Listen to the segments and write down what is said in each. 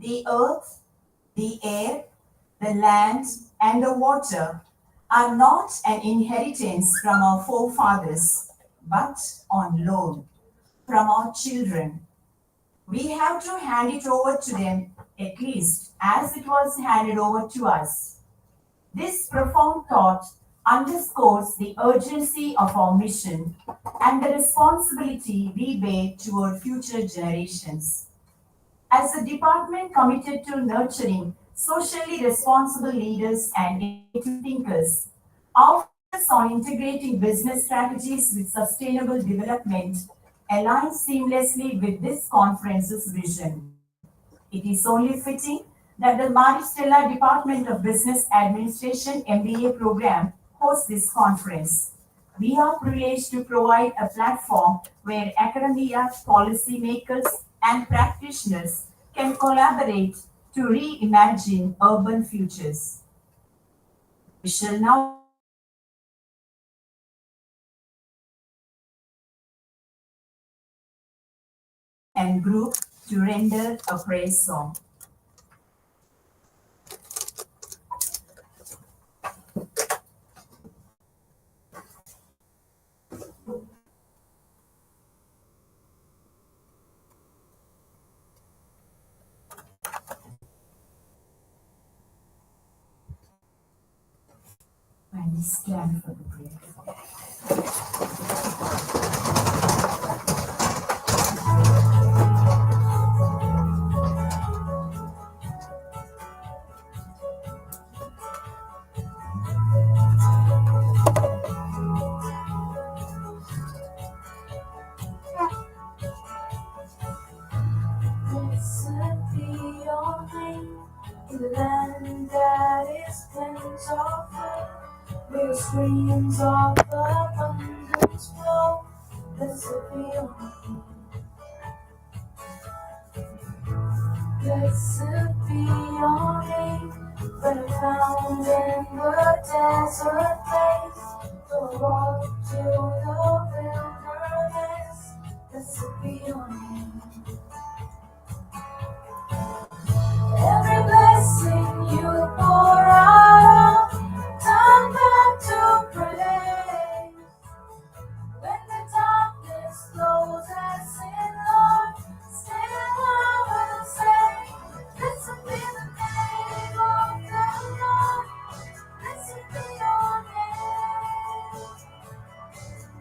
The earth, the air, the land, and the water are not an inheritance from our forefathers, but on loan from our children. We have to hand it over to them at least as it was handed over to us. This profound thought underscores the urgency of our mission and the responsibility we bear toward future generations. As a department committed to nurturing socially responsible leaders and innovative thinkers, our focus on integrating business strategies with sustainable development aligns seamlessly with this conference's vision. It is only fitting that the Stella Department of Business Administration MBA program hosts this conference. We are privileged to provide a platform where academia, policymakers, and practitioners can collaborate to reimagine urban futures. We shall now invite and group to render a praise song. And stand for the prayer. Blessed be your name in the land that is cleansed of faith, where streams of abundance flow. Blessed be your name. Blessed be your name, when I found in the desert place, the road to the wilderness. Blessed be your name. Every blessing you pour out, turn back to praise. When the darkness flows as in Lord, still I will say, blessed be the name of the Lord. Blessed be your name.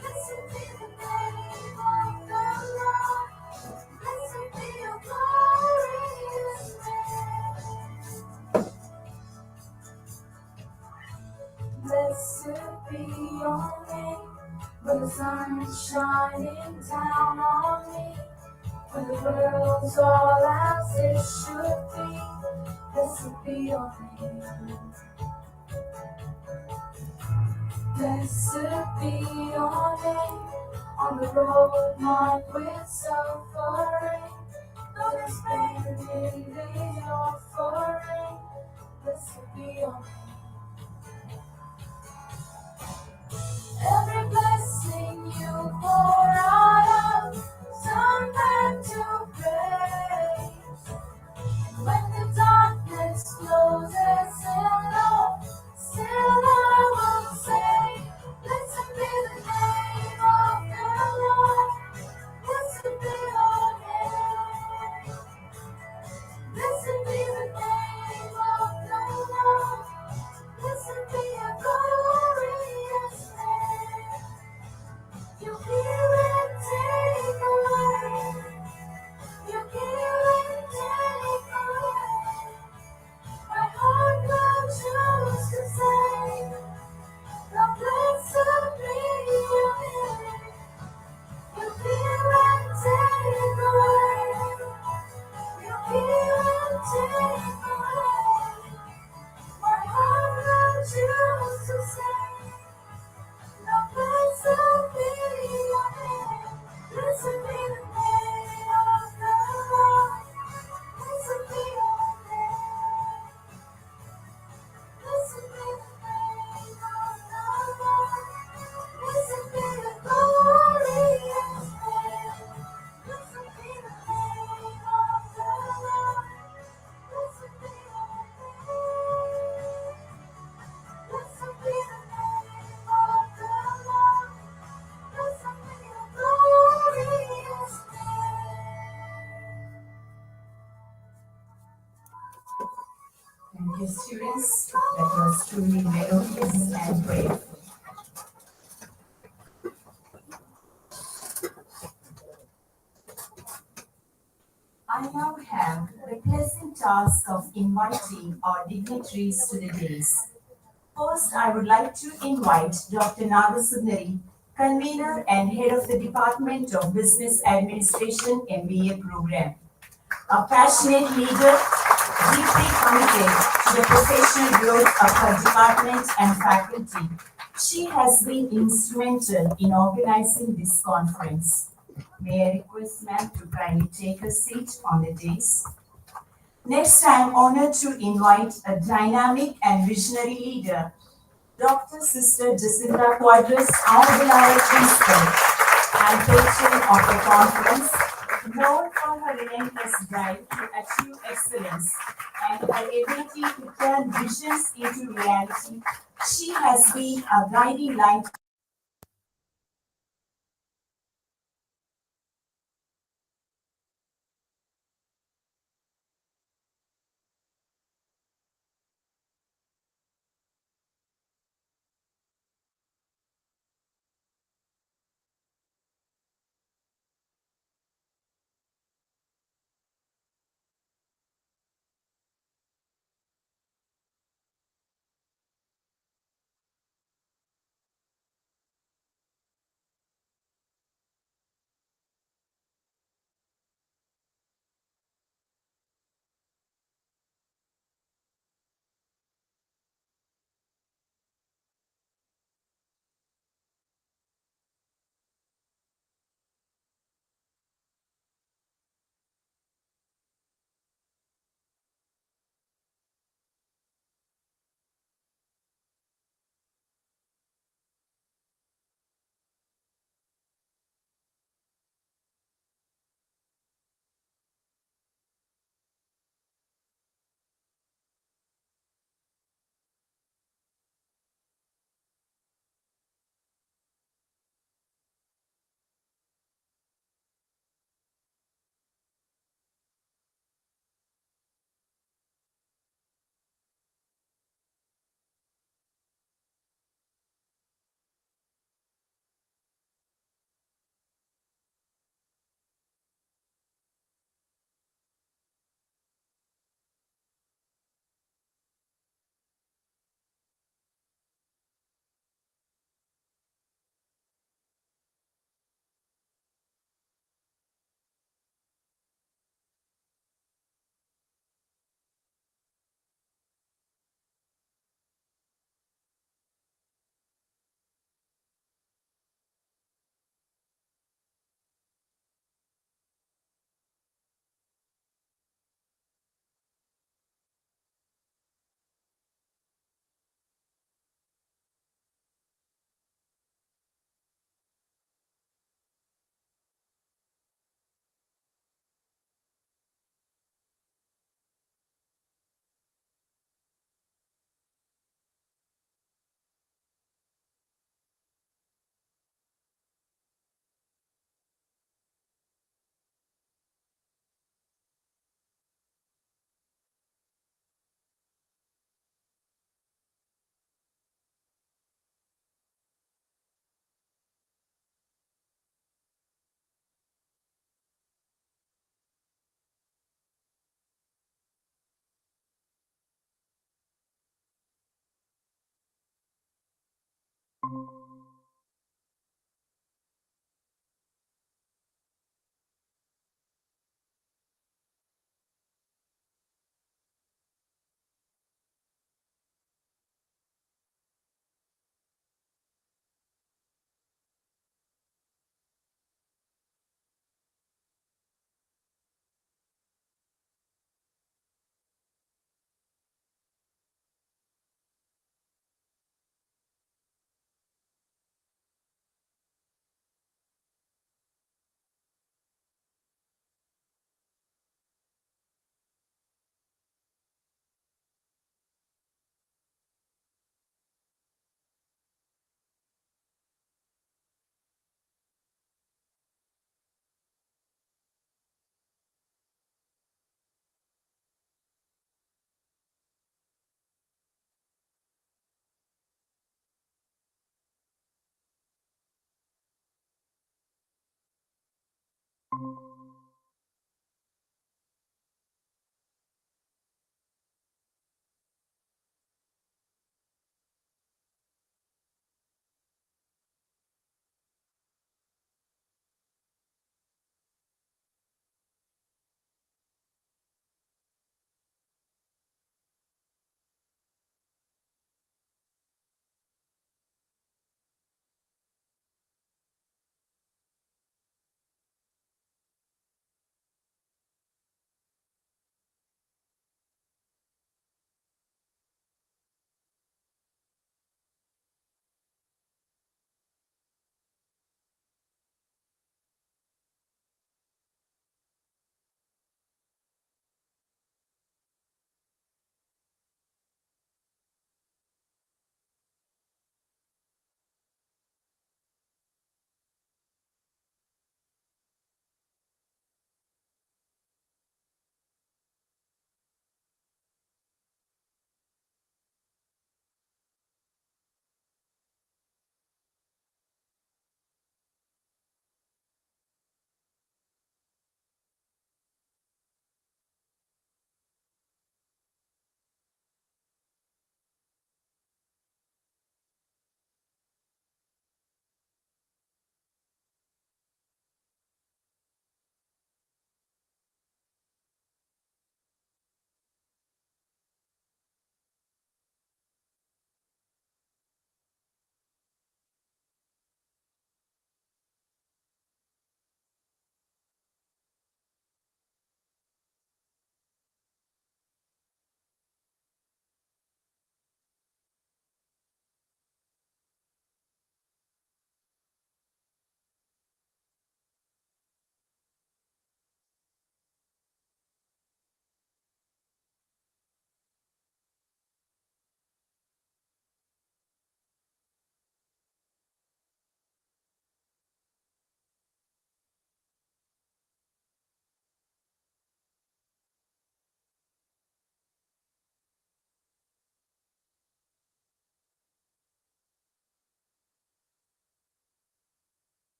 Blessed be the name of the Lord. Blessed be your glorious name. Blessed be your name. When the sun is shining down on me, when the world's all as it should be, blessed be your name. Blessed be your name, on the road marked with suffering, though there's pain in the offering, blessed be your name. Every blessing you pour out, turn back to praise. When the darkness closes in, Lord, still I will say, blessed be the name of the Lord. Blessed be your name. Blessed be the name of the Lord. Blessed be your glorious name. You heal and take away. You heal and take away. My heart will choose to say, Lord, blessed be your name. You heal and take away. You heal and take away. My heart will choose to say, Lord, blessed be your name. Blessed be the name of the Lord. Blessed be your name. Blessed be the name of the Lord. Blessed be the glorious name. Blessed be the name of the Lord. Thank you, students. That was truly melodious and brave. I now have the pleasant task of inviting our dignitaries to the dais. First, I would like to invite Dr. Nagasundari, convener and head of the Department of Business Administration MBA program. A passionate leader, deeply committed to the professional growth of her department and faculty, she has been instrumental in organizing this conference. May I request ma'am to kindly take a seat on the dais. Next, I am honored to invite a dynamic and visionary leader, Dr. Sister Jacinda Quadras, our beloved principal and patron of the conference, known for her relentless drive to achieve excellence and her ability to turn visions into reality. She has been a guiding light.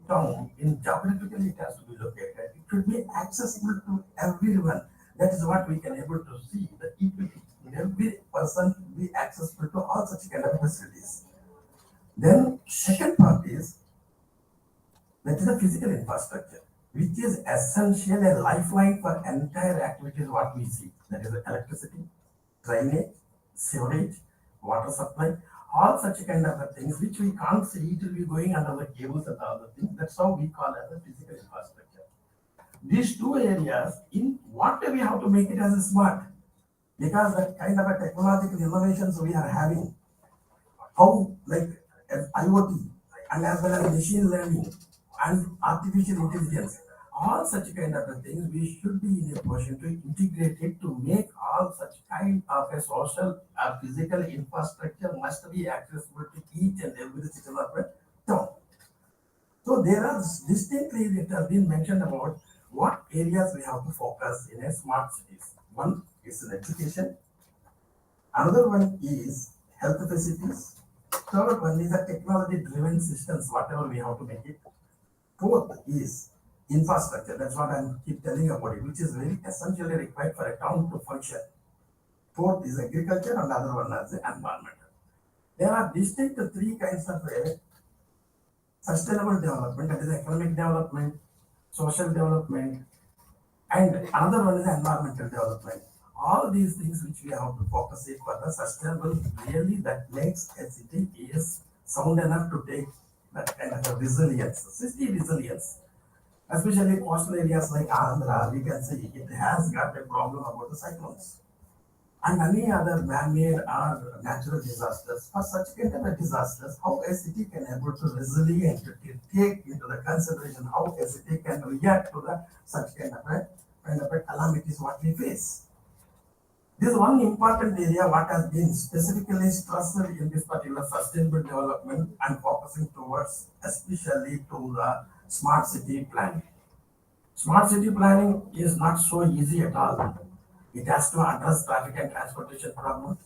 town, in geographically it has to be located. It should be accessible to everyone. That is what we can able to see. The equity in every person should be accessible to all such kind of facilities. Then second part is that is the physical infrastructure, which is essential a lifeline for entire activities what we see. That is the electricity, drainage, sewerage, water supply, all such kind of things which we can't see. It will be going under the cables and all the things. That's how we call as a physical infrastructure. These two areas, in what way we have to make it as a smart, because that kind of a technological innovations we are having, how like as IoT and as well as machine learning and artificial intelligence, all such kind of a things, we should be in a position to integrate it to make all such kind of a social physical infrastructure must be accessible to each and every citizen of a town. So there are distinctly it has been mentioned about what areas we have to focus in a smart cities. One is in education, another one is health facilities. Third one is the technology-driven systems, whatever we have to make it. Fourth is infrastructure. That's what I keep telling you about it, which is very essentially required for a town to function. Fourth is agriculture, and the other one is the environment. There are distinct three kinds of sustainable development, that is economic development, social development, and another one is environmental development. All these things which we have to focus it for the sustainable, really that makes a city is sound enough to take that kind of a resilience, city resilience. Especially coastal areas like Andhra, we can see it has got a problem about the cyclones and any other man-made or natural disasters. For such kind of a disasters, how a city can able to resilient to take into the consideration how a city can react to the such kind of a calamities what we face. This one important area what has been specifically stressed in this particular sustainable development and focusing towards especially to the smart city planning. Smart city planning is not so easy at all. It has to address traffic and transportation problems,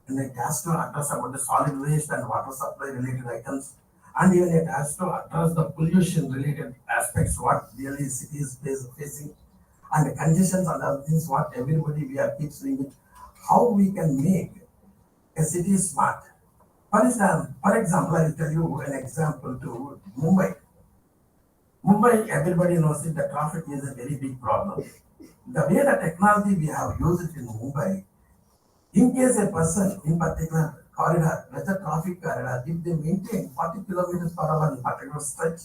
and it has to address about the solid waste and water supply related items, and even it has to address the pollution related aspects what really cities facing, and the congestions and other things what everybody we are keep seeing it. How we can make a city smart. For example, I will tell you an example to Mumbai. Mumbai, everybody knows it, the traffic is a very big problem. The way the technology we have used it in Mumbai, in case a person in particular corridor, whether traffic corridor, if they maintain 40 kilometers per hour in particular stretch,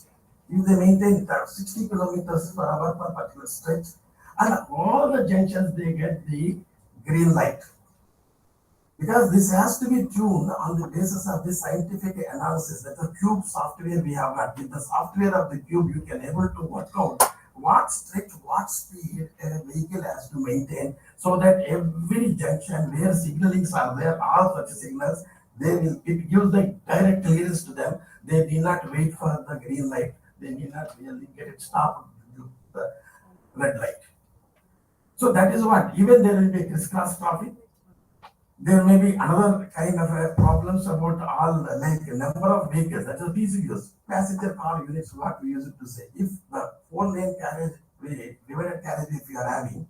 if they maintain 60 kilometers per hour per particular stretch, and all the junctions they get the green light. Because this has to be tuned on the basis of the scientific analysis that the cube software we have got. With the software of the cube, you can able to work out what stretch, what speed a vehicle has to maintain, so that every junction where signalings are there, all such signals, they will it gives the direct clearance to them. They need not wait for the green light. They need not really get it stopped due to the red light. So that is what even there will be crisscross traffic. There may be another kind of problems about all like number of vehicles, that is PCUs, passenger car units, what we use it to say. If the four-lane carriage way, divided carriage if you are having,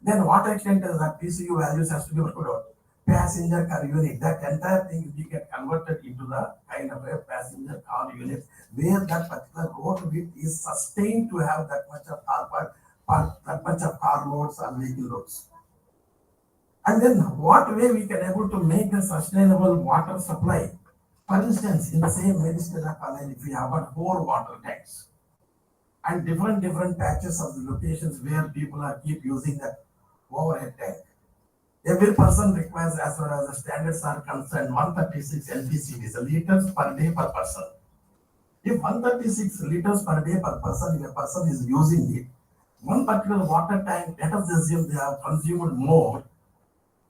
then what extent is that PCU values has to be worked out. Passenger car unit, that entire thing will get converted into the kind of a passenger car unit where that particular road width is sustained to have that much of that much of car loads or vehicle loads. And then what way we can able to make a sustainable water supply? For instance, in the same Medicine College, if we have got 4 water tanks and different patches of the locations where people are keep using that overhead tank. Every person requires, as far as the standards are concerned, 136 LPCDs, liters per day per person. If 136 liters per day per person, if a person is using it, one particular water tank, let us assume they have consumed more.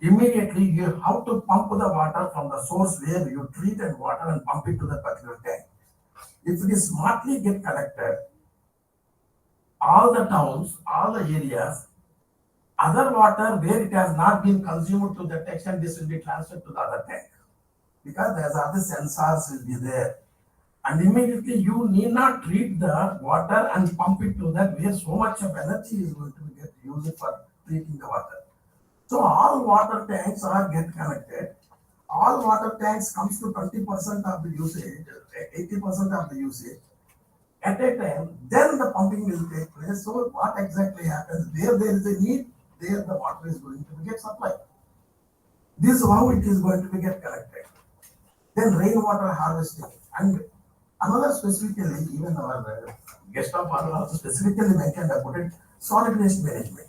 Immediately you have to pump the water from the source where you treated water and pump it to the particular tank. If it is smartly get collected, all the towns, all the areas, other water where it has not been consumed to that extent, this will be transferred to the other tank. Because there are the sensors will be there. And immediately you need not treat the water and pump it to that where so much of energy is going to get used for treating the water. So all water tanks are get connected. All water tanks comes to 20% of the usage, 80% of the usage at a time. Then the pumping will take place. So what exactly happens? Where there is a need, there the water is going to get supplied. This is how it is going to be get connected. Then rainwater harvesting and another specifically, even our guest of honor also specifically mentioned about it, solid waste management.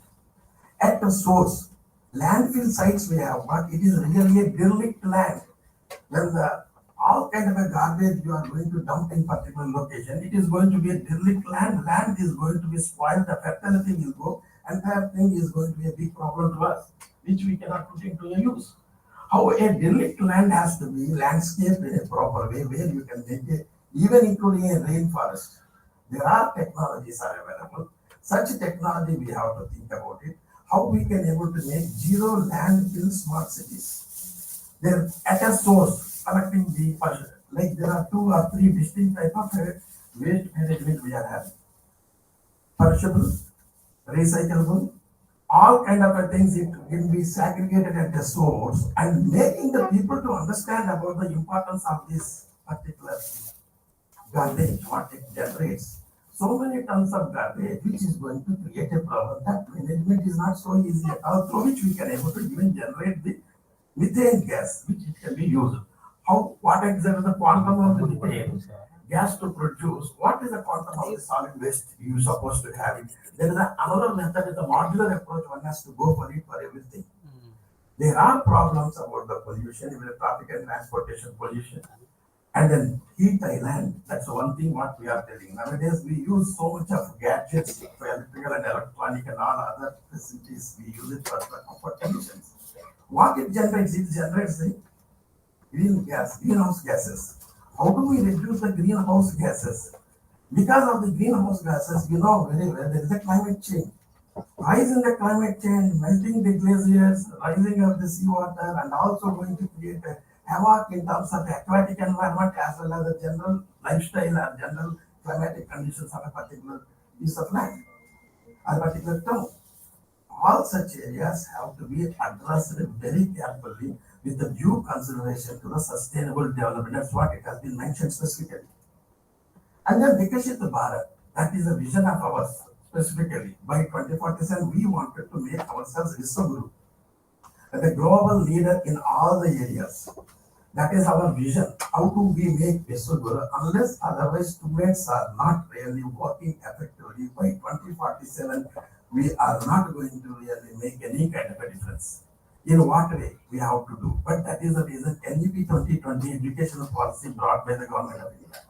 At the source, landfill sites we have, but it is really a derelict land. When the all kind of a garbage you are going to dump in particular location, it is going to be a derelict land. Land is going to be spoiled, the fertility will go, and that thing is going to be a big problem to us, which we cannot put into a use. How a derelict land has to be landscaped in a proper way where you can make it, even including a rainforest. There are technologies are available. Such technology we have to think about it. How we can able to make zero landfill smart cities. They're at a source collecting the like there are two or three distinct type of waste management we are having. Perishable, recyclable, all kind of things it can be segregated at the source and making the people to understand about the importance of this particular garbage, what it generates. So many tons of garbage, which is going to create a problem. That management is not so easy at all, through which we can able to even generate the methane gas, which it can be used. How, what exactly the quantum of the methane gas to produce? What is the quantum of the solid waste you supposed to have it? There is another method, is the modular approach. One has to go for it for everything. There are problems about the pollution, even the traffic and transportation pollution. And then heat island, that's one thing what we are telling. Nowadays we use so much of gadgets for electrical and electronic and all other facilities. We use it for the comfort conditions. What it generates the greenhouse gases. How do we reduce the greenhouse gases? Because of the greenhouse gases, you know very well there is a climate change. Rise in the climate change, melting the glaciers, rising of the seawater, and also going to create a havoc in terms of the aquatic environment as well as the general lifestyle and general climatic conditions of a particular piece of land, a particular town. All such areas have to be addressed very carefully with the due consideration to the sustainable development. That's what it has been mentioned specifically. And then Vikashit Bharat, that is a vision of ours specifically. By 2047, we wanted to make ourselves Vishwaguru, the global leader in all the areas. That is our vision. How do we make Vishwaguru? Unless otherwise students are not really working effectively by 2047, we are not going to really make any kind of a difference. In what way we have to do? But that is the reason NEP 2020 educational policy brought by the government of India.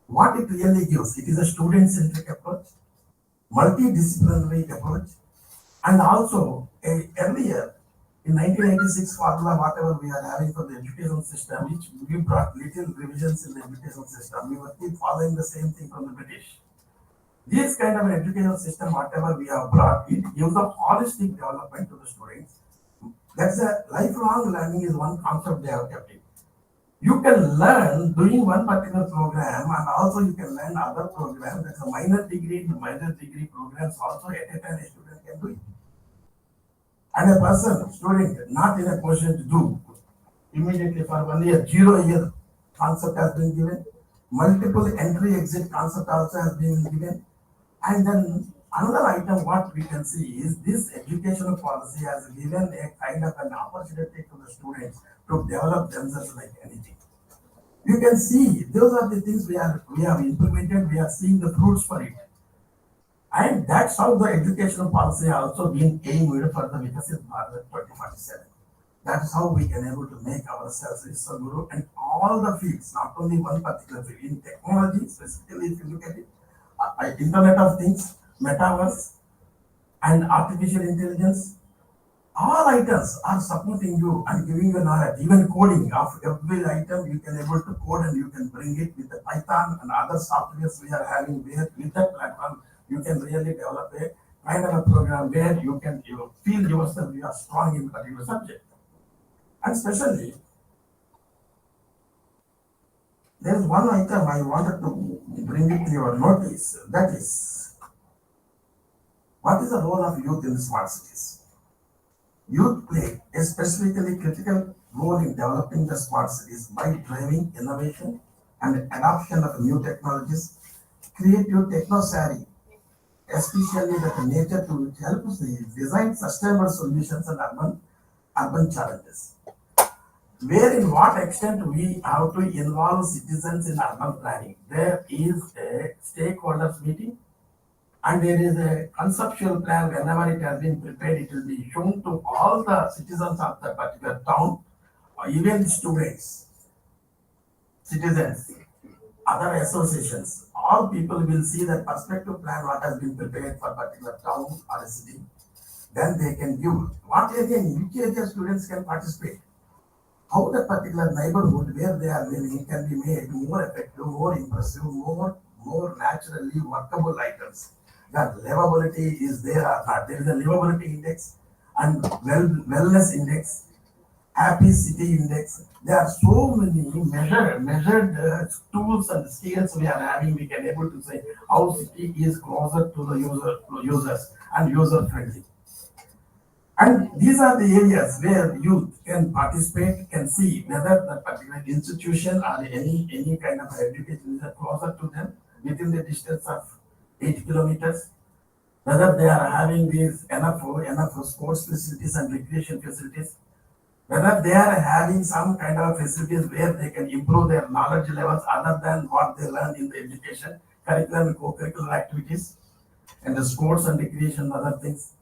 What it really gives, it is a student-centric approach, multidisciplinary approach, and also earlier in 1986 formula, whatever we are having for the education system, which we brought little revisions in the education system, we were keep following the same thing from the British. This kind of an education system, whatever we have brought, it gives a holistic development to the students. That's a lifelong learning is one concept they have kept it. You can learn doing one particular program and also you can learn other programs. That's a minor degree programs also at a time a student can do it. And a person, student, not in a position to do immediately for 1 year, 0 year concept has been given. Multiple entry exit concept also has been given. And then another item what we can see is this educational policy has given a kind of an opportunity to the students to develop themselves like anything. You can see those are the things we have implemented, we are seeing the fruits for it. And that's how the educational policy also been aimed for the Vikasit Bharat 2047. That's how we can able to make ourselves Vishwaguru and all the fields, not only one particular field. In technology, specifically if you look at it, Internet of Things, Metaverse, and artificial intelligence, all items are supporting you and giving you knowledge. Even coding of every item you can able to code and you can bring it with the Python and other softwares we are having where with that platform you can really develop a kind of a program where you feel yourself you are strong in particular subject. And especially There is one item I wanted to bring it to your notice. That is, what is the role of youth in smart cities? Youth play a specifically critical role in developing the smart cities by driving innovation and adoption of new technologies, creative techno-savvy, especially that the nature to help us design sustainable solutions and urban challenges. Where in what extent we have to involve citizens in urban planning. There is a stakeholders meeting and there is a conceptual plan. Whenever it has been prepared, it will be shown to all the citizens of the particular town, or even students, citizens, other associations. All people will see the perspective plan what has been prepared for particular town or a city. Then they can give what area, in which area students can participate, how the particular neighborhood where they are living can be made more effective, more impressive, more naturally workable items. That livability is there or not. There is a livability index and wellness index, happy city index. There are so many measured tools and scales we are having. We can able to say how city is closer to the users and user friendly. And these are the areas where youth can participate, can see whether the particular institution or any kind of education is closer to them within the distance of 8 kilometers, whether they are having these enough sports facilities and recreation facilities, whether they are having some kind of facilities where they can improve their knowledge levels other than what they learned in the education, curriculum and co-curricular activities, and the sports and recreation and other things.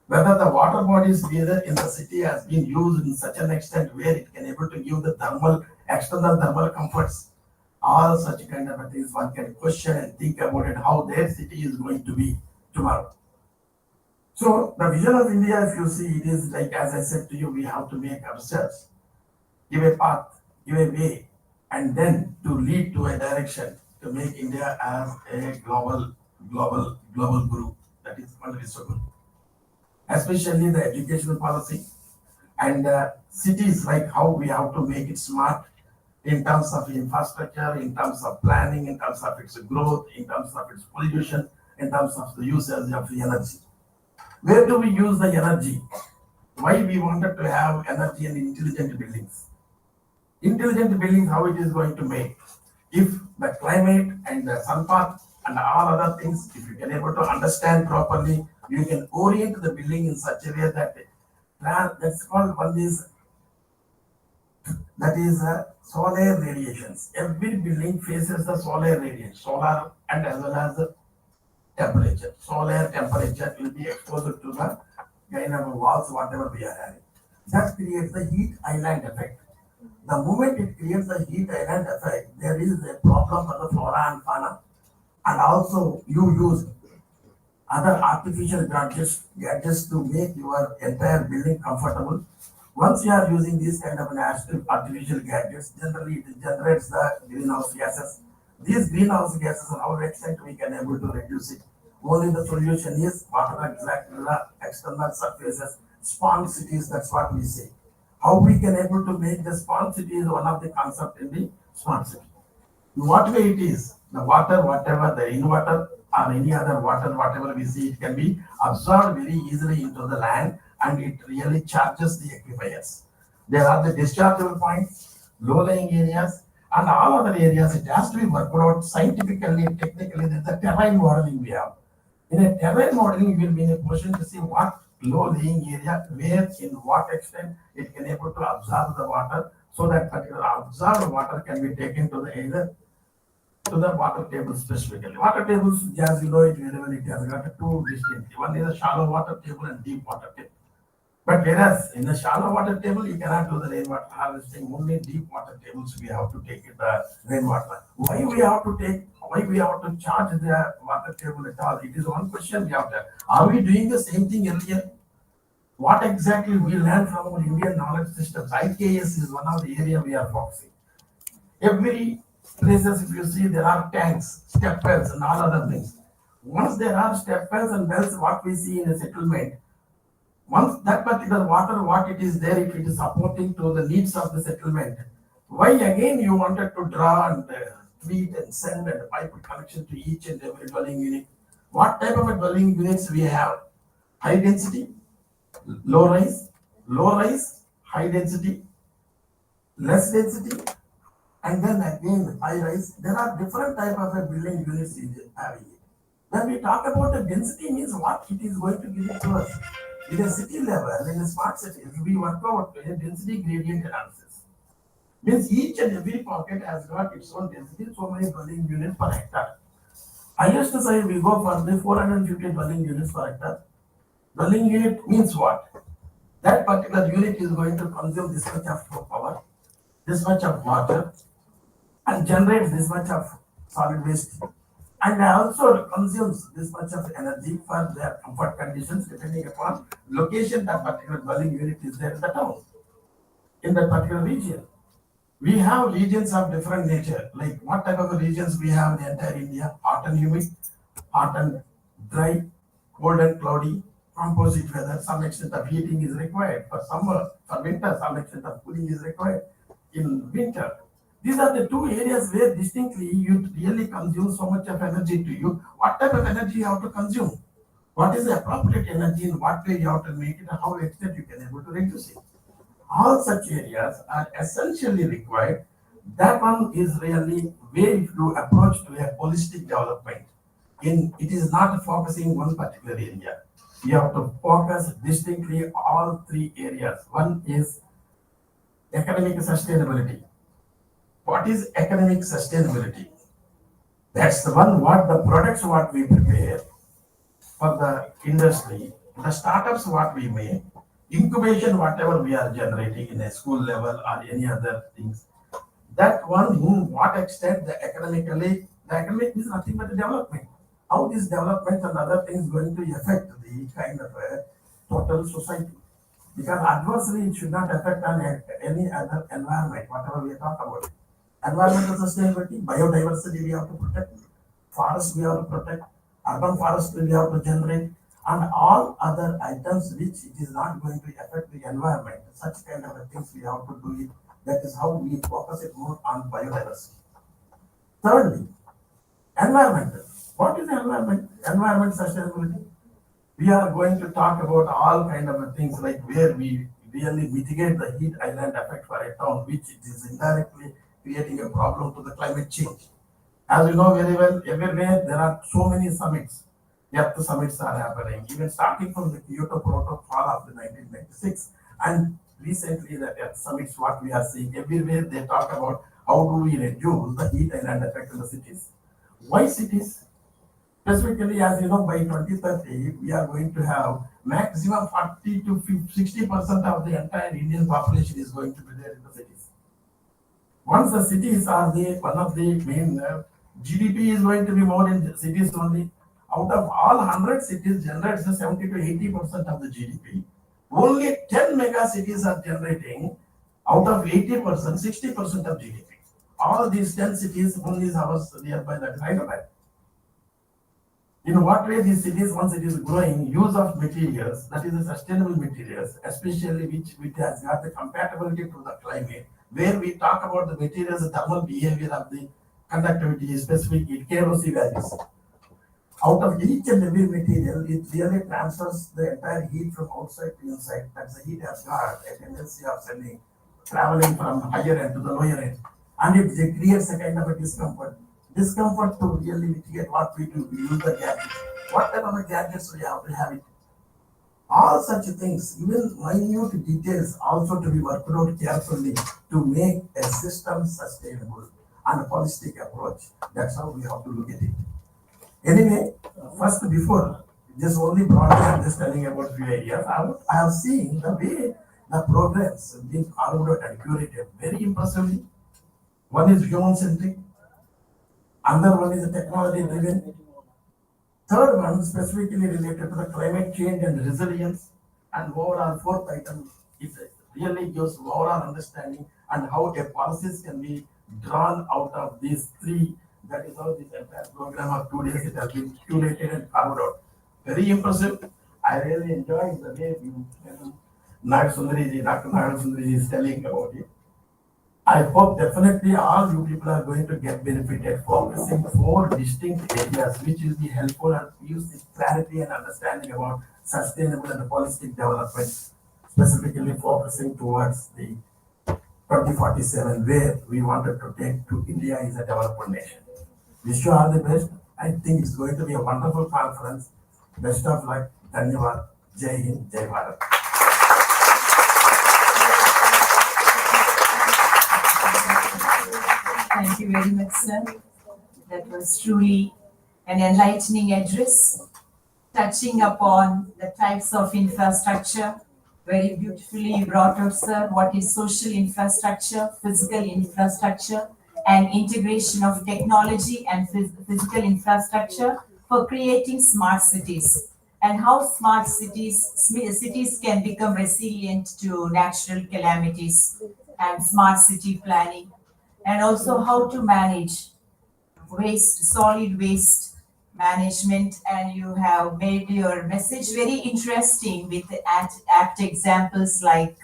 Whether the water bodies there in the city has been used in such an extent where it can able to give the external thermal comforts, all such kind of things one can question and think about it, how their city is going to be tomorrow. So the vision of India, if you see, it is like as I said to you, we have to make ourselves, give a path, give a way, and then to lead to a direction to make India as a global group that is called Vishwaguru, especially the educational policy and cities, like how we have to make it smart in terms of infrastructure, in terms of planning, in terms of its growth, in terms of its pollution, in terms of the usage of the energy. Where do we use the energy? Why we wanted to have energy and intelligent buildings? Intelligent buildings, how it is going to make? If the climate and the sun path and all other things, if you can able to understand properly, you can orient the building in such a way that that's called one is that is solar radiations. Every building faces the solar radiation, solar and as well as the temperature. Solar temperature will be exposed to the kind of walls, whatever we are having. That creates the heat island effect. The moment it creates the heat island effect, there is a problem for the flora and fauna. And also, you use other artificial gadgets to make your entire building comfortable. Once you are using these kind of natural artificial gadgets, generally it generates the greenhouse gases. These greenhouse gases, on our extent we can able to reduce it. Only the solution is water exactly the external surfaces, smart cities, that's what we say. How we can able to make the smart city is one of the concept in the smart city. In what way it is, the water, whatever, the rainwater or any other water, whatever we see, it can be absorbed very easily into the land and it really charges the aquifers. There are the dischargeable points, low-lying areas, and all other areas. It has to be worked out scientifically, technically. There's a terrain modeling we have. In a terrain modeling, you will be in a position to see what low-lying area, where, in what extent it can able to absorb the water, so that particular absorbed water can be taken to the either to the water table specifically. Water tables, as you know it very well, it has got two distinct. One is a shallow water table and deep water table. But whereas in the shallow water table, you cannot do the rainwater harvesting. Only deep water tables we have to take it, the rainwater. Why we have to charge the water table at all? It is one question we have to. Are we doing the same thing earlier? What exactly we learn from our Indian knowledge systems? IKS is one of the area we are focusing. Every places, if you see, there are tanks, step wells, and all other things. Once there are step wells and wells, what we see in a settlement, once that particular water, what it is there, if it is supporting to the needs of the settlement, Why again you wanted to draw and tweet and send and pipe connection to each and every dwelling unit? What type of a dwelling units we have? High density, low rise, high density, less density, and then again high rise. There are different type of a building units in having it. When we talk about the density means what it is going to give it to us. In a city level, in a smart cities, we work out a density gradient analysis. Means each and every pocket has got its own density, so many dwelling units per hectare. Highest side we go for the 450 dwelling units per hectare. Dwelling unit means what? That particular unit is going to consume this much of power, this much of water, and generates this much of solid waste, and also consumes this much of energy for their comfort conditions depending upon location that particular dwelling unit is there in the town, in that particular region. We have regions of different nature. Like what type of regions we have in the entire India? Hot and humid, hot and dry, cold and cloudy, composite weather. Some extent of heating is required for summer. For winter, some extent of cooling is required in winter. These are the two areas where distinctly you really consume so much of energy to you. What type of energy you have to consume? What is the appropriate energy? In what way you have to make it? And how extent you can able to reduce it? All such areas are essentially required. That one is really where if you approach to a holistic development. In it is not focusing one particular area. You have to focus distinctly all three areas. One is economic sustainability. What is economic sustainability? That's the one what the products what we prepare for the industry, the startups what we make, incubation whatever we are generating in a school level or any other things. That one in what extent the economic is nothing but the development. How this development and other things going to affect the kind of a total society. Because adversely it should not affect on any other environment, whatever we talk about. Environmental sustainability, biodiversity we have to protect, forests we have to protect, urban forestry we have to generate, and all other items which it is not going to affect the environment. Such kind of things we have to do it. That is how we focus it more on biodiversity. Thirdly, environmental. What is environment? Environment sustainability. We are going to talk about all kind of things like where we really mitigate the heat island effect for a town, which it is indirectly creating a problem to the climate change. As you know very well, everywhere there are so many summits. Earth summits are happening, even starting from the Kyoto Protocol of the 1996, and recently the Earth summits. What we are seeing everywhere, they talk about how do we reduce the heat island effect in the cities. Why cities? Specifically, as you know, by 2030, we are going to have maximum 40 to 60% of the entire Indian population is going to be there in the cities. Once the cities are the one of the main GDP is going to be more in cities only. Out of all 100 cities generates the 70 to 80% of the GDP. Only 10 mega cities are generating out of 80%, 60% of GDP. All these 10 cities only is ours nearby that Hyderabad. In what way these cities, once it is growing, use of materials, that is the sustainable materials, especially which has got the compatibility to the climate, where we talk about the materials, the thermal behavior of the conductivity, specific KOC values. Out of each and every material, it really transfers the entire heat from outside to inside. That's the heat has got a tendency of sending, traveling from higher end to the lower end. And it creates a kind of a discomfort. Discomfort to really mitigate what we do, we use the gadgets. What type of a gadgets we have to have it. All such things, even minute details also to be worked out carefully to make a system sustainable and a holistic approach. That's how we have to look at it. Anyway, first before just only broadly I'm just telling about few areas, I have seen the way the programs being carved out and curated very impressively. One is human-centric, another one is technology-driven, third one specifically related to the climate change and resilience, and overall fourth item, it really gives overall understanding and how a policies can be drawn out of these three. That is how this entire program of 2 days it has been curated and carved out. Very impressive. I really enjoyed the way you know, Dr. Nagasundari is telling about it. I hope definitely all you people are going to get benefited focusing four distinct areas which will be helpful and use the clarity and understanding about sustainable and holistic development, specifically focusing towards the 2047 where we wanted to take to India is a developed nation. Wish you all the best. I think it's going to be a wonderful conference. Best of luck. Dhanyavad. Jai Hind, Jai Bharat. Thank you very much, sir. That was truly an enlightening address, touching upon the types of infrastructure. Very beautifully you brought out, sir, what is social infrastructure, physical infrastructure, and integration of technology and physical infrastructure for creating smart cities, and how smart cities can become resilient to natural calamities, and smart city planning, and also how to manage waste, solid waste management. And you have made your message very interesting with apt examples like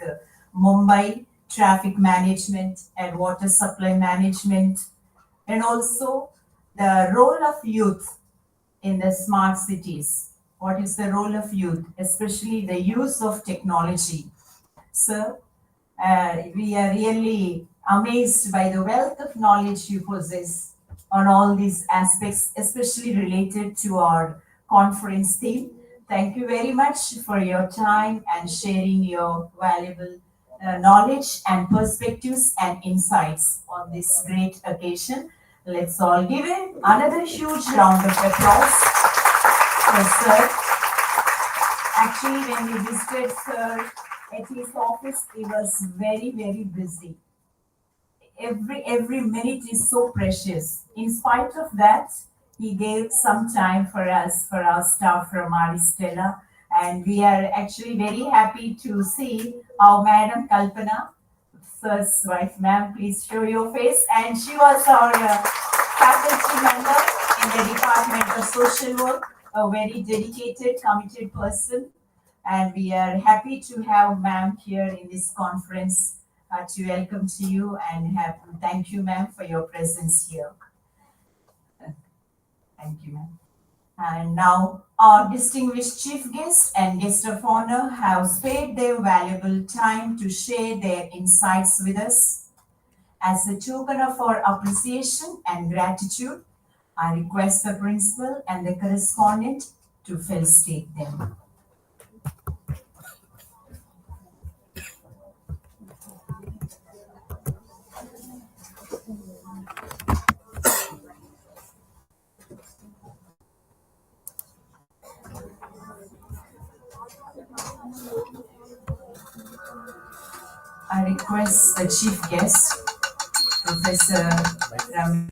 Mumbai traffic management and water supply management, and also the role of youth in the smart cities. What is the role of youth, especially the use of technology? Sir, we are really amazed by the wealth of knowledge you possess on all these aspects, especially related to our conference theme. Thank you very much for your time and sharing your valuable knowledge and perspectives and insights on this great occasion. Let's all give him another huge round of applause for Sir. Actually, when we visited Sir at his office, he was very, very busy. Every minute is so precious. In spite of that, he gave some time for us, for our staff from Stella, and we are actually very happy to see how Madam Kalpana, Sir's wife, ma'am, please show your face, and she was our faculty member in the Department of Social Work, a very dedicated, committed person, and we are happy to have ma'am here in this conference to welcome to you and thank you, ma'am, for your presence here. Thank you, ma'am. And now, our distinguished chief guest and guest of honor have spared their valuable time to share their insights with us. As a token of our appreciation and gratitude, I request the principal and the correspondent to felicitate them. I request the chief guest, Professor Ram.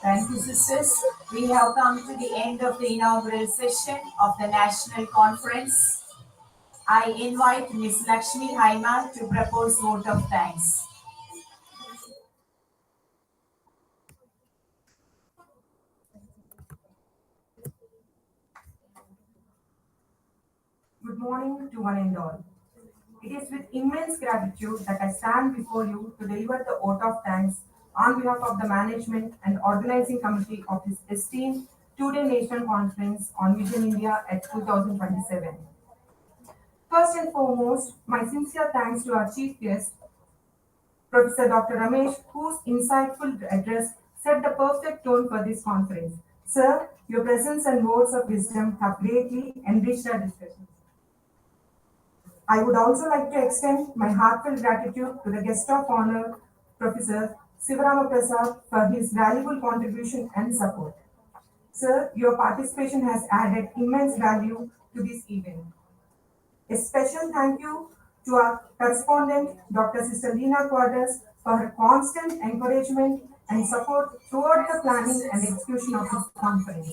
Thank you, sisters. We have come to the end of the inaugural session of the National Conference. I invite Ms. Lakshmi Haima to propose vote of thanks. Good morning to one and all. It is with immense gratitude that I stand before you to deliver the vote of thanks on behalf of the management and organizing committee of this esteemed two-day national conference on Vision India at 2027. First and foremost, my sincere thanks to our chief guest, Professor Dr. Ramesh, whose insightful address set the perfect tone for this conference. Sir, your presence and words of wisdom have greatly enriched our discussions. I would also like to extend my heartfelt gratitude to the guest of honor, Professor Sivarama Prasad, for his valuable contribution and support. Sir, your participation has added immense value to this event. A special thank you to our correspondent, Dr. Sister Leena Quadras, for her constant encouragement and support throughout the planning and execution of this conference.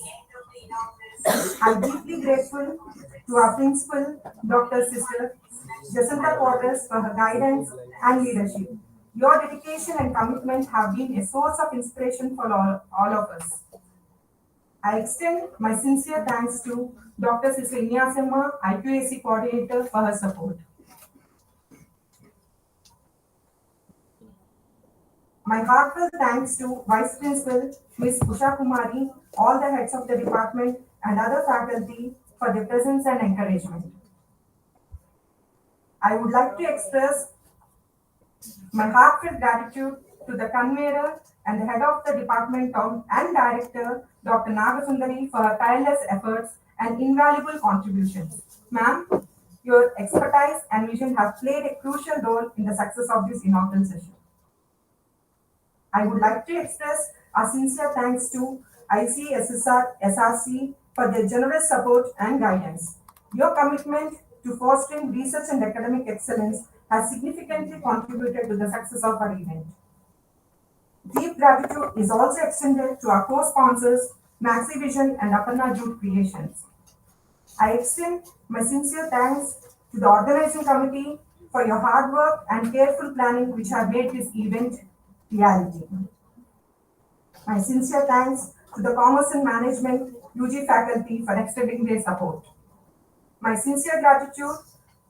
I'm deeply grateful to our principal, Dr. Sister Jacinta Quadras, for her guidance and leadership. Your dedication and commitment have been a source of inspiration for all of us. I extend my sincere thanks to Dr. Sister Inyasemma, IQAC coordinator, for her support. My heartfelt thanks to Vice Principal Ms. Usha Kumari, all the heads of the department, and other faculty for their presence and encouragement. I would like to express my heartfelt gratitude to the convener and the head of the department and director, Dr. Nagasundari, for her tireless efforts and invaluable contributions. Ma'am, your expertise and vision have played a crucial role in the success of this inaugural session. I would like to express our sincere thanks to ICSSR SRC for their generous support and guidance. Your commitment to fostering research and academic excellence has significantly contributed to the success of our event. Deep gratitude is also extended to our co-sponsors, MaxiVision and Aparna Jute Creations. I extend my sincere thanks to the organizing committee for your hard work and careful planning which have made this event reality. My sincere thanks to the Commerce and Management UG faculty for extending their support. My sincere gratitude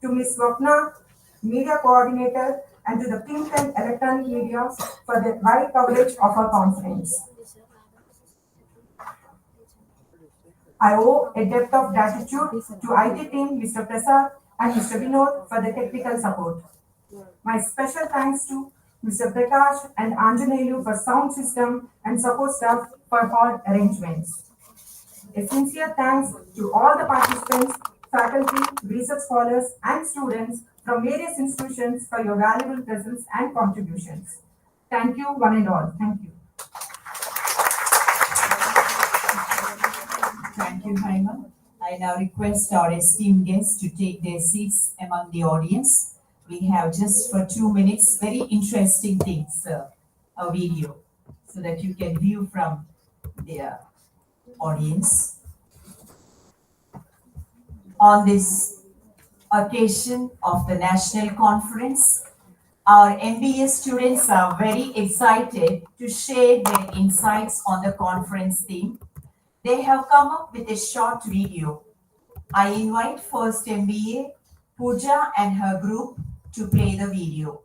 to Ms. Swapna, Media Coordinator, and to the print and electronic media for the wide coverage of our conference. I owe a debt of gratitude to IT team Mr. Prasad and Mr. Vinod for the technical support. My special thanks to Mr. Prakash and Anjanelu for sound system and support staff for all arrangements. A sincere thanks to all the participants, faculty, research scholars, and students from various institutions for your valuable presence and contributions. Thank you, one and all. Thank you. Thank you, Haima. I now request our esteemed guests to take their seats among the audience. We have just for 2 minutes very interesting things, a video, so that you can view from the audience. On this occasion of the national conference, our MBA students are very excited to share their insights on the conference theme. They have come up with a short video. I invite first MBA, Pooja and her group to play the video.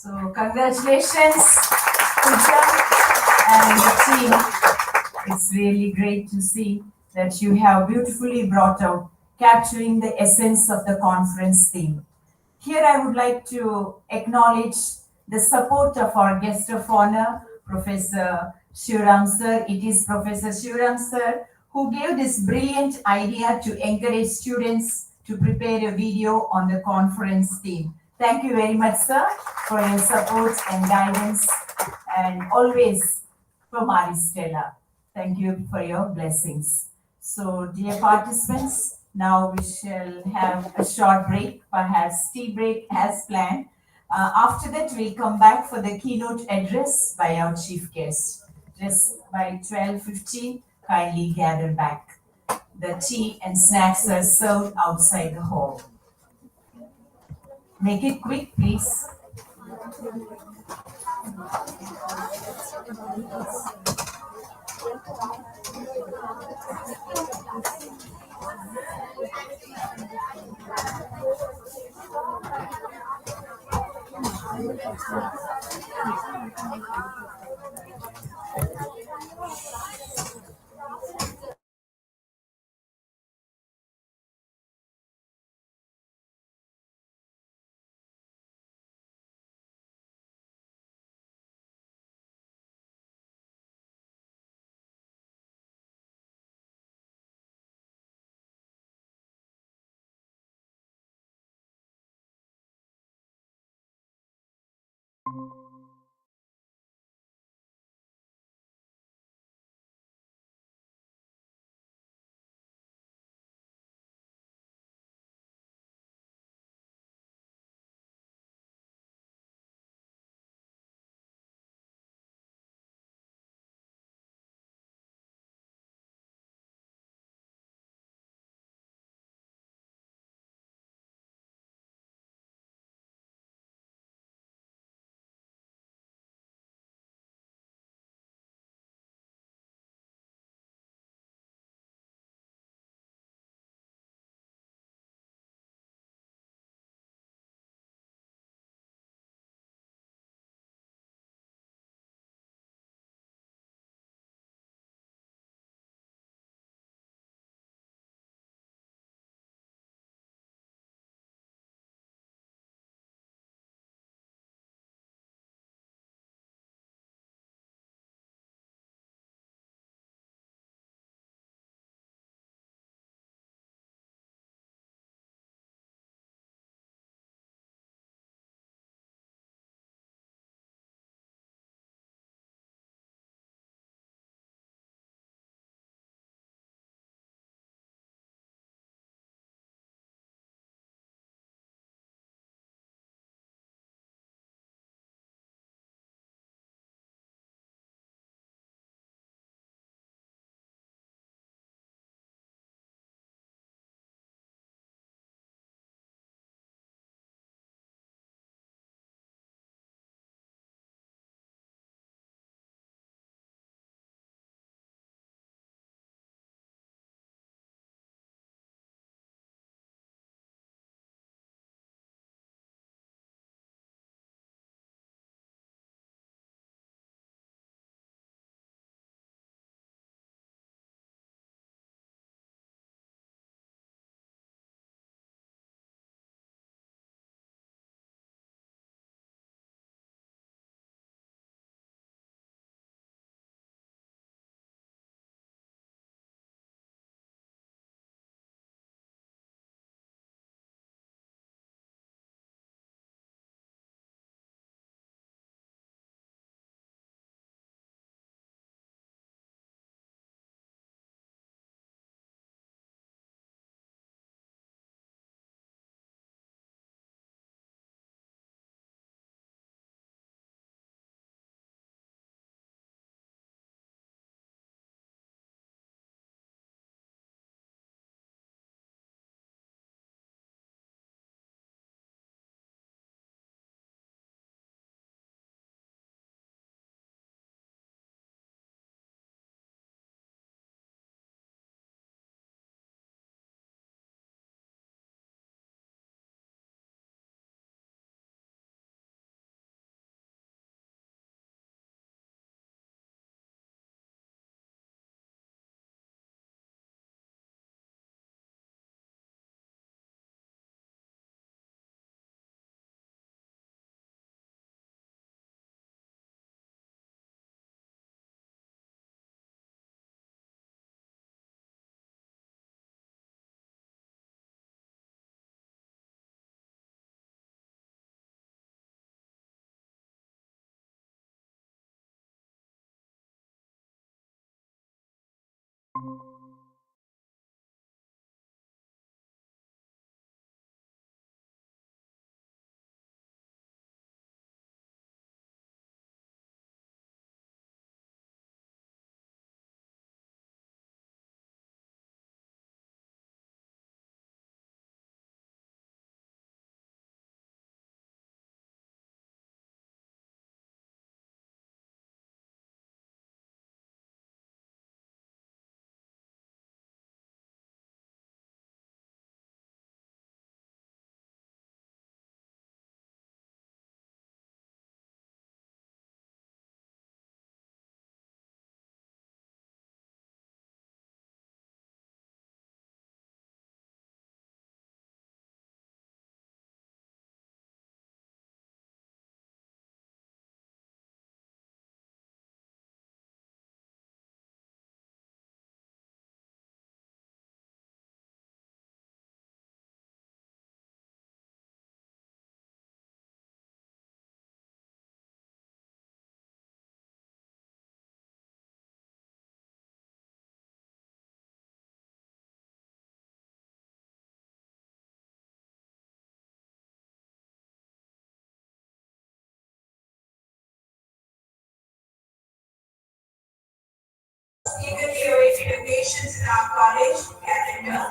So congratulations, Pooja and the team. It's really great to see that you have beautifully brought out capturing the essence of the conference theme. Here I would like to acknowledge the support of our guest of honor, Professor Shivram sir. It is Professor Shivram sir who gave this brilliant idea to encourage students to prepare a video on the conference theme. Thank you very much, sir, for your support and guidance, and always from Stella. Thank you for your blessings. So, dear participants, now we shall have a short break, perhaps tea break as planned. After that, we'll come back for the keynote address by our chief guest. Just by 12:15, kindly gather back. The tea and snacks are served outside the hall. Make it quick, please.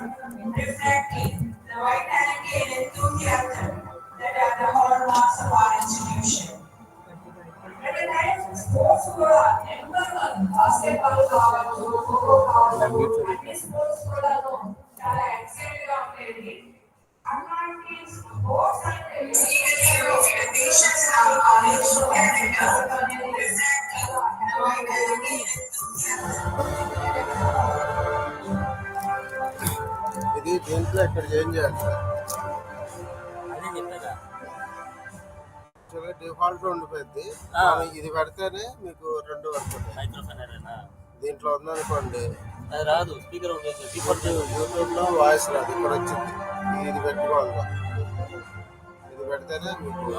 reflecting the vitality and enthusiasm that are the hallmarks of our institution. At a time when sports were emblem basketball కావచ్చు, ఖోఖో కావచ్చు, అన్ని sports కూడాను చాలా excited గా ఉండేది. అలాంటి sports అంటే patients are college ఇది దీంట్లో ఇక్కడ చేంజ్ చేయాలి సార్. యాక్చువల్గా డిఫాల్ట్ ఉండిపోయింది. మనం ఇది పెడితేనే మీకు రెండు వస్తుంది. దీంట్లో ఉందనుకోండి అది రాదు. స్పీకర్ ఇప్పుడు యూట్యూబ్లో వాయిస్ రాదు. ఇక్కడ వచ్చింది. ఇది పెట్టుకోవాలి. ఇది పెడితేనే మీకు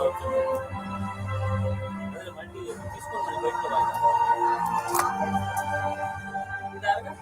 జగన్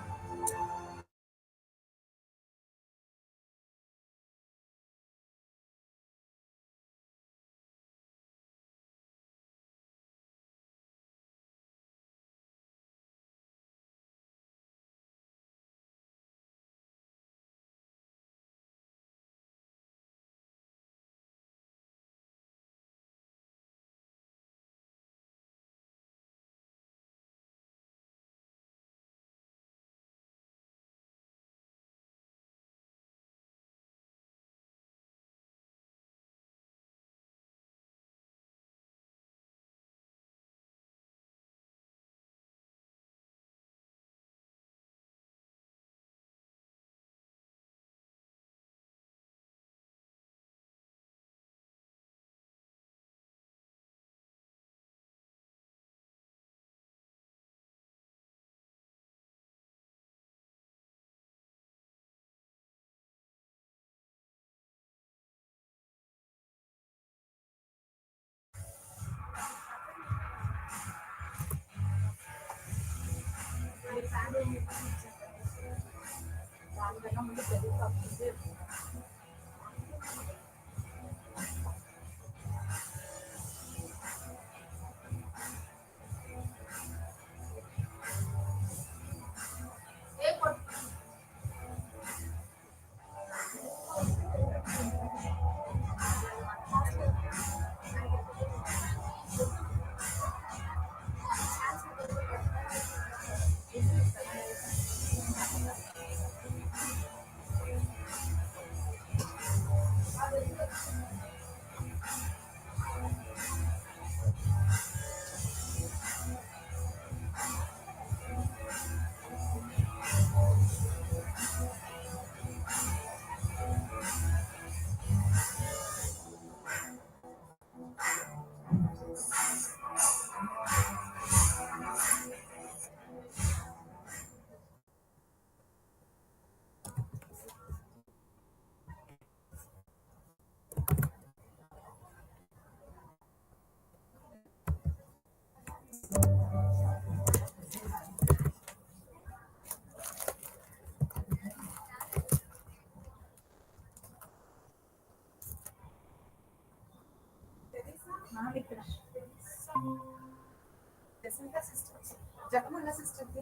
సిస్టర్కి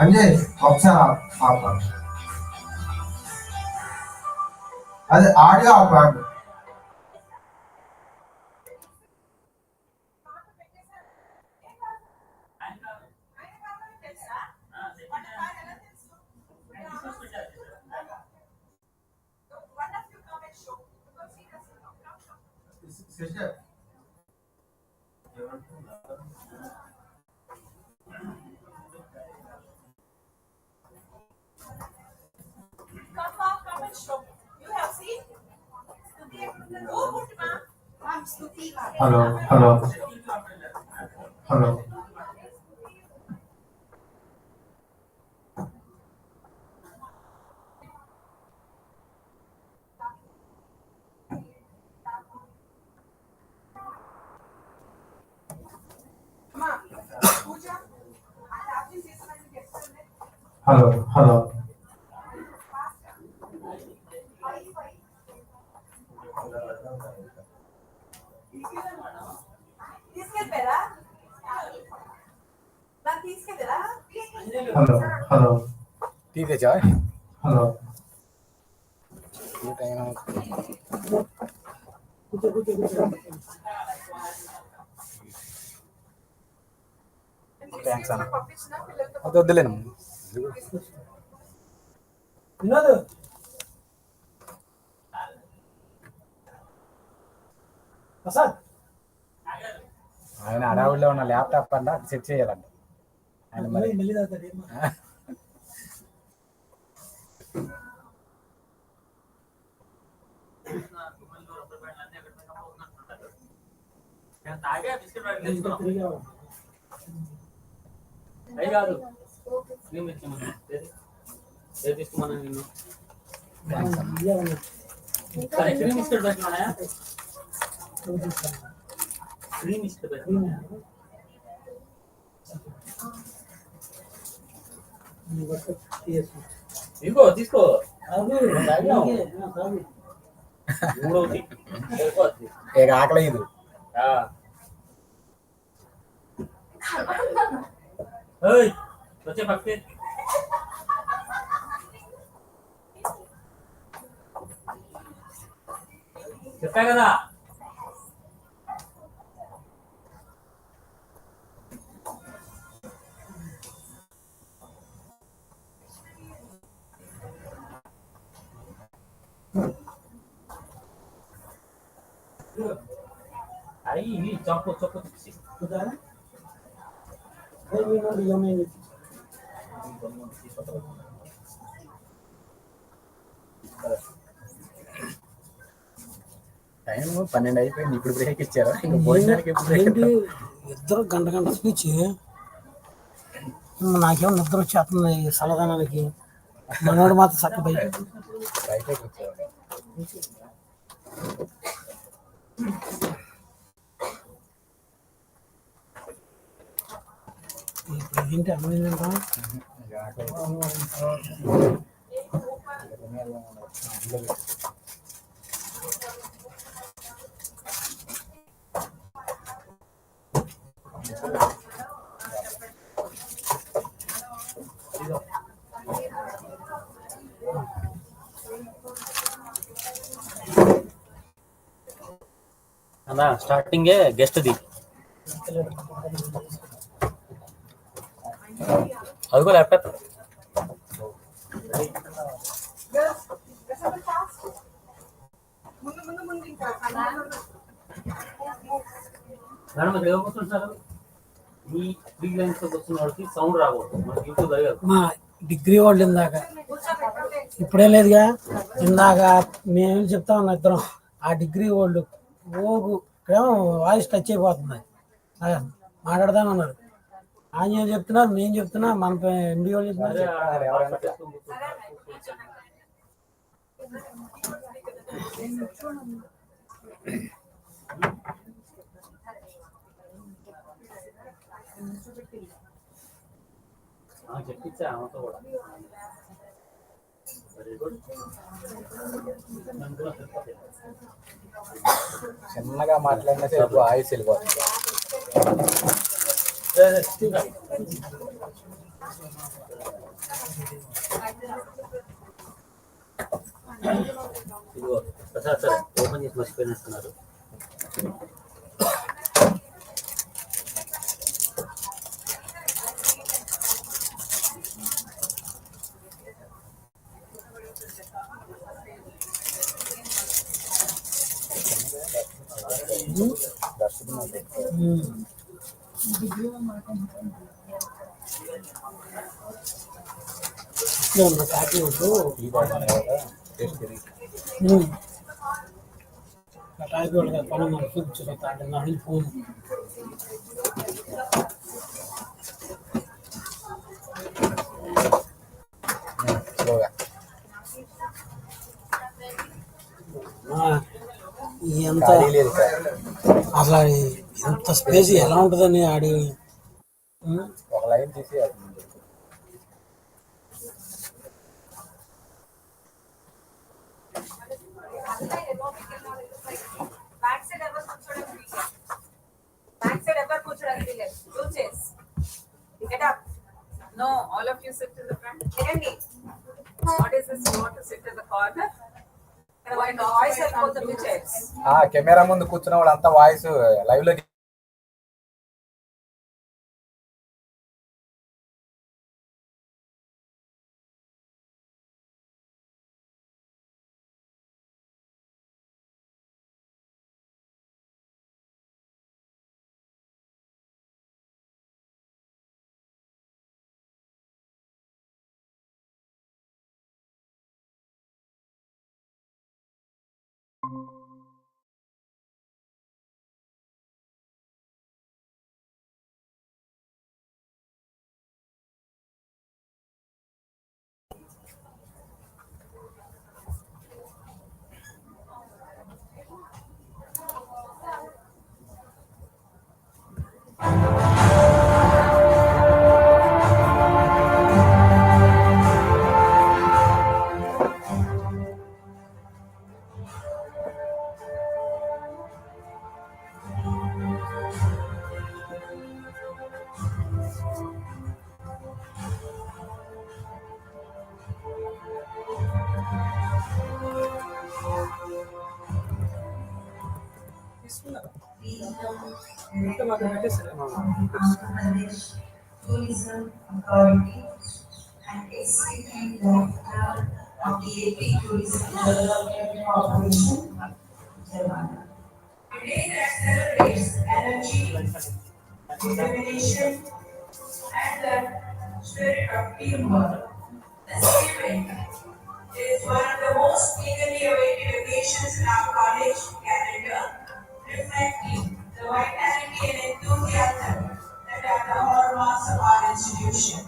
అంజయ్ ఒకసారి ఆపు. అదే ఆడియో ఆపు. Sister Come and show. You have seen? Who put ma? I'm Stuti. Hello. Ma, Pooja, I have this is when you get to hello. తీసుకెళ్ళిపోయారా hello, hello, ठीक है चाय hello. ये टाइम థ్యాంక్స్ అన్న అది వద్దులేను ఆయన అడవుల్లో ఉన్న ల్యాప్టాప్ అంట సెట్ చేయాలంట ఆయన మరి అయి కాదు తీసుకోమన్నా నేను సరే క్రీమ్ బిస్కెట్ పెట్టినా క్రీమ్ బిస్కెట్ పెట్టినా ఇదిగో తీసుకో మూడవది ఇక ఆకలి ఇది వచ్చే పక్కకి చెప్పా కదా aí choco tipsi టైం 12 అయిపోయింది ఇప్పుడు బ్రేక్ ఇచ్చారా ఇంకా భోజనానికి ఎప్పుడు బ్రేక్ ఇద్దరు గంట స్పీచ్ నాకేమో నిద్ర వచ్చేస్తుంది సలదానానికి మనోడు మాత్రం చక్క బయట బయటే కూర్చోవాలి ఏంటి అమ్మిందంట అన్నా స్టార్టింగ్ గెస్ట్ ది అదిగో ల్యాప్టాప్ మేడం ఇక్కడ ఏమవుతుంటారు ఈ 3 లైన్స్ వస్తున్న వాడికి సౌండ్ రాకూడదు మనకి యూట్యూబ్ దగ్గర మా డిగ్రీ వాళ్ళు ఇందాక ఇప్పుడే లేదుగా ఇందాక మేము చెప్తా ఉన్నాం ఇద్దరం ఆ డిగ్రీ వాళ్ళు ఓగు ఇక్కడేమో వాయిస్ టచ్ అయిపోతుంది మాట్లాడదామన్నారు ఆయన చెప్తున్నారు నేను చెప్తున్నా మన ఎండి వాళ్ళు చెప్తున్నారు చెప్పించా ఆమెతో కూడా వెరీ గుడ్ చిన్నగా మాట్లాడినా సేపు ఆయుస్ వెళ్ళిపోతుంది ఇదిగో ప్రసాద్ సార్ ఓపెన్ చేసి మర్చిపోయినట్టున్నారు ఫోన్ ఎంత అసలు ఎంత స్పేస్ ఎలా ఉంటుందని ఆడి ఒక లైన్ తీసి Back side ever కూర్చోడానికి లేదు. Do chess. Get up. No, all of you sit in the front. Andy, what is this? You want to sit in the corner? Why noise and both of the chairs? Camera ముందు కూర్చున్న వాడు అంతా voice live లో Tourism Authority and Executive Director of the AP Tourism Development Corporation, Telangana. Today that celebrates energy, determination, and the spirit of teamwork. This event is one of the most eagerly awaited occasions in our college calendar, reflecting the vitality and enthusiasm that are the hallmarks of our institution.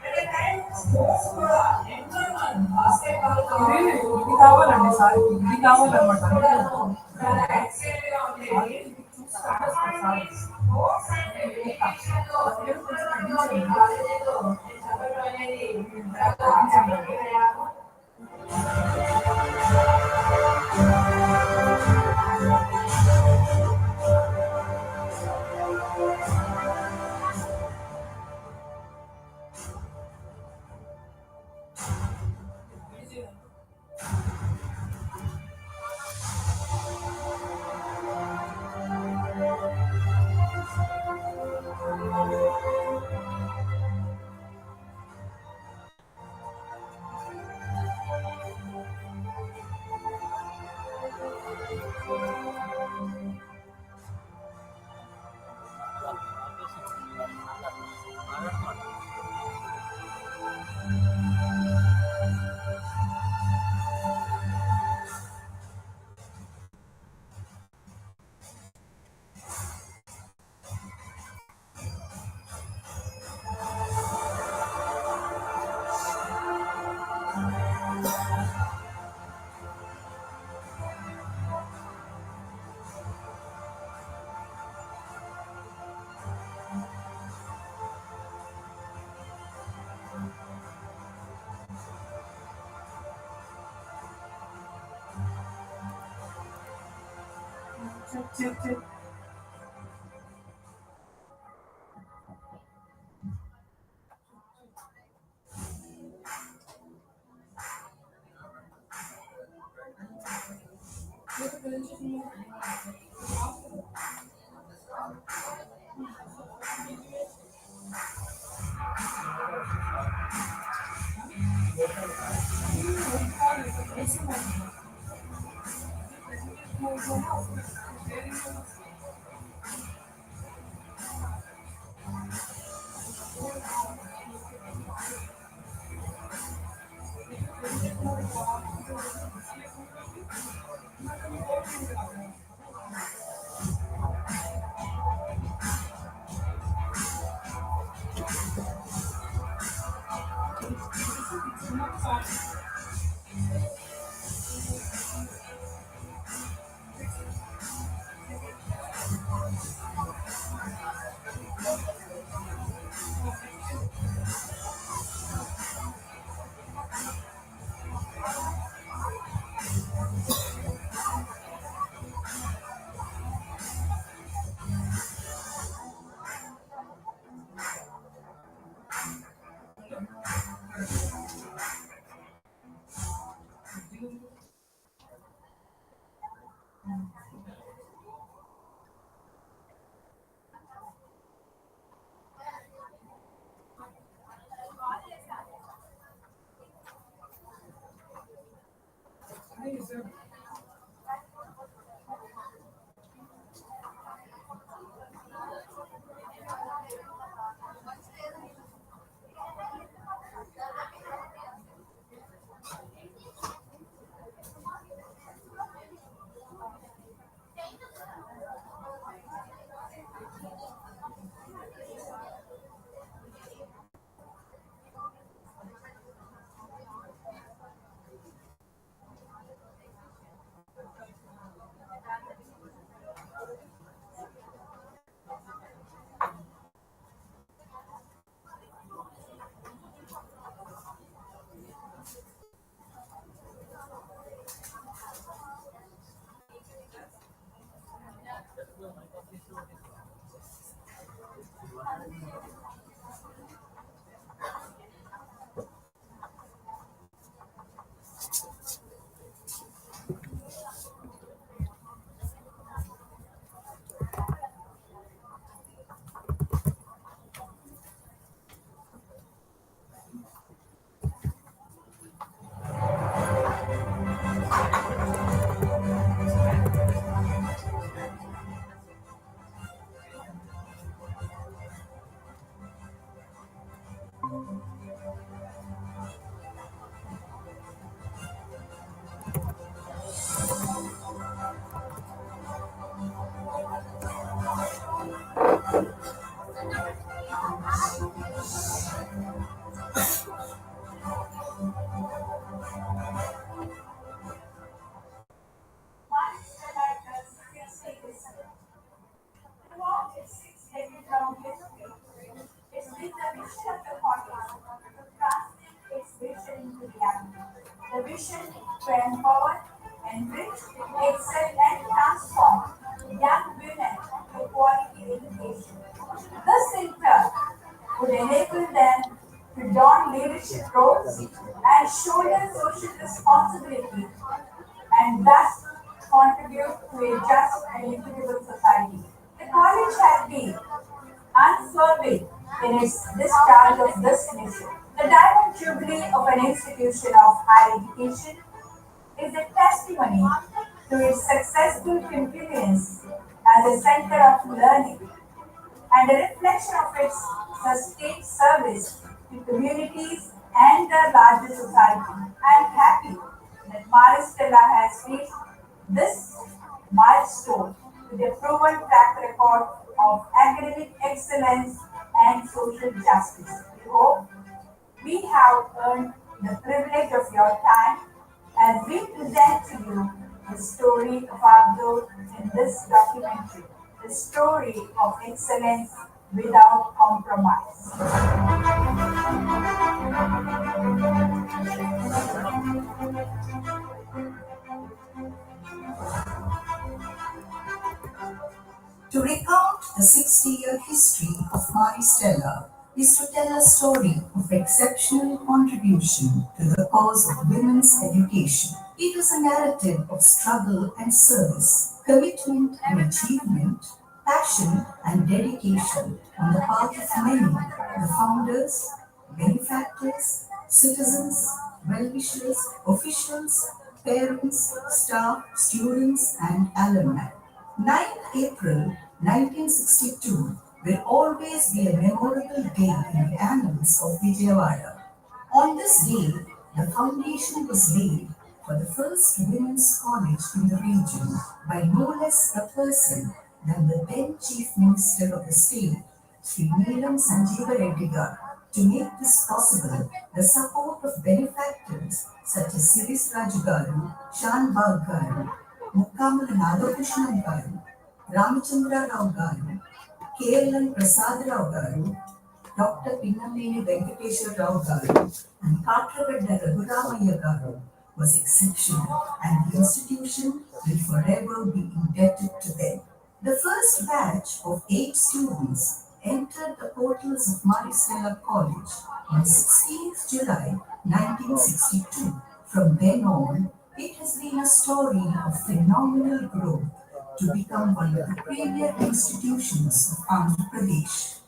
But at times, most of our enrollment basketball ఇది కావాలండి sir ఇది కావాలన్నమాట చాలా ఎక్సైటెడ్గా ఉండేది sports అంటే ఎడ్యుకేషన్లో ఎప్పుడు కాలేజీలో చదవడం అనేది చాలా happy. It's been the mission of the college to translate its vision into reality. The vision to empower, enrich, excel, and transform young women through quality education. This in turn would enable them to don leadership roles and shoulder social responsibility and thus contribute to a just and equitable society. The college has been unswerving in its discharge of this mission. The Diamond Jubilee of an institution of higher education is a testimony to its successful continuance as a center of learning and a reflection of its sustained service to communities and the larger society. I am happy that Maris Stella has reached this milestone with a proven track record of academic excellence and social justice. We hope we have earned the privilege of your time as we present to you the story of our growth in this documentary, the story of excellence without compromise. To recount the 60-year history of Mari Stella is to tell a story of exceptional contribution to the cause of women's education. It is a narrative of struggle and service, commitment and achievement, passion and dedication on the part of many, the founders, benefactors, citizens, well-wishers, officials, parents, staff, students, and alumni. 9th April 1962 will always be a memorable day in the annals of Vijayawada. On this day, the foundation was laid for the first women's college in the region by no less a person than the then Chief Minister of the state, Sri Neelam Sanjeeva Reddy Garu. To make this possible, the support of benefactors such as Siris Raju Garu, Shan Bagh Garu, Mukkamala Nagabhushanam Garu, Ramachandra Rao Garu, KLN Prasad Rao Garu, Dr. Pinnamneni Venkateswara Rao Garu, and Katragadda Raghuramaya Garu was exceptional, and the institution will forever be indebted to them. The first batch of 8 students entered the portals of Mari Stella College on 16th July 1962. From then on, it has been a story of phenomenal growth to become one of the premier institutions of Andhra Pradesh.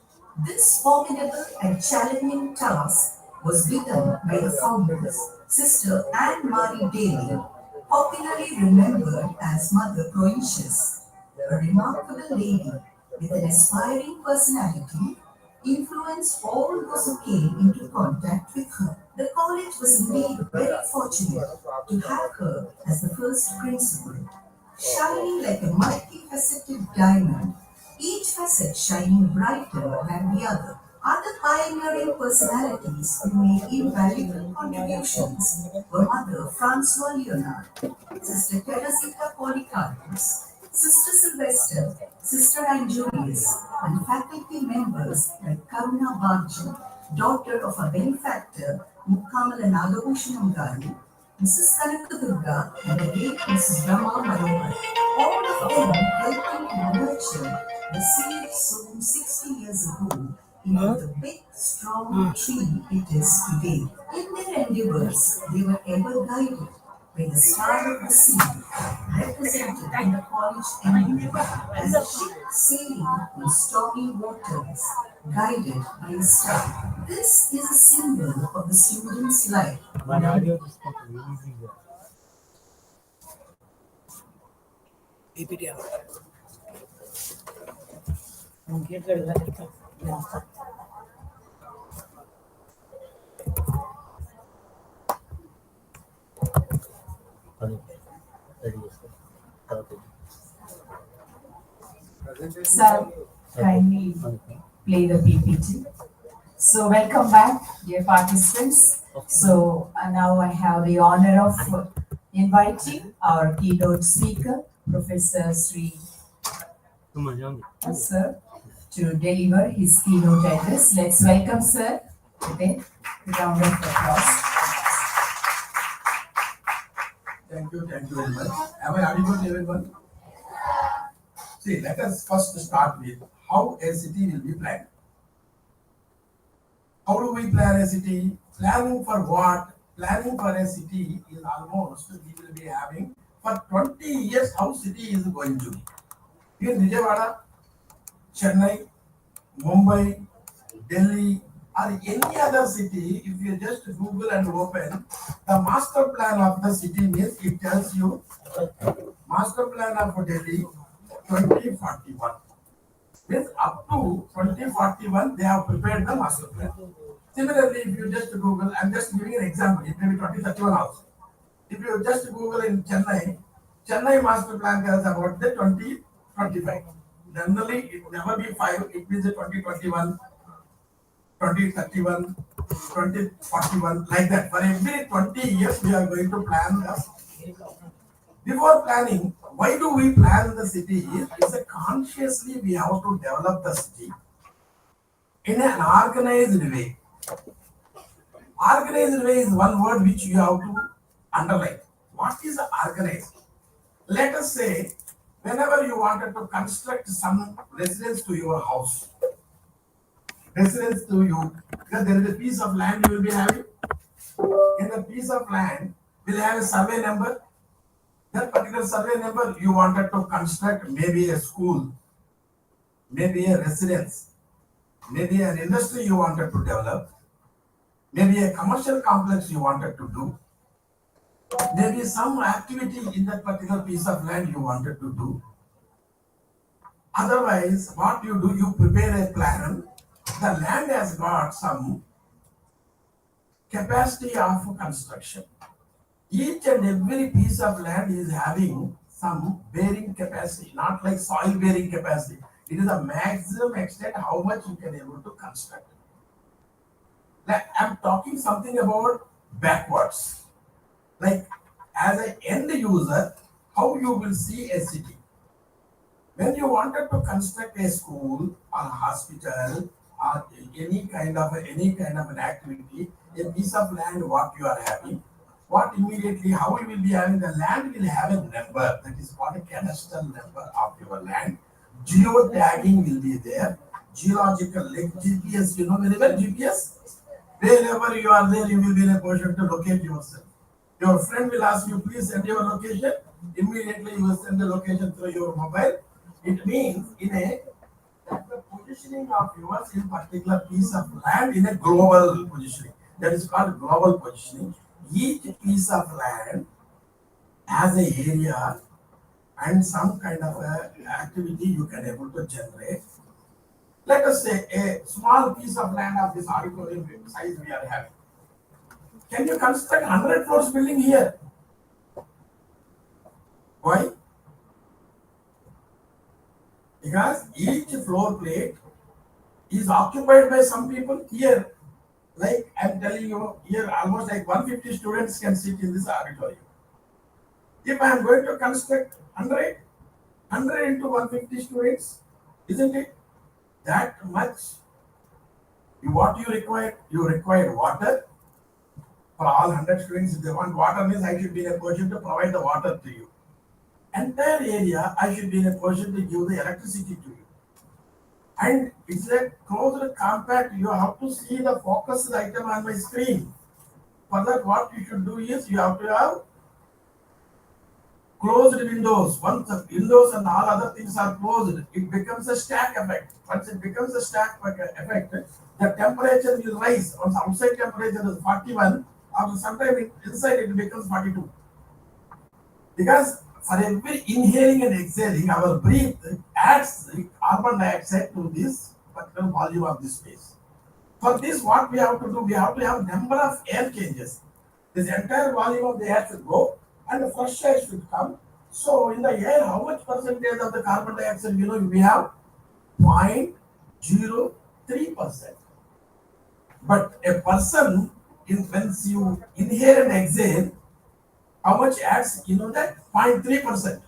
This formidable and challenging task was begun by the founders, Sister Anne Marie Daly, popularly remembered as Mother Proinsius, a remarkable lady with an aspiring personality, influenced all those who came into contact with her. The college was indeed very fortunate to have her as the first principal, shining like a multifaceted diamond, each facet shining brighter than the other. Other pioneering personalities who made invaluable contributions were Mother Francois Leonard, Sister Teresita Polycarpus, Sister Sylvester, Sister Anne Julius, and faculty members like Karuna Bagju, daughter of a benefactor, Mukkamala Nagabhushanam Garu, Mrs. Kanakadurga, and the late Mrs. Rama Manohar. All of them helping to nurture the seed sown 60 years ago into the big, strong tree it is today. In their endeavors, they were ever guided by the star of the sea, represented in the college emblem as a ship sailing on stormy waters, guided by a star. This is a symbol of the student's life. PPT అది ready చేస్తారు తర్వాత Sir, kindly play the PPT. So welcome back, dear participants. So now I have the honor of inviting our keynote speaker, Professor Sri Sir, to deliver his keynote address. Let's welcome Sir with a round of applause. Thank you very much. Am I audible to everyone? See, let us first start with how a city will be planned. How do we plan a city? Planning for what? Planning for a city is almost we will be having for 20 years how city is going to be. Here Vijayawada, Chennai, Mumbai, Delhi, or any other city, if you just Google and open the master plan of the city means it tells you master plan of Delhi 2041. Means up to 2041 they have prepared the master plan. Similarly, if you just Google, I'm just giving an example, it may be 2031 also. If you just Google in Chennai master plan tells about the 2025. Generally, it will never be 5, it means the 2021, 2031, 2041, like that. For every 20 years, we are going to plan the before planning, why do we plan the city? It's a consciously we have to develop the city in an organized way. Organized way is one word which you have to underline. What is organized? Let us say, whenever you wanted to construct some residence to your house, residence to you, because there is a piece of land you will be having. In the piece of land, will have a survey number. That particular survey number you wanted to construct maybe a school, maybe a residence, maybe an industry you wanted to develop, maybe a commercial complex you wanted to do, maybe some activity in that particular piece of land you wanted to do. Otherwise, what you do, you prepare a plan. The land has got some capacity of construction. Each and every piece of land is having some bearing capacity, not like soil bearing capacity. It is a maximum extent how much you can able to construct. Like I'm talking something about backwards. Like as an end user, how you will see a city. When you wanted to construct a school or hospital or any kind of an activity, a piece of land what you are having, what immediately, how you will be having, the land will have a number that is called a cadastral number of your land. Geo-tagging will be there. Geological, like GPS, you know very well GPS. Wherever you are there, you will be in a position to locate yourself. Your friend will ask you, please send your location. Immediately you will send the location through your mobile. It means that the positioning of yours in particular piece of land in a global positioning. That is called global positioning. Each piece of land has an area and some kind of activity you can able to generate. Let us say a small piece of land of this auditorium size we are having. Can you construct 100 floors building here? Why? Because each floor plate is occupied by some people here. Like I'm telling you, here almost like 150 students can sit in this auditorium. If I am going to construct 100 into 150 students, isn't it that much? What you require? You require water for all 100 students. If they want water, means I should be in a position to provide the water to you. Entire area, I should be in a position to give the electricity to you. And it's a closed compact. You have to see the focus item on my screen. For that, what you should do is you have to have closed windows. Once the windows and all other things are closed, it becomes a stack effect. Once it becomes a stack effect, the temperature will rise. Once outside temperature is 41, after some time inside it becomes 42. Because for every inhaling and exhaling, our breath adds carbon dioxide to this particular volume of this space. For this, what we have to do, we have to have number of air changes. This entire volume of the air should go, and the fresh air should come. So in the air, how much percentage of the carbon dioxide, we have 0.03%. But a person, once you inhale and exhale, how much adds, that 0.3%.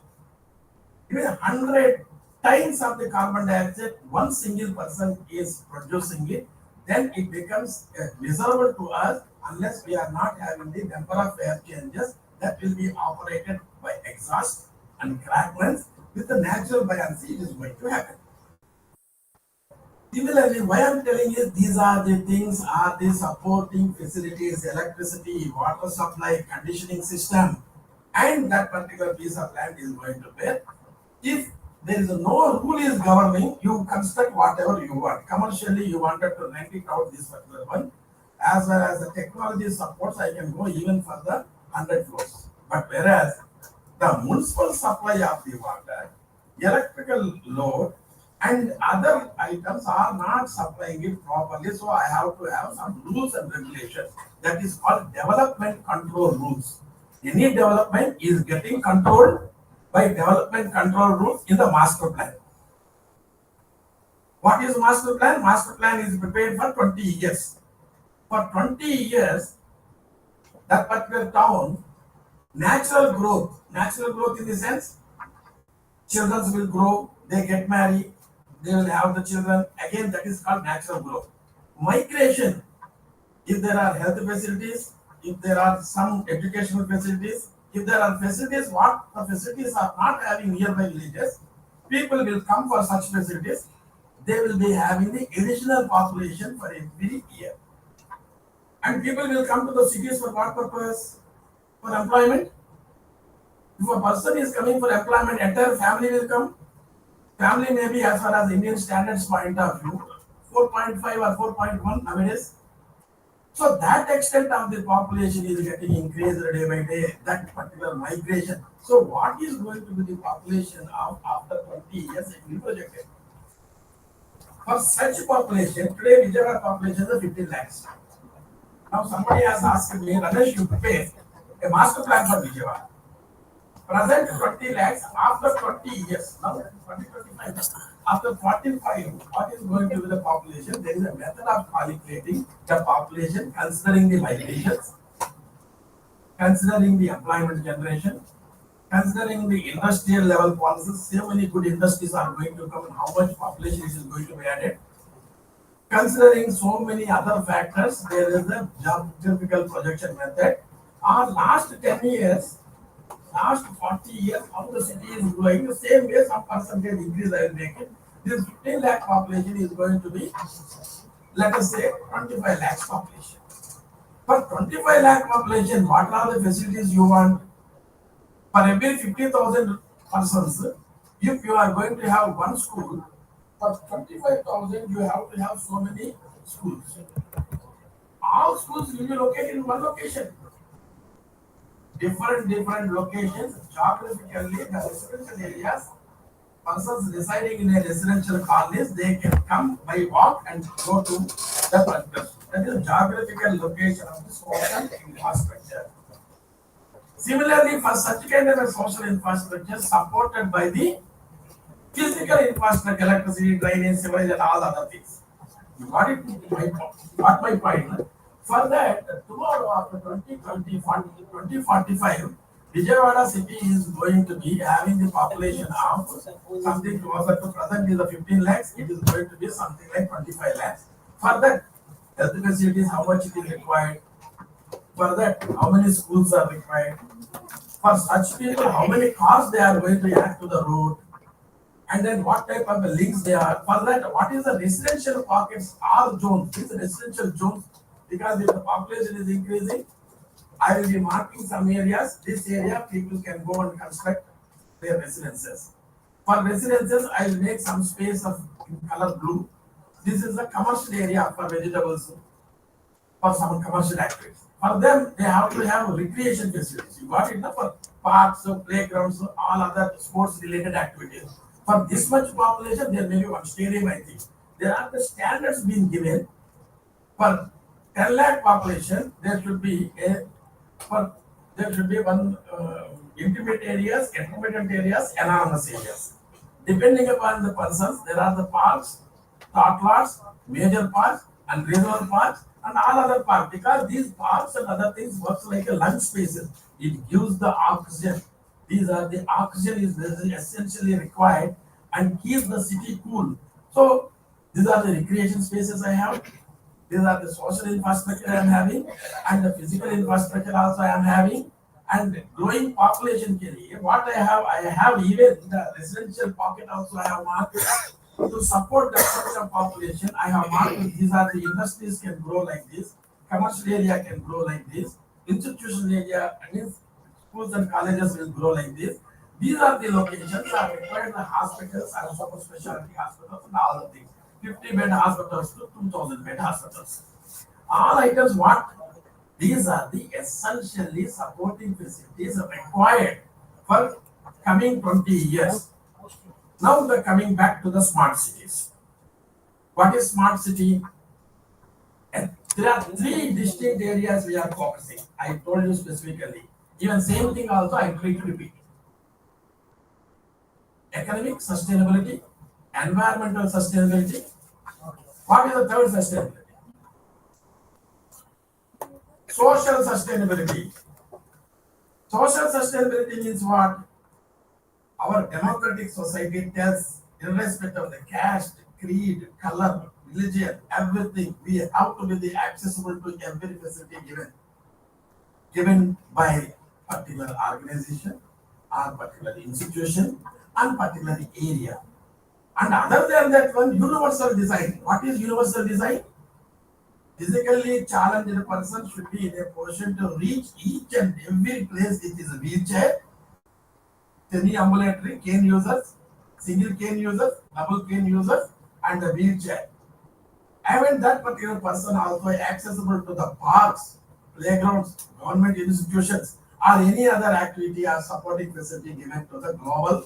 Even 100 times of the carbon dioxide, one single person is producing it, then it becomes miserable to us unless we are not having the number of air changes that will be operated by exhaust and crackments. With the natural buoyancy, it is going to happen. Similarly, why I'm telling you these are the things, are the supporting facilities, electricity, water supply, conditioning system, and that particular piece of land is going to bear. If there is no rule is governing, you construct whatever you want. Commercially, you wanted to rent it out, this particular one. As well as the technology supports, I can go even further 100 floors. But whereas the municipal supply of the water, electrical load, and other items are not supplying it properly, so I have to have some rules and regulations. That is called development control rules. Any development is getting controlled by development control rules in the master plan. What is master plan? Master plan is prepared for 20 years. For 20 years, that particular town, natural growth in the sense, children will grow, they get married, they will have the children. Again, that is called natural growth. Migration, if there are health facilities, if there are some educational facilities, if there are facilities, what the facilities are not having nearby villages, people will come for such facilities. They will be having the additional population for every year. And people will come to the cities for what purpose? For employment. If a person is coming for employment, entire family will come. Family may be, as far as Indian standards point of view, 4.5 or 4.1 nowadays. So that extent of the population is getting increased day by day, that particular migration. So what is going to be the population of after 20 years it will be projected? For such population, today Vijayawada population is 15 lakhs. Now somebody has asked me, Ramesh, you prepare a master plan for Vijayawada. Present 20 lakhs, after 20 years, now 2025, after 45, what is going to be the population? There is a method of calculating the population considering the migrations, considering the employment generation, considering the industrial level policies. So many good industries are going to come and how much population is going to be added. Considering so many other factors, there is a geographical projection method. Our last 10 years, last 40 years, how the city is growing, the same way some percentage increase I will make it. This 15 lakh population is going to be, let us say, 25 lakhs population. For 25 lakh population, what are the facilities you want? For every 50,000 persons, if you are going to have one school, for 25,000 you have to have so many schools. All schools will be located in one location. Different locations, geographically, the residential areas, persons residing in a residential colonies, they can come by walk and go to the particular. That is geographical location of the social infrastructure. Similarly, for such kind of a social infrastructure supported by the physical infrastructure, electricity, drainage, sewage, and all other things. You got it? Got my point? For that, tomorrow after 2045, Vijayawada city is going to be having the population of something closer to present is the 15 lakhs, it is going to be something like 25 lakhs. For that, health facilities, how much it is required? For that, how many schools are required? For such people, how many cars they are going to add to the road? And then what type of links they are. For that, what is the residential pockets or zones? These residential zones, because if the population is increasing, I will be marking some areas. This area people can go and construct their residences. For residences, I will make some space of color blue. This is a commercial area for vegetables, for some commercial activities. For them, they have to have recreation facilities. You got it now for parks, playgrounds, all other sports related activities. For this much population, there may be one stadium, I think. There are the standards being given. For 10 lakh population, there should be a, for there should be one intimate areas, intermediate areas, anonymous areas. Depending upon the persons, there are the parks, thought lots, major parks, and regional parks, and all other parks. Because these parks and other things works like a lung spaces. It gives the oxygen. These are the oxygen is essentially required and keep the city cool. So these are the recreation spaces I have. These are the social infrastructure I am having, and the physical infrastructure also I am having. And growing population के लिए what I have even the residential pocket also I have marked to support that such a population. I have marked these are the industries can grow like this, commercial area can grow like this, institutional area means schools and colleges will grow like this. These are the locations are required the hospitals and super specialty hospitals and all the things. 50-bed hospitals to 2,000-bed hospitals. All items what? These are the essentially supporting facilities required for coming 20 years. Now the coming back to the smart cities. What is smart city? And there are three distinct areas we are focusing. I told you specifically. Even same thing also I am trying to repeat. Economic sustainability, environmental sustainability. What is the third sustainability? Social sustainability. Social sustainability means what? Our democratic society tells, irrespective of the caste, creed, color, religion, everything, we have to be accessible to every facility given by particular organization or particular institution and particular area. And other than that one, universal design. What is universal design? Physically challenged person should be in a position to reach each and every place with his wheelchair, semi-ambulatory cane users, single cane users, double cane users, and the wheelchair. Even that particular person also accessible to the parks, playgrounds, government institutions, or any other activity or supporting facility given to the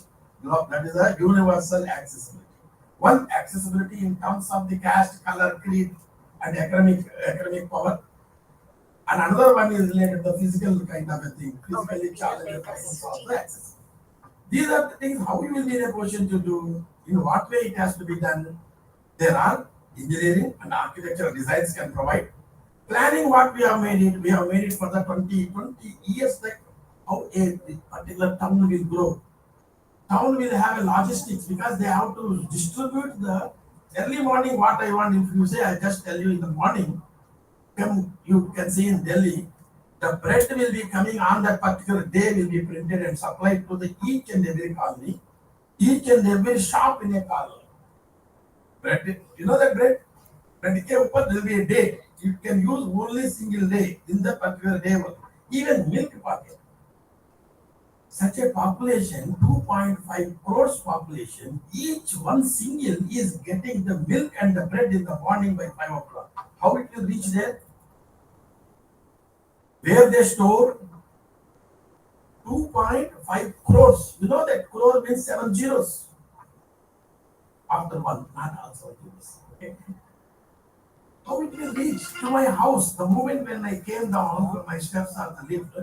that is a universal accessibility. One accessibility in terms of the caste, color, creed, and economic power. And another one is related to the physical kind of a thing, physically challenged persons also access. These are the things how you will be in a position to do, in what way it has to be done. There are engineering and architectural designs can provide. Planning what we have made it for the 20 years like how a particular town will grow. Town will have a logistics because they have to distribute the early morning what I want. If you say I just tell you in the morning, you can see in Delhi, the bread will be coming on that particular day will be printed and supplied to the each and every colony, each and every shop in a colony. Bread, you know that bread? Bread ke upar there will be a date. You can use only single day in the particular day. Even milk packet. Such a population, 2.5 crores population, each one single is getting the milk and the bread in the morning by 5 o'clock. How it will reach there? Where they store 2.5 crores. You know that crore means 7 zeros. After one, not also zeros. Okay. How it will reach to my house? The moment when I came down from my steps on the lift,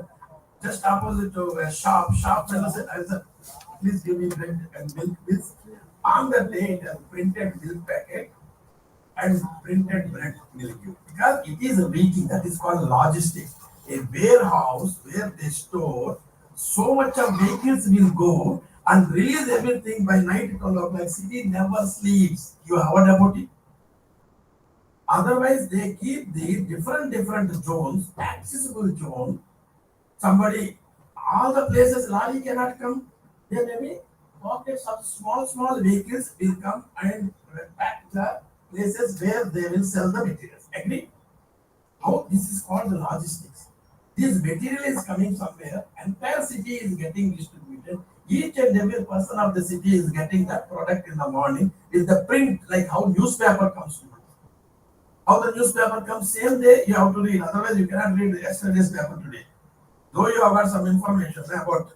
just opposite to a shop and I said, please give me bread and milk, please. On the day, it has printed milk packet and printed bread milk. Because it is a reaching, that is called logistics. A warehouse where they store so much of vehicles will go and release everything by night. Like city never sleeps. You heard about it? Otherwise, they keep the different zones, accessible zone. Somebody, all the places lorry cannot come. There may be pockets of small vehicles will come and pack the places where they will sell the materials. Agree? How this is called the logistics. This material is coming somewhere, entire city is getting distributed. Each and every person of the city is getting that product in the morning with the print, like how newspaper comes to you. How the newspaper comes same day, you have to read. Otherwise, you cannot read yesterday's paper today. Though you have got some information about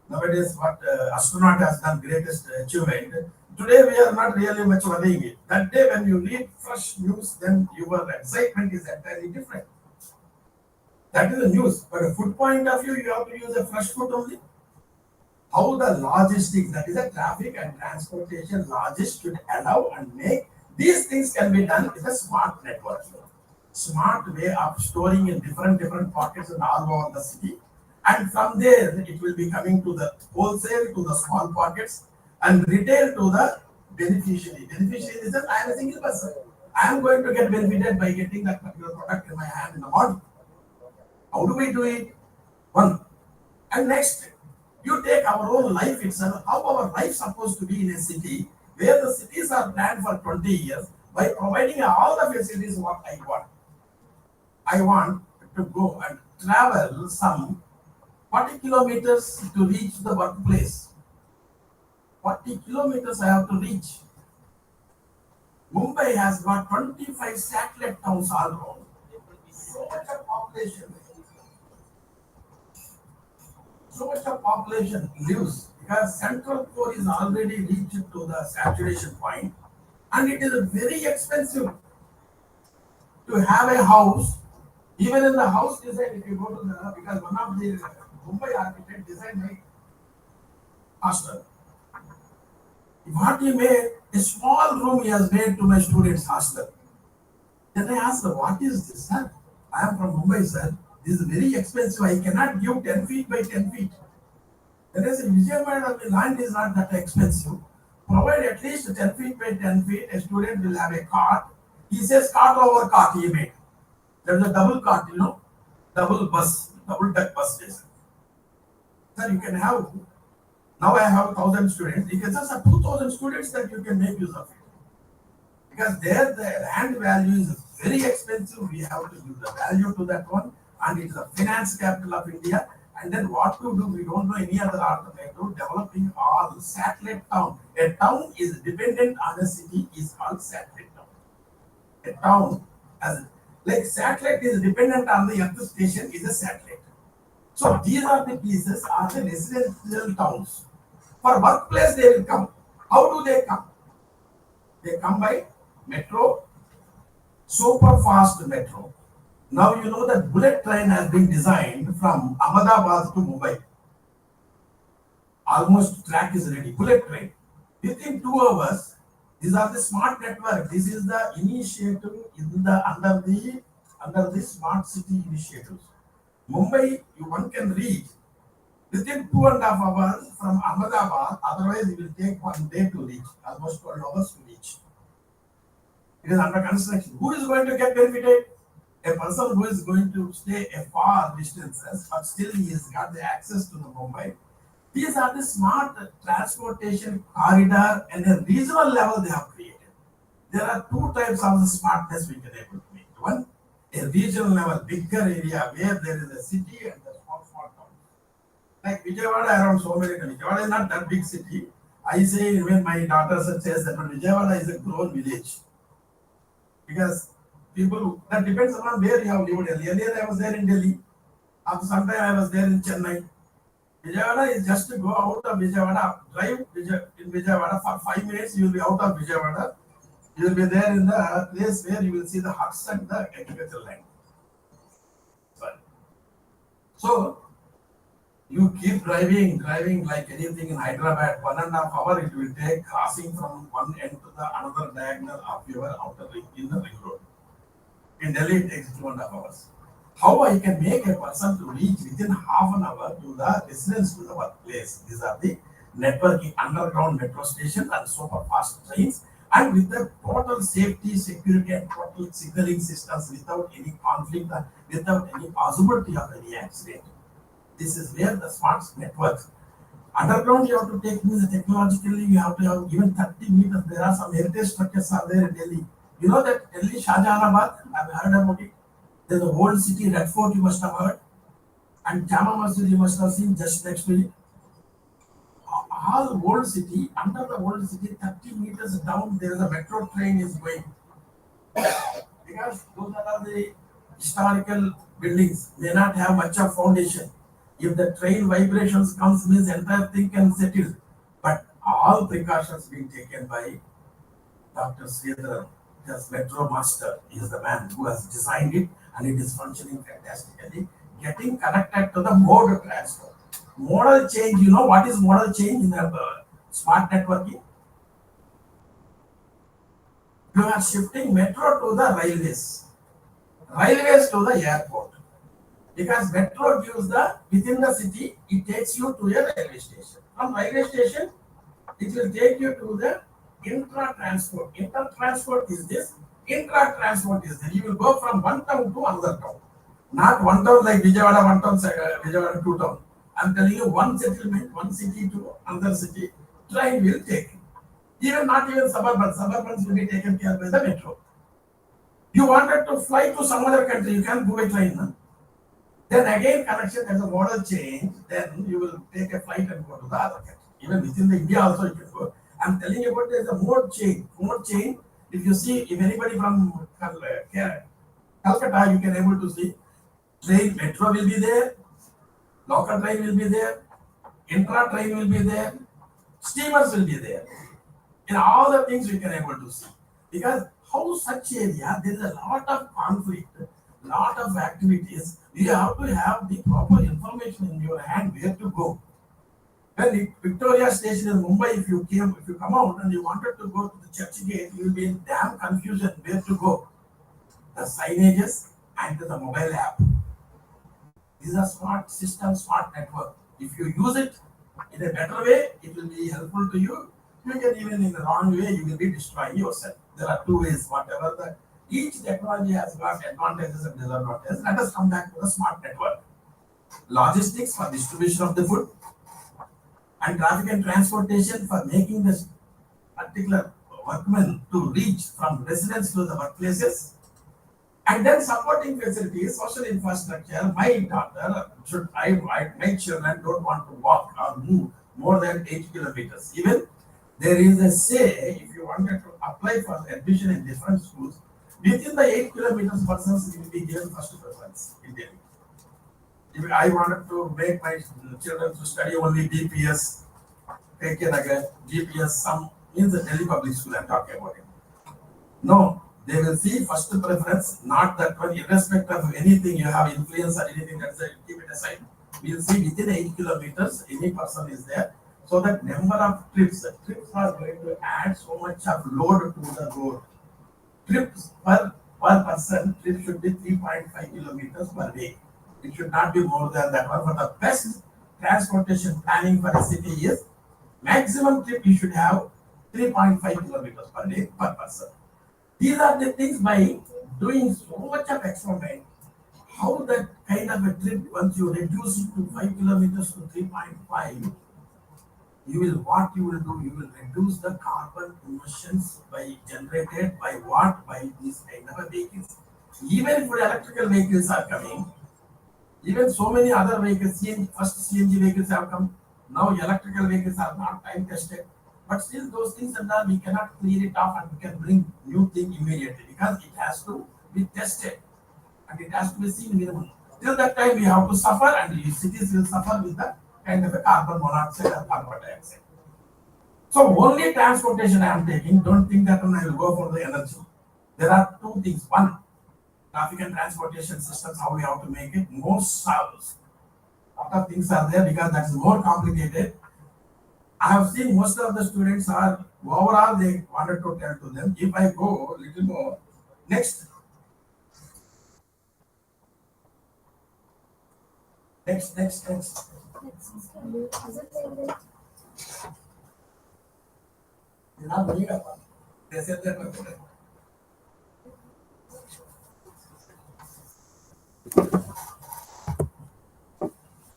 nowadays what astronaut has done greatest achievement, today we are not really much worrying it. That day when you read fresh news, then your excitement is entirely different. That is the news. But a food point of view, you have to use a fresh food only. How the logistics, that is the traffic and transportation logistics should allow and make these things can be done with a smart network. Smart way of storing in different pockets and all over the city. And from there, it will be coming to the wholesale, to the small pockets, and retail to the beneficiary. Beneficiary is that I am a single person. I am going to get benefited by getting that particular product in my hand in the morning. How do we do it? One. And next, you take our own life itself, how our life supposed to be in a city where the cities are planned for 20 years by providing all the facilities what I want. I want to go and travel some 40 kilometers to reach the workplace. 40 kilometers I have to reach. Mumbai has got 25 satellite towns all around. So much of population. So much of population lives because central core is already reached to the saturation point, and it is very expensive to have a house. Even in the house design, if you go to the, because one of the Mumbai architect designed a hostel. What he made, a small room he has made to my students' hostel. Then I asked her, what is this, sir? I am from Mumbai, sir. This is very expensive. I cannot give 10 feet by 10 feet. Then I said, Vijayawada, the land is not that expensive. Provide at least 10 feet by 10 feet. A student will have a cart. He says, cart over cart he made. There is a double cart, double bus, double deck bus station. Sir, you can have, now I have 1,000 students. You can just have 2,000 students that you can make use of it. Because there the land value is very expensive. We have to give the value to that one. And it is a finance capital of India. And then what to do, we don't know any other alternative, developing all satellite town. A town is dependent on a city is called satellite town. A town, as like satellite is dependent on the earth station is a satellite. So these are the pieces are the residential towns. For workplace they will come. How do they come? They come by metro, super fast metro. Now you know that bullet train has been designed from Ahmedabad to Mumbai. Almost track is ready. Bullet train. Within 2 hours, these are the smart network. This is the initiative in the under the smart city initiatives. Mumbai, one can reach within 2.5 hours from Ahmedabad. Otherwise, it will take 1 day to reach. Almost 12 hours to reach. It is under construction. Who is going to get benefited? A person who is going to stay a far distances, but still he has got the access to the Mumbai. These are the smart transportation corridor and a regional level they have created. There are 2 types of the smartness we can able to make. One, a regional level, bigger area where there is a city and a small town. Like Vijayawada around so many countries. Vijayawada is not that big city. I say when my daughter says that Vijayawada is a grown village. Because people, that depends upon where you have lived. Earlier I was there in Delhi. After some time I was there in Chennai. Vijayawada is just to go out of Vijayawada, drive in Vijayawada for 5 minutes, you will be out of Vijayawada. You will be there in the place where you will see the huts and the agricultural land. So, you keep driving like anything in Hyderabad, 1.5 hours it will take crossing from one end to the another diagonal of your outer ring in the ring road. In Delhi, it takes 2.5 hours. How I can make a person to reach within half an hour to the residence to the workplace? These are the networking underground metro station and super fast trains, and with the total safety, security, and total signaling systems without any conflict, without any possibility of any accident. This is where the smart networks. Underground, you have to take means technologically, you have to have even 30 meters. There are some heritage structures are there in Delhi. You know that Delhi, Shahjahanabad, I've heard about it. There's a old city, Red Fort, you must have heard. And Jama Masjid, you must have seen just next to it. All old city, under the old city, 30 meters down, there is a metro train is going. Because those are the historical buildings, may not have much of foundation. If the train vibrations comes, means entire thing can settle. But all precautions being taken by Dr. Sridhar, as metro master, is the man who has designed it, and it is functioning fantastically. getting connected to the mode transfer. Modal change, you know what is modal change in the smart networking? You are shifting metro to the railways to the airport. Because metro gives the, within the city, it takes you to a railway station. From railway station, it will take you to the intra-transport. Inter-transport is this, intra-transport is this. You will go from one town to another town. Not one town like Vijayawada, one town, Vijayawada, two town. I'm telling you, one settlement, one city to another city, train will take you. Even not even suburbans will be taken care by the metro. You wanted to fly to some other country, you can go by train. No? Then again connection as a model change, then you will take a flight and go to the other country. Even within the India also you can go. I'm telling you about there's a mode change. Mode change, if you see, if anybody from Calcutta, you can able to see train, metro will be there, local train will be there, intra train will be there, steamers will be there. In all the things we can able to see. Because how such area, there is a lot of conflict, lot of activities. You have to have the proper information in your hand where to go. When Victoria Station in Mumbai, if you come out and you wanted to go to the church gate, you will be in damn confusion where to go. The signages and the mobile app. These are smart system, smart network. If you use it in a better way, it will be helpful to you. You can even in the wrong way, you will be destroying yourself. There are two ways, whatever each technology has got advantages and disadvantages. Let us come back to the smart network. Logistics for distribution of the food, and traffic and transportation for making this particular workmen to reach from residence to the workplaces, and then supporting facilities, social infrastructure. My daughter my children don't want to walk or move more than 8 kilometers. Even there is a say, if you wanted to apply for admission in different schools, within the 8 kilometers persons will be given first preference in Delhi. If I wanted to make my children to study only DPS, Nagar, GPS, some in the Delhi public school I'm talking about it. No, they will see first preference, not that one, irrespective of anything you have influence or anything, that's it, keep it aside. We will see within 8 kilometers, any person is there. So that number of trips are going to add so much of load to the road. Trips per person, trip should be 3.5 kilometers per day. It should not be more than that one. But the best transportation planning for a city is maximum trip you should have 3.5 kilometers per day per person. These are the things by doing so much of experiment. How that kind of a trip, once you reduce it to 5 kilometers to 3.5, you will reduce the carbon emissions by generated by what? By these kind of vehicles. Even if electrical vehicles are coming, even so many other vehicles, first CNG vehicles have come, now electrical vehicles are not time tested. But still those things and all, we cannot clear it off and we can bring new thing immediately because it has to be tested and it has to be seen minimum. Till that time we have to suffer, and the cities will suffer with the kind of a carbon monoxide or carbon dioxide. So only transportation I am taking, don't think that I will go for the energy. There are two things. One, traffic and transportation systems, how we have to make it. Most solves. Lot of things are there because that's more complicated. I have seen most of the students are overall they wanted to tell to them. If I go a little more, next. Not believe it. They said that.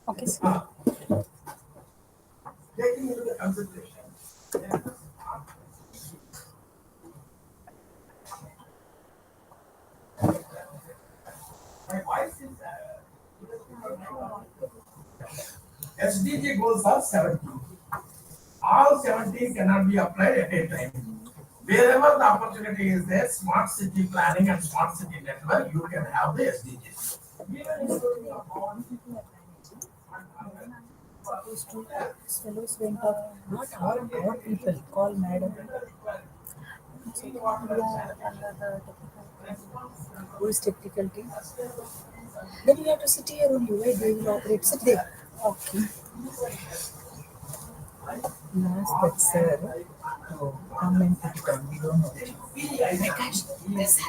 Okay, sir. Taking into the consideration. My wife is SDG goals are 17. All 17 cannot be applied at a time. Wherever the opportunity is there, smart city planning and smart city network, you can have the SDGs. Those two fellows went off. Not our people, call madam. So, we are under the technical team. Who is technical team? Then you have to sit here only. Why they will operate? Sit there. Okay. Last but sir, to come and put it on. We don't know. Prakash, this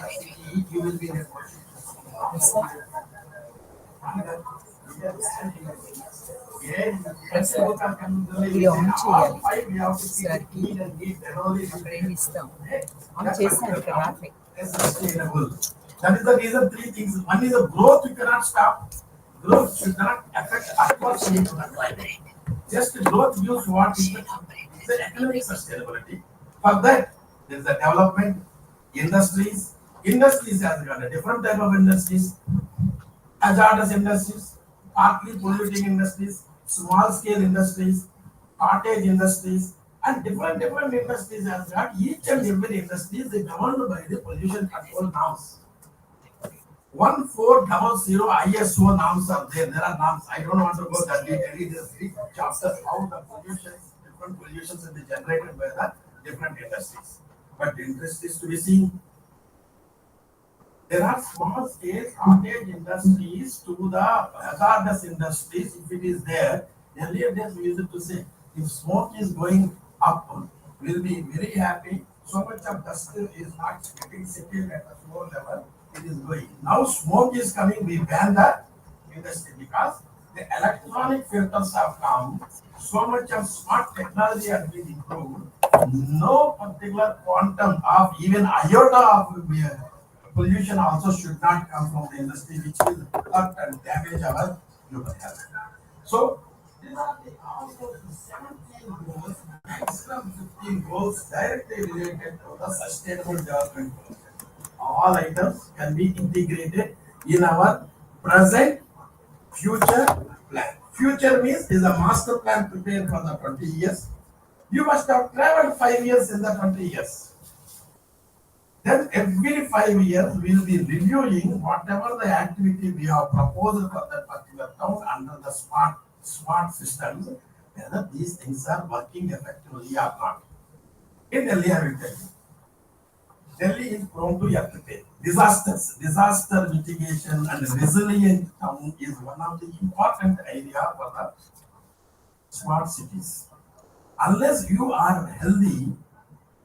You will be in a yes, sir. ఇది on చేయాలి సార్కి frame ఇస్తాం on చేశాను traffic sustainable. That is the reason three things. One is the growth you cannot stop. Growth should not affect atmosphere of the climate. Just growth gives what is the economic sustainability. For that, there is the development, industries. Industries has got a different type of industries. Hazardous industries, partly polluting industries, small scale industries, cottage industries, and different industries has got each and every industry is governed by the pollution control norms. 1400 ISO norms are there. There are norms. I don't want to go that detail. Just read chapter how the pollutions, different pollutions will be generated by the different industries. But the interest is to be seen. There are small scale cottage industries to the hazardous industries. If it is there, earlier days we used to say, if smoke is going up, we'll be very happy. So much of dust is not getting settled at a slow level. It is going. Now smoke is coming, we ban that industry because the electronic filters have come. So much of smart technology has been improved. No particular quantum of even iota of pollution also should not come from the industry, which will hurt and damage our human health. So, these are all those 17 goals, maximum 15 goals directly related to the sustainable development goals. All items can be integrated in our present future plan. Future means is a master plan prepared for the 20 years. You must have traveled 5 years in the 20 years. Then every 5 years we will be reviewing whatever the activity we have proposed for that particular town under the smart systems, whether these things are working effectively or not. In Delhi, I will tell you, Delhi is prone to earthquake, disasters, disaster mitigation and resilient town is one of the important area for the smart cities. Unless you are healthy,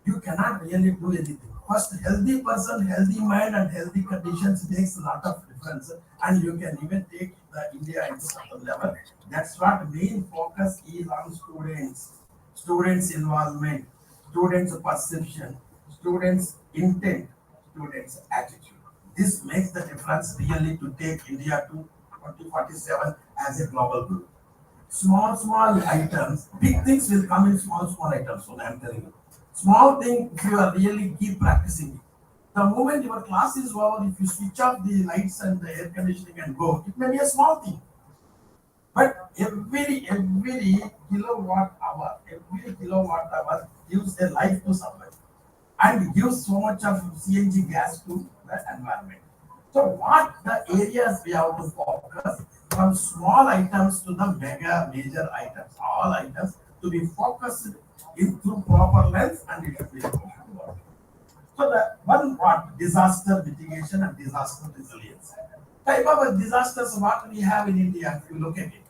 you cannot really do anything. First, healthy person, healthy mind, and healthy conditions makes a lot of difference, and you can even take the India into certain level. That's what main focus is on students' involvement, students' perception, students' intent, students' attitude. This makes the difference really to take India to 2047 as a global group. Small items, big things will come in small items. So I'm telling you. Small thing, if you are really keep practicing it. The moment your class is over, if you switch off the lights and the air conditioning and go, it may be a small thing. But every kilowatt hour gives a life to somebody and gives so much of CNG gas to the environment. So what the areas we have to focus from small items to the major items, all items to be focused in through proper lens and it should be important. So the one what disaster mitigation and disaster resilience. Type of disasters what we have in India, if you look at it,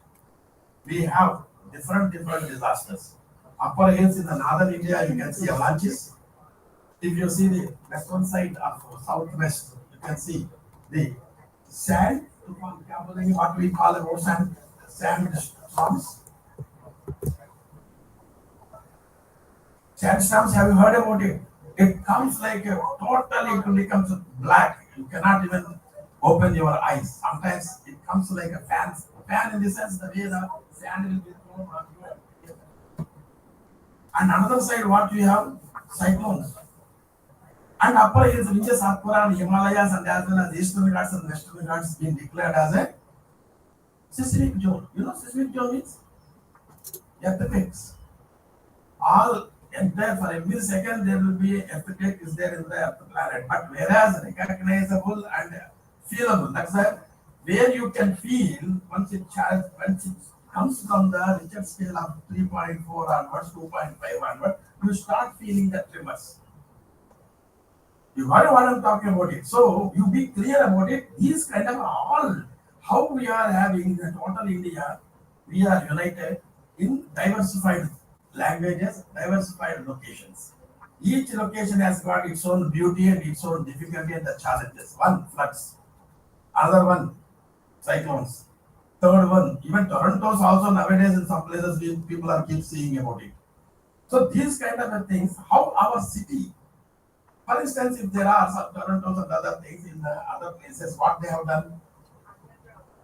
we have different disasters. Upper hills in the northern India, you can see avalanches. If you see the western side of southwest, you can see the sand, what we call about sand storms. Sandstorms, have you heard about it? It comes like a totally, it becomes black. You cannot even open your eyes. Sometimes it comes like a fan in the sense the way the sand will be thrown on you. And another side, what we have? Cyclones. And upper hills, ranges upper and Himalayas and as well as eastern Ghats and western Ghats being declared as a seismic zone. You know seismic zone means? Earthquakes. All entire for every second there will be earthquake is there in the earth planet. But whereas recognizable and feelable, that's where you can feel once it comes from the Richter scale of 3.4 onwards, 2.5 onwards, you start feeling the tremors. You got what I'm talking about it. So you be clear about it. These kind of all how we are having the total India, we are united in diversified languages, diversified locations. Each location has got its own beauty and its own difficulty and the challenges. One, floods. Other one, cyclones. Third one, even Toronto's also nowadays in some places people are keep seeing about it. So these kind of things, how our city, for instance, if there are some Toronto's and other things in the other places, what they have done,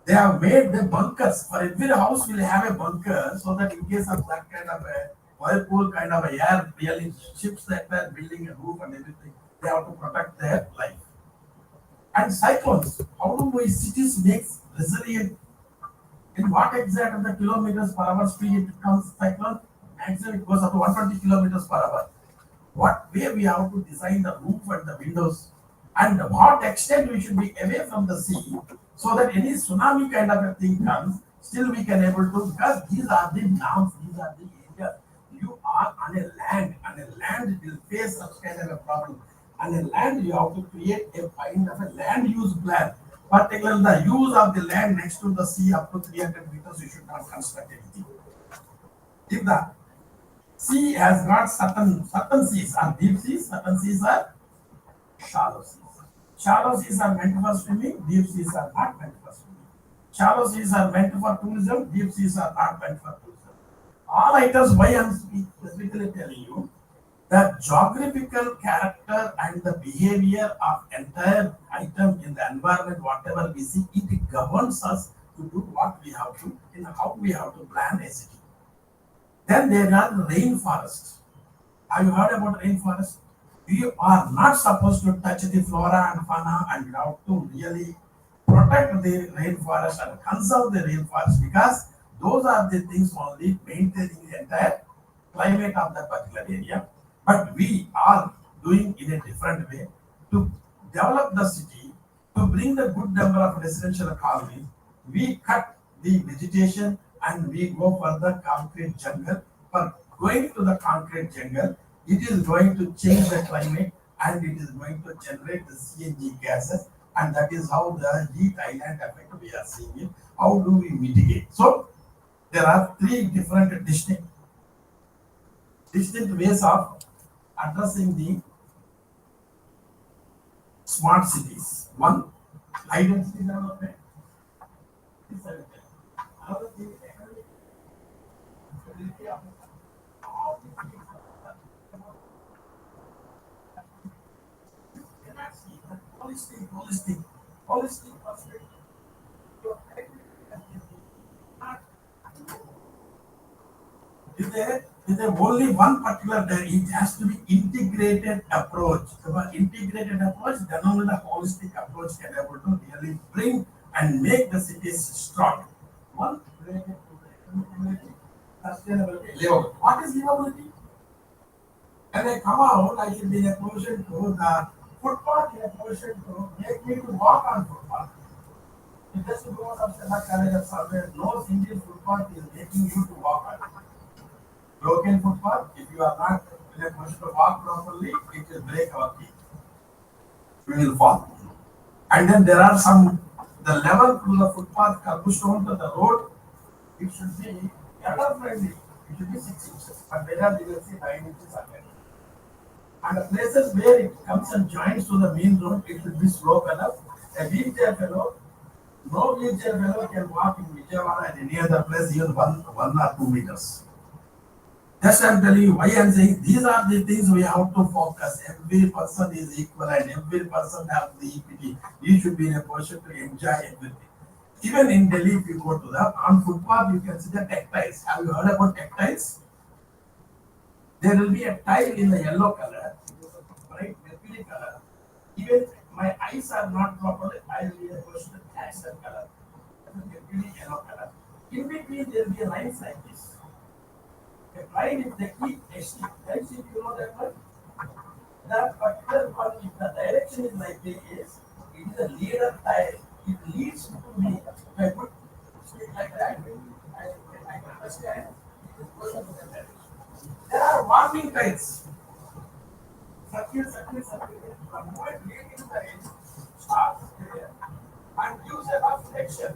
they have made the bunkers. For every house will have a bunker so that in case of that kind of a whirlpool kind of a air really ships that are building a roof and everything, they have to protect their life. And cyclones, how do we cities make resilient? In what exact of the kilometers per hour speed it comes cyclone? Maximum it goes up to 120 kilometers per hour. What way we have to design the roof and the windows, and what extent we should be away from the sea, so that any tsunami kind of a thing comes, still we can able to, because these are the nouns, these are the areas. You are on a land, it will face such kind of a problem. On a land, you have to create a kind of a land use plan. Particularly the use of the land next to the sea up to 300 meters, you should not construct anything. If the sea has got certain seas are deep seas, certain seas are shallow seas. Shallow seas are meant for swimming, deep seas are not meant for swimming. Shallow seas are meant for tourism, deep seas are not meant for tourism. All items, why I am specifically telling you, the geographical character and the behavior of entire item in the environment, whatever we see, it governs us to do what we have to, in how we have to plan a city. Then there are rainforests. Have you heard about rainforest? You are not supposed to touch the flora and fauna, and you have to really protect the rainforest and conserve the rainforest, because those are the things only maintaining the entire climate of that particular area. But we are doing in a different way to develop the city, to bring the good number of residential colonies. We cut the vegetation and we go for the concrete jungle. For going to the concrete jungle, it is going to change the climate and it is going to generate the CNG gases, and that is how the heat island effect we are seeing it. How do we mitigate? So there are three different distinct ways of addressing the smart cities. One, high density development. Another thing, economic stability of all the things you cannot see the holistic perspective. If there only one particular, it has to be integrated approach. So for integrated approach, then only the holistic approach can able to really bring and make the cities strong. One related to the economic sustainability, livability. What is livability? When I come out, I should be in a position to the footpath in a position to make me to walk on footpath. If just because of Stella College of Survey, no single footpath is making you to walk on it. Broken footpath, if you are not in a position to walk properly, it will break our feet. We will fall. And then there are some, the level to the footpath, cobblestone to the road, it should be ever friendly. It should be 6 inches. But whereas you will see 9 inches are there. And the places where it comes and joins to the main road, it should be slope enough. A wheelchair fellow, no wheelchair fellow can walk in Vijayawada and any other place even 1 or 2 meters. Just I am telling you why I am saying these are the things we have to focus. Every person is equal and every person has the equity. You should be in a position to enjoy everything. Even in Delhi, if you go to the on footpath, you can see the textiles. Have you heard about textiles? There will be a tile in the yellow color, right? Mercury color. Even my eyes are not properly, I will be in a position to catch that color. Mercury yellow color. In between, there will be a lines like this. Right, if they keep testing, right? If you know that one, that particular one, if the direction is like this, it is a leader tile. It leads to me. If I put stick like that, I can understand. It is going to the direction. There are warning tiles. Circle. The moment leading to the edge starts there and gives a reflection.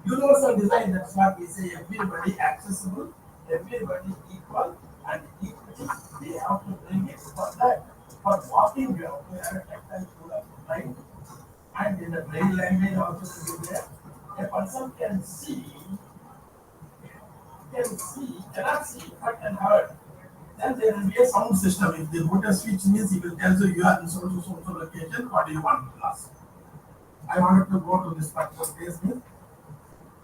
Universal design, that's what we say, everybody accessible, everybody equal, and equity, we have to bring it for that. For walking, you have to have a tactile tool of line, and in the brain language also to be there. A person cannot see, but can heard. Then there will be a sound system. If the motor switch means he will tell you are in so location, what do you want to ask? I wanted to go to this particular place, means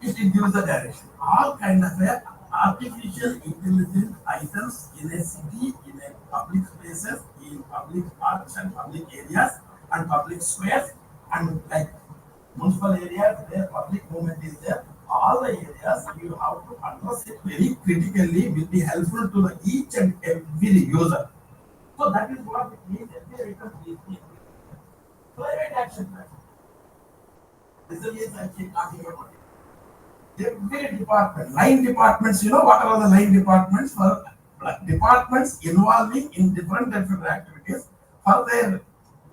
it gives the direction. All kind of artificial intelligent items in a city, in a public spaces, in public parks and public areas and public squares, and like municipal areas where public movement is there. All the areas you have to address it very critically, will be helpful to the each and every user. So that is what it means. Every item is climate action plan. Resilience I keep talking about it. Every department, 9 departments, you know what are the 9 departments? For departments involving in different activities for their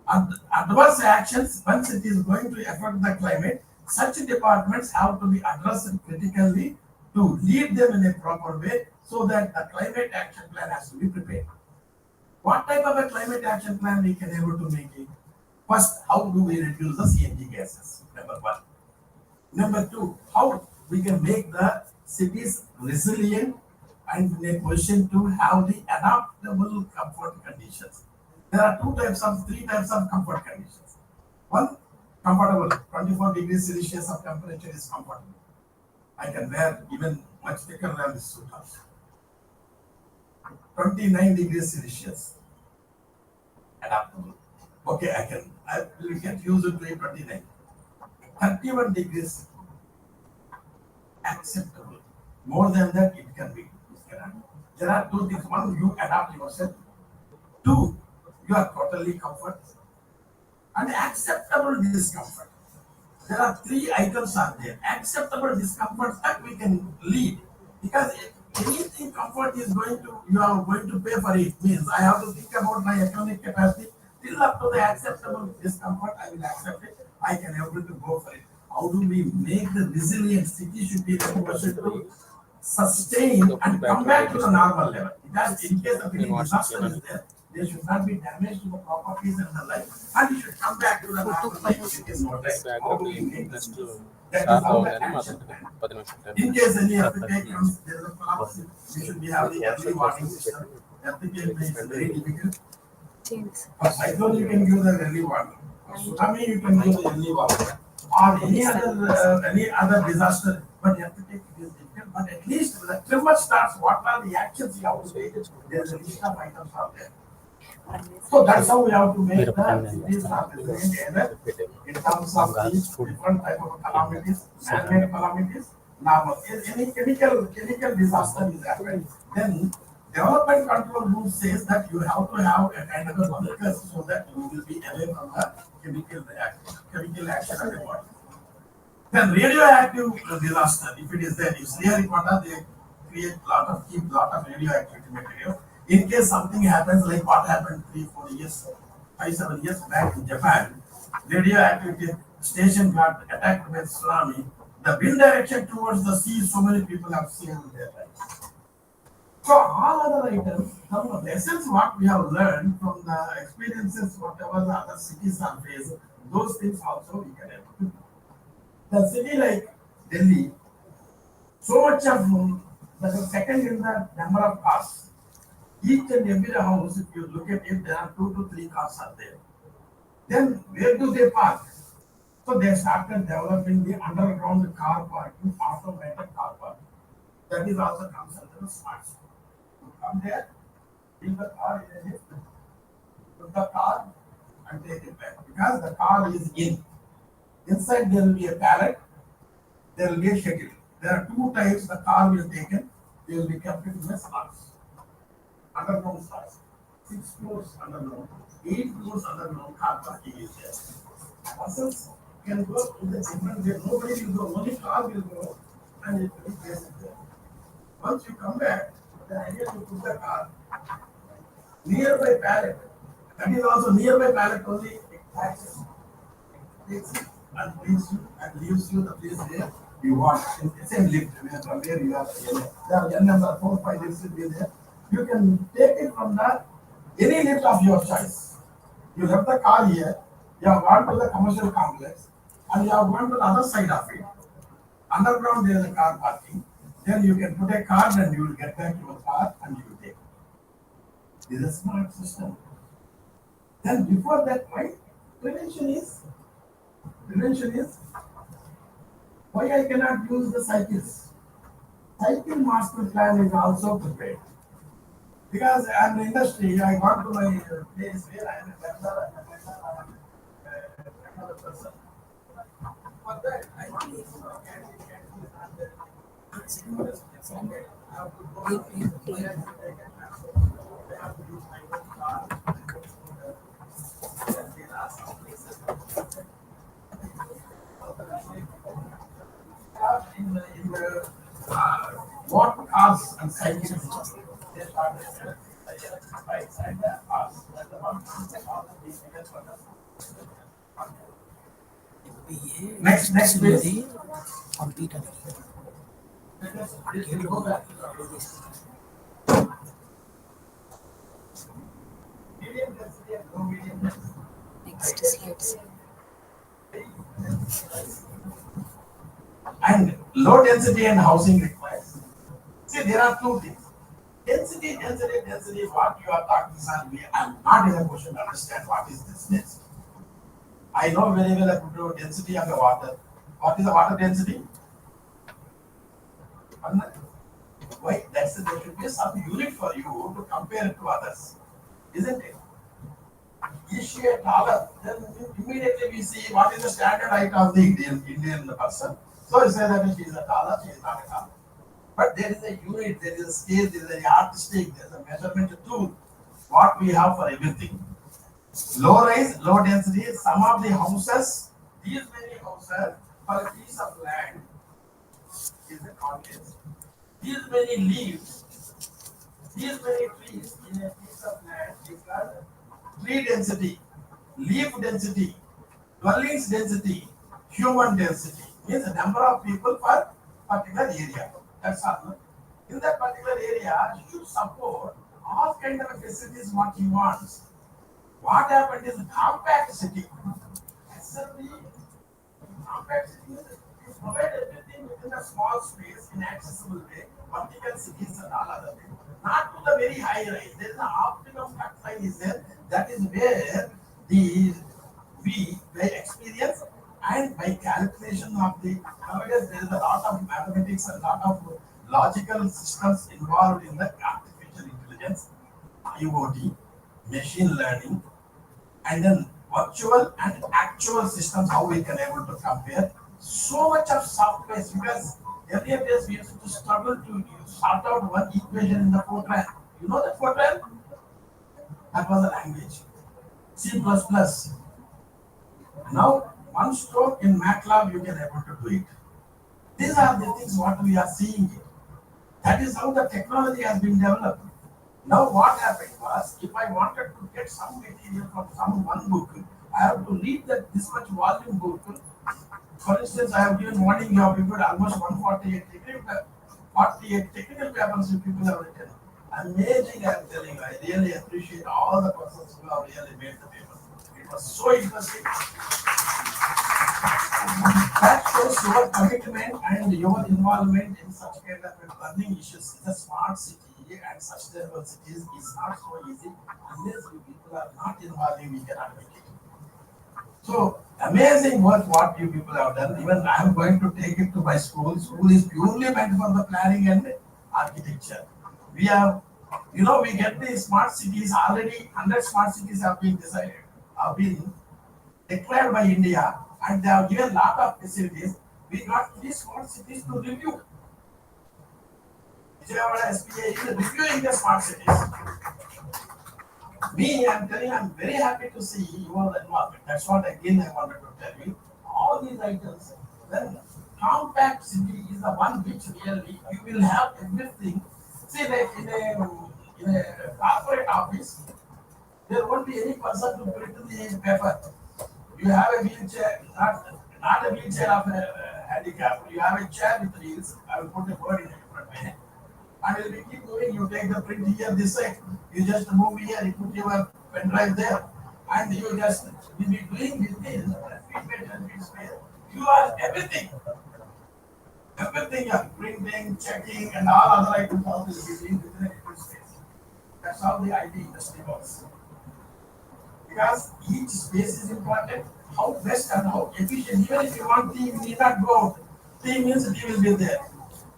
adverse actions once it is going to affect the climate. Such departments have to be addressed critically to lead them in a proper way so that the climate action plan has to be prepared. What type of a climate action plan we can able to make it? First, how do we reduce the CNG gases? Number 1. Number 2, how we can make the cities resilient and in a position to have the adaptable comfort conditions. There are 3 types of comfort conditions. One, comfortable, 24 degrees Celsius of temperature is comfortable. I can wear even much thicker than this suit also. 29 degrees Celsius, adaptable. Okay, I will get used to 29. 31 degrees, acceptable. More than that, it can be. There are 2 things. 1, you adapt yourself. 2, you are totally comfort. And acceptable discomfort. There are 3 items are there. Acceptable discomfort that we can lead. Because anything comfort is going to, you are going to pay for it. Means I have to think about my economic capacity. Till up to the acceptable discomfort, I will accept it. I can able to go for it. How do we make the resilient city should be able to sustain and come back to the normal level? Because in case of any disaster is there, there should not be damage to the properties and the life, and it should come back to the normal life within no time. How do we make this? That is how the action plan. In case any earthquake comes, there is a collapse, we should be having early warning system. Earthquake is very difficult. For cyclone, you can give the early warning. For tsunami, you can give the early warning. Or any other disaster, but earthquake is difficult. But at least when the tremor starts, what are the actions you have to take? There is a list of items out there. So that's how we have to make the cities are resilient either in terms of the different type of calamities, man-made calamities, normal. Any chemical disaster is happening, then development control rule says that you have to have a kind of a bunkers so that you will be away from the chemical action of the body. Then radioactive disaster, if it is there, if Sriharikota, they keep lot of radioactivity material. In case something happens like what happened 3-4 years, 5-7 years back in Japan, radioactivity station got attacked by tsunami. The wind direction towards the sea, so many people have saved their lives. So all other items, some of the essence what we have learned from the experiences, whatever the other cities are facing, those things also we can able to do. The city like Delhi, so much of the second in the number of cars. Each and every house, if you look at it, there are 2 to 3 cars are there. Then where do they park? So they started developing the underground car parking, automated car parking. That is also comes under the smart city. You come there, bring the car in a lift, put the car and take it back. Because the car is in. Inside there will be a pallet, there will be a schedule. There are 2 types the car will be taken, they will be kept in the slots. Underground slots. 6 floors underground, 8 floors underground car parking is there. Persons can go to the different way. Nobody will go. Only car will go, and it will be placed there. Once you come back, the idea to put the car nearby pallet. That is also nearby pallet only access. Takes it and leaves you the place where you want. In the same lift from where you are. There are n number 4, 5 lifts will be there. You can take it from that any lift of your choice. You left the car here. You have gone to the commercial complex, and you have gone to the other side of it. Underground there is a car parking. Then you can put a card and you will get back your car and you will take it. This is a smart system. Then before that, right? Prevention is why I cannot use the cycles. Cycle master plan is also prepared. Because I'm in the industry, I got to my place where I am a vendor and a vendor and another person. For that, I need to I have to go to I have to use my own car. There are some places in the what cars and cycles they started bikes and cars. That's the one for us. Next please. Let us go back. Medium density and low medium density. Next slides. And low density and housing requires. See, there are two things. Density, what you are talking, sir, I am not in a position to understand what is this density. I know very well about density of the water. What is the water density? Why? There should be some unit for you to compare it to others, isn't it? Is she a taller? Then immediately we see what is the standard height of the Indian person. So we say that she is a taller, she is not a taller. But there is a unit, there is a scale, there is a yardstick, there is a measurement tool. What we have for everything. Low rise, low density. Some of the houses, these many houses for a piece of land is a context. These many leaves, these many trees in a piece of land is called tree density, leaf density, dwellings density, human density. Means the number of people per particular area. That's all. In that particular area, you should support all kind of facilities what he wants. What happened is compact city. SLB, compact city is provide everything within a small space in accessible way. Vertical cities and all other things. Not to the very high rise. There is an optimum cut line is there. That is where we by experience and by calculation of the nowadays there is a lot of mathematics and lot of logical systems involved in the artificial intelligence, IoT, machine learning, and then virtual and actual systems, how we can able to compare. So much of software because earlier days we used to struggle to sort out one equation in the Fortran. You know that Fortran? That was a language. C++. Now, one stroke in MATLAB you can able to do it. These are the things what we are seeing here. That is how the technology has been developed. Now what happened was, if I wanted to get some material from some one book, I have to read that this much volume book. For instance, I have given warning you have prepared almost 48 technical papers you people have written. Amazing, I am telling you. I really appreciate all the persons who have really made the paper. It was so interesting. That shows your commitment and your involvement in such kind of learning issues. The smart city and sustainable cities is not so easy unless you people are not involving, we cannot make it. So amazing work what you people have done. Even I am going to take it to my school. School is purely meant for the planning and architecture. We have, we get the smart cities already. 100 smart cities have been decided, have been declared by India, and they have given lot of facilities. We got 3 smart cities to review. Vijayawada SPA is reviewing the smart cities. Me, I'm telling you, I'm very happy to see your environment. That's what again I wanted to tell you. All these items, then compact city is the one which really you will have everything. See, like in a corporate office, there won't be any person to print the paper. You have a wheelchair, not a wheelchair of a handicap. You have a chair with wheels. I will put a word in a different way. And it will keep moving. You take the print here, this side. You just move here, you put your pen drive there. And you just will be doing this thing. You are everything. Everything you are printing, checking, and all other items all will be doing within a different space. That's how the IT industry works. Because each space is important, how best and how efficient. Even if you want tea, you need not go out. Tea means tea will be there.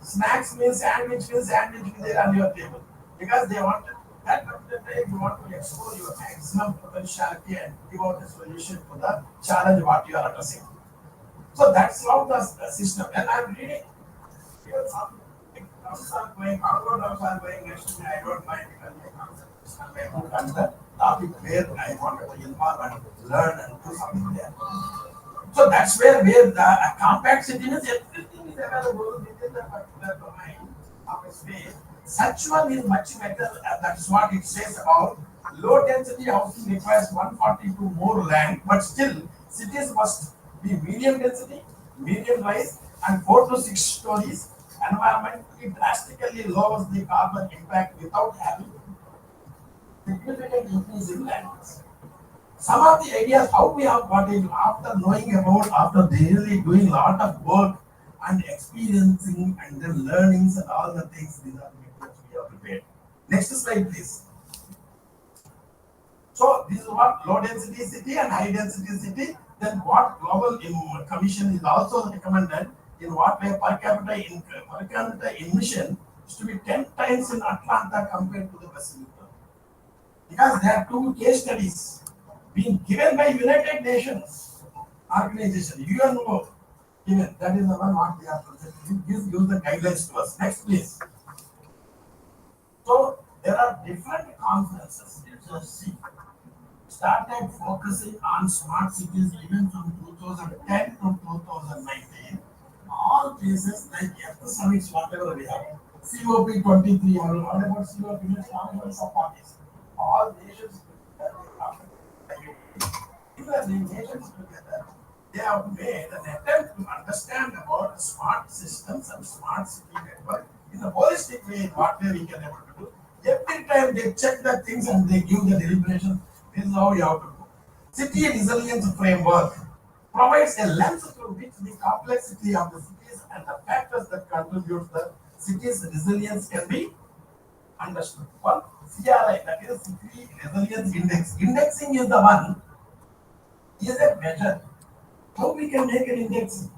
Snacks means sandwich will be there on your table. Because they want that particular time you want to explore your maximum potentiality and give out a solution to the challenge what you are addressing. So that's how the system. And I'm reading here some terms are going, outward terms are going next to me. I don't mind because my concept is not my own and the topic where I want to involve and learn and do something there. So that's where the compact city means everything is available within the particular domain of a space. Such one is much better. That's what it says about low density housing requires 142 more land, but still cities must be medium density, medium rise, and 4 to 6 stories. Environmentally drastically lowers the carbon impact without having significant increase in land mass. Some of the ideas how we have got it after knowing about, after really doing a lot of work and experiencing and then learnings and all the things, these are the methods we have prepared. Next slide, please. So this is what low density city and high density city. Then what global commission is also recommended in what way per capita emission is to be 10 times in Atlanta compared to the Pacific. Because there are 2 case studies being given by United Nations organization, UNO, given. That is the one what they are presenting. Use the guidelines to us. Next, please. So there are different conferences. Let's see. Started focusing on smart cities even from 2010 to 2019. All places like Earth summits, whatever we have. COP23, what about COP means conference of parties. All nations together, the nations together, they have made an attempt to understand about smart systems and smart city network in a holistic way, in what way we can able to do. Every time they check the things and they give the deliberation, this is how you have to do. City resilience framework provides a lens through which the complexity of the cities and the factors that contribute to the city's resilience can be understood. One CRI, that is City Resilience Index. Indexing is the one, is a measure. How we can make an index?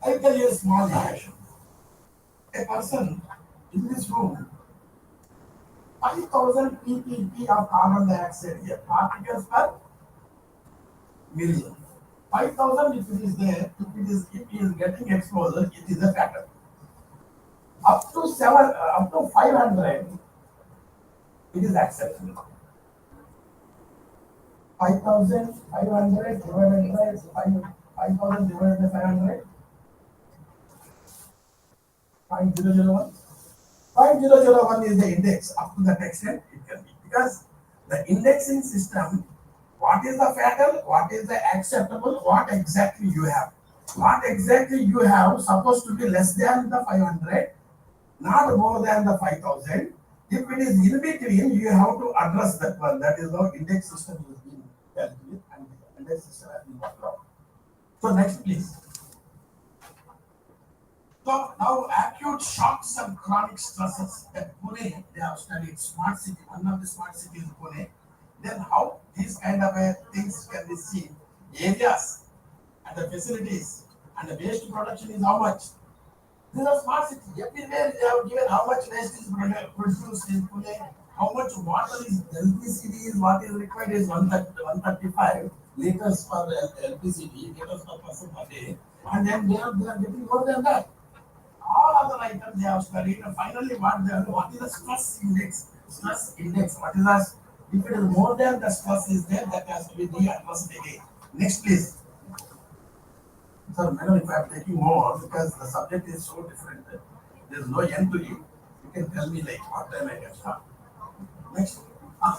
I'll tell you a small illustration. A person in this room, 5,000 ppb of carbon dioxide here, particles per million. 5,000 if it is there, if it is getting exposure, it is a factor. Up to 500, it is acceptable. 5,500 divided by 5,000 divided by 500, 0.001. 0.001 is the index. Up to that extent, it can be. Because the indexing system, what is the fatal, what is the acceptable, what exactly you have. What exactly you have supposed to be less than the 500, not more than the 5,000. If it is in between, you have to address that one. That is how index system is being calculated and the index system has been worked out. So next, please. So now acute shocks and chronic stresses. At Pune, they have studied smart city. One of the smart cities is Pune. Then how these kind of things can be seen. Areas and the facilities and the waste production is how much. These are smart cities. Everywhere they have given how much waste is produced in Pune, how much water is LPCD is what is required is 135 liters per LPCD, liters per person per day, and then they are getting more than that. All other items they have studied, and finally what is the stress index Stress index, what is that? If it is more than the stress is there, that has to be readdressed again. Next, please. Sir, madam, if I am taking more because the subject is so different, there is no end to it. You can tell me like what time I can start. Next,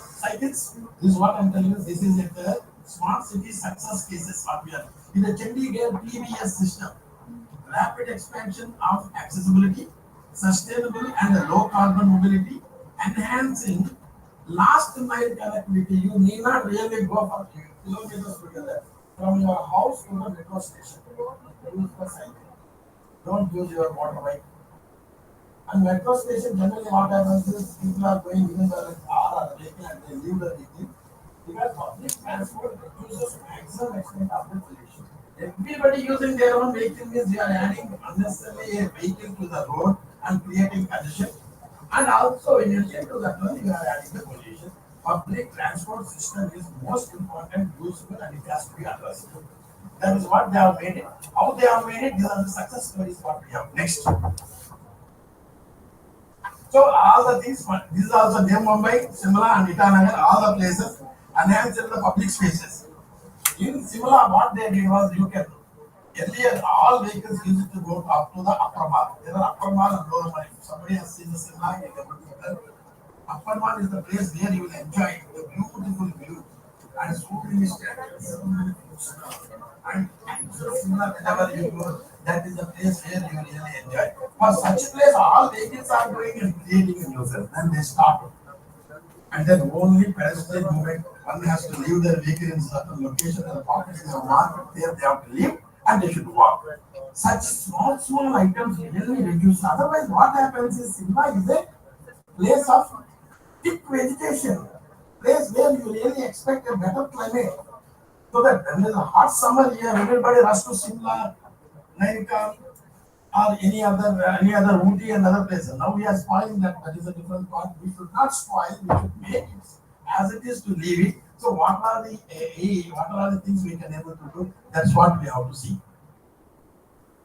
cycles. This is what I'm telling you. This is at the smart city success cases. What we are in the Chandigarh PBS system. Rapid expansion of accessibility, sustainable and low carbon mobility, enhancing last mile connectivity. You need not really go for kilometers together from your house to the metro station. Use the cycle. Don't use your motorbike. And metro station generally what happens is people are going even the car or vehicle and they leave the vehicle because public transport reduces maximum extent of the pollution. Everybody using their own vehicle means they are adding unnecessarily a vehicle to the road and creating congestion. And also in addition to that one, you are adding the pollution. Public transport system is most important, useful, and it has to be addressed. That is what they have made it. How they have made it, these are the success stories what we have. Next. So all the things, this is also near Mumbai, Simla and Itanagar, all the places, enhanced the public spaces. In Simla, what they did was you can earlier all vehicles used to go up to the upper mall. There are upper mall and lower mall. If somebody has seen the Simla, you can look at upper mall is the place where you will enjoy the beautiful view and so many statues, so many books. And Simla, whenever you go, that is the place where you really enjoy. For such place, all vehicles are going and creating a nuisance. Then they stop. And then only pedestrian movement, one has to leave their vehicle in certain location and the pockets in the market, there they have to leave and they should walk. Such small items really reduce. Otherwise, what happens is Simla is a place of thick vegetation, place where you really expect a better climate. So that when there is a hot summer here, everybody rush to Simla, Nainital, or any other Ooty and other places. Now we are spoiling that. That is a different part. We should not spoil. We should make it as it is to leave it. So what are the things we can able to do? That's what we have to see.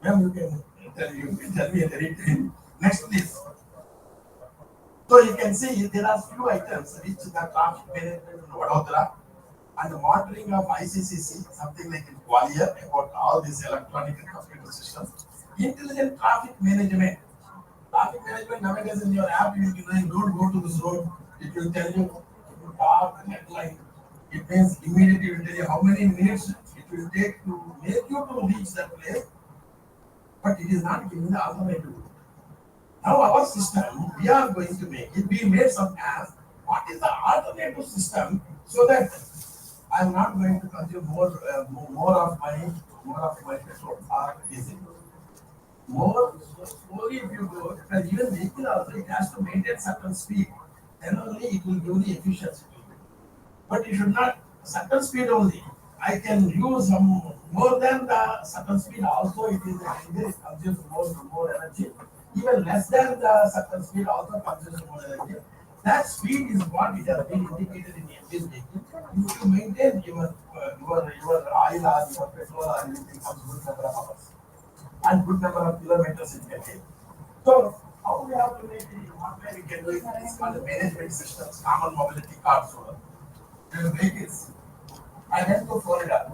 Well, you can tell me anything. Next, please. So you can see there are few items which the traffic management in Vadodara and the monitoring of ICCC, something like in Gwalior about all these electronic and computer systems. Intelligent traffic management. Traffic management nowadays in your app, you can don't go to this road. It will tell you car and headline. It means immediately it will tell you how many minutes it will take to make you to reach that place. But it is not giving the alternative. Now our system, we are going to make it. We made some apps. What is the alternative system so that I am not going to consume more of my petrol or diesel. More slowly if you go, because even vehicle also it has to maintain certain speed, then only it will give the efficiency. But it should not certain speed only. I can use some more than the certain speed also it is it consumes more energy. Even less than the certain speed also consumes more energy. That speed is what it has been indicated in this vehicle. If you maintain your oil or your petrol or anything comes good number of hours and good number of kilometers it can take. So how we have to make it, what way we can do it is called the management systems, common mobility cards. You make it. I went to Florida.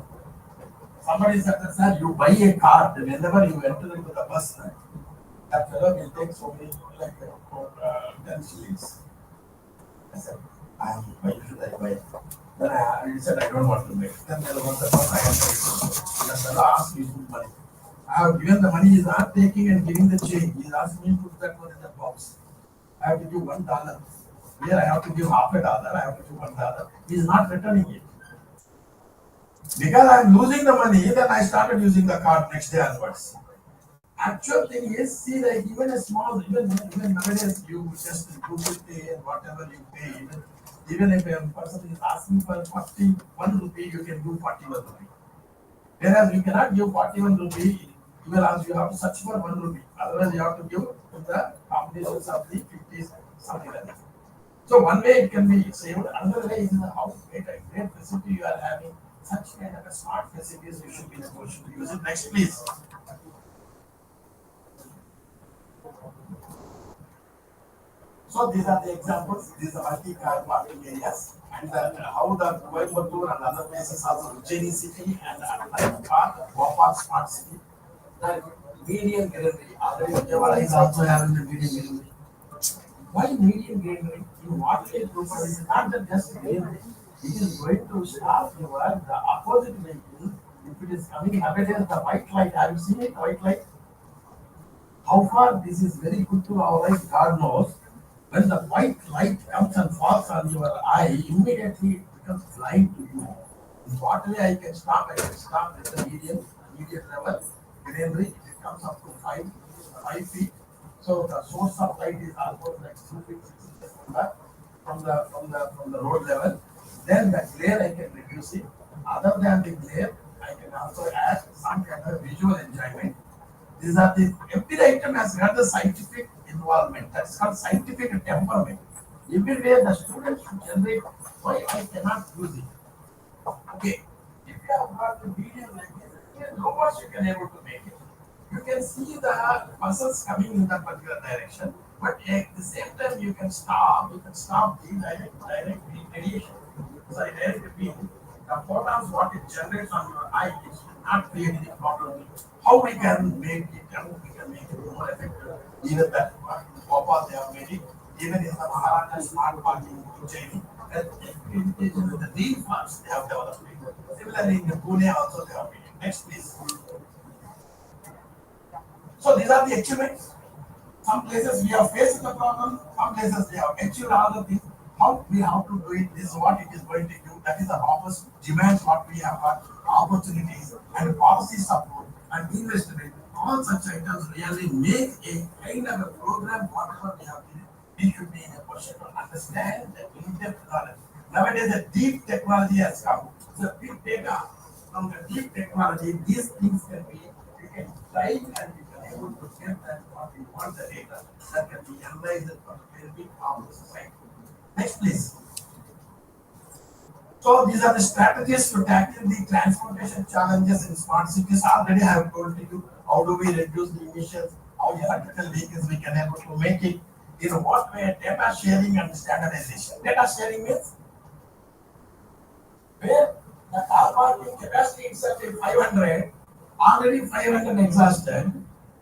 Somebody said, sir, you buy a card whenever you enter into the bus, that fellow will take so many, like 10 shillings. I said, why should I buy? Then he said, I don't want to make. Then there was the bus I entered. The fellow asked me to put money. I have given the money, he is not taking and giving the change. He is asking me to put that one in the box. I have to give $1. Here I have to give half a dollar, I have to give $1. He is not returning it. Because I am losing the money, then I started using the card next day onwards. Actual thing is, see, like even a small, even nowadays, you just Google Pay and whatever you pay, even if a person is asking for 41 rupee, you can give 41 rupee. Whereas you cannot give 41 rupee, whereas you have to search for 1 rupee. Otherwise, you have to give to the combinations of the 50s, something like that. So one way it can be saved, another way is how great facility you are having. Such kind of a smart facilities you should be in a position to use it. Next, please. So these are the examples. These are multi-car parking areas, and how the Coimbatore and other places, also Ujjaini city and another part, Bhopal smart city. The median greenery. Already Vijayawada is also having the median greenery. Why median greenery? In what way to it is not that just greenery. It is going to stop your the opposite vehicle. If it is coming nowadays, the white light. Have you seen it? White light. How far this is very good to our eyes, God knows. When the white light comes and falls on your eye, immediately it becomes blind to you. In what way I can stop? I can stop at the median level. Greenery, it comes up to 5 feet. So the source of light is almost like 2 feet, 6 inches from the road level. Then the glare I can reduce it. Other than the glare, I can also add some kind of visual enjoyment. These are the every item has got the scientific involvement. That's called scientific temperament. Everywhere the students should generate why I cannot use it. Okay. If you have got the medium like this, robots you can able to make it. You can see the muscles coming in that particular direction, but at the same time you can stop the direct radiation. So direct beam, the photons what it generates on your eye, it should not create any problem. How we can make it, how we can make it more effective? Even that Bhopal they have made it, even in the Maharashtra smart parking in Ujjaini, with the green farms they have developed it. Similarly in the Pune also they have made it. Next please. So these are the achievements. Some places we have faced the problem, some places we have achieved all the things. How we have to do it, this is what it is going to do. That is the opposite demands what we have got, opportunities and policy support and investment. All such items really make a kind of a program, whatever we have done, we should be in a position to understand the in-depth knowledge. Nowadays, the deep technology has come. So big data from the deep technology, these things can be, you can try and you can able to get that what you want the data that can be analyzed for the benefit of the society. Next, please. So these are the strategies to tackle the transportation challenges in smart cities. Already I have told you how do we reduce the emissions, how electrical vehicles we can able to make it, in what way data sharing and standardization. Data sharing means where the car parking capacity itself is 500, already 500 exhausted,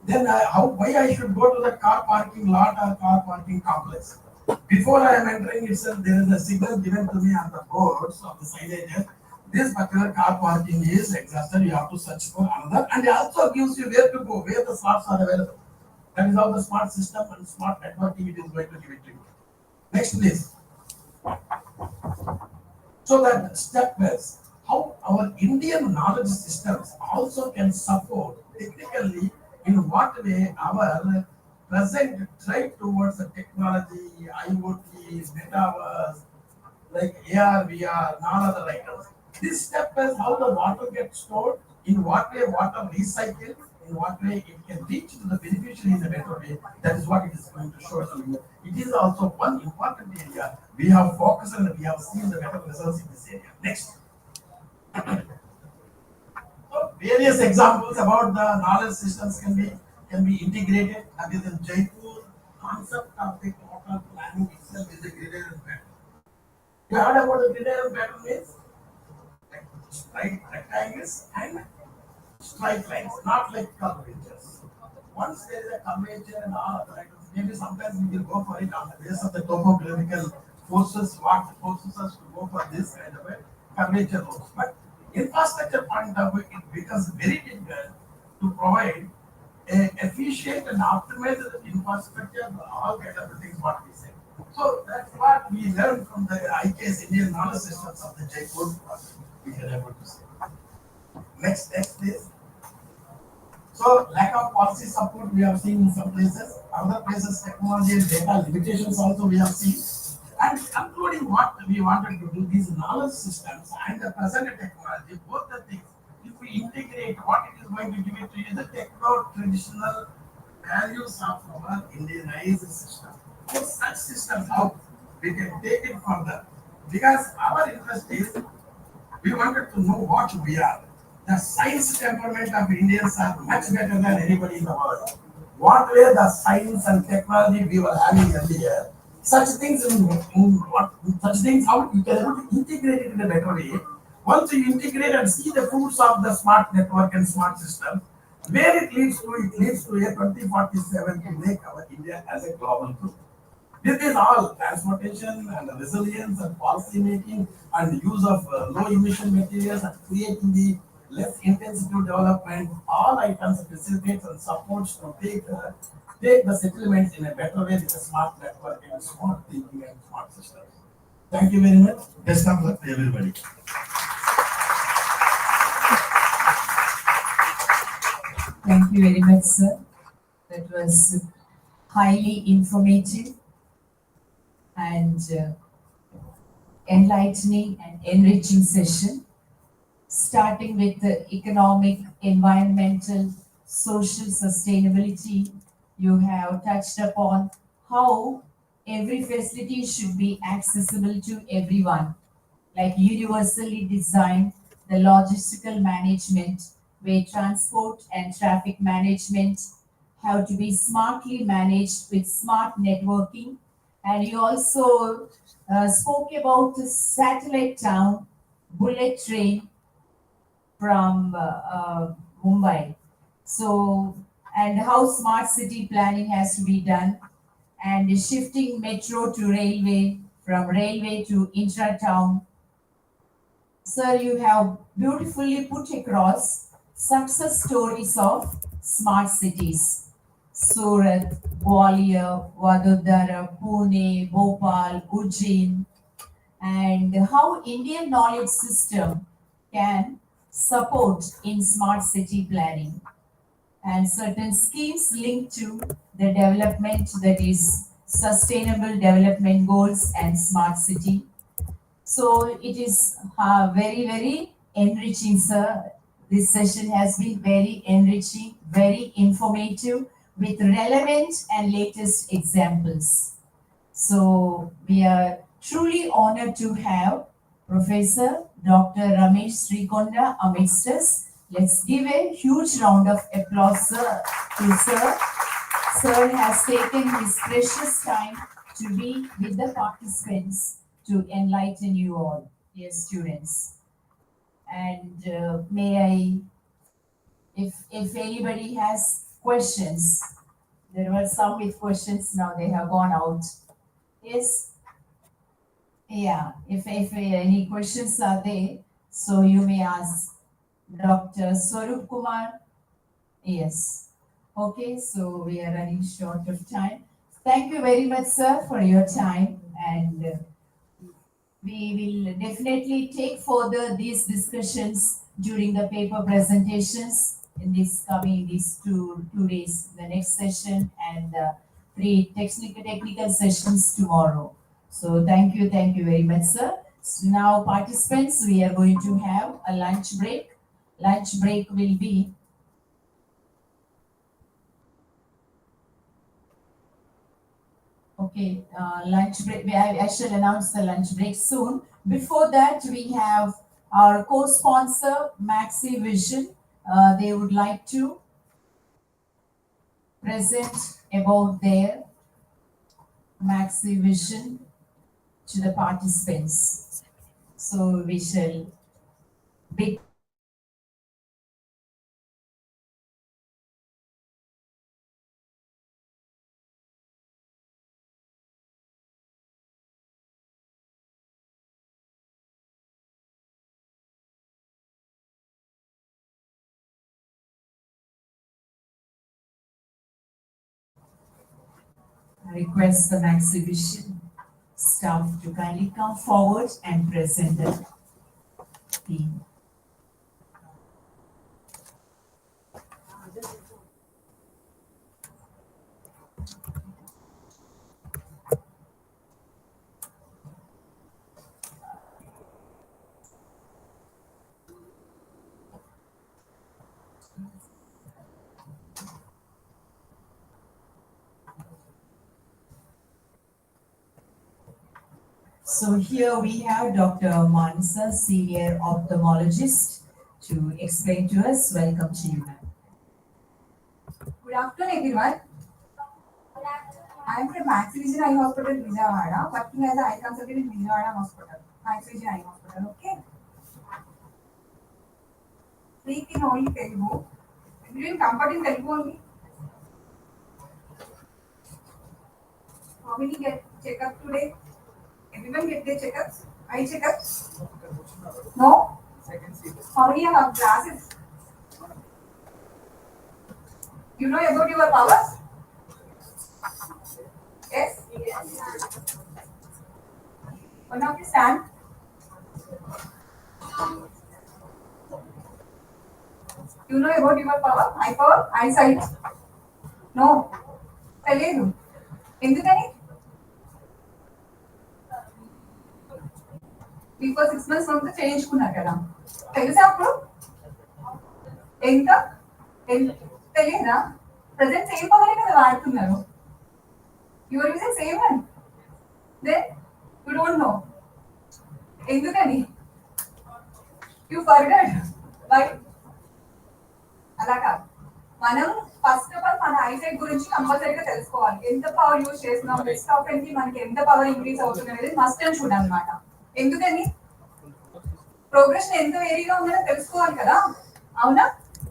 then why I should go to the car parking lot or car parking complex? Before I am entering itself, there is a signal given to me on the boards of the signages. This particular car parking is exhausted, you have to search for another, and it also gives you where to go, where the slots are available. That is how the smart system and smart networking it is going to give it to you. Next, please. So that step is how our Indian knowledge systems also can support technically in what way our present drive towards the technology, IoT, metaverse, like AR, VR, non-other items. This step is how the water gets stored, in what way water recycled, in what way it can reach to the beneficiary in a better way. That is what it is going to show to you. It is also one important area we have focused and we have seen the better results in this area. Next. So various examples about the knowledge systems can be integrated. That is in Jaipur, concept of the total planning itself is a gradient pattern. You heard about the gradient pattern means like straight rectangles and straight lines, not like curvatures. Once there is a curvature and all other items, maybe sometimes we will go for it on the basis of the topographical forces, what forces us to go for this kind of a curvature roads. But infrastructure point of view, it becomes very difficult to provide a efficient and optimized infrastructure for all kind of things what we say. So that's what we learned from the IKS Indian knowledge systems of the Jaipur. We are able to say. Next, please. So lack of policy support we have seen in some places, other places technology and data limitations also we have seen. And concluding what we wanted to do, these knowledge systems and the present technology, both the things, if we integrate what it is going to give it to you, the techno-traditional values of our Indianized system. So such systems, how we can take it further. Because our interest is, we wanted to know what we are. The science temperament of Indians are much better than anybody in the world. What were the science and technology we were having earlier? such things such things how you can able to integrate it in a better way. Once you integrate and see the fruits of the smart network and smart system, where it leads to a 2047 to make our India as a global group. This is all transportation and resilience and policy making and use of low emission materials and creating the less intensive development. All items facilitates and supports to take the settlements in a better way with a smart network and smart thinking and smart systems. Thank you very much. Best of luck to everybody. Thank you very much, sir. That was highly informative and enlightening and enriching session, starting with the economic, environmental, social sustainability. You have touched upon how every facility should be accessible to everyone, like universally designed, the logistical management, where transport and traffic management have to be smartly managed with smart networking. And you also spoke about the satellite town, bullet train from Mumbai. So, and how smart city planning has to be done, and shifting metro to railway, from railway to intra-town. Sir, you have beautifully put across success stories of smart cities. Surat, Gwalior, Vadodara, Pune, Bhopal, Ujjain, and how Indian knowledge system can support in smart city planning, and certain schemes linked to the development, that is sustainable development goals and smart city. So it is very enriching, sir. This session has been very enriching, very informative, with relevant and latest examples. So we are truly honored to have Professor Dr. Ramesh Srikonda amidst us. Let's give a huge round of applause, sir, to sir. Sir has taken his precious time to be with the participants to enlighten you all, dear students. And may I, if anybody has questions, there were some with questions, now they have gone out. Yes, yeah, if any questions are there, so you may ask Dr. Swarup Kumar. Yes. Okay, so we are running short of time. Thank you very much, sir, for your time, and we will definitely take further these discussions during the paper presentations in these two days, the next session and three technical sessions tomorrow. So thank you very much, sir. So now, participants, we are going to have a lunch break. Lunch break will be okay, lunch break. I shall announce the lunch break soon. Before that, we have our co-sponsor, Maxi Vision. They would like to present about their Maxi Vision to the participants. So we shall begin. I request the Maxi Vision staff to kindly come forward and present the theme. So here we have Dr. Mansa, senior ophthalmologist, to explain to us. Welcome to you, ma'am. Good afternoon, everyone. I'm from Max Region Eye Hospital, Vijayawada, working as an eye consultant in Vijayawada Hospital. Max Region Eye Hospital, okay? Speak in only Telugu. You didn't comfort in Telugu only. How many get checkup today? Everyone get their checkups? Eye checkups? No? How many have glasses? You know about your powers? Yes? One of you stand. You know about your power? Eye power? Eyesight? No. తెలియదు ఎందుకని before 6 months ముందు చేయించుకున్నారు కదా తెలుసా అప్పుడు ఎంత తెలియదా present same పవరే కదా వాడుతున్నారు you are using same one then you don't know ఎందుకని యు ఫర్గట్ బై అలా కాదు మనం ఫస్ట్ ఆఫ్ ఆల్ మన ఐసైట్ గురించి కంపల్సరీగా తెలుసుకోవాలి ఎంత పవర్ యూజ్ చేస్తున్నాం నెక్స్ట్ ఆఫ్ కి మనకి ఎంత పవర్ ఇంక్రీజ్ అవుతుంది అనేది మస్ట్ అండ్ షుడ్ అనమాట ఎందుకని ప్రోగ్రెషన్ ఎంత ఏరియాగా ఉందో తెలుసుకోవాలి కదా అవునా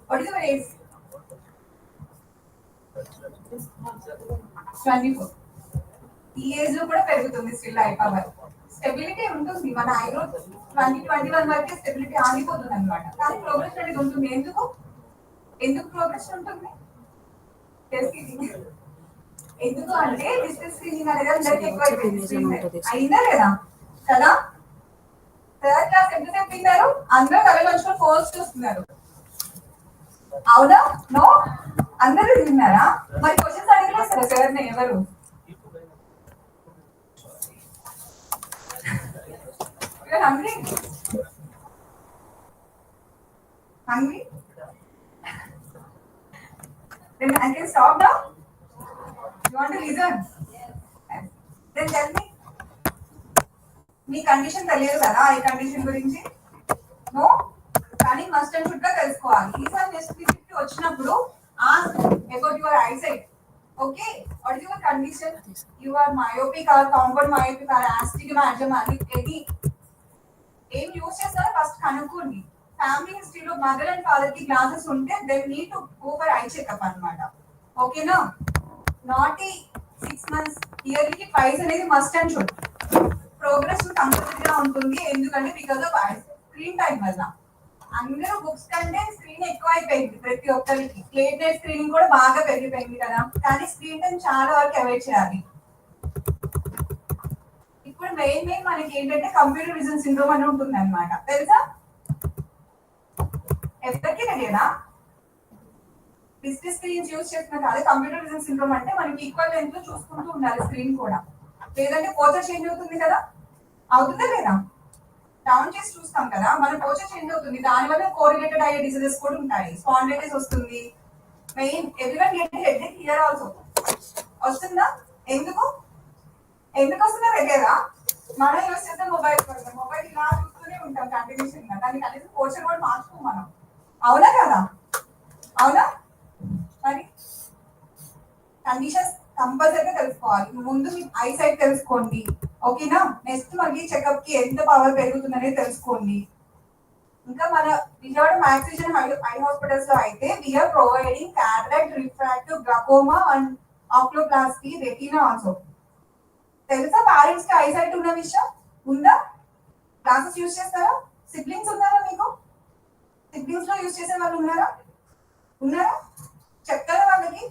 వాట్ ఇస్ యువర్ ఏజ్ 24 ఈ ఏజ్ లో కూడా పెరుగుతుంది స్టిల్ ఐ పవర్ స్టెబిలిటీ ఉంటుంది మన ఐలో 2021 వరకు స్టెబిలిటీ ఆగిపోతుంది అనమాట కానీ ప్రోగ్రెషన్ అనేది ఉంటుంది ఎందుకు ప్రోగ్రెషన్ ఉంటుంది ఎందుకు అంటే డిస్టెన్స్ స్క్రీనింగ్ అనేది అందరికి ఎక్కువ అయిందా లేదా కదా థర్డ్ క్లాస్ ఎంతసేపు విన్నారు అందరూ తలలోంచుకొని ఫోన్స్ చూస్తున్నారు అవునా నో అందరూ విన్నారా మరి క్వశ్చన్స్ అడిగలేదు కదా సార్ ఎవరు hungry hungry Then I can stop now? You want to listen? Then tell me. Me condition తెలియదు కదా ఈ కండిషన్ గురించి నో కానీ మస్ట్ అండ్ షుడ్ గా తెలుసుకోవాలి ఈసారి నెక్స్ట్ విజిట్ కి వచ్చినప్పుడు ask about your eyesight okay what is your condition you are myopic or compound myopic or astigmatic అని ఎనీ ఏం యూజ్ చేస్తారో ఫస్ట్ కనుక్కోండి ఫ్యామిలీ హిస్టరీలో మదర్ అండ్ ఫాదర్ కి గ్లాసెస్ ఉంటే they need to go for eye checkup అన్నమాట ఓకేనా not 6 months yearly twice అనేది మస్ట్ అండ్ షుడ్ ప్రోగ్రెస్ కంపల్సరీగా ఉంటుంది ఎందుకంటే బికాజ్ ఆఫ్ స్క్రీన్ టైం వల్ల అందరూ బుక్స్ కంటే స్క్రీన్ ఎక్కువ అయిపోయింది ప్రతి ఒక్కరికి లేట్ నైట్ స్క్రీనింగ్ కూడా బాగా పెరిగిపోయింది కదా కానీ స్క్రీన్ టైం చాలా వరకు అవాయిడ్ చేయాలి ఇప్పుడు మెయిన్ మనకి ఏంటంటే కంప్యూటర్ విజన్ సిండ్రోమ్ అని ఉంటుంది అనమాట తెలుసా ఎవరికి తెలియదా డిజిటల్ స్క్రీన్స్ యూజ్ చేస్తున్నా కాదు కంప్యూటర్ విజన్ సిండ్రోమ్ అంటే మనకి ఈక్వల్ లెంత్ లో చూసుకుంటూ ఉండాలి స్క్రీన్ కూడా లేదంటే పోచర్ చేంజ్ అవుతుంది కదా అవుతుందా లేదా డౌన్ చేసి చూస్తాం కదా మన పోచర్ చేంజ్ అవుతుంది దానివల్ల కోరిలేటెడ్ అయ్యే డిసీజెస్ కూడా ఉంటాయి స్పాండిలైటిస్ వస్తుంది main everyone get headache here also వస్తుందా ఎందుకు వస్తుందో తెలియదా మనం యూజ్ చేస్తే మొబైల్ ఇలా చూస్తూనే ఉంటాం కంటిన్యూషన్ గా దానికి కనీసం పోచర్ కూడా మార్చుకోం మనం అవునా కదా అవునా మరి కండిషన్స్ కంపల్సరీగా తెలుసుకోవాలి ముందు మీ ఐ సైట్ తెలుసుకోండి ఓకేనా నెక్స్ట్ మళ్ళీ చెకప్ కి ఎంత పవర్ పెరుగుతుందనేది తెలుసుకోండి ఇంకా మన Vijayawada max vision eye hospitals లో అయితే we're providing cataract refractive glaucoma and oculoplasty retina also తెలుసా పేరెంట్స్ కి ఐ సైట్ ఉన్న విషయం ఉందా క్లాసెస్ యూజ్ చేస్తారా సిబ్లింగ్స్ ఉన్నారా మీకు సిబ్లింగ్స్ లో యూజ్ చేసే వాళ్ళు ఉన్నారా చెప్తారా వాళ్ళకి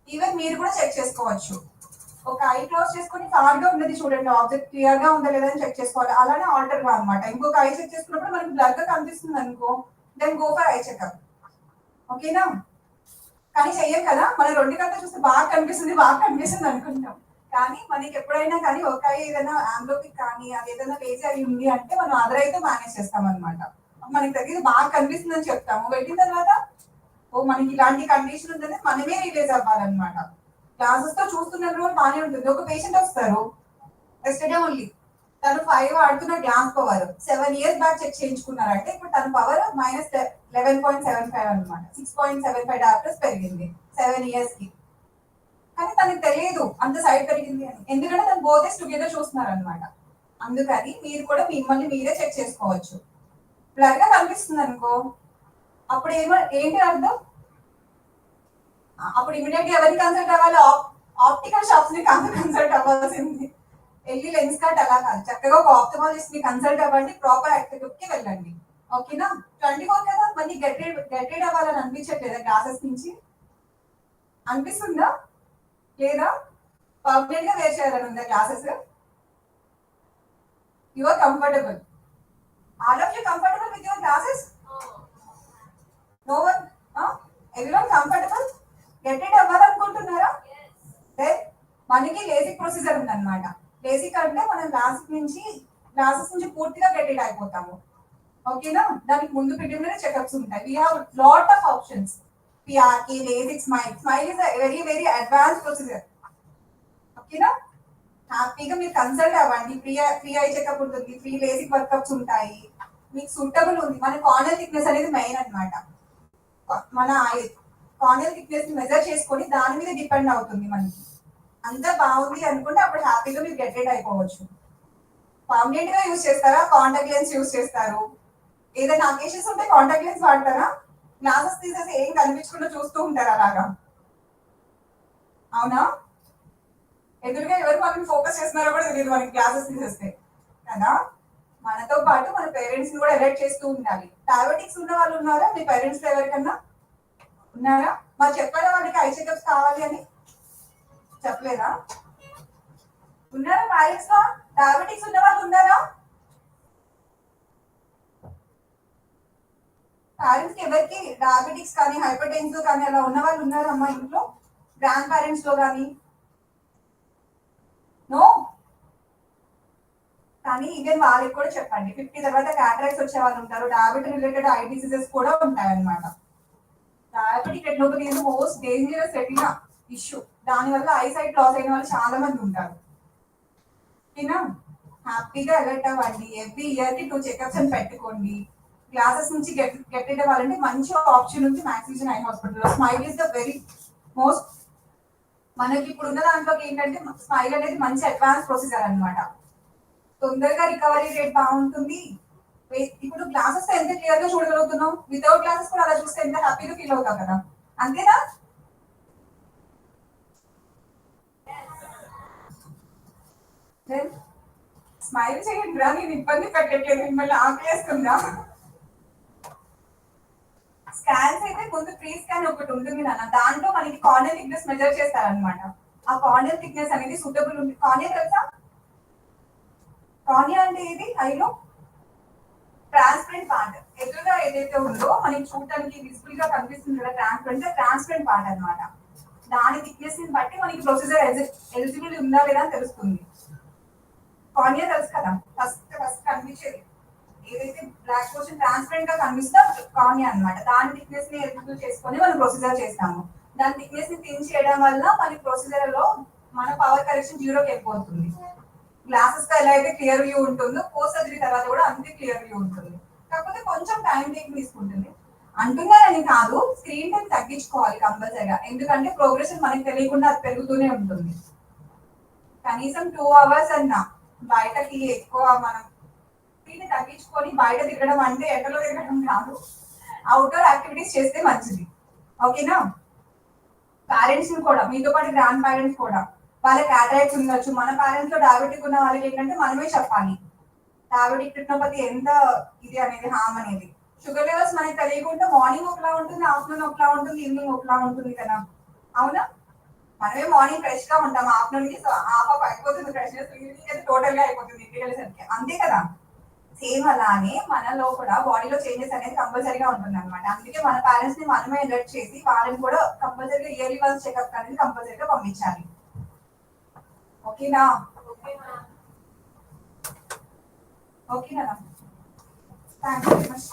ఈవెన్ మీరు కూడా చెక్ చేసుకోవచ్చు ఒక ఐ క్లోజ్ చేసుకుని ఫార్ గా ఉన్నది చూడండి ఆబ్జెక్ట్ క్లియర్ గా ఉందా లేదా అని చెక్ చేసుకోవాలి అలానే ఆల్టర్ గా అనమాట ఇంకొక ఐ చెక్ చేసుకున్నప్పుడు మనకి బ్లర్ గా కనిపిస్తుంది అనుకో then go for eye checkup ఓకేనా కానీ చెయ్యం కదా మన రెండు కథ చూస్తే బాగా కనిపిస్తుంది అనుకుంటాం కానీ మనకి ఎప్పుడైనా కానీ ఒక ఐ ఏదైనా ఆంబ్లోపిక్ కానీ అది ఏదైనా లేజీ అయి ఉంది అంటే మనం అదర్ అయితే మేనేజ్ చేస్తాం అనమాట మనకి దగ్గర బాగా కనిపిస్తుంది అని చెప్తాము వెళ్ళిన తర్వాత ఓ మనకి ఇలాంటి కండిషన్ ఉందని మనమే రిలీజ్ అవ్వాలన్నమాట క్లాసెస్ తో చూస్తున్న రోజు బాగానే ఉంటుంది ఒక పేషెంట్ వస్తారు ఎస్టర్డే ఓన్లీ తను 5 వాడుతున్న glass power 7 years back check చేయించుకున్నారంటే ఇప్పుడు తన పవర్ -11.75 అనమాట 6.75 డాక్టర్స్ పెరిగింది 7 years కి కానీ తనకు తెలియదు అంత సైడ్ పెరిగింది అని, ఎందుకంటే తను బోత్ టుగెదర్ చూస్తున్నారు అనమాట. అందుకని మీరు కూడా మిమ్మల్ని మీరే చెక్ చేసుకోవచ్చు. బ్లర్ గా కనిపిస్తుంది అనుకో, అప్పుడు ఏంటి అర్థం? అప్పుడు ఇమీడియట్ గా ఎవరిని కన్సల్ట్ అవ్వాలి? ఆప్టికల్ షాప్స్ ని కన్సల్ట్ అవ్వాల్సింది. వెళ్ళి లెన్స్ కార్ట్ అలా కాదు, చక్కగా ఒక ఆప్థమాలజిస్ట్ ని కన్సల్ట్ అవ్వండి, ప్రాపర్ యాక్టివ్ కి వెళ్ళండి. ఓకేనా? 24 కదా, మళ్ళీ గెట్ రీడ్ అవ్వాలని అనిపించట్లేదా క్లాసెస్ నుంచి? అనిపిస్తుందా లేదా? పర్మనెంట్ గా వేర్ చేయాలని ఉందా glasses? You are comfortable? All of you comfortable with your glasses? No one? Everyone comfortable? Get rid అవ్వాలనుకుంటున్నారా? మనకి బేసిక్ ప్రొసీజర్ ఉందన్నమాట. బేసిక్ అంటే మనం క్లాసెస్ నుంచి పూర్తిగా గెట్ రీడ్ అయిపోతాము. ఓకేనా? దానికి ముందు ప్రిలిమినరీ చెకప్స్ ఉంటాయి. We have lot of options. PRK, LASIK, SMILE is very very advance procedure. ఓకేనా? హ్యాపీగా మీరు కన్సల్ట్ అవ్వండి. ఫ్రీ ఐ చెకప్ ఉంటుంది, ఫ్రీ లేజిక్ వర్కప్స్ ఉంటాయి. మీకు సూటబుల్ ఉంది. మన కార్నియల్ థిక్నెస్ అనేది మెయిన్ అనమాట. మన కార్నియల్ థిక్నెస్ ని మెజర్ చేసుకొని దాని మీద డిపెండ్ అవుతుంది మనకి. అంతా బాగుంది అనుకుంటే అప్పుడు హ్యాపీగా మీరు గెట్ రీడ్ అయిపోవచ్చు. పర్మనెంట్ గా యూజ్ చేస్తారా? కాంటాక్ట్ లెన్స్ యూజ్ చేస్తారు. ఏదైనా అకేషన్స్ ఉంటే కాంటాక్ట్ లెన్స్ వాడతారా? గ్లాసెస్ తీసేసి ఏం కనిపించకుండా చూస్తూ ఉంటారు అలాగా? అవునా? ఎదురుగా ఎవరు మనల్ని ఫోకస్ చేస్తున్నారో కూడా తెలియదు మనకి గ్లాసెస్ తీసేస్తే కదా. మనతో పాటు మన పేరెంట్స్ ని కూడా అలర్ట్ చేస్తూ ఉండాలి. డయాబెటిక్స్ ఉన్న వాళ్ళు ఉన్నారా మీ పేరెంట్స్ లో ఎవరికన్నా? ఉన్నారా? మరి చెప్పారా వాళ్ళకి ఐ చెకప్స్ కావాలి అని? చెప్పలేదా? ఉన్నారా పేరెంట్స్ లో డయాబెటిక్స్ ఉన్న వాళ్ళు? ఉన్నారా పేరెంట్స్ కి ఎవరికి డయాబెటిక్స్ కానీ హైపర్ టెన్సివ్ కానీ అలా ఉన్న వాళ్ళు ఉన్నారా అమ్మా ఇంట్లో? గ్రాండ్ పేరెంట్స్ లో కానీ? నో. కానీ ఈవెన్ వాళ్ళకి కూడా చెప్పండి. 50 తర్వాత క్యాటరాక్ట్స్ వచ్చే వాళ్ళు ఉంటారు. డయాబెటిక్ రిలేటెడ్ ఐ డిసీజెస్ కూడా ఉంటాయి అన్నమాట. Diabetic retinopathy is most dangerous retina issue. దానివల్ల ఐ సైట్ లాస్ అయిన వాళ్ళు చాలా మంది ఉంటారు. ఓకేనా? హ్యాపీగా అలర్ట్ అవ్వండి. ఎవ్రీ ఇయర్ కి 2 చెకప్స్ అని పెట్టుకోండి. క్లాసెస్ నుంచి గెట్ రీడ్ అవ్వాలంటే మంచి ఆప్షన్ ఉంది మ్యాక్స్ విజన్ ఐ హాస్పిటల్లో. Smile is the very most, మనకి ఇప్పుడు ఉన్న దాంట్లోకి ఏంటంటే స్మైల్ అనేది మంచి అడ్వాన్స్ ప్రొసీజర్ అనమాట. తొందరగా రికవరీ రేట్ బాగుంటుంది. ఇప్పుడు గ్లాసెస్ ఎంత క్లియర్ గా చూడగలుగుతున్నాం, వితౌట్ గ్లాసెస్ కూడా అలా చూస్తే ఎంత హ్యాపీగా ఫీల్ అవుతాం కదా. అంతేనా? స్మైల్ చేయండి రా, నేను ఇబ్బంది పెట్టట్లేదు మిమ్మల్ని. ఆకలేస్తుందా? స్కాన్స్ అయితే ముందు ప్రీ స్కాన్ ఒకటి ఉంటుంది నాన్న, దాంట్లో మనకి కార్నియల్ థిక్నెస్ మెజర్ చేస్తారనమాట. ఆ కార్నియల్ థిక్నెస్ అనేది సూటబుల్ ఉంది. కార్నియా తెలుసా? కార్నియా అంటే ఇది ఐలో ట్రాన్స్పరెంట్ పార్ట్. ఎదురుగా ఏదైతే ఉందో మనకి చూడటానికి విజిబుల్ గా కనిపిస్తుంది కదా, ట్రాన్స్పరెంట్ పార్ట్ అనమాట. దాని థిక్నెస్ ని బట్టి మనకి ప్రొసీజర్ ఎలిజిబుల్ ఉందా లేదా అని తెలుస్తుంది. కార్నియా తెలుసు కదా, ఫస్ట్ కనిపించేది ఏదైతే బ్లాక్ పోర్షన్ ట్రాన్స్పరెంట్ గా కనిపిస్తుందో కార్నియా అనమాట. దాని థిక్నెస్ ని ఎలిజిబుల్ చేసుకొని మనం ప్రొసీజర్ చేస్తాము. దాని థిక్నెస్ ని థిన్ చేయడం వల్ల మనకి ప్రొసీజర్ లో మన పవర్ కరెక్షన్ 0కి వెళ్ళిపోతుంది. గ్లాసెస్ తో ఎలా అయితే క్లియర్ వ్యూ ఉంటుందో పోస్ట్ సర్జరీ తర్వాత కూడా అంతే క్లియర్ వ్యూ ఉంటుంది. కాకపోతే కొంచెం టైం తీసుకుంటుంది. అంటున్నారని కాదు, స్క్రీన్ టైం తగ్గించుకోవాలి కంపల్సరీగా. ఎందుకంటే ప్రోగ్రెషన్ మనకి తెలియకుండా అది పెరుగుతూనే ఉంటుంది. కనీసం 2 hours అన్నా బయటకి ఎక్కువ మనం స్క్రీన్ తగ్గించుకొని బయట తిరగడం అంటే ఎండలో తిరగడం కాదు, అవుట్డోర్ యాక్టివిటీస్ చేస్తే మంచిది. ఓకేనా? పేరెంట్స్ కూడా, మీతో పాటు గ్రాండ్ పేరెంట్స్ కూడా, వాళ్ళకి క్యాటరాక్ట్స్ ఉండొచ్చు. మన పేరెంట్స్ లో డయాబెటిక్ ఉన్న వాళ్ళకి ఏంటంటే మనమే చెప్పాలి డయాబెటిక్ రెటినోపతి ఎంత ఇది అనేది, హామ్ అనేది. షుగర్ లెవెల్స్ మనకి తెలియకుండా మార్నింగ్ ఒకలా ఉంటుంది, ఆఫ్టర్నూన్ ఒకలా ఉంటుంది, ఈవినింగ్ ఒకలా ఉంటుంది కదా. అవునా? మనమే మార్నింగ్ ఫ్రెష్ గా ఉంటాం, ఆఫ్టర్నూన్ కి హాఫ్ ఆఫ్ అయిపోతుంది ఫ్రెష్నెస్, ఈవినింగ్ అయితే టోటల్ గా అయిపోతుంది ఇంటికి వెళ్ళేసరికి. అంతే కదా? సేమ్ అలానే మనలో కూడా బాడీలో చేంజెస్ అనేది కంపల్సరీగా ఉంటుంది అనమాట. అందుకే మన పేరెంట్స్ ని మనమే అలర్ట్ చేసి వాళ్ళని కూడా కంపల్సరీగా ఇయర్లీ వన్స్ చెకప్ అనేది కంపల్సరీగా పంపించాలి. ఓకేనా? ఓకేనా? Thank you very much.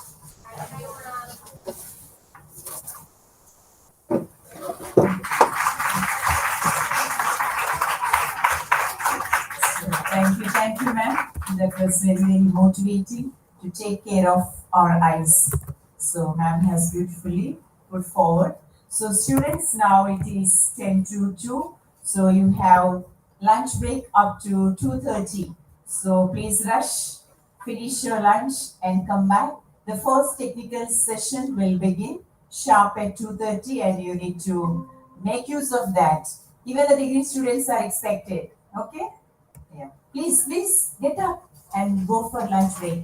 Thank you, ma'am. That was very, very motivating to take care of our eyes. So, ma'am has beautifully put forward. So, students, now it is 10 to 2. So you have lunch break up to 2:30. So please rush, finish your lunch and come back. The first technical session will begin sharp at 2:30 and you need to make use of that. Even the degree students are expected. Okay? Yeah. Please get up and go for lunch break.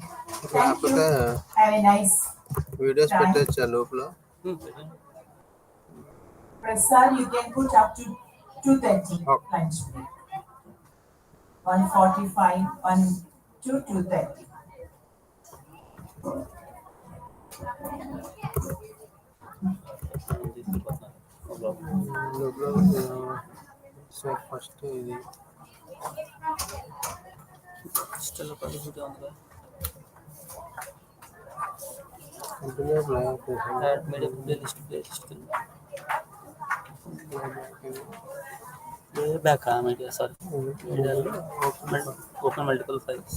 Thank you. లేకపోతే Have a nice videos time. పెట్టచ్చా లోపల? Prasad, you can put up to 2:30 lunch break. 1:45, 1 to 2:30. లోపల so first ఇది Stella participate on the continue add made a playlist back media sorry media open multiple files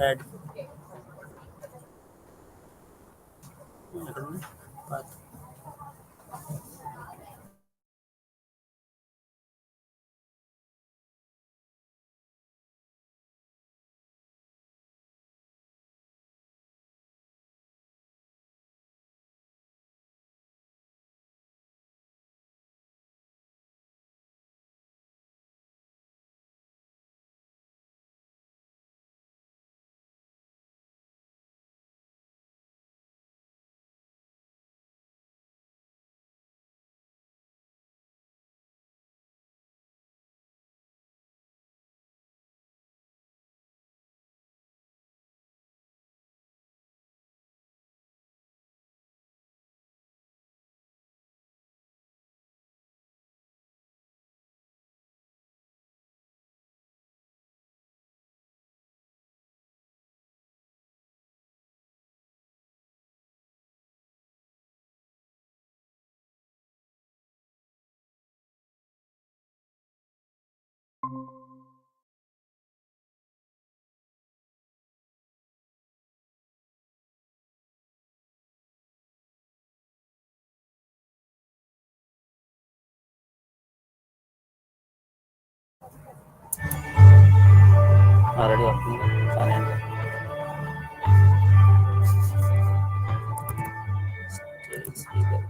add path. Already working fine. Speaker.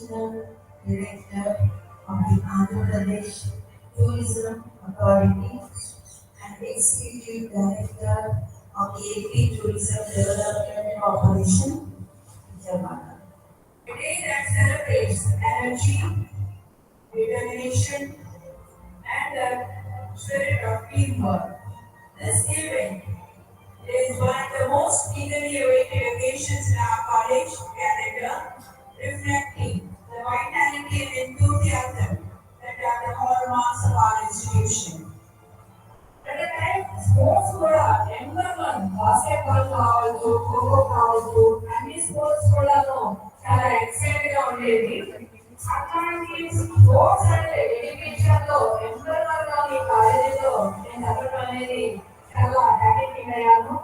Regional Director of the Andhra Pradesh Tourism Authority and Executive Director of the AP Tourism Development Corporation, Jamaica. A day that celebrates energy, determination, and the spirit of teamwork. This event is one of the most eagerly awaited occasions in our college calendar, reflecting the vitality and enthusiasm that are the hallmarks of our institution. Sports కూడా number one basketball కావచ్చు ఖోఖో కావచ్చు అన్ని sports కూడా చాలా excite గా ఉండేది అట్లాంటి sports అంటే ఎడ్యుకేషన్ లో నెంబర్ వన్ గా ఈ కాలేజీలో నేను చదవడం అనేది చాలా హ్యాపీ ఫీల్ అయ్యాను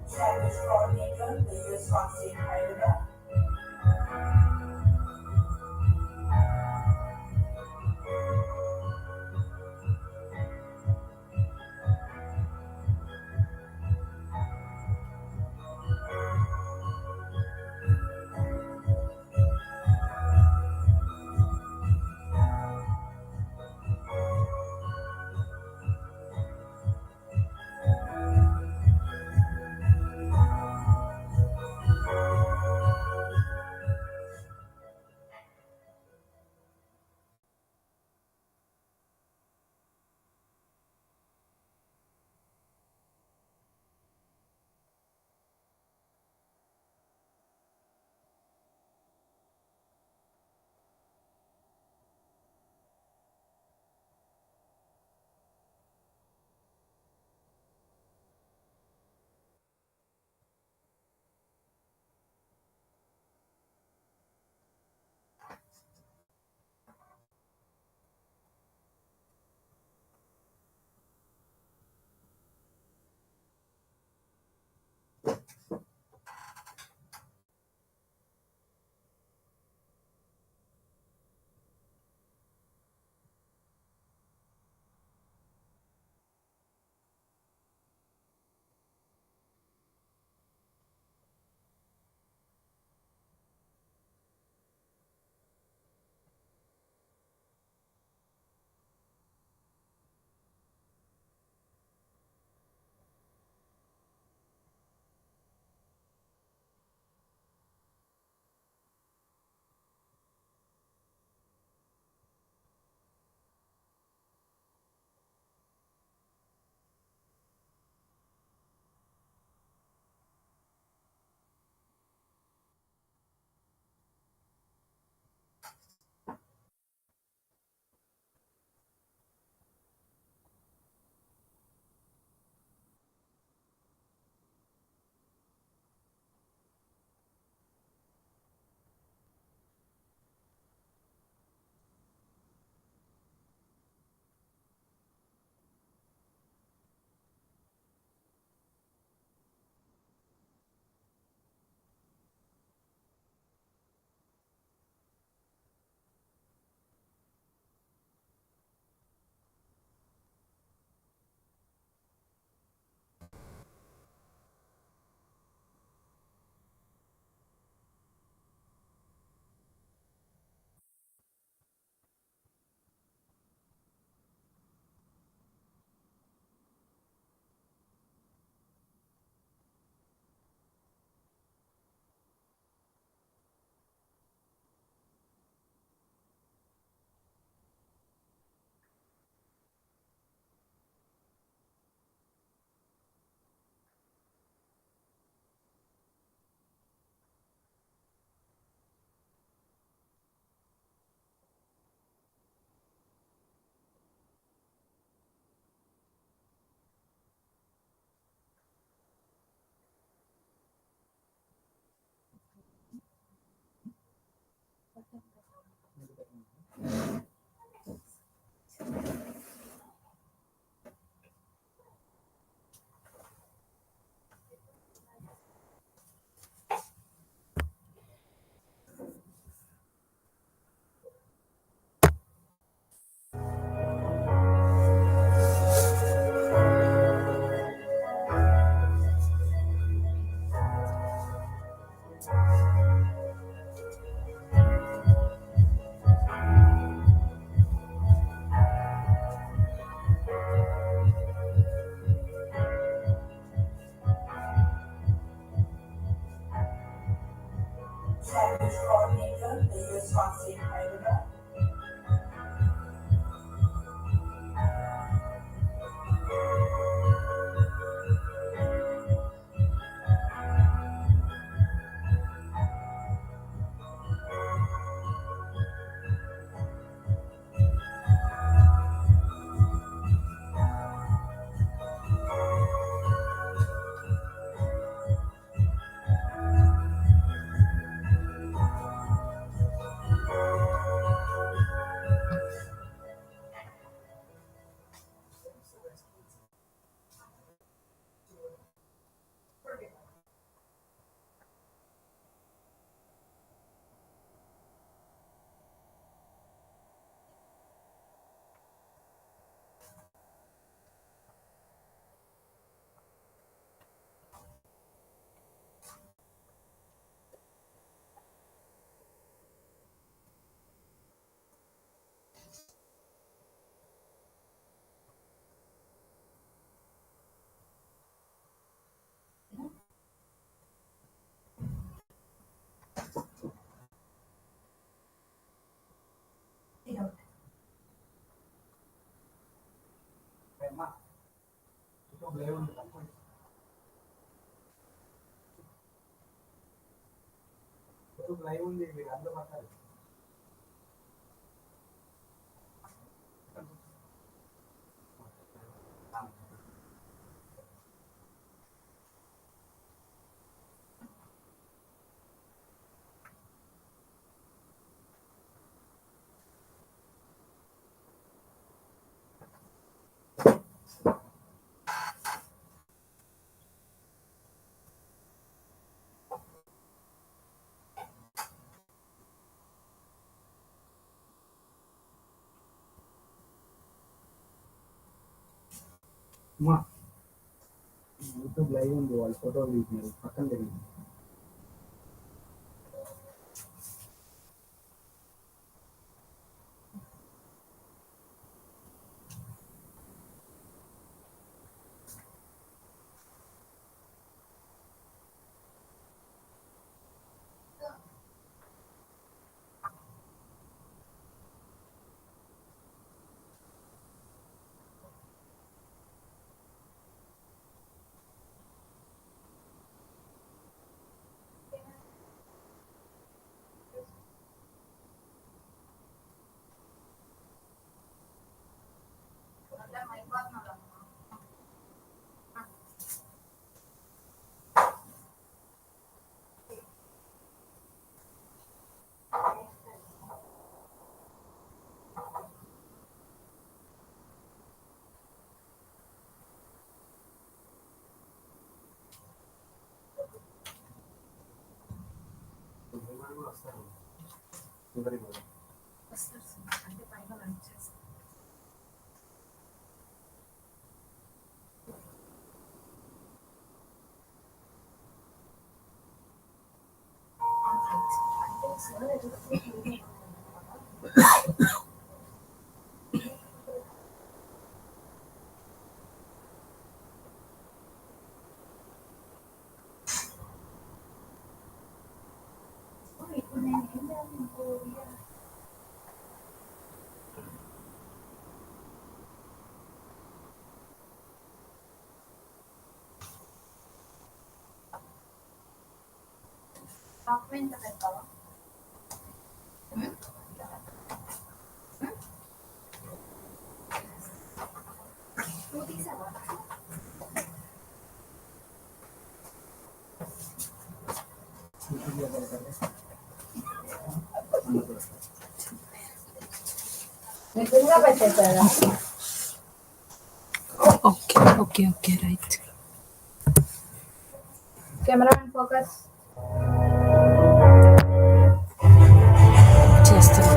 Chinese coordinator, the US consul in Hyderabad. responsive editor. YouTube live ఉంది, వాళ్ళు ఫోటోలు తీసినారు పక్కన జరిగింది. Okay, right. Cameraman focus. చేస్తున్నా.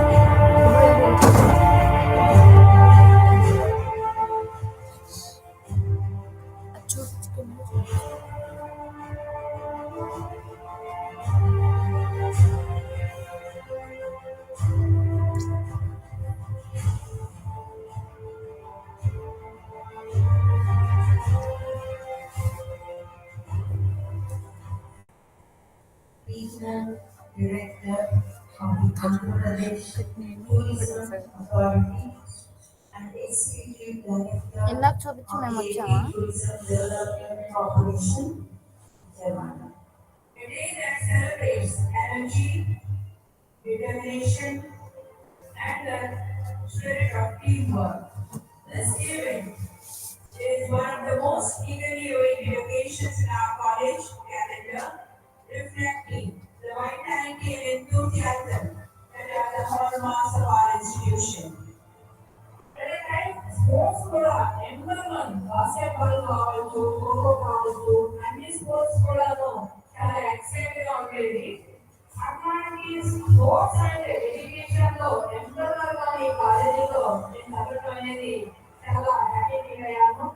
Andhra Pradesh Tourism Authority and Executive Director ఇందాక చూపించి మేము వచ్చామా Tourism Development Corporation, Vijayawada. A day that celebrates energy, determination, and the spirit of teamwork. This event is one of the most eagerly awaited occasions in our college calendar, reflecting the vitality and enthusiasm that are the hallmarks of our institution. Sports కూడా number one basketball కావచ్చు ఖోఖో కావచ్చు అన్ని sports కూడాను చాలా excited గా ఉండేది అట్లాంటి sports and education లో నెంబర్ వన్ గా ఈ కాలేజీలో నేను చదవడం అనేది చాలా హ్యాపీ ఫీల్ అయ్యాను.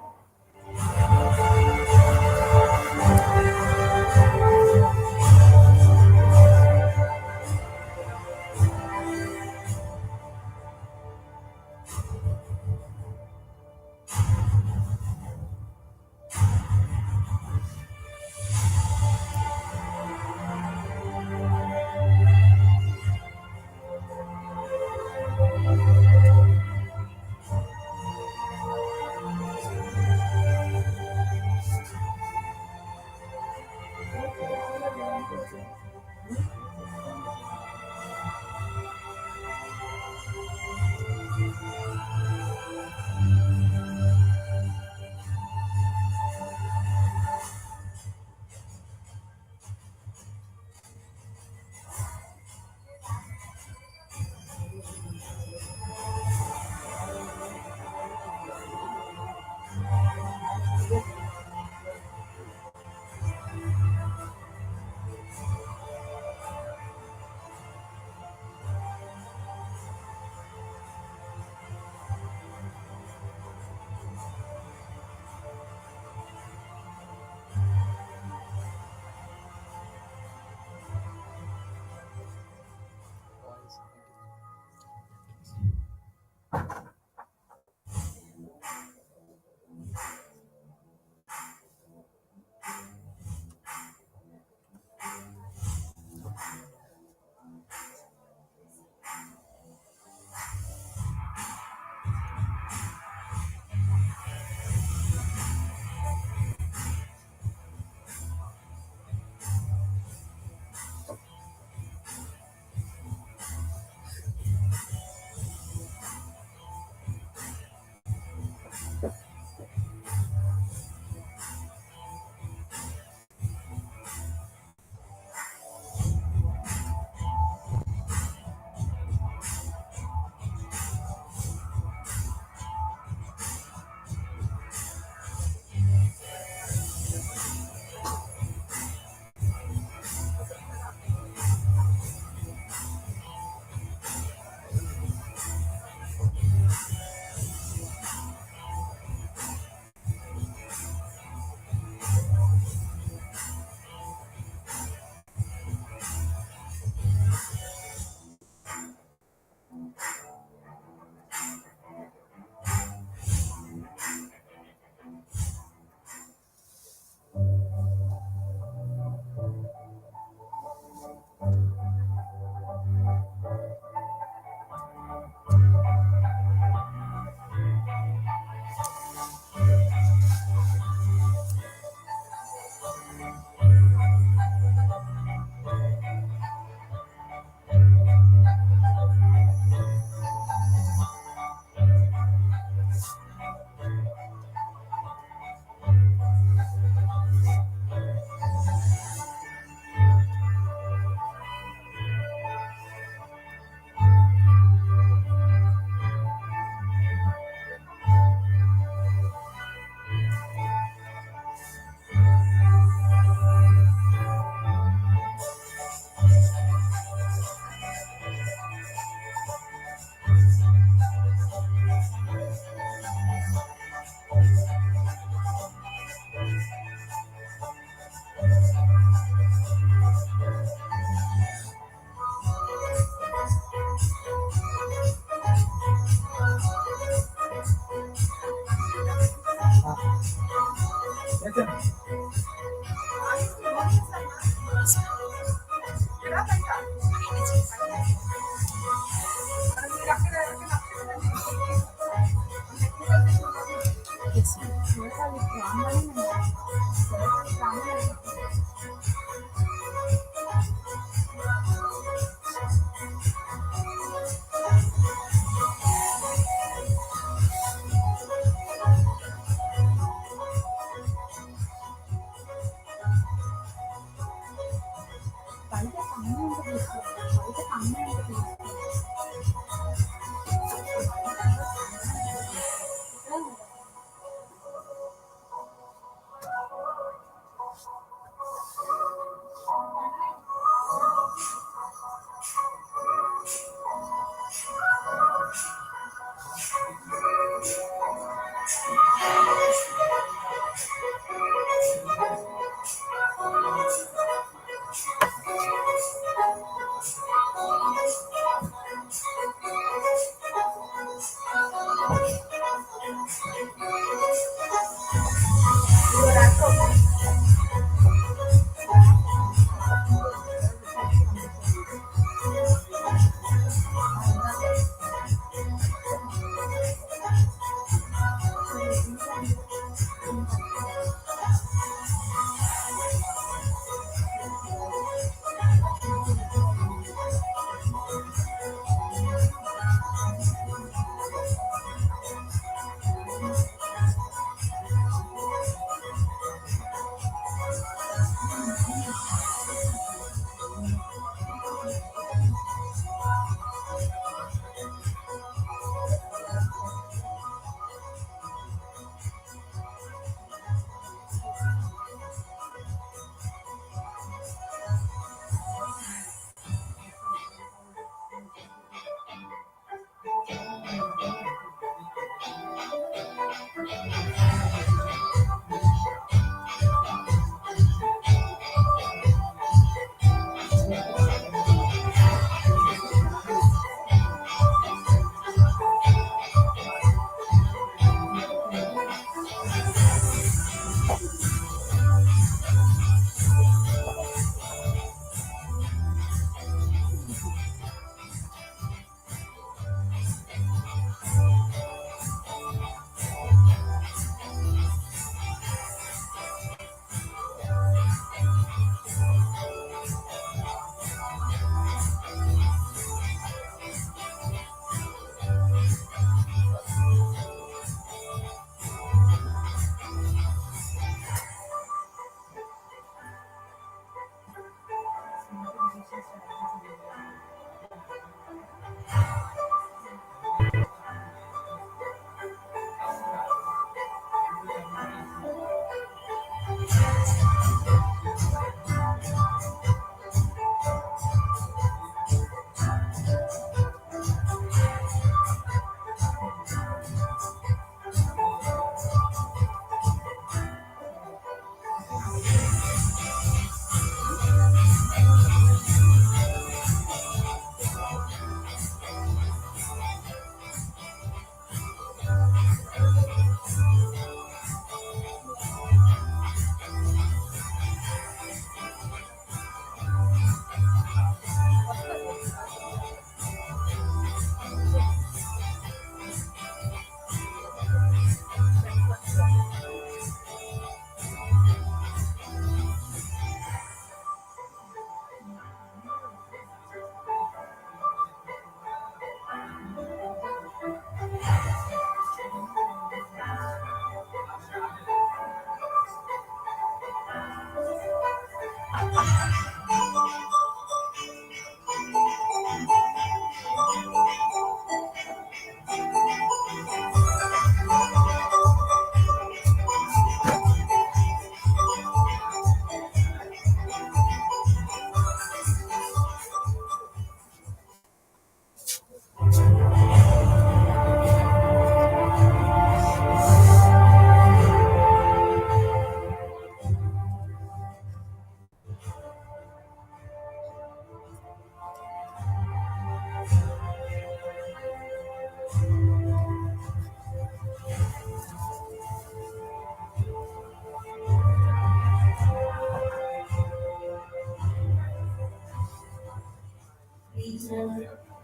Regional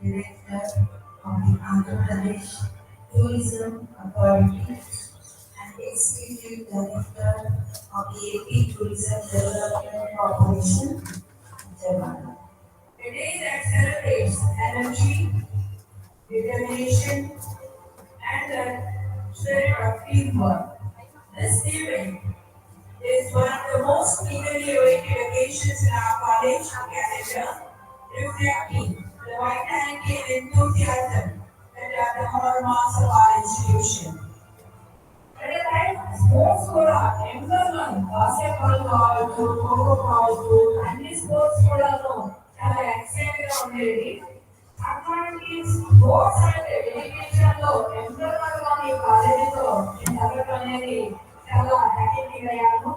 Director of the Andhra Pradesh Tourism Authority and Executive Director of the AP Tourism Development Corporation, Japan. A day that celebrates energy, determination, and the spirit of teamwork. This event is one of the most eagerly awaited occasions in our college calendar, reflecting the vitality and enthusiasm that are the hallmarks of our institution. At a time, sports కూడా ఎంతమంది basketball కావచ్చు, ఖోఖో కావచ్చు, అన్ని sports కూడాను చాలా excited గా ఉండేది. అట్లాంటి స్పోర్ట్స్ అంటే ఎడ్యుకేషన్ లో ఎంతమంది కాలేజీలో నేను చదవడం అనేది చాలా హ్యాపీ ఫీల్ అయ్యాను.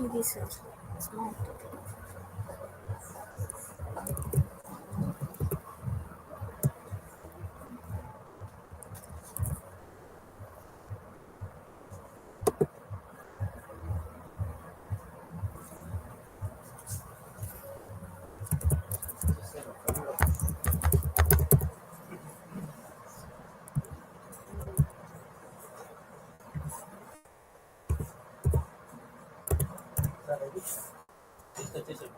ఇది సార్ స్మార్ట్ తీసుకొచ్చేసాడు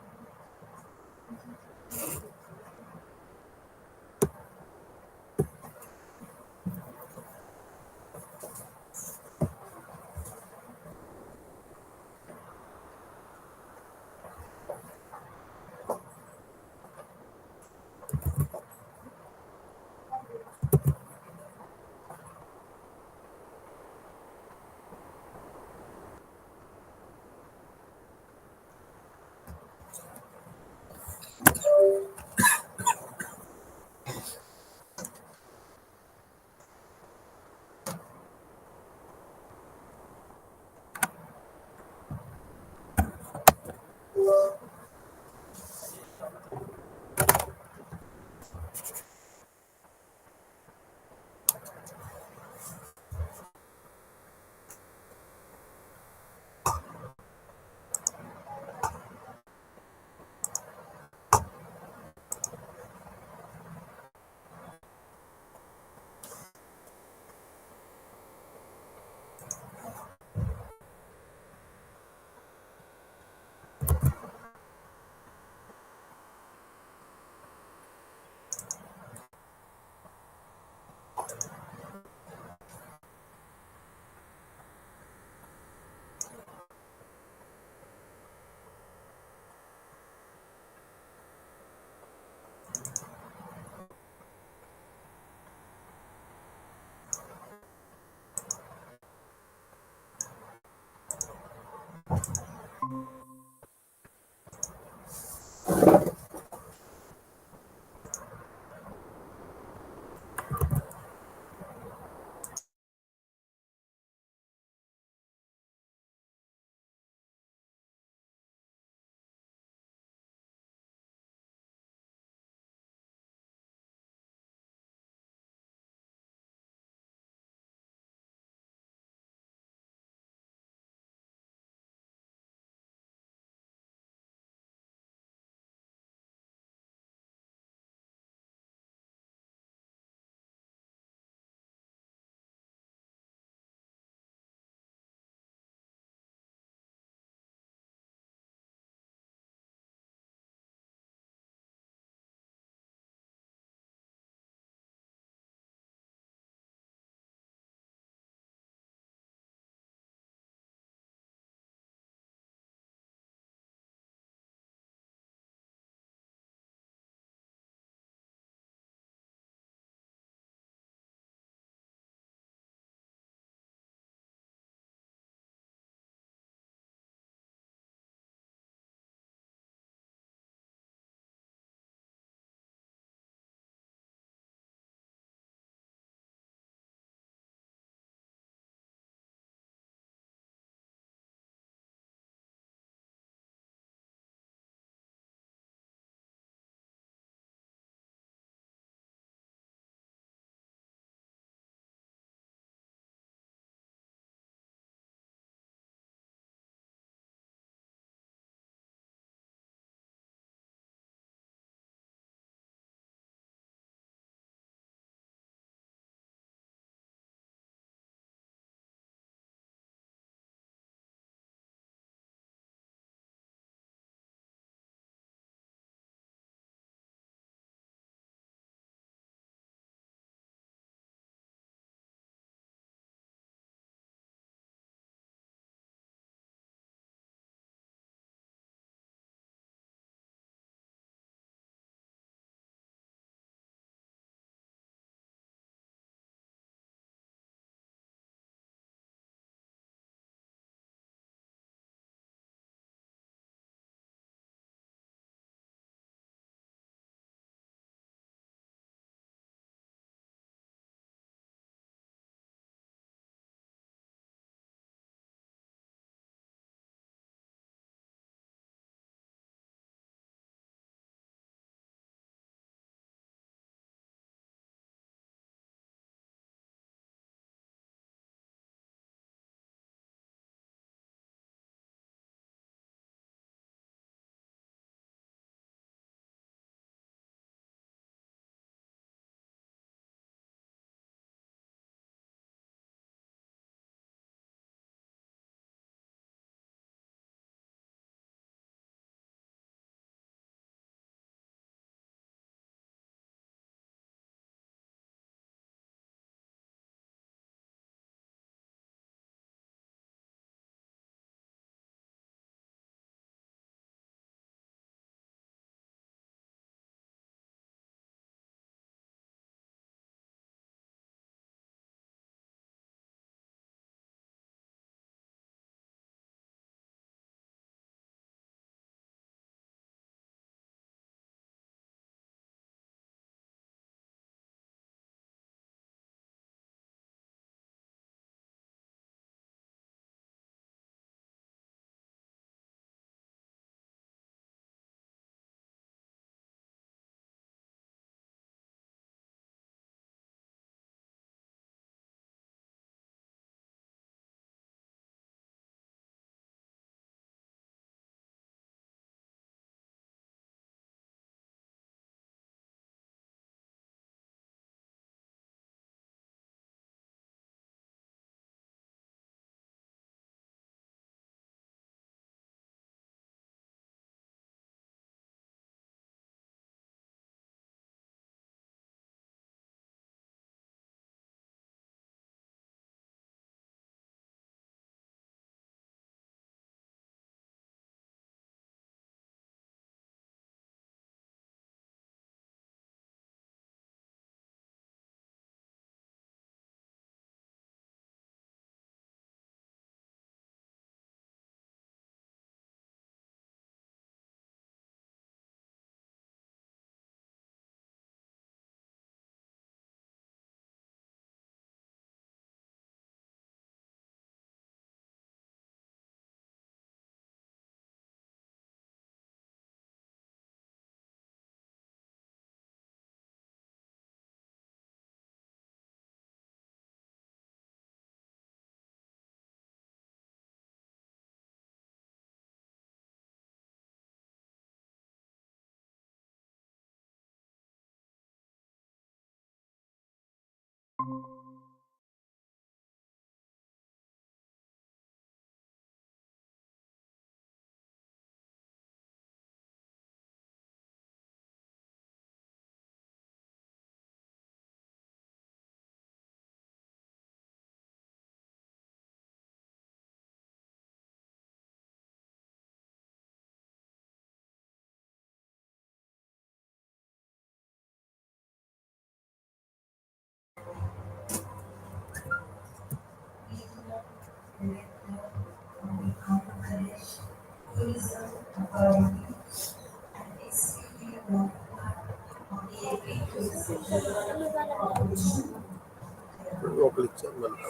ఒకరు ఇచ్చారు మళ్ళీ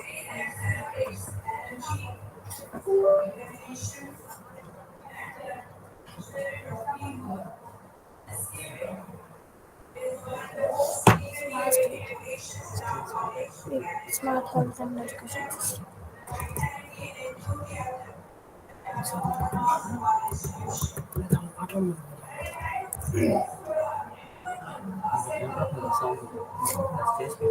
Smart health and education system. Sound చేసి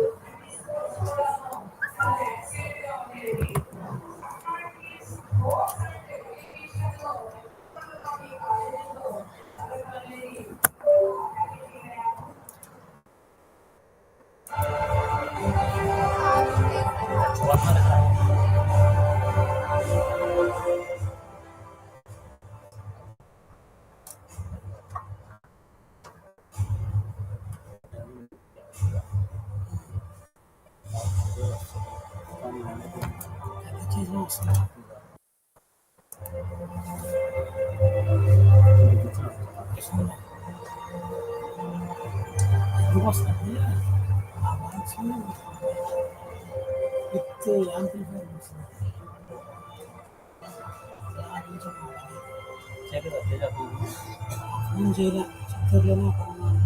స్పీకర్ విత్ యాంప్లిఫైర్ నేను చేయలే చిత్తూరులోనే అక్కడ ఉన్నాను.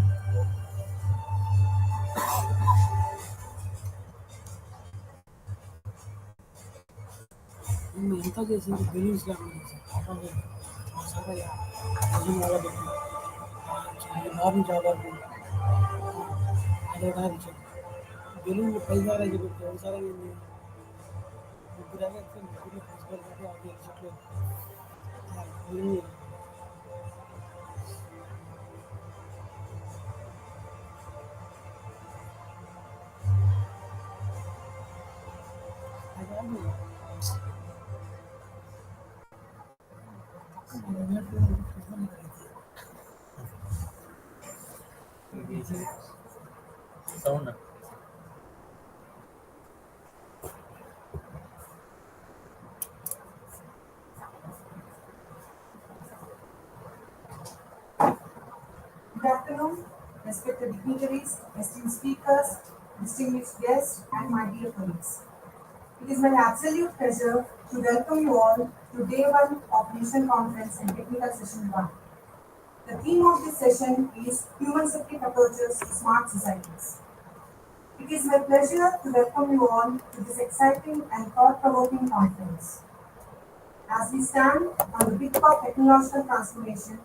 నేను ఎంత చేసింది బెలూన్స్ లేకుండా చేశాను సరే బాబు చదవాలి అదే కాదు బెలూన్ పైసారా చెప్పి ఒకసారి ముగ్గురు ముగ్గురు ప్రిన్సిపల్ గారు అది చెట్లు sound Good afternoon, respected dignitaries, esteemed speakers, distinguished guests, and my dear colleagues. It is my absolute pleasure to welcome you all to day one of Nation Conference and Technical Session 1. The theme of this session is Human-centric approaches to smart societies. It is my pleasure to welcome you all to this exciting and thought-provoking conference. As we stand on the brink of technological transformation,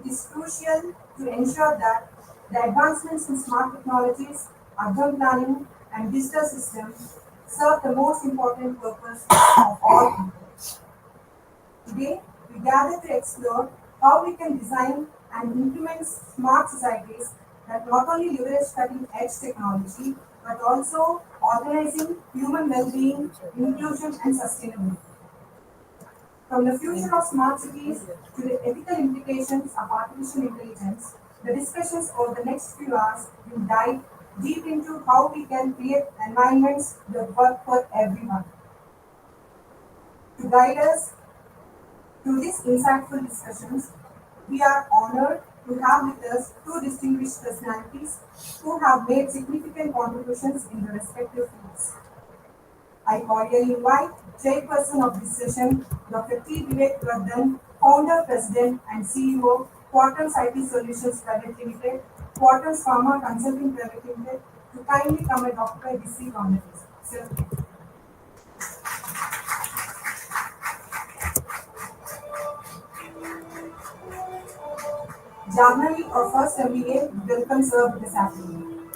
it is crucial to ensure that the advancements in smart technologies, urban planning, and digital systems serve the most important purpose of all people. Today, we gather to explore how we can design and implement smart societies that not only leverage cutting-edge technology, but also organizing human well-being, inclusion, and sustainability. From the future of smart cities to the ethical implications of artificial intelligence, the discussions over the next few hours will dive deep into how we can create environments that work for everyone. To guide us through these insightful discussions, we are honored to have with us two distinguished personalities who have made significant contributions in their respective fields. I cordially invite Chairperson of this session, Dr. T. Vivek Vardhan, Founder, President, and CEO, Quarters IT Solutions Private Limited, Quarters Pharma Consulting Private Limited, to kindly come and occupy this seat on the list. Sir. Jahnavi, our first MBA, welcome sir this afternoon.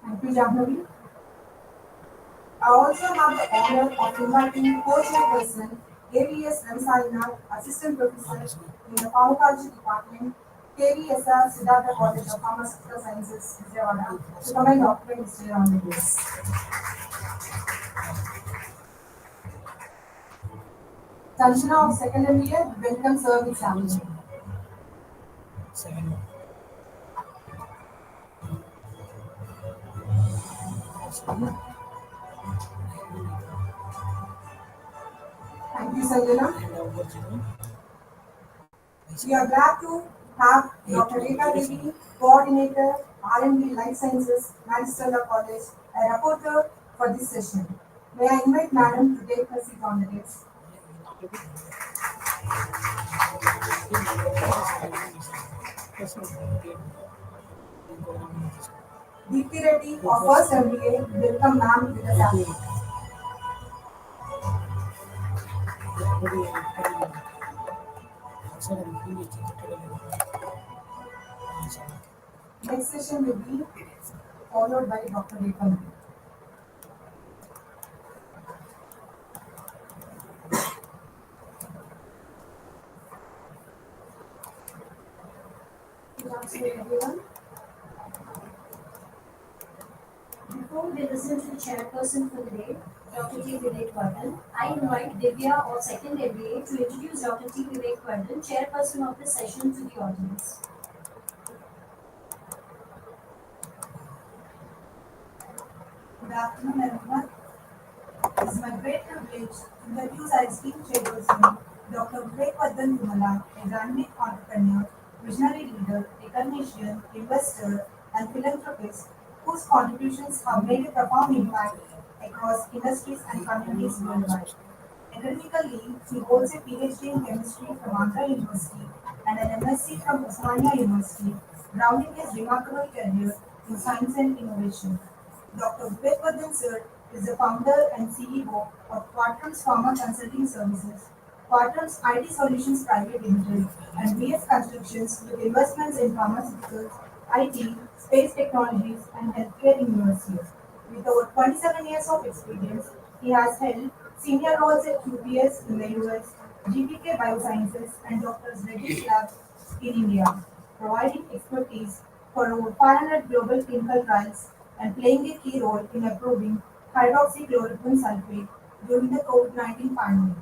Thank you, Jahnavi. I also have the honor of inviting co-chairperson AVS Ramsalina, Assistant Professor in the Pharmacology Department, KVSR Siddhartha College of Pharmaceutical Sciences, Vijayawada, to come and occupy this chair on the dais. Sanjana of second MBA, welcome sir this afternoon. Thank you, Sanjana. We are glad to have Dr. Rekha Devi, Coordinator, R&D Life Sciences, Stella College, a rapporteur for this session. May I invite Madam to take her seat on the desk. Deepthi Reddy, our first MBA, welcome ma'am with the sample. Next session will be followed by Dr. Rekha Devi. Good afternoon, everyone. Before we listen to the chairperson for the day, Dr. T. Vivek Vardhan, I invite Divya of second MBA to introduce Dr. T. Vivek Vardhan, chairperson of the session, to the audience. Good afternoon, everyone. It is my great privilege to introduce our esteemed chairperson, Dr. Vivek Vardhan, a dynamic entrepreneur, visionary leader, academician, investor, and philanthropist whose contributions have made a profound impact across industries and communities worldwide. Academically, he holds a PhD in chemistry from Andhra University and an MSc from Osmania University, grounding his remarkable career in science and innovation. Dr. Vivek Vardhan Sir is the founder and CEO of Quatrums Pharma Consulting Services, Quatrums IT Solutions Private Limited, and BF Constructions with investments in pharmaceuticals, IT, space technologies, and healthcare in universities. With over 27 years of experience, he has held senior roles at QPS in the US, GPK Biosciences, and Dr. Reddy's Lab in India, providing expertise for over 500 global clinical trials and playing a key role in approving hydroxychloroquine sulfate during the COVID-19 pandemic.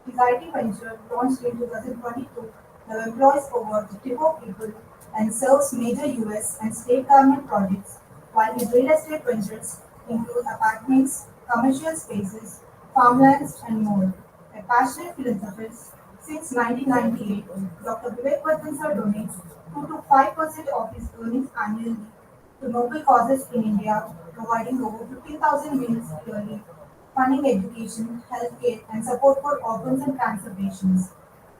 His IT venture, launched in 2022, now employs over 54 people and serves major US and state government projects, while his real estate ventures include apartments, commercial spaces, farmlands, and more. A passionate philanthropist, since 1998, Dr. Vivek Vardhan Sir donates 2 to 5% of his earnings annually to noble causes in India, providing over 15,000 meals yearly, funding education, healthcare, and support for orphans and cancer patients.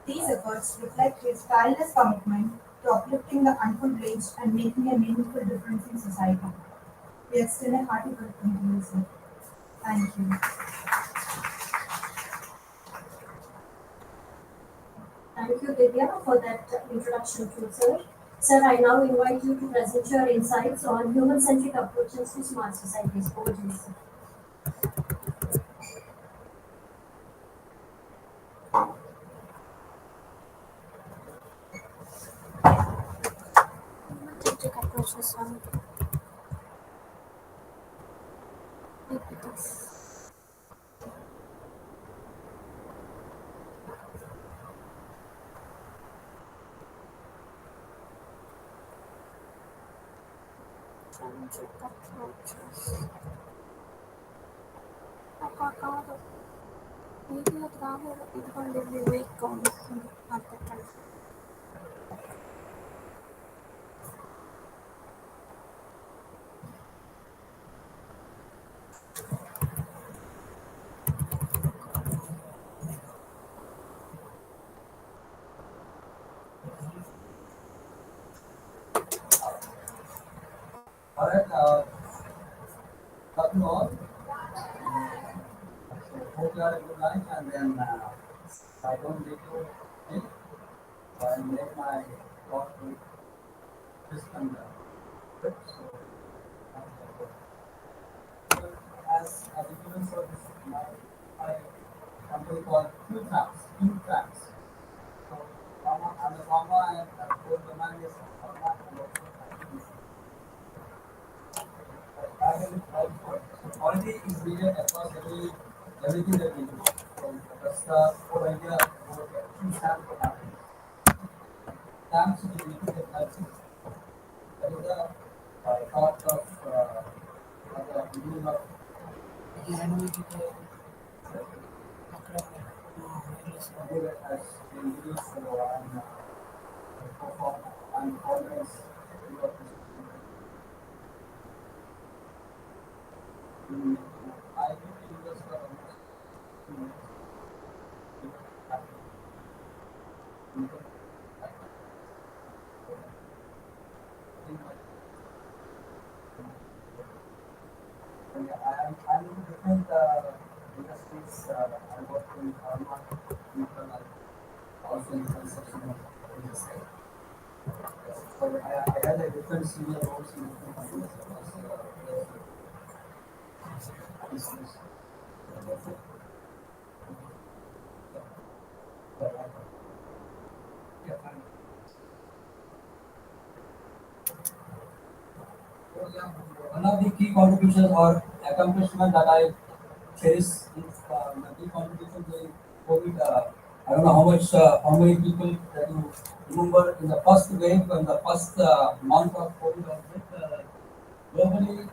These efforts reflect his tireless commitment to uplifting the unprivileged and making a meaningful difference in society. We extend a hearty welcome to you, sir. Thank you. Thank you, Divya, for that introduction to sir. Sir, I now invite you to present your insights on human-centric approaches to smart societies. Over to you, sir. Human-centric approaches on equities. Centric approaches. కాదు ఇది అది రాలేదు ఇదిగోండి వివేక్ ఉంది అది పెట్టండి Alright, welcome all. Hope you had a good night and then I don't need to eat. So I make my thought with system good. So as a human service, my company called Q-Tracks. So I'm a pharma and both the man is pharma and also activist. Quality is needed across everything that we do. So that's the whole idea of two stamp for happiness. Stamps which we need to get happy. That is the thought of the Anyway, as introduced, I'm always I really use for almost 2 minutes. I'm in different industries. I work in pharma, chemical, and also in construction industry. So I had a different senior roles in different companies across business. Yeah, fine. So, yeah, one of the key contributions or accomplishment that I cherish is the key contribution during COVID. I don't know how many people that you remember in the first wave, in the first month of COVID outbreak. Globally,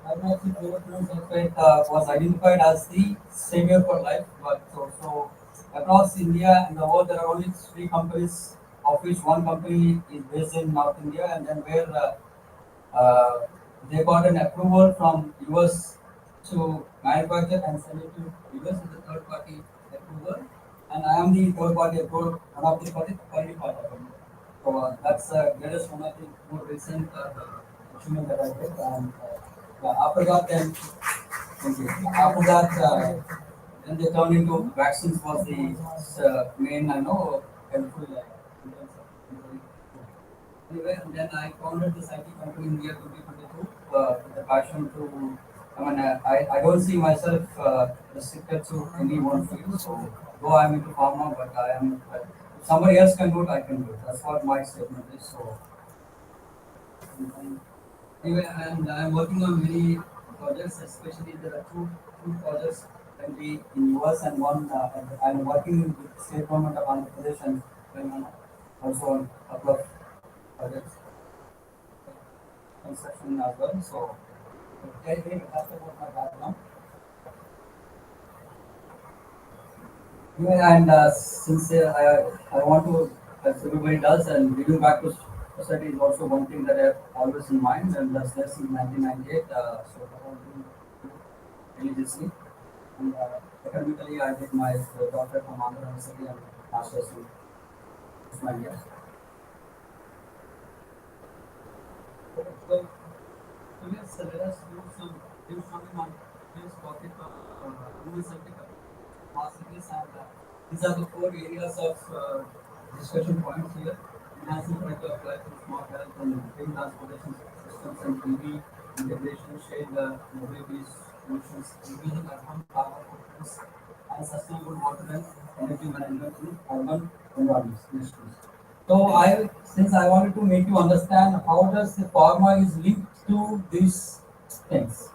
hydroxychloroquine sulfate was identified as the savior for life. But so across India and the world, there are only 3 companies, of which one company is based in North India, and then where they got an approval from US to manufacture and sell it to US with a third party approval. And I am the third party approval, one of the quality part of it. So that's the greatest one of the more recent achievement that I did. And after that, then after that, then they turned into vaccines was the main, I know, helpful in terms of anyway, and then I founded this IT company in the year 2022 with a passion to. I don't see myself restricted to any one field. So, though I'm into pharma, but I am. If somebody else can do it, I can do it. That's what my statement is. So, and anyway, and I'm working on many projects, especially there are two projects currently in US and one. I'm working with the state government of Andhra Pradesh and Telangana also on a couple of projects construction as well. So, anyway, that's about my background. Yeah, and since I want to, as everybody does, and giving back to society is also one thing that I have always in mind, and that's there since 1998. So, I want to do religiously. And academically, I did my doctorate from Andhra University and master's in Usmania. Okay, so yes, let us do something on this topic of human-centric masterpiece, and these are the 4 areas of discussion points here: enhancing quality of life and smart health and green transportation systems and EV integration, shared mobility solutions, increasing urban carbon footprints, and sustainable water and energy management in urban environments. Industries. So since I wanted to make you understand how does the pharma is linked to these things.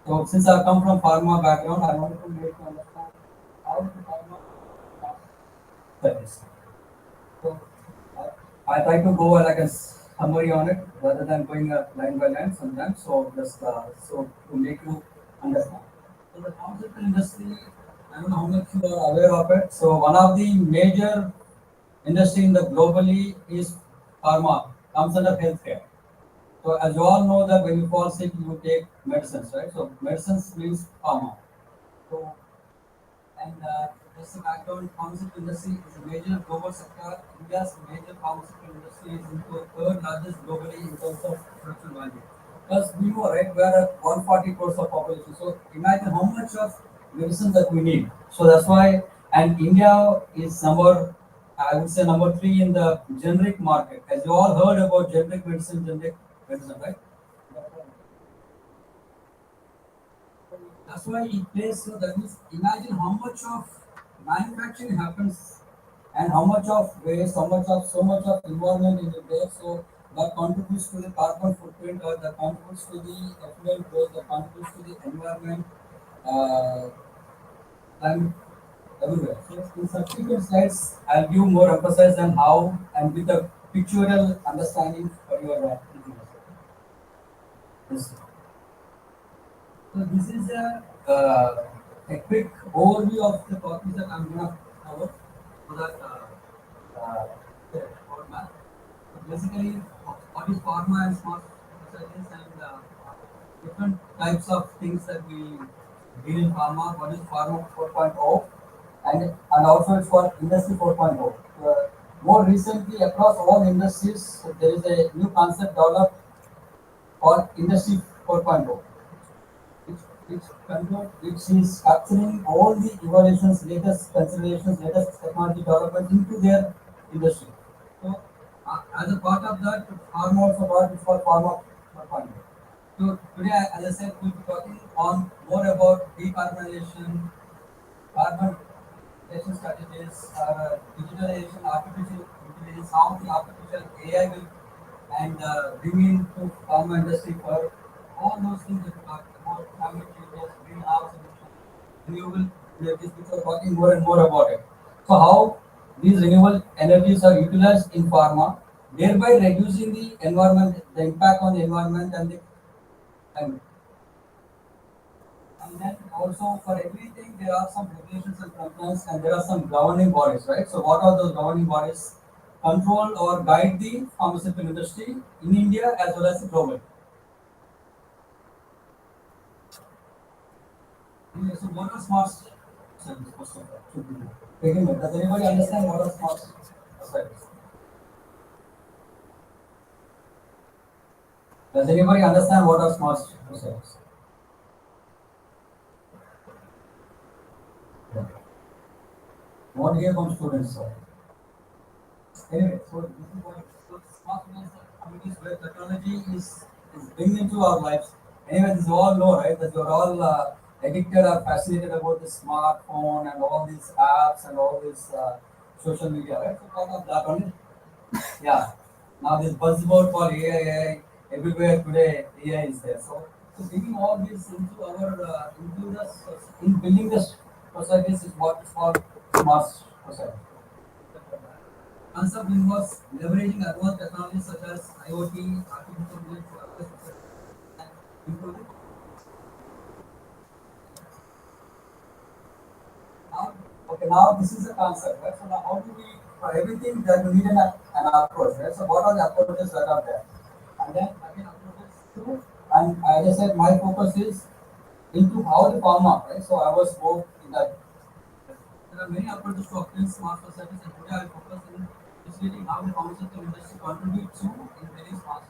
So since I come from pharma background, I wanted to make you understand how the pharma service. So I try to go like a summary on it rather than going line by line sometimes. So just so to make you understand. So the pharmaceutical industry, I don't know how much you are aware of it. So one of the major industry in the globally is pharma, comes under healthcare. So as you all know that when you fall sick, you take medicines, right? So medicines means pharma. So and just the background, pharmaceutical industry is a major global sector. India's major pharmaceutical industry is into a third largest globally in terms of production value. Plus, we know, right, we are at 140 crores of population. So imagine how much of medicine that we need. So that's why, and India is I would say number 3 in the generic market. As you all heard about generic medicine, right? That's why it plays. So that means imagine how much of manufacturing happens and how much of waste, so much of environment is there. So that contributes to the carbon footprint or that contributes to the effluent growth, that contributes to the environment uh, and everywhere. So in subsequent slides, I'll give more emphasis on how and with a pictorial understanding for your yes. So this is a a quick overview of the topics that I'm going to cover so that roadmap. So basically, what is pharma and smart societies and different types of things that we deal in pharma. What is pharma 4.0 and also it's for industry 4.0. More recently, across all industries, there is a new concept developed called industry 4.0 which is capturing all the evolutions, latest considerations, latest technology development into their industry. So, as a part of that, pharma also brought it for pharma 4.0. So today, as I said, we'll be talking on more about decarbonization, carbon reduction strategies, digitalization, artificial intelligence, how the artificial AI will and bring into pharma industry for all those things that we talked about, climate changes, greenhouse emissions, renewable energies, which are talking more and more about it. So how these renewable energies are utilized in pharma, thereby reducing the environment, the impact on the environment and the climate. And then also for everything there are some regulations and compliance and there are some governing bodies, right? So what are those governing bodies? Control or guide the pharmaceutical industry in India as well as globally. Okay, so what are smart services first of all? Should be begin with. Does anybody understand what are smart services? Does anybody understand what are smart services? Not here from students, sir. Anyway, so this is what smart communities where technology is bringing into our lives. Anyway, this you all know, right? That you're all addicted or fascinated about the smartphone and all these apps and all this social media, right? So part of that only. Yeah. Now this buzzword for AI, everywhere today AI is there. So bringing all this into our into the in building the societies is what is called smart society. Concept involves leveraging advanced technologies such as IoT, artificial intelligence, and improving. Now, okay, now this is a concept, right? So now how do we, for everything that we need an approach, right? So what are the approaches that are there? And then again approaches to, and as I said, my focus is into how the pharma, right? So I was more in that. There are many approaches to obtain smart societies, and today I focus in illustrating how the pharmaceutical industry contributes to in very smart.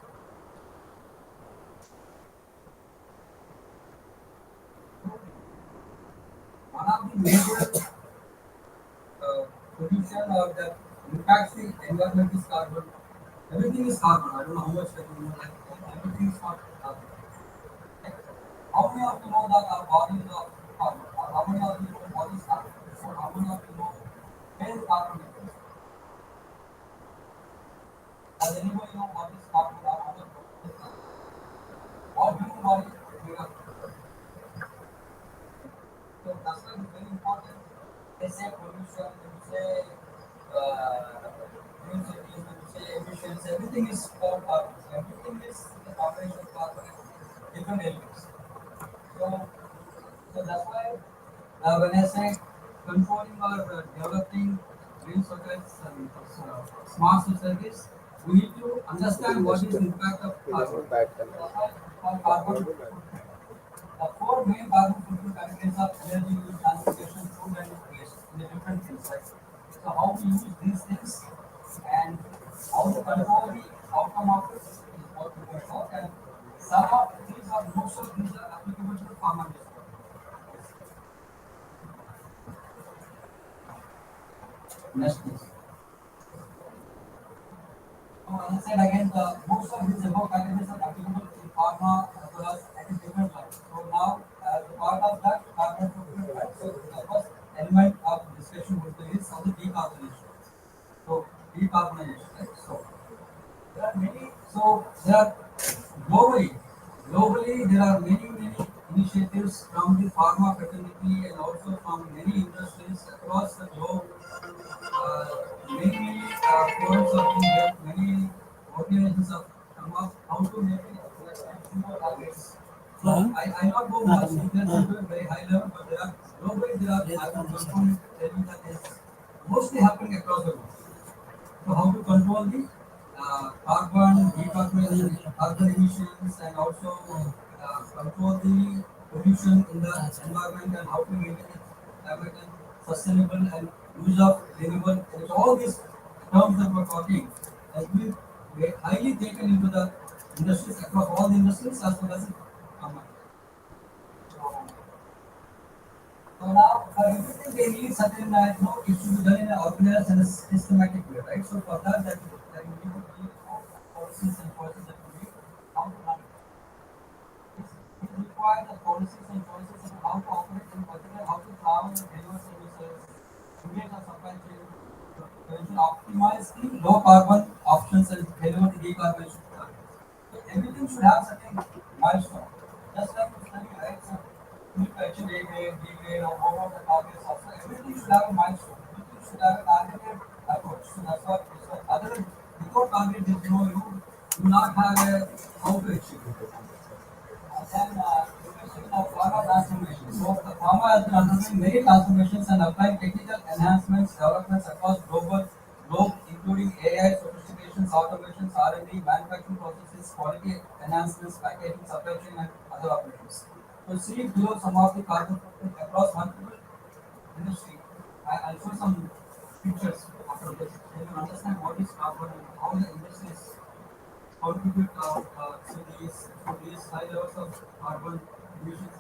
One of the major pollution or that impacts the environment is carbon. Everything is carbon. I don't know how much that you know, like everything is carbon. Like, how many of you know that our bodies are carbon? Or how many of you know what is carbon? So how many of you know where is carbon is? Does anybody know what is carbon or how much is carbon? What human body is made of? So that's why it's very important. They say pollution, they say green cities, they say emissions, everything is for carbon. Everything is the combination of carbon and different elements. So, so that's why when I say controlling or developing green societies and smart societies, we need to understand what is the impact of carbon. That's why it's called carbon footprint. The four main carbon footprint categories are energy use, transportation, food, and waste in the different things. Right? So how we use these things and how to control the outcome of it is what we can talk. And some of these are most of these are applicable to the farmer industry. Next, please. So as I said again, most of these above categories are applicable in pharma as well as at a different level. So now, as a part of that, carbon footprint, right? So the first element of discussion would be is on the decarbonization. So decarbonization, right? So there are many. So there are globally there are many initiatives from the pharma fraternity and also from many industries across the globe. Many forums of India, many organizations have come up how to make it consumer targets I not go much details into it very high level, but there are globally there are I will confirm it, tell you that is mostly happening across the world. So how to control the carbon decarbonization, carbon emissions, and also control the pollution in the environment, and how to make it climate and sustainable and use of renewable energy. All these terms that we're talking has been highly taken into the industries across all the industries as well as in government. So now, for everything they need certain, it should be done in an organized and a systematic way, right? So for that you need to be policies and choices that you need, how to run it. It requires the policies and choices and how to operate, in particular how to travel and deliver services, engage the supply chain, to ensure optimize the low carbon options and deliver the decarbonization targets. So everything should have certain milestone. Just like you study, right? So you need to achieve A grade, B grade, or over the targets also. Everything should have a milestone. Everything should have a targeted approach. So that's what it's like. Other than without target, there is no you do not have a how to achieve it. Then you mentioned the pharma transformation. So the pharma has been undergoing many transformations and applying technical enhancements, developments across globe, including AI, sophistications, automations, R&D, manufacturing processes, quality enhancements, packaging, supply chain, and other operations. So see below some of the carbon footprint across multiple industry. I'll show some pictures after this. So you can understand what is carbon and how the industry is contribute to these high levels of carbon emissions.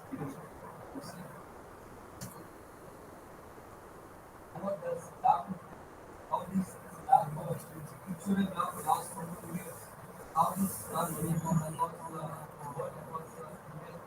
What does that how this picture is now last for 2 years? How this carbon emission across the world, across the India.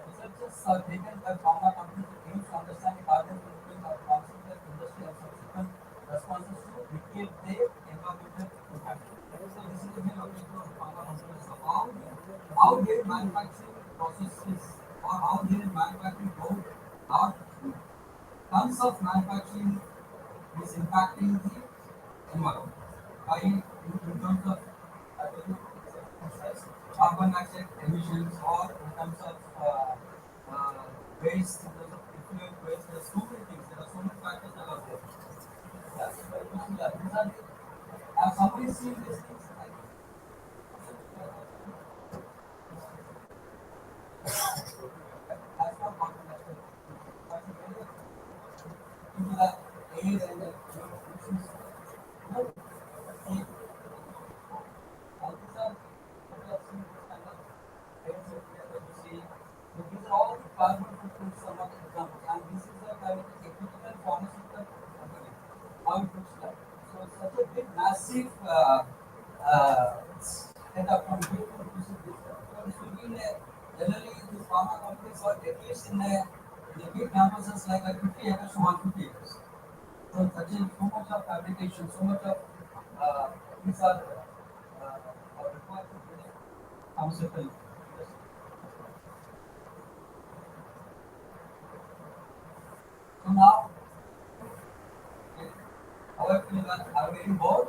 Researchers are taken by pharma companies to aim to understand the carbon footprint of pharmaceutical industry and subsequent responses to mitigate their environmental impact. So this is the main objective of pharma companies. So how their manufacturing process is, or how their manufacturing go, how tons of manufacturing is impacting the environment by in terms of carbon dioxide emissions, or in terms of waste, in terms of effluent waste. There are so many things. There are so many factors that are there. That's very useful. These are have somebody seen these things? That's not carbon dioxide. That's very into the air and the emissions. All these are these are all the carbon footprints, some of the examples, and this is a kind of a typical pharmaceutical company. How it looks like. So it's such a big, massive setup from people to see this. So this will be in a, generally these pharma companies are at least in the big campuses like 50 acres to 150 acres. So such a so much of fabrication, so much of these are required to build a pharmaceutical industry. So now, how I feel that are we getting bored?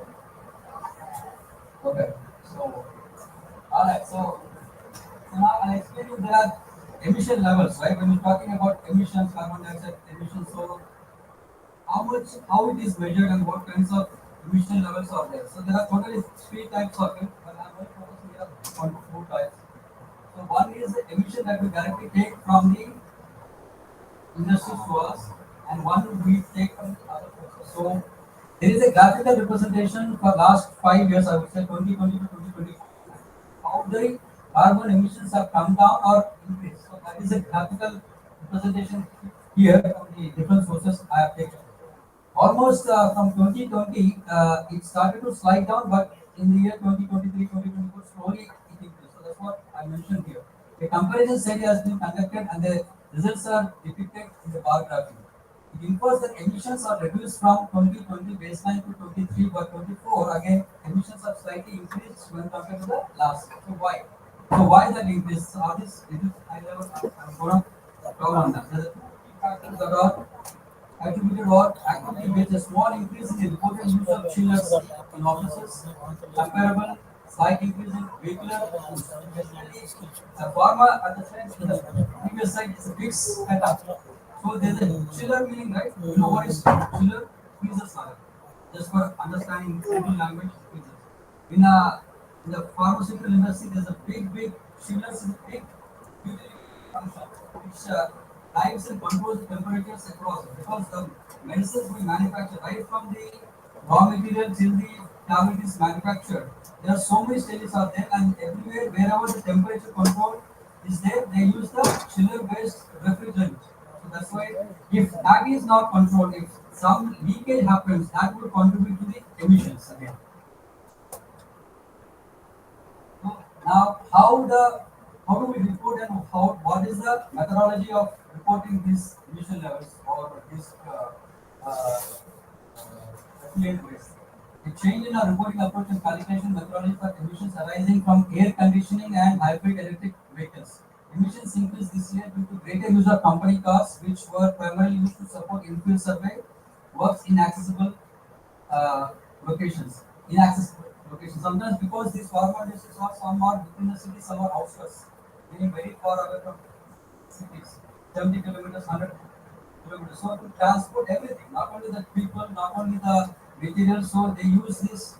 Okay. So, alright. So now I explain you there are emission levels, right? When you're talking about emissions, carbon dioxide emissions, so how it is measured and what kinds of emission levels are there. So there are totally three types of it, but I'm only focusing here on four types. So one is the emission that we directly take from the industry source, and one we take from the other sources. So there is a graphical representation for last 5 years, I would say 2020 to 2020, how the carbon emissions have come down or increased. So that is a graphical representation here from the different sources I have taken. Almost from 2020, it started to slide down, but in the year 2023, 2024, slowly it increased. So that's what I mentioned here. A comparison study has been conducted, and the results are depicted in the bar graph. It infers that emissions are reduced from 2020 baseline to 23, but 24 again emissions have slightly increased when compared to the last year. So why? So why that increase? So all this it is high level. I'm going to cover on that. There are two key factors that are attributed or activity based a small increase in the reported use of chillers in offices, comparable slight increase in vehicular use. Basically, a farmer at the side, in the previous side is a big setup. So there's a chiller meaning, right? You know what is chiller? Freezers are. Just for understanding simple language, freezers. In a in the pharmaceutical industry, there's a big chillers is a big utility function which lives and controls the temperatures across because the medicines we manufacture right from the raw material till the tablet is manufactured. There are so many stages are there and everywhere wherever the temperature control is there, they use the chiller based refrigerant. So that's why if that is not controlled, if some leakage happens, that will contribute to the emissions again. So now how do we report and how what is the methodology of reporting these emission levels or these affiliate waste? A change in our reporting approach and calculation methodology for emissions arising from air conditioning and hybrid electric vehicles. Emissions increased this year due to greater use of company cars, which were primarily used to support infield survey works in accessible uh, locations. Inaccessible locations. Sometimes because these farmer districts are some are within the city, some are outskirts, meaning very far away from cities, 70 kilometers, 100 kilometers. So to transport everything, not only the people, not only the materials, so they use these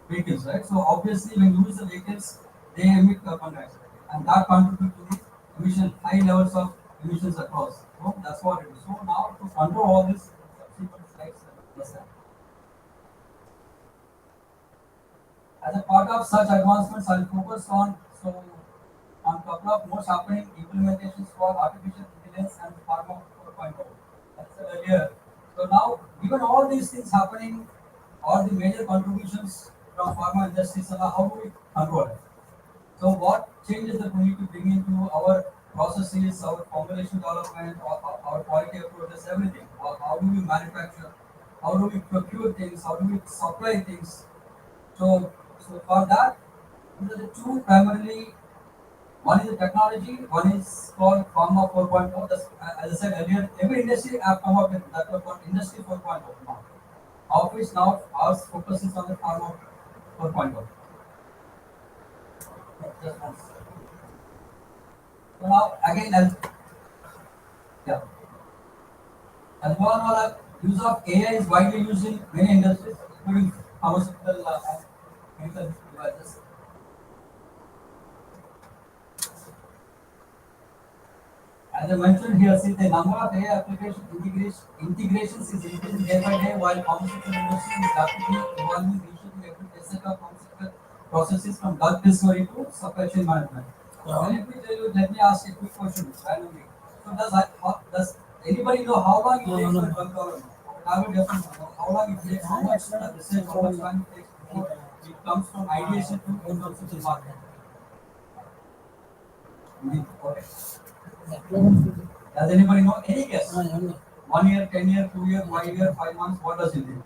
vehicles, right? So obviously when you use the vehicles, they emit carbon dioxide, and that contributes to the emission, high levels of emissions across. So that's what it is. So now to control all this, subsequent slides, understand. As a part of such advancements, I'll focus on couple of most happening implementations for artificial intelligence and pharma 4.0. As I said earlier. So now, given all these things happening, all the major contributions from pharma industries, how do we control it? So what changes that we need to bring into our processes, our formulation development, our quality approaches, everything? How do we manufacture? How do we procure things? How do we supply things? So for that, these are the two primarily. One is the technology, one is called Pharma 4.0. As I said earlier, every industry have come up with that was called Industry 4.0 now. Of which now our focus is on the Pharma 4.0. Just once. So now again, yeah, as well as use of AI is widely used in many industries, including pharmaceutical and medical devices. As I mentioned here, see the number of AI application integrations is increasing day by day, while pharmaceutical industry is rapidly evolving, reshaping every facet of pharmaceutical processes from drug discovery to supply chain management. Let me ask a quick question randomly. So does anybody know how long it takes for a drug development? I will definitely know how long it takes, how much research, how much time it takes before it comes from ideation to consumption market. Okay. Does anybody know? Any guess? 1 year, 10 year, 2 year, 5 year, 5 months? What does it mean?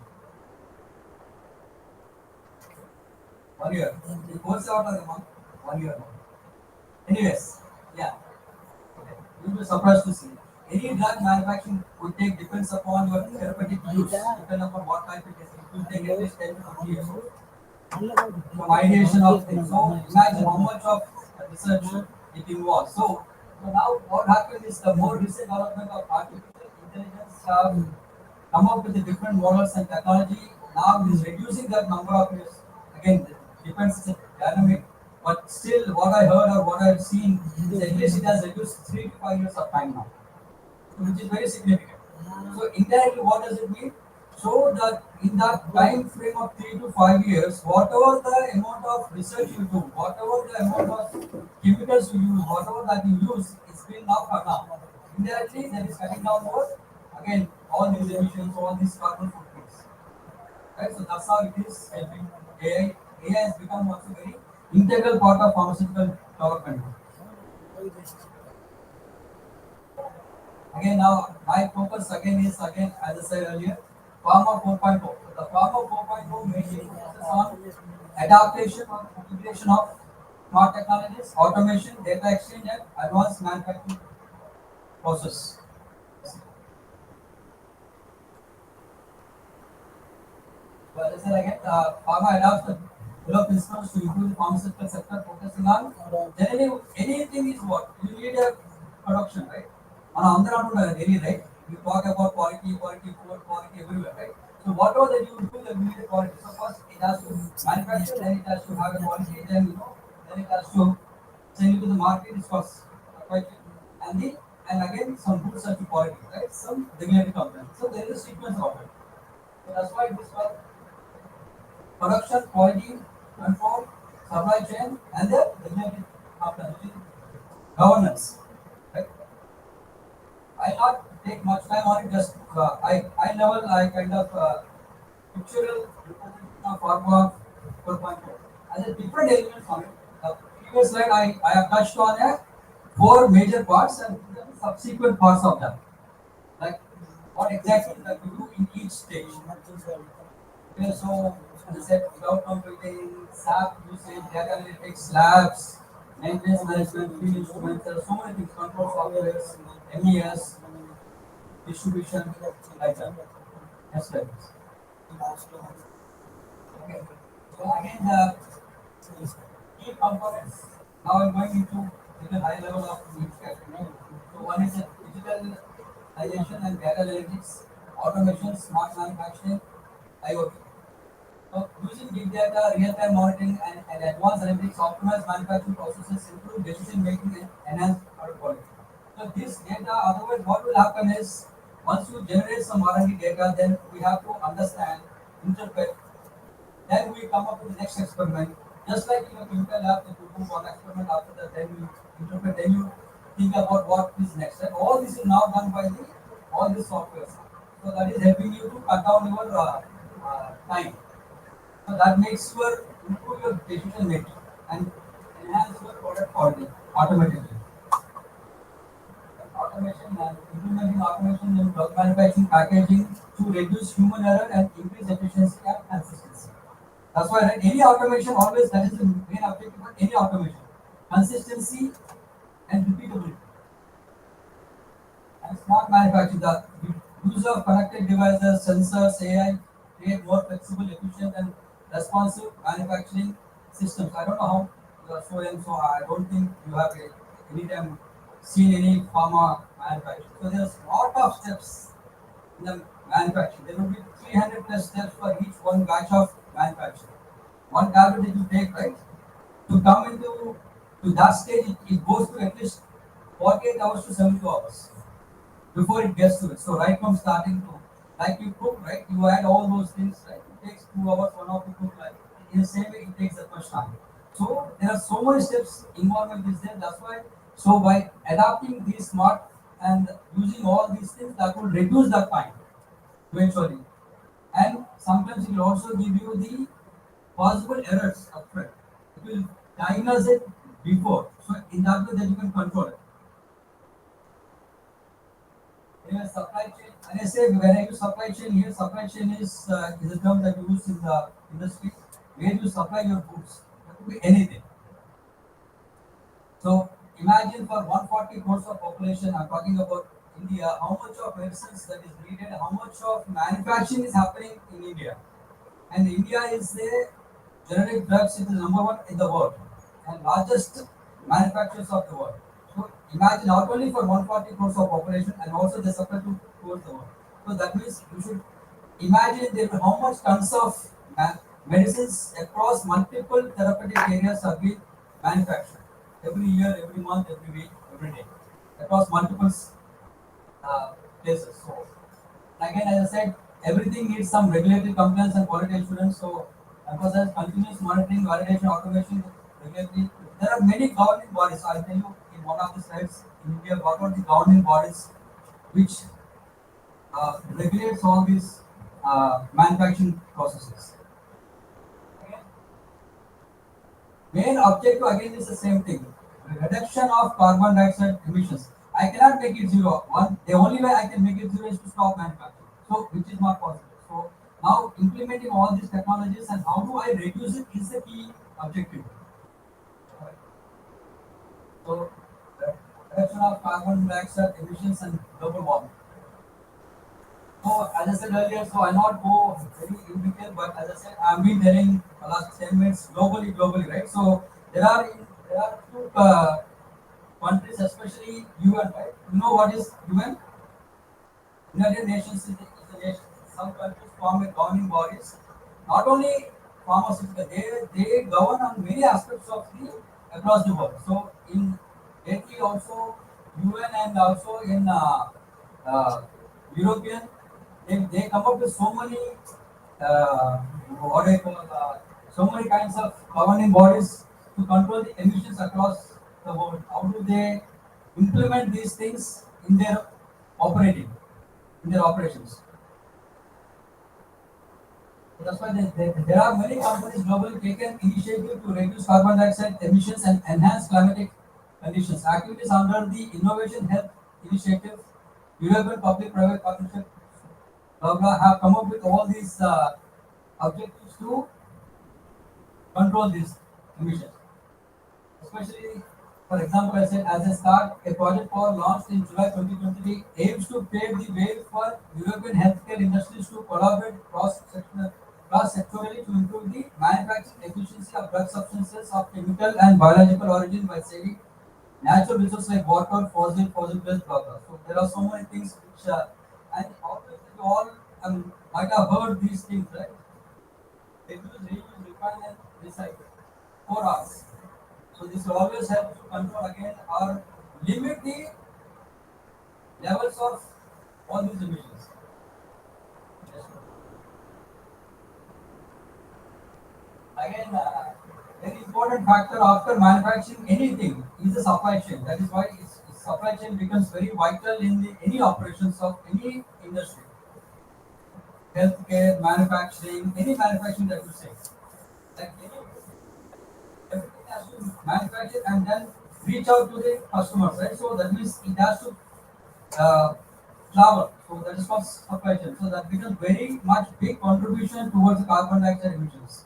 1 year. The course out of the month? 1 year. Anyways, yeah. Okay. You'll be surprised to see. Any drug manufacturing would take depends upon your therapeutic use, depend upon what type it is. It will take at least 10 to 20 years from ideation of things. So imagine how much of research it involves. So now what happened is the more recent development of artificial intelligence have come up with the different models and technology. Now it is reducing that number of years. Again, it depends, it's a dynamic. But still, what I heard or what I've seen is at least it has reduced 3 to 5 years of time now, which is very significant. So indirectly, what does it mean? So that in that time frame of 3 to 5 years, whatever the amount of research you do, whatever the amount of chemicals you use, whatever that you use, it's been now cut down. Indirectly, that is cutting down what? Again, all these emissions, all these carbon footprints. Right? So that's how it is helping AI. AI has become also very integral part of pharmaceutical development. Again, now my focus again is again as I said earlier, Pharma 4.0. So the Pharma 4.0 mainly focuses on adaptation or integration of smart technologies, automation, data exchange, and advanced manufacturing process. So as I said again, pharma adapts the develop principles to improve the pharmaceutical sector, focusing on generally anything is what you need a production, right? మనం అందరం అంటున్నారు daily, right? You talk about quality, quality, food, quality everywhere, right? So whatever that you do, that you need a quality. So first it has to manufacture, then it has to have a quality, then it has to send it to the market. It's cost, right? And again some goods have to quality, right? Some regulatory components. So there is a sequence of it. So that's why it is called production, quality, control, supply chain, and the regulatory component, governance, right? I not take much time on it. Just I level I kind of pictorial representation of pharma 4.0 as a different elements on it. Previous slide I have touched on four major parts and the subsequent parts of them. Like what exactly that we do in each stage. Okay, so as I said, cloud computing, SAP usage, data analytics, labs, maintenance management, field instruments, there are so many things, control softwares, MES, distribution, like that. Next slide. Okay. So again, the key components. Now I'm going into little high level of each category. So one is digitalization and data analytics, automation, smart manufacturing, IoT. So using big data, real-time monitoring, and advanced analytics, optimize manufacturing processes, improve decision making, and enhance product quality. So this data, otherwise, what will happen is once you generate some R&D data, then we have to understand, interpret, then we come up with the next experiment. Just like in a chemical lab, if you do one experiment after that, then you interpret, then you think about what is next. And all this is now done by all these softwares. So that is helping you to cut down your time. So that makes your improve your decision making and enhance your product quality automatically. Automation and implementing automation in drug manufacturing packaging to reduce human error and increase efficiency and consistency. That's why right, any automation always that is the main objective of any automation. Consistency and repeatability. And smart manufacturing, the use of connected devices, sensors, AI create more flexible, efficient, and responsive manufacturing systems. I don't know how you are so young, so I don't think you have any time seen any pharma manufacturing. So there's a lot of steps in the manufacturing. There will be 300 plus steps for each one batch of manufacturing. One tablet that you take, right? To come into to that stage, it goes to at least 48 hours to 72 hours before it gets to it. So right from starting to, like you cook, right? You add all those things, right? It takes 2 hours, 1 hour to cook, like in the same way it takes that much time. So there are so many steps involvement is there. That's why. So by adapting these smart and using all these things, that will reduce the time eventually. And sometimes it will also give you the possible errors upfront. It will diagnose it before. So in that way that you can control it. Anyway, supply chain. And I say when I use supply chain here, supply chain is a term that you use in the industry where you supply your goods. That could be anything. So imagine for 140 crores of population, I'm talking about India, how much of medicines that is needed, how much of manufacturing is happening in India. And India is the generic drugs is the number one in the world and largest manufacturers of the world. So imagine not only for 140 crores of population and also they supply to towards the world. So that means you should imagine there how much tons of medicines across multiple therapeutic areas are being manufactured every year, every month, every week, every day across multiple places. So again, as I said, everything needs some regulatory compliance and quality assurance. So emphasize continuous monitoring, validation, automation, regulatory. There are many governing bodies. I'll tell you in one of the slides in India what are the governing bodies which regulates all these manufacturing processes. Okay. Main objective again is the same thing: reduction of carbon dioxide emissions. I cannot make it zero. The only way I can make it zero is to stop manufacturing. So which is not possible. So now implementing all these technologies and how do I reduce it is the key objective. So reduction of carbon dioxide emissions and global warming. So as I said earlier, so I not go very in detail, but as I said, I've been telling the last 10 minutes globally, right? So there are two countries, especially UN, right? You know what is UN? United Nations is a nation. Some countries form a governing bodies. Not only pharmaceutical, they govern on many aspects of the across the world. So in lately also UN and also in uh, European, they come up with so many what I call so many kinds of governing bodies to control the emissions across the world. How do they implement these things in their operating? In their operations. So that's why there are many companies globally taken initiative to reduce carbon dioxide emissions and enhance climatic conditions. Activities under the Innovation Health Initiative, European Public-Private Partnership, blah blah, have come up with all these objectives to control these emissions. Especially, for example, I said as a start, a project for launched in July 2023 aims to pave the way for European healthcare industries to collaborate cross-sectorally to improve the manufacturing efficiency of drug substances of chemical and biological origin by saving natural resources like water, fossil-based blah. So there are so many things which, and obviously you all might have heard these things, right? Reuse, refine, and recycle. 4 Rs. So this will always help to control again or limit the levels of all these emissions. Yes. Again, very important factor after manufacturing anything is the supply chain. That is why supply chain becomes very vital in any operations of any industry. Healthcare, manufacturing, any manufacturing that you say. Like everything has to manufacture and then reach out to the customers, right? So that means it has to flower. So that is called supply chain. So that becomes very much big contribution towards the carbon dioxide emissions.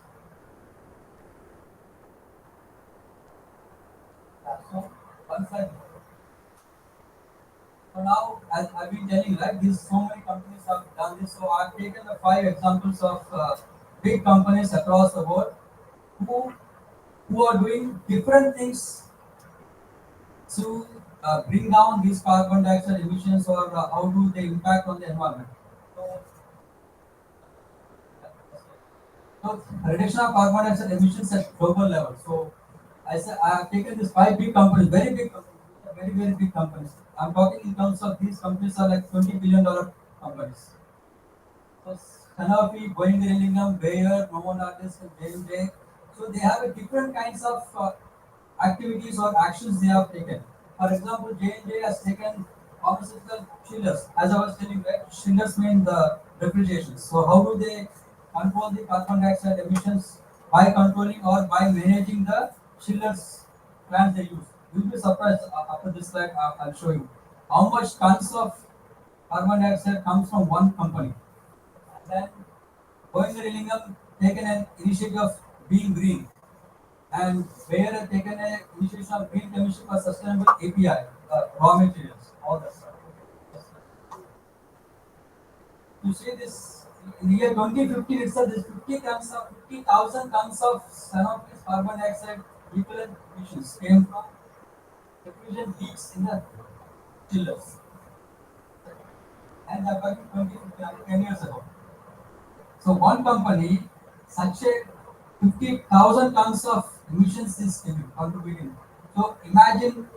So one slide. So now, as I've been telling, right, these so many companies have done this. So I've taken the 5 examples of big companies across the world who who are doing different things to bring down these carbon dioxide emissions or how do they impact on the environment. So reduction of carbon dioxide emissions at global level. So I said I have taken these 5 big companies, very big companies, very big companies. I'm talking in terms of these companies are like $20 billion companies. So Sanofi, Boehringer, Bayer, Novo Nordisk, and J&J. So they have a different kinds of activities or actions they have taken. For example, J&J has taken pharmaceutical chillers. As I was telling, right, chillers mean the refrigeration. So how do they control the carbon dioxide emissions by controlling or by managing the chillers plants they use? You'll be surprised after this slide. I'll show you how much tons of carbon dioxide comes from one company. And then Boehringer taken an initiative of being green, and Bayer had taken an initiative of green chemistry for sustainable API, raw materials, all that stuff. You see this in the year 2015 itself, this 50,000 tons of Sanofi's carbon dioxide equivalent emissions came from diffusion leaks in the chillers. And that was in 2015, 10 years ago. So one company, such a 50,000 tons of emissions is contributing. So imagine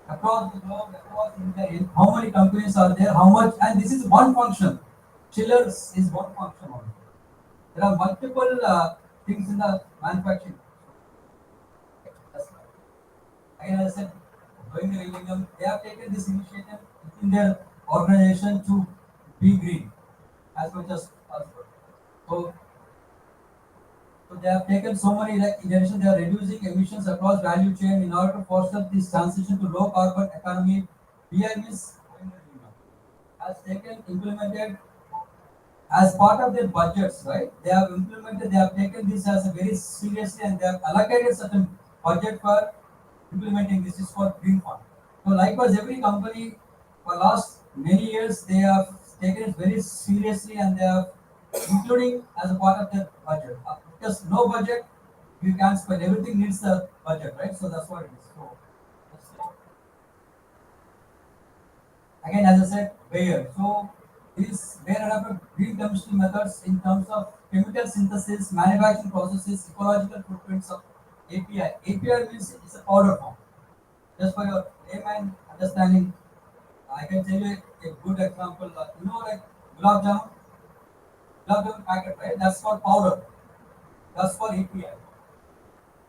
across the globe, across India, how many companies are there, how much, and this is one function. Chillers is one function only. There are multiple things in the manufacturing. That's right. Again, as I said, Boehringer, they have taken this initiative in their organization to be green as much as possible. So they have taken so many, like in addition, they are reducing emissions across value chain in order to foster this transition to low carbon economy. BMS has taken implemented as part of their budgets, right? They have implemented, they have taken this as a very seriously and they have allocated certain budget for implementing this is called green fund. So likewise, every company for last many years they have taken it very seriously and they are including as a part of their budget. Because no budget, you can't spend. Everything needs a budget, right? So that's what it is. So that's it. Again, as I said, Bayer. So these Bayer adopted green chemistry methods in terms of chemical synthesis, manufacturing processes, ecological footprints of API. API means it's a powder form. Just for your layman understanding, I can tell you a good example. Like gulab jamun packet, right? That's called powder. That's called API.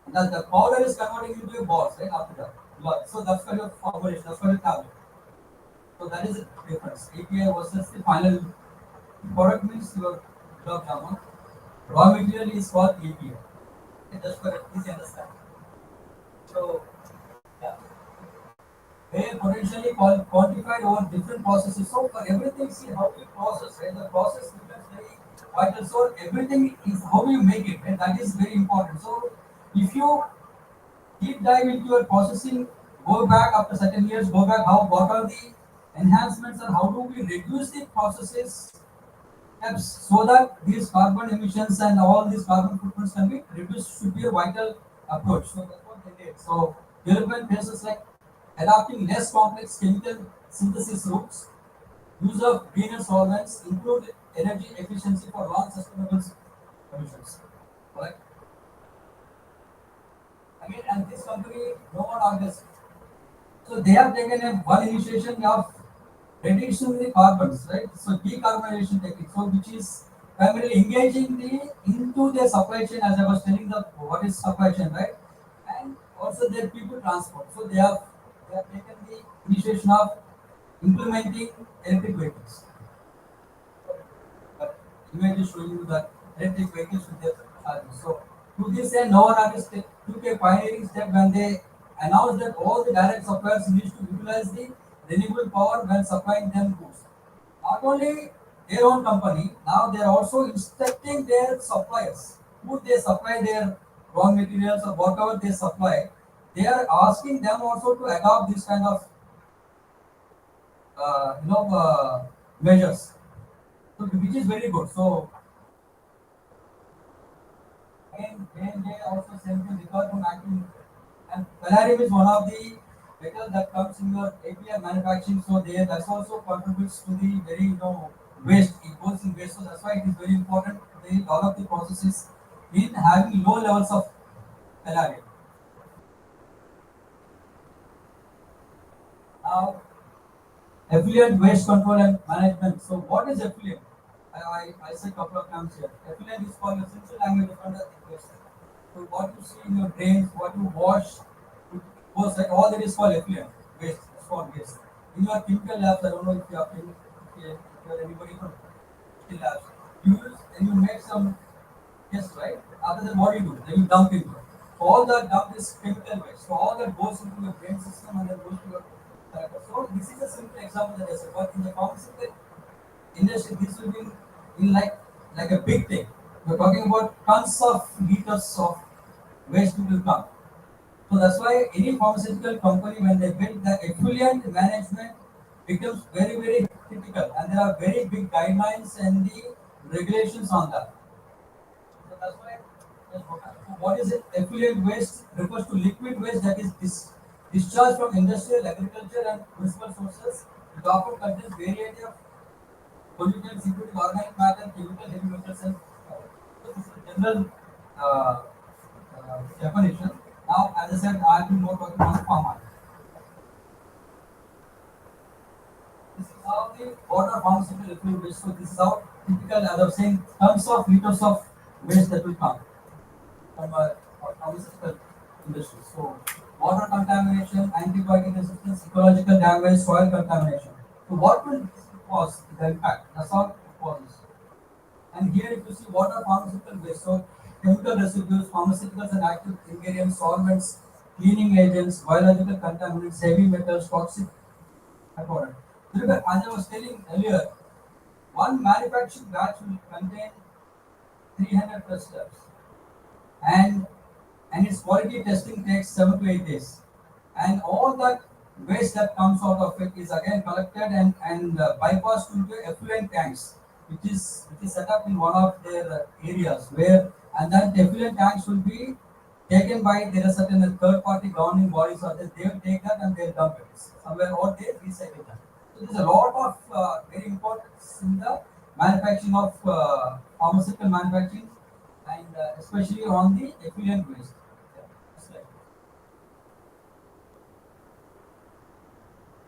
The powder is converting into a balls, right? After that. So that's for your formulation. That's for your tablet. So that is the difference. API versus the final product means your gulab jamun. Raw material is called API. Okay, just for easy understanding. So yeah. They potentially quantified over different processes. So for everything, see how we process, right? The process becomes very vital. So everything is how you make it, and that is very important. So if you deep dive into your processing, go back after certain years, go back how what are the enhancements and how do we reduce the processes steps so that these carbon emissions and all these carbon footprints can be reduced should be a vital approach. So that's what they did. So European places like adopting less complex chemical synthesis routes, use of greener solvents, improved energy efficiency for long sustainable solutions. Correct? Again, and this company, no one argues. So they have taken a one initiation of reducing the carbons, right? So decarbonization technique, so which is primarily engaging the into their supply chain, as I was telling the what is supply chain, right? And also their people transport. So they have taken the initiation of implementing electric vehicles. But image is showing you that electric vehicles with their charging. So to this end, no one artist took a pioneering step when they announced that all the direct suppliers need to utilize the renewable power when supplying them goods. Not only their own company, now they are also instructing their suppliers who they supply their raw materials or whatever they supply. They are asking them also to adopt this kind of measures, so which is very good. So and they also send you record from acting, and Valerium is one of the metals that comes in your API manufacturing. So there that also contributes to the very waste. It goes in waste. So that's why it is very important they develop the processes in having low levels of Valerium. Now effluent waste control and management. So what is effluent? I said a couple of times here. Effluent is called a simple language of under waste. So what you see in your drains, what you wash, it goes like all that is called effluent waste. It's called waste. In your chemical labs, I don't know if you are if you are anybody from chemical labs, you use and you make some tests, right? After that, what do you do? Then you dump into it. So all that dump is chemical waste. So all that goes into your brain system and then goes to your character. So this is a simple example that I said. But in the pharmaceutical industry, this will be in like a big thing. We're talking about tons of liters of waste will come. So that's why any pharmaceutical company, when they build the effluent management, becomes very, very critical, and there are very big guidelines and the regulations on that. So that's why. What is it? Effluent waste refers to liquid waste that is discharged from industrial, agriculture, and municipal sources. It often contains variety of pollutants, including organic matter, chemical, heavy metals, and so this is a general uh, definition. Now, as I said, I will be more talking on pharma. This is how the water pharmaceutical effluent waste. So this is how typical, as I was saying, tons of liters of waste that will come from pharmaceutical industry. So water contamination, antibiotic resistance, ecological damage, soil contamination. So what will cause the impact? That's how it causes. And here if you see water pharmaceutical waste, so chemical residues, pharmaceuticals and active ingredients, solvents, cleaning agents, biological contaminants, heavy metals, toxic byproduct. Remember, as I was telling earlier, one manufacturing batch will contain 300 plus steps, and its quality testing takes 7 to 8 days, and all that waste that comes out of it is again collected and bypassed into effluent tanks, which is set up in one of their areas where, and that effluent tanks will be taken by, there are certain third party governing bodies or they will take that and they'll dump it somewhere or they recycle that. So there's a lot of very importance in the manufacturing of pharmaceutical manufacturing and especially on the effluent waste. Yeah, that's right.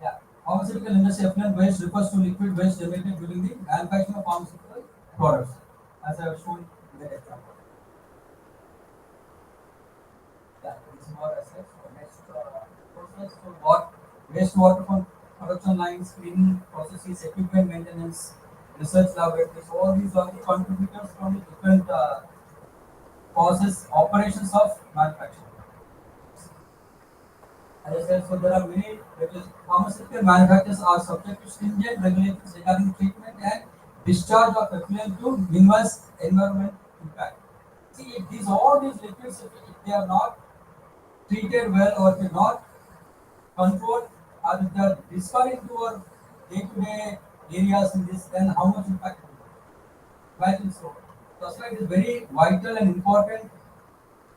Yeah. Pharmaceutical industry effluent waste refers to liquid waste generated during the manufacturing of pharmaceutical products, as I have shown in the example. Yeah, this is more assets. So next process, so what wastewater from production lines, cleaning processes, equipment maintenance, research laboratories, all these are the contributors from the different process operations of manufacturing. As I said, so there are many pharmaceutical manufacturers are subject to stringent regulations regarding treatment and discharge of effluent to minimize environment impact. See, if all these liquids, if they are not treated well or if they're not controlled or if they are discarded into our day-to-day areas in this, then how much impact will be? Imagine so. That's why it is very vital and important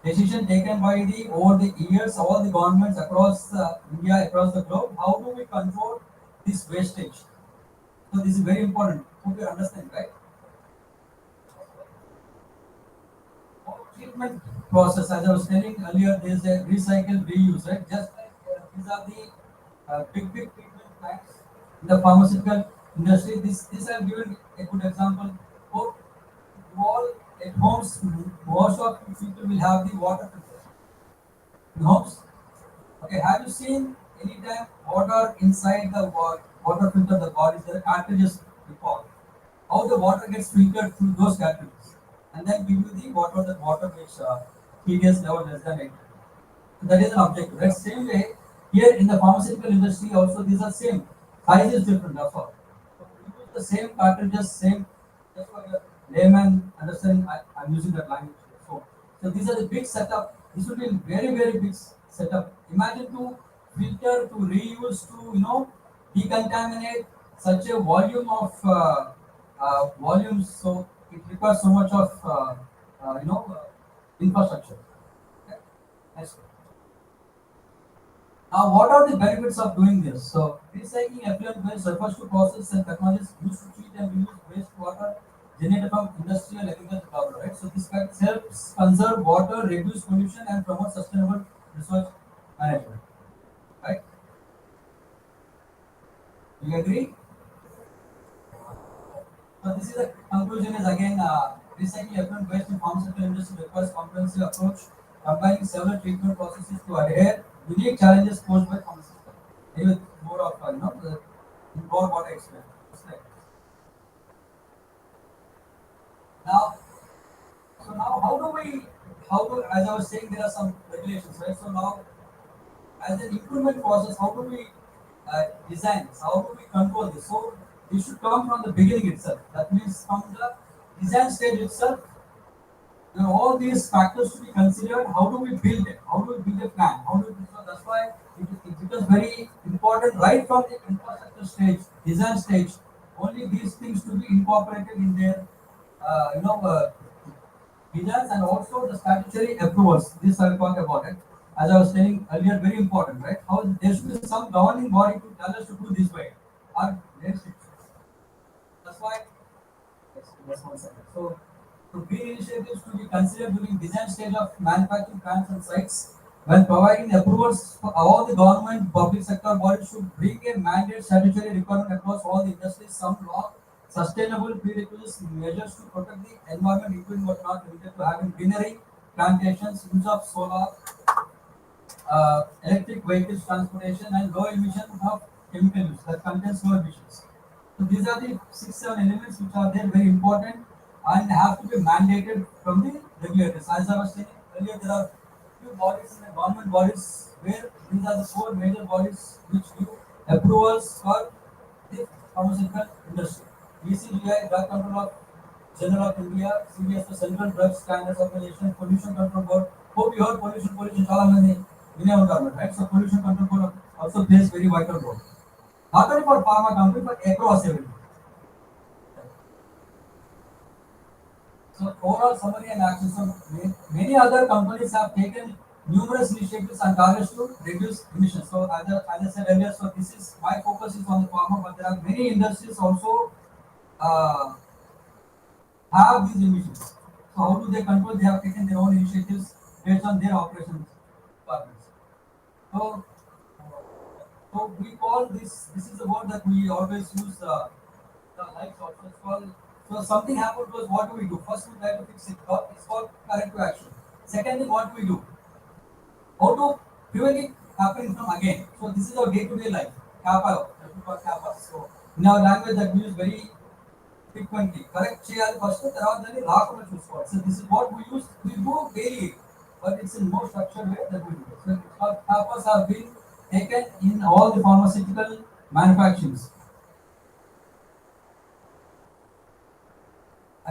decision taken by the over the years, all the governments across India, across the globe. How do we control this wastage? So this is very important. Hope you understand, right? Treatment process, as I was telling earlier, there is a recycle, reuse, right? Just like these are the big treatment plants in the pharmaceutical industry. This I've given a good example. Hope you all at homes, most of you people will have the water filter in homes. Okay, have you seen any time water inside the water filter, the bodies, there are cartridges we call. How the water gets filtered through those cartridges and then give you the water which pH level less than 8. So that is an objective. Right? Same way, here in the pharmaceutical industry also these are same. Size is different, that's all. So we use the same cartridges, same, just for your layman understanding, I'm using that language. So these are the big setup. This will be very big setup. Imagine to filter, to reuse, to decontaminate such a volume of volumes. So it requires so much of infrastructure. Okay? Next. Now, what are the benefits of doing this? So, recycling effluent waste refers to process and technologies used to treat and reuse wastewater generated from industrial agriculture power, right? So, this helps conserve water, reduce pollution, and promote sustainable resource management, right? Do you agree? So, this is the conclusion is again recycling effluent waste in pharmaceutical industry requires comprehensive approach, combining several treatment processes to adhere unique challenges posed by pharmaceutical. With more of more what I explained. Right. Now, so now as I was saying, there are some regulations, right? So now, as an improvement process, how do we design this? How do we control this? So this should come from the beginning itself. That means from the design stage itself, there are all these factors to be considered. How do we build it? How do we build a plan? How do we, so that's why it becomes very important right from the infrastructure stage, design stage. Only these things to be incorporated in their designs and also the statutory approvals. This I'll talk about it. As I was telling earlier, very important, right? How there should be some governing body to tell us to do this way. Or that's why. Yes, 1 second. So green initiatives to be considered during design stage of manufacturing plants and sites. When providing approvals for all the government, public sector bodies should bring a mandate statutory requirement across all the industries, some law, sustainable prerequisites, measures to protect the environment, including but not limited to having greenery, plantations, use of solar, electric vehicles transportation, and low emission of chemical use that contains low emissions. So these are the 6-7 elements which are there very important and have to be mandated from the regulators. As I was saying earlier, there are few bodies in the government bodies where these are the 4 major bodies which give approvals for the pharmaceutical industry. BCGI, Drug Control of General of India, CBS, the Central Drug Standards Organization, Pollution Control Board. Hope you heard pollution, chala mani. environment, right? So pollution control board also plays very vital role. Not only for pharma company, but across everything. So overall summary and action. So many other companies have taken numerous initiatives and targets to reduce emissions. So as I said earlier, so this is my focus is on the pharma, but there are many industries also uh, have these emissions. So how do they control? They have taken their own initiatives based on their operations requirements. So, so we call this. This is the word that we always use. The life also. It's called. So something happened to us. What do we do? First, we try to fix it. It's called corrective action. Second thing, what do we do? How to prevent it happening from again. So this is our day-to-day life. Kappa. That's what we call kappa. So in our language, that we use very frequently. Correct చేయాలి first తర్వాత దాన్ని రాకుండా చూసుకోవాలి. So this is what we do daily, but it's in more structured way that we do. So purpose have been taken in all the pharmaceutical manufacturings.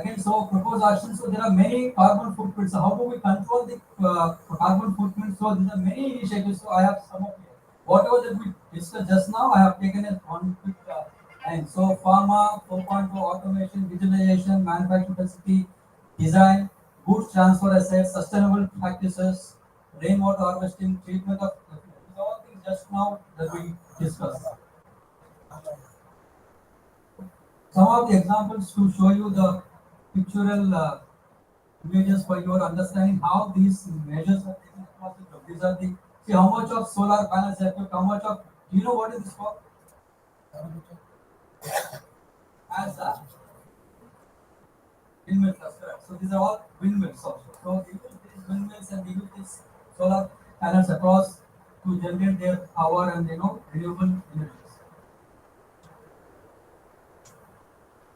Again, so proposed actions. So there are many carbon footprints. So how do we control the carbon footprint? So there are many initiatives. So I have some of here. Whatever that we discussed just now, I have taken it on quick. And so pharma 4.0 automation, digitalization, manufacturing facility, design, goods transfer assets, sustainable practices, rainwater harvesting, treatment of all things just now that we discussed. Some of the examples to show you the pictorial images for your understanding how these measures are taken across the globe. These are the see how much of solar panels have put, how much of do you know what is this for? As windmills, that's correct. So these are all windmills also. So they use these windmills and they use these solar panels across to generate their power and renewable energies.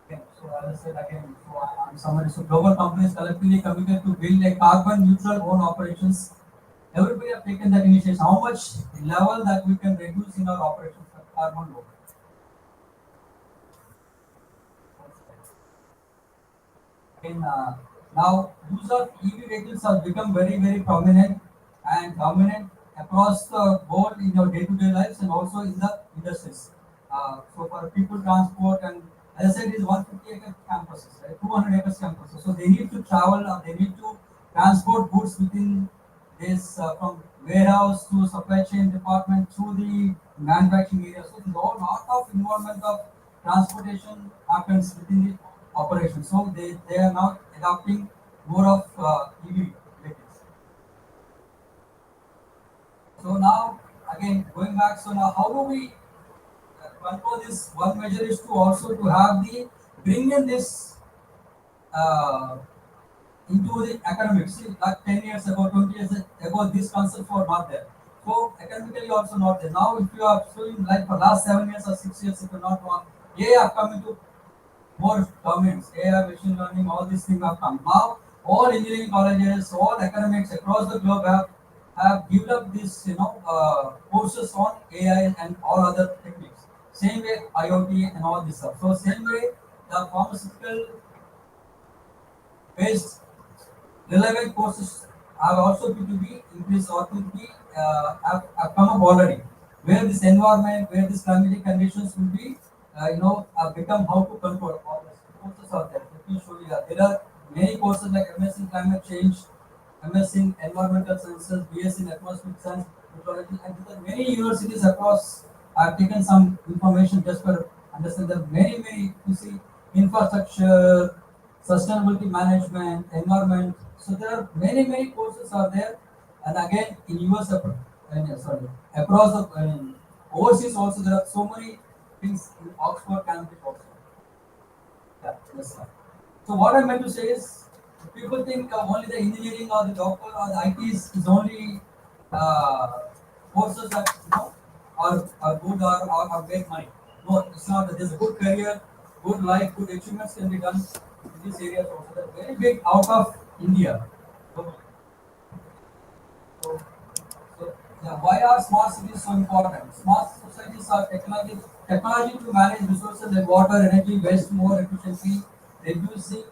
Okay, so as I said again, so I'm summary. So global companies collectively committed to build a carbon neutral own operations. Everybody have taken that initiative. How much level that we can reduce in our operations for carbon load? In now use of EV vehicles has become very prominent and dominant across the board in your day-to-day lives and also in the industries. So for people transport and as I said, it is 150-acre campuses, right? 200 acres campuses. So they need to travel or they need to transport goods within this from warehouse to supply chain department to the manufacturing area. So there's a lot of involvement of transportation happens within the operation. So they are now adopting more of EV vehicles. So now again going back. So now how do we control this? One measure is to also to have the bring in this into the academics. See, like 10 years ago, 20 years ago, these concepts were not there. So academically also not there. Now if you are showing like for last 7 years or 6 years, if you're not wrong, AI have come into more domains, AI, machine learning, all these things have come. Now all engineering colleges, all academics across the globe have developed this courses on AI and all other techniques. Same way IoT and all this stuff. So same way the pharmaceutical based relevant courses are also to be increased or to be have come up already. Where this environment, where these climatic conditions will be, become how to control. All these courses are there. Let me show you that. There are many courses like MS in climate change, MS in environmental sciences, BS in atmospheric science, meteorology, and there are many universities across have taken some information just for understand. There are many you see infrastructure, sustainability management, environment. So there are many courses are there, and again in US, across the overseas also there are so many things in Oxford, Cambridge also. Yeah, yes, sir. So what I meant to say is, people think only the engineering or the doctor or the IT is only courses that are good or make money. No, it's not. There's a good career, good life, good achievements can be done in these areas also. They're very big out of India. So, why are smart cities so important? Smart societies are technology to manage resources like water, energy, waste more efficiently, reducing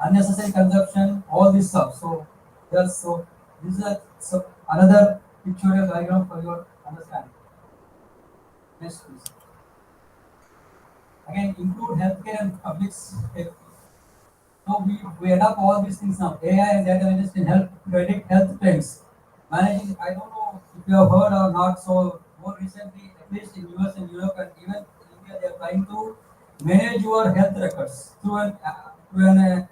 unnecessary consumption, all this stuff. So yes, so this is another pictorial diagram for your understanding. Next, please. Again, include healthcare and public safety. So we adopt all these things now. AI and data analytics can help predict health trends. Managing, I don't know if you have heard or not, so more recently, at least in US and Europe and even in India, they are trying to manage your health records through an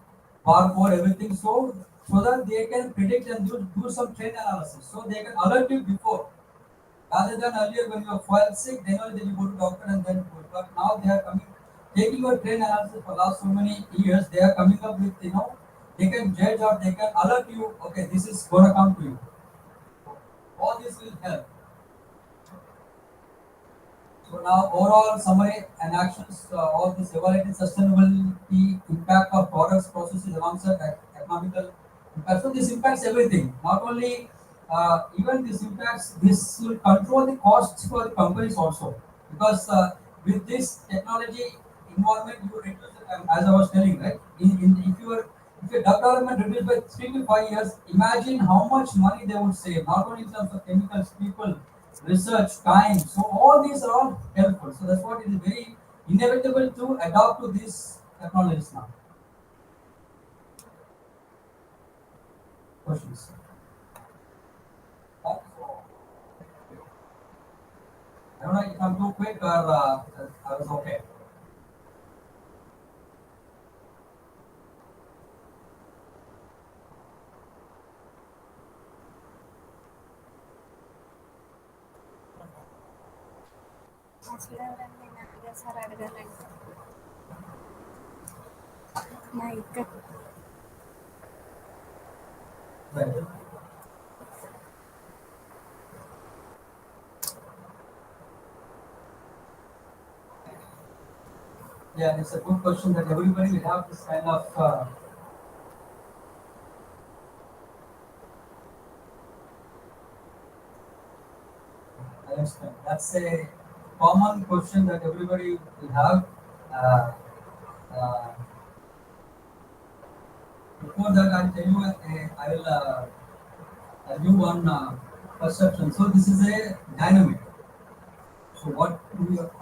barcode, everything, so that they can predict and do some trend analysis. So they can alert you before. Rather than earlier when you fell sick, then only then you go to doctor and then go. But now they are coming, taking your train analysis for last so many years, they are coming up with, they can judge or they can alert you, okay, this is gonna come to you. All this will help. So now overall summary and actions, all this evaluating sustainability impact of products, processes alongside economical impact. So this impacts everything. Not only even this impacts, this will control the costs for the companies also. Because with this technology environment, you reduce as I was telling, right? If your development reduced by 3 to 5 years, imagine how much money they would save. Not only in terms of chemicals, people, research, time. So all these are all helpful. So that's what it is very inevitable to adopt to these technologies now. Questions? I don't know if I'm too quick or I was okay. Sir అడగాలండి mic Right. Yeah, it's a good question that everybody will have this kind of I understand. That's a common question that everybody will have. Uh, uh, Before that, I'll tell you, I'll give one perception. So this is a dynamic. So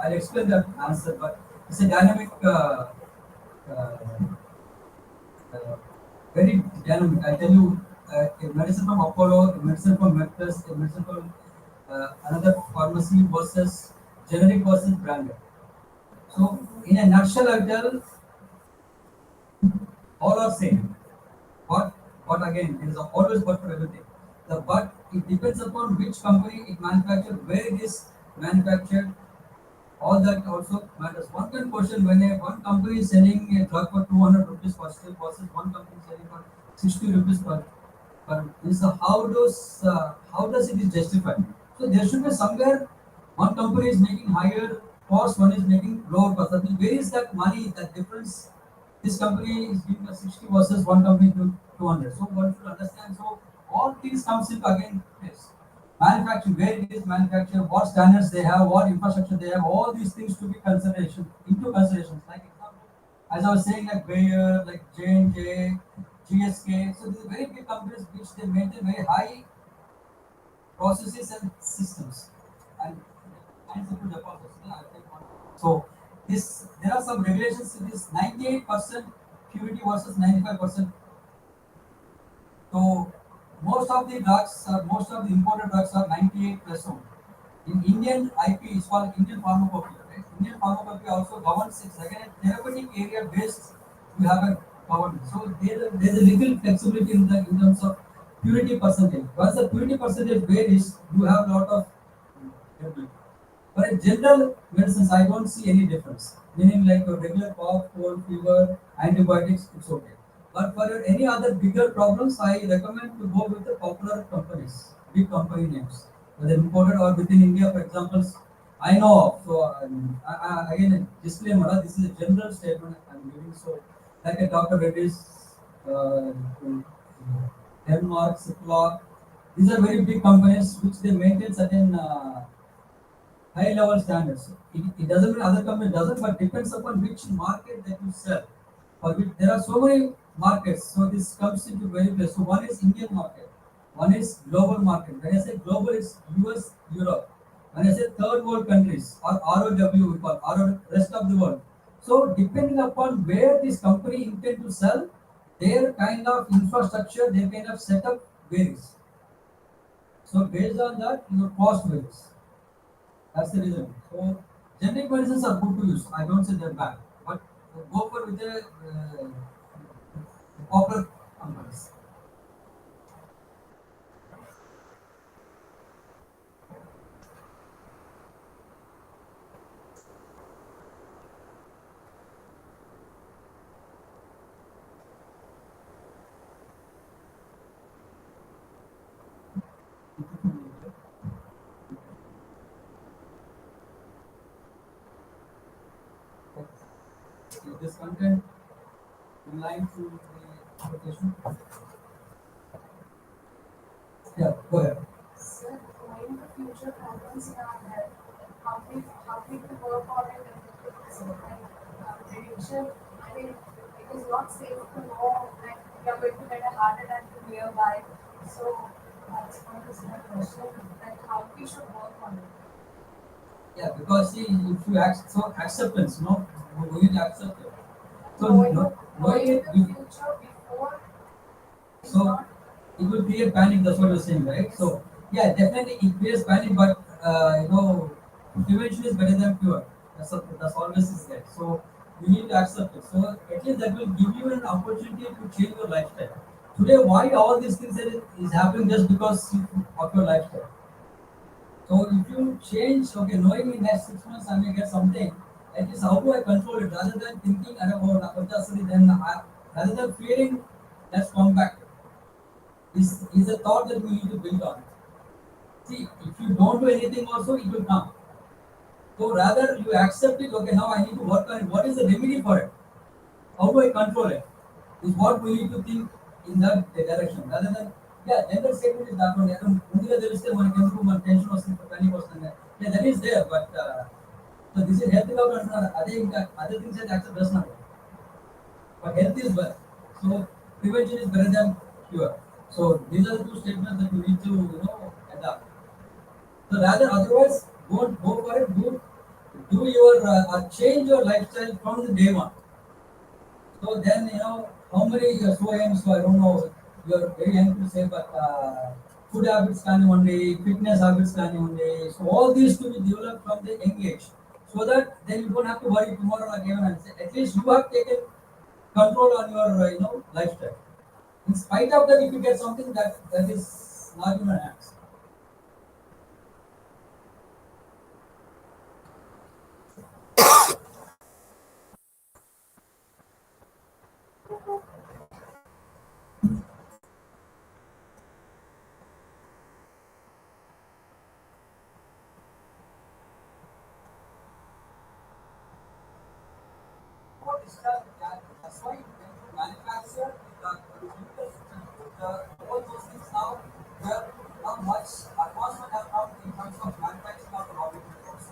I'll explain that answer, but it's a dynamic, uh, very dynamic. I'll tell you, a medicine from Apollo, a medicine from Medplus, a medicine from another pharmacy versus generic versus branded. So in a nutshell, I'll tell all are same. But again, there is always but for everything. But it depends upon which company it manufactured, where it is manufactured. All that also matters. One can question when one company is selling a drug for 200 rupees per strip versus one company is selling for 60 rupees per. So how does it is justified? So there should be somewhere one company is making higher cost, one is making lower cost. That means where is that money, that difference? This company is giving us 60 versus one company to 200. So one should understand. So all things comes into again place. Manufacturing, where it is manufactured, what standards they have, what infrastructure they have, all these things to be into considerations. Like example, as I was saying, like Bayer, like J&J, GSK. So these are very big companies which they maintain very high processes and systems. And simple deposits. So there are some regulations in this 98% purity versus 95%. So most of the imported drugs are 98 plus only. In Indian IP is called Indian Pharmacopoeia. Right? Indian Pharmacopoeia also governs it. Again, therapeutic area based you have a government. So there's a little flexibility in terms of purity percentage. Once the purity percentage varies, you have a lot of variability. For a general medicines, I don't see any difference. Meaning like a regular cough, cold, fever, antibiotics, it's okay. But for any other bigger problems, I recommend to go with the popular companies, big company names, whether imported or within India, for example. I know of. So again, a disclaimer. This is a general statement I'm giving. So like a Dr. Reddy's, Denmark, Cipla, these are very big companies which they maintain certain high level standards. It doesn't mean other company doesn't, but depends upon which market that you sell. For which there are so many markets, so this comes into very place. So one is Indian market. One is global market. When I say global, it's US, Europe. When I say third world countries or ROW, we call rest of the world. So depending upon where this company intend to sell, their kind of infrastructure, their kind of setup varies. So based on that, your cost varies. That's the reason. So generic medicines are good to use. I don't say they're bad, but go for with the popular companies. Is this content in line to the application? Yeah, go ahead. Sir, knowing the future problems in our health, how we to work on it and so like prediction, I mean, it is not safe to know that we are going to get a heart attack nearby. So that's one is my question, that how we should work on it. Yeah, because see, if you acceptance, we need to accept it. So knowing it, The future before so it will create panic. That's what you're saying, right? So yeah, definitely it creates panic, but prevention is better than cure. That's always is there. So you need to accept it. So at least that will give you an opportunity to change your lifestyle. Today, why all these things is happening just because of your lifestyle. So if you change, okay, knowing in next 6 months I may get something, at least how do I control it rather than thinking rather than fearing, let's compact it. Is a thought that we need to build on. See, if you don't do anything also, it will come. So rather you accept it, okay, now I need to work on it. What is the remedy for it? How do I control it? Is what we need to think in that direction. Rather than, yeah, gender statement is that one. Mundiga there is one tension or panic or something. Yeah, that is there, but so this is health government. Other things that accept does not. But health is better. So prevention is better than cure. So these are the two statements that you need to adapt. So rather, otherwise, don't go for it. Do your change your lifestyle from the day one. So then how many so young, so I don't know. You're very young to say, but food habits can one day, fitness habits can one day. So all these to be developed from the young age, so that then you don't have to worry tomorrow again. And say, at least you have taken control on your lifestyle. In spite of that, if you get something that is not in your hands. What is that? That's why when you manufacture all those things now, where not much advancement have come in terms of manufacturing of the raw materials.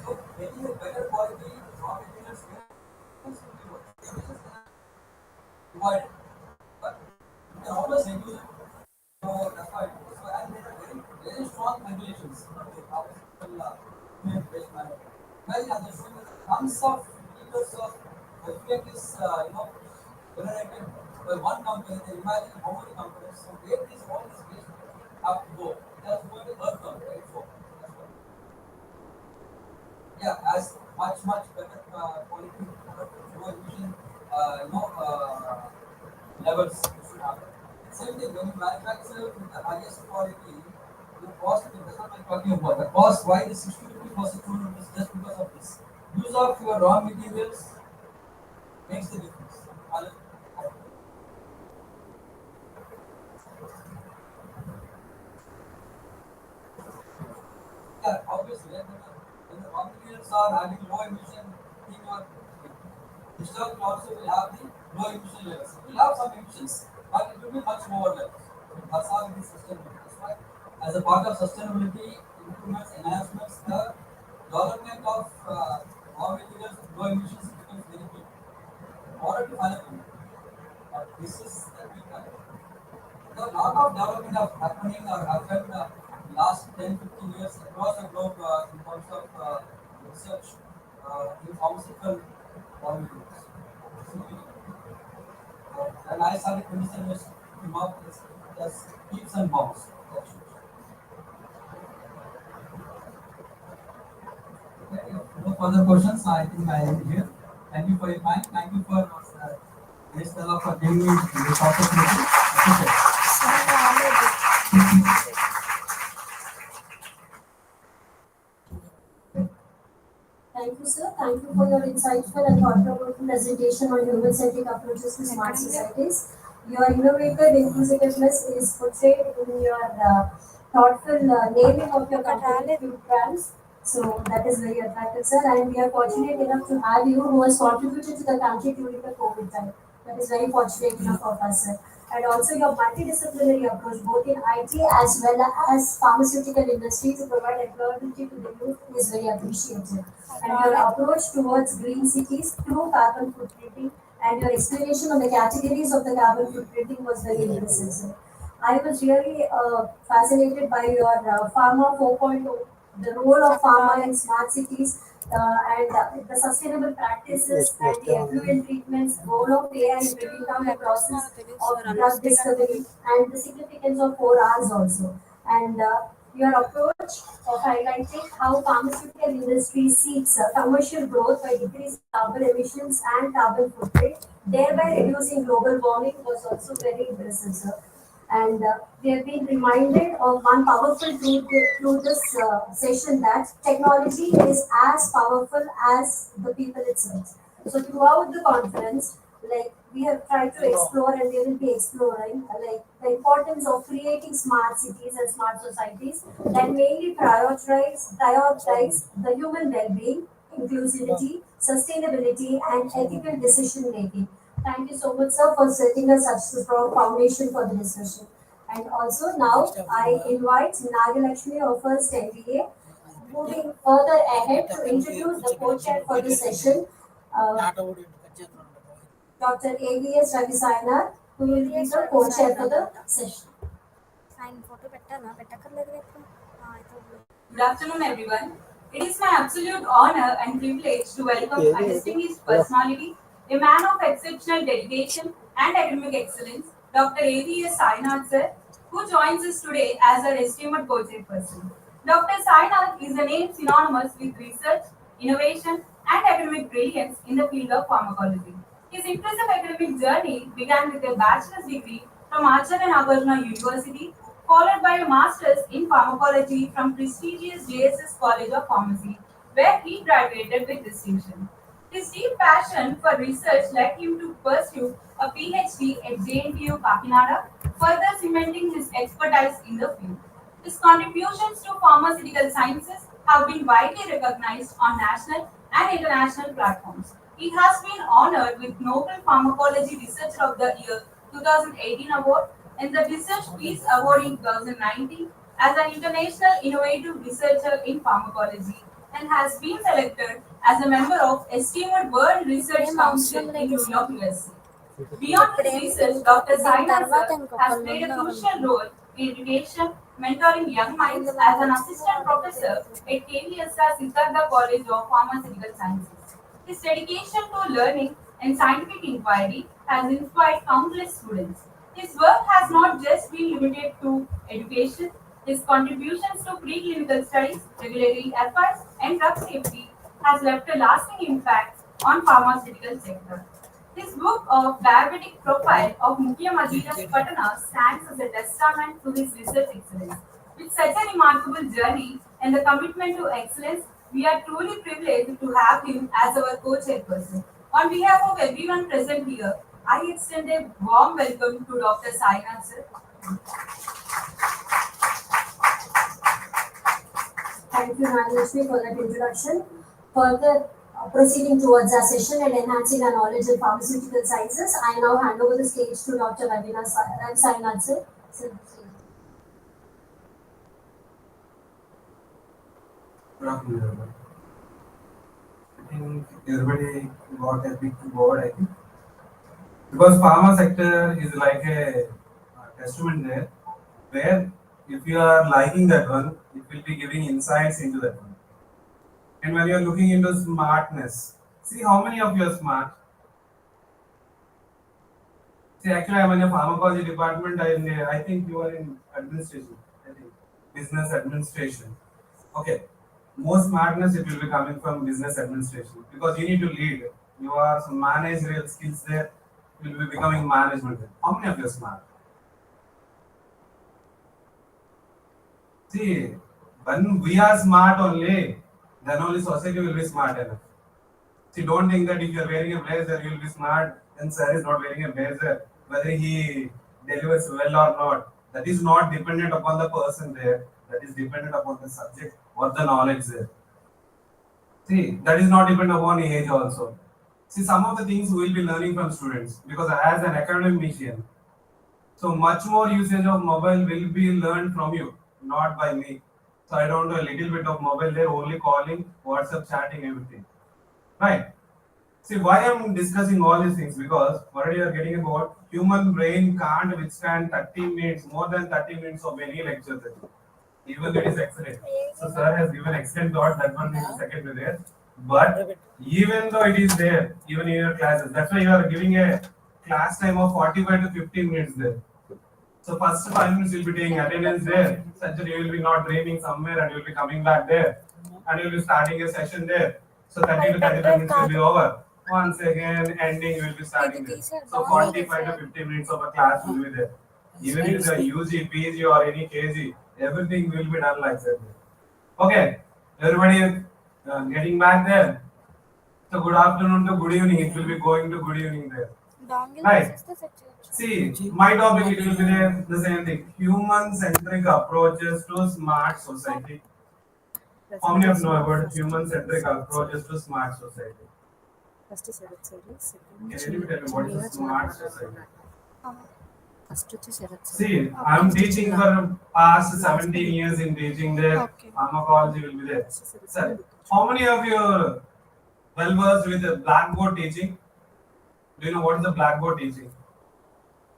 So getting a better quality raw materials is avoided. But you can always reduce it. So that's why. So and there are very strong regulations for the pharmaceutical based manufacturing. Well, yeah, there's tons of liters of effluent is generated by one company. They imagine how many companies. So where these all these waste have to go? It has to go to earth company, right? So that's why. Yeah, as much better quality product, no emission, levels you should have. Same thing when you manufacture with the highest quality, the cost that's what I'm talking about. The cost why the 60 rupees was 200 rupees just because of this. Use of your raw materials makes the difference. Yeah, obviously, when the raw materials are having low emission thing or digital also will have the low emission levels. It will have some emissions, but it will be much lower levels. That's how it is sustainable. That's why, as a part of sustainability improvements, enhancements, the development of raw materials with low emissions becomes very key. In order to finally, but this is the key factor. So a lot of development are happening or happened last 10-15 years across the globe in terms of research in pharmaceutical molecules. And I started 27 years to mark this as leaps and bounds. That's it. Okay, if no further questions, I think I end here. Thank you for your time. Thank you for Stella for giving me this opportunity. Appreciate it. Thank you, sir. Thank you for your insightful and thought-provoking presentation on human-centric approaches to smart societies. Your innovative inclusiveness is portrayed in your thoughtful naming of your company, Cube Brands. So that is very attractive, sir. And we are fortunate enough to have you who has contributed to the country during the COVID time. That is very fortunate enough of us, sir. And also your multidisciplinary approach, both in IT as well as pharmaceutical industry, to provide employability to the youth is very appreciated. And your approach towards green cities through carbon footprinting and your explanation on the categories of the carbon footprinting was very impressive, sir. I was really fascinated by your Pharma 4.0, the role of pharma in smart cities, and the sustainable practices and the effluent treatments, role of AI in bringing down the process of drug discovery, and the significance of 4 Rs also. And your approach of highlighting how pharmaceutical industry seeks commercial growth by decreasing carbon emissions and carbon footprint, thereby reducing global warming was also very impressive, sir. And we have been reminded of one powerful truth through this session, that technology is as powerful as the people itself. So throughout the conference, like we have tried to explore and we will be exploring like the importance of creating smart cities and smart societies that mainly prioritize the human well-being, inclusivity, sustainability, and ethical decision making. Thank you so much, sir, for setting us such a strong foundation for the discussion. And also now I invite Nagalakshmi of First MBA, moving further ahead to introduce the co-chair for this session, Dr. AVS Ravisainar, who will be the co-chair for the session. Good afternoon, everyone. It is my absolute honor and privilege to welcome a distinguished personality, a man of exceptional dedication and academic excellence, Dr. A.V.S. Sainath sir, who joins us today as our esteemed co-chairperson. Dr. Sainath is a name synonymous with research, innovation, and academic brilliance in the field of pharmacology. His impressive academic journey began with a bachelor's degree from Acharya Nagarjuna University, followed by a master's in pharmacology from prestigious JSS College of Pharmacy, where he graduated with distinction. His deep passion for research led him to pursue a PhD at JNTU Kakinada, further cementing his expertise in the field. His contributions to pharmaceutical sciences have been widely recognized on national and international platforms. He has been honored with Nobel Pharmacology Researcher of the Year 2018 award and the Research Peace Award in 2019 as an international innovative researcher in pharmacology, and has been selected as a member of esteemed World Research Council in New York, USA. Beyond his research, Dr. Sainath has played a crucial role in education, mentoring young minds as an assistant professor at KVSR Siddhartha College of Pharmaceutical Sciences. His dedication to learning and scientific inquiry has inspired countless students. His work has not just been limited to education. His contributions to preclinical studies, regulatory affairs, and drug safety has left a lasting impact on pharmaceutical sector. His book of diabetic profile of Mukhya Madhira's Patana stands as a testament to his research excellence. With such a remarkable journey and the commitment to excellence, we are truly privileged to have him as our co-chairperson. On behalf of everyone present here, I extend a warm welcome to Dr. Sainath sir. Thank you, Nagalakshmi, for that introduction. Further proceeding towards our session and enhancing our knowledge in pharmaceutical sciences, I now hand over the stage to Dr. Ravisainar sir. Good afternoon, everyone. I think everybody got a big word, I think. Because pharma sector is like a testament there, where if you are liking that one, it will be giving insights into that one. And when you are looking into smartness, see how many of you are smart. See, actually, I'm in a pharmacology department. I think you are in administration. I think business administration. Okay. More smartness it will be coming from business administration because you need to lead. You are some managerial skills there. You will be becoming management. How many of you are smart? See, when we are smart only, then only society will be smart enough. See, don't think that if you are wearing a blazer, you will be smart, and sir is not wearing a blazer, whether he delivers well or not. That is not dependent upon the person there. That is dependent upon the subject or the knowledge there. See, that is not dependent upon age also. See, some of the things we will be learning from students because as an academician, so much more usage of mobile will be learned from you, not by me. So I don't know a little bit of mobile there, only calling, WhatsApp chatting, everything. Right? See why I'm discussing all these things because already you're getting about human brain can't withstand 30 minutes, more than 30 minutes of any lecture there. Even it is excellent. So sir has given excellent thought, that one is secondary there. But even though it is there, even in your classes, that's why you are giving a class time of 45 to 50 minutes there. So first 5 minutes you'll be taking attendance there, such that you will be not dreaming somewhere and you'll be coming back there. And you'll be starting a session there. So 30 to 35 minutes will be over. Once again, ending will be starting there. So 45 to 50 minutes of a class will be there. Even if it's a UG, PG or any KG, everything will be done like that. Okay, everybody getting back there. So good afternoon to good evening. It will be going to good evening there. Right. See, my topic it will be there, the same thing. Human-centric approaches to smart society. How many of you know about human-centric approaches to smart society? First Sharat sir, Can second you tell me what is a smart society? first Sharat sir. See, I am teaching for past 17 years in teaching there. Pharmacology will be there. Sir, how many of you are well versed with the blackboard teaching? Do you know what is the blackboard teaching?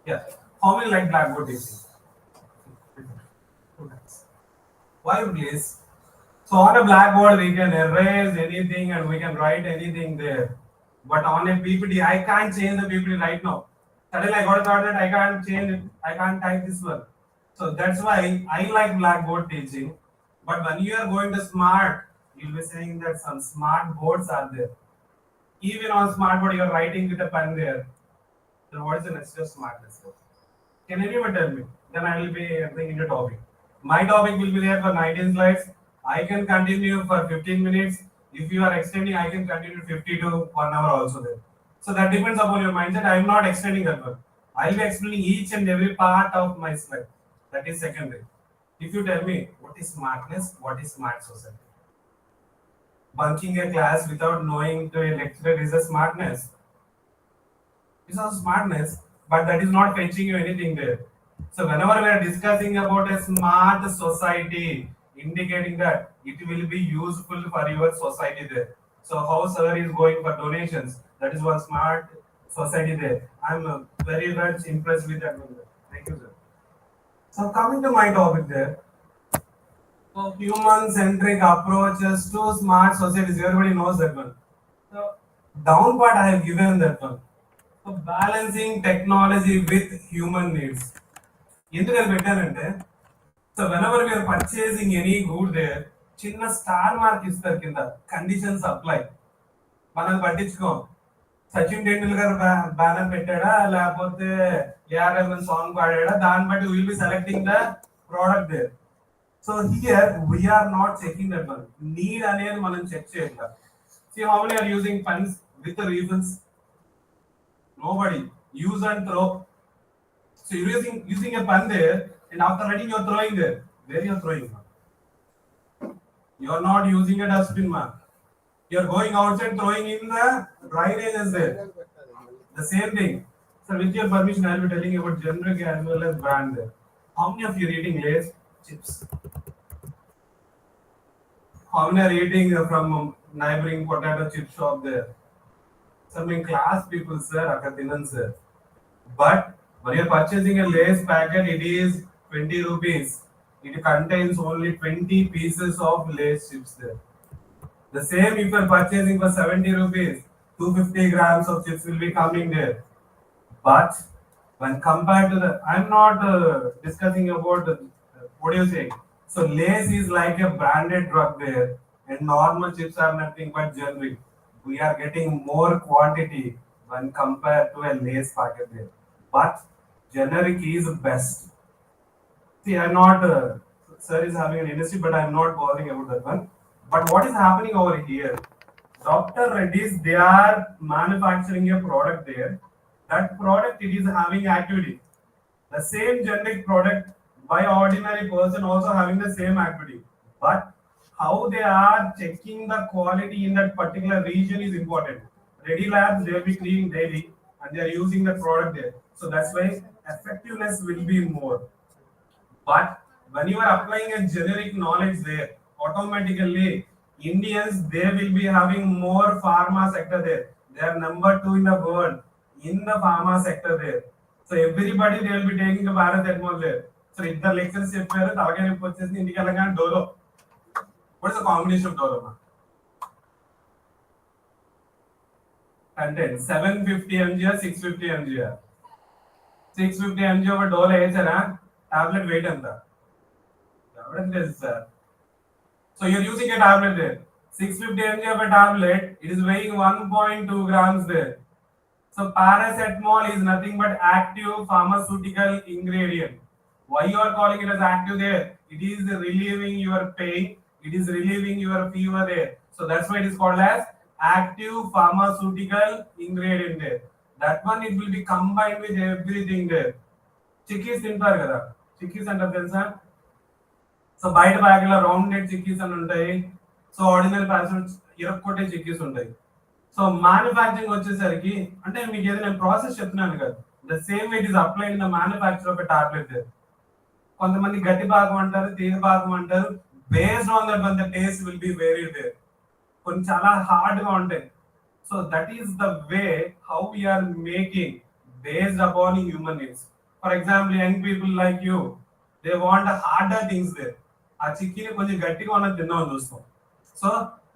Yeah. How many like blackboard teaching? Why please? So on a blackboard we can erase anything and we can write anything there. But on a PPT, I can't change the PPT right now. Suddenly I got a thought that I can't change it. I can't type this one. So that's why I like blackboard teaching. But when you are going to smart, you'll be saying that some smart boards are there. Even on smartboard, you are writing with a pen there. Then what is the next of smartness? Can anyone tell me? Then I will be entering into topic. My topic will be there for 19 slides. I can continue for 15 minutes. If you are extending, I can continue 50 to 1 hour also there. So that depends upon your mindset. I am not extending that one. I will be explaining each and every part of my slide. That is secondary. If you tell me what is smartness, what is smart society? Bunking a class without knowing to a lecturer is a smartness. It's not smartness, but that is not fetching you anything there. So whenever we are discussing about a smart society, indicating that it will be useful for your society there. So how sir is going for donations, that is one smart society there. I'm very much impressed with that one. Thank you, sir. So coming to my topic there. So human-centric approaches to smart societies. Everybody knows that one. So down part I have given that one. So balancing technology with human needs. ఎందుకని పెట్టానంటే so whenever we're purchasing any good there చిన్న star mark ఇస్తారు కింద conditions apply మనం పట్టించుకోం Sachin Tendulkar banner పెట్టాడా లేకపోతే AR Rahman song పాడాడా దాన్ని బట్టి will be selecting the product there so here we're not checking that one need అనేది మనం చెక్ చేయట్లా see how many are using pens with reasons nobody use and throw. So you're using a pen there, and after writing you're throwing there. Where you're throwing? You're not using a dustbin, man. You're going outside throwing in the drainages there. The same thing. So with your permission, I'll be telling you about generic as well as brand there. How many of you are eating Lay's chips? How many are eating from neighboring potato chip shop there? Some in class people, sir, akatinan, sir. But When you're purchasing a Lay's packet, it is 20 rupees. It contains only 20 pieces of Lay's chips there. The same if you're purchasing for 70 rupees, 250 grams of chips will be coming there. But when compared to the, I'm not discussing about the, what do you say? So Lay's is like a branded drug there, and normal chips are nothing but generic. We are getting more quantity when compared to a Lay's packet there. But generic is best. See, I'm not, sir is having an industry, but I'm not bothering about that one. But what is happening over here? Dr. Reddy's, they are manufacturing a product there. That product, it is having activity. The same generic product by ordinary person also having the same activity. But how they are checking the quality in that particular region is important. Ready labs, they will be cleaning daily and they are using the product there. So that's why effectiveness will be more. But when you are applying a generic knowledge there, automatically Indians they will be having more pharma sector there. They are number 2 in the world in the pharma sector there. So everybody they will be taking a paracetamol there. So if the lectures చెప్పారు తలకాయ నొప్పి వచ్చేసి ఇంటికి వెళ్ళగానే Dolo. What is the combination of dolo? Content 750 mg or 650 mg. 650 mg of Dolo వేసారా tablet wait ఎంత? Sir. So you're using a tablet there. 650 mg of a tablet, it is weighing 1.2 grams there. So paracetamol is nothing but active pharmaceutical ingredient. Why you are calling it as active there? It is relieving your pain. It is relieving your fever there. So that's why it is called as active pharmaceutical ingredient there. That one it will be combined with everything there. Chikkis tintaru kada. Chikkis anta telusa? So బయట ప్యాకెట్లో round net chikkis అని ఉంటాయి. So ordinary packet ఇరక్కొట్టే చిక్కీస్ ఉంటాయి. So manufacturing వచ్చేసరికి అంటే మీకు ఏదో నేను ప్రాసెస్ చెప్తున్నాను కదా, the same it is applied in the manufacture of a tablet there. కొంతమంది గట్టి భాగం అంటారు, తీగ భాగం అంటారు. Based on that one the taste will be vary there. కొన్ని చాలా హార్డ్ గా ఉంటాయి. So that is the way how we're making based upon human needs. For example young people like you, they want harder things there. ఆ చిక్కీని కొంచెం గట్టిగా ఉన్నది తిందామని చూస్తాం. So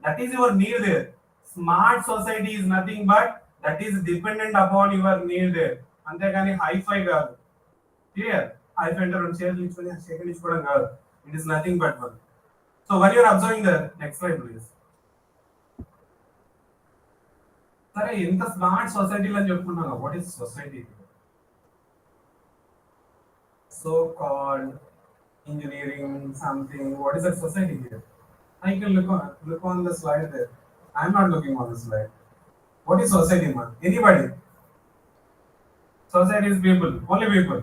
that is your need there. Smart society is nothing but that is dependent upon your need there. అంతేగాని hifi కాదు. Clear? Hifi అంటే రెండు చేతులు ఇచ్చుకొని సెకండ్ ఇచ్చుకోవడం కాదు. It is nothing but one. So one you're observing the next slide please. సరే ఎంత స్మార్ట్ సొసైటీలో అని చెప్పుకున్నాను. What is society? So called engineering something. What is that society here? I can look on the slide there. I am not looking on the slide. What is society, man? Anybody? Society is people, only people.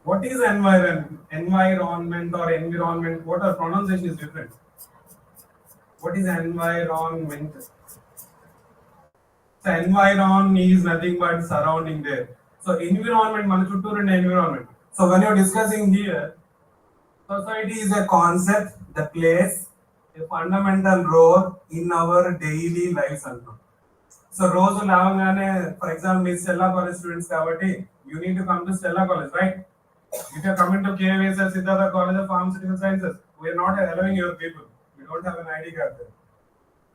What is environment or environment? What our pronunciation is different. What is environment? So environ is nothing but surrounding there. So environment, మన చుట్టూ ఉండే environment. So when you're discussing here, society is a concept that plays a fundamental role in our daily lives అంటాం. So రోజు లేవగానే, for example, me Stella college students కాబట్టి you need to come to Stella college, right? If you're coming to KVS or Siddhartha College of Pharmaceutical Sciences, we are not allowing your people. We don't have an ID card there.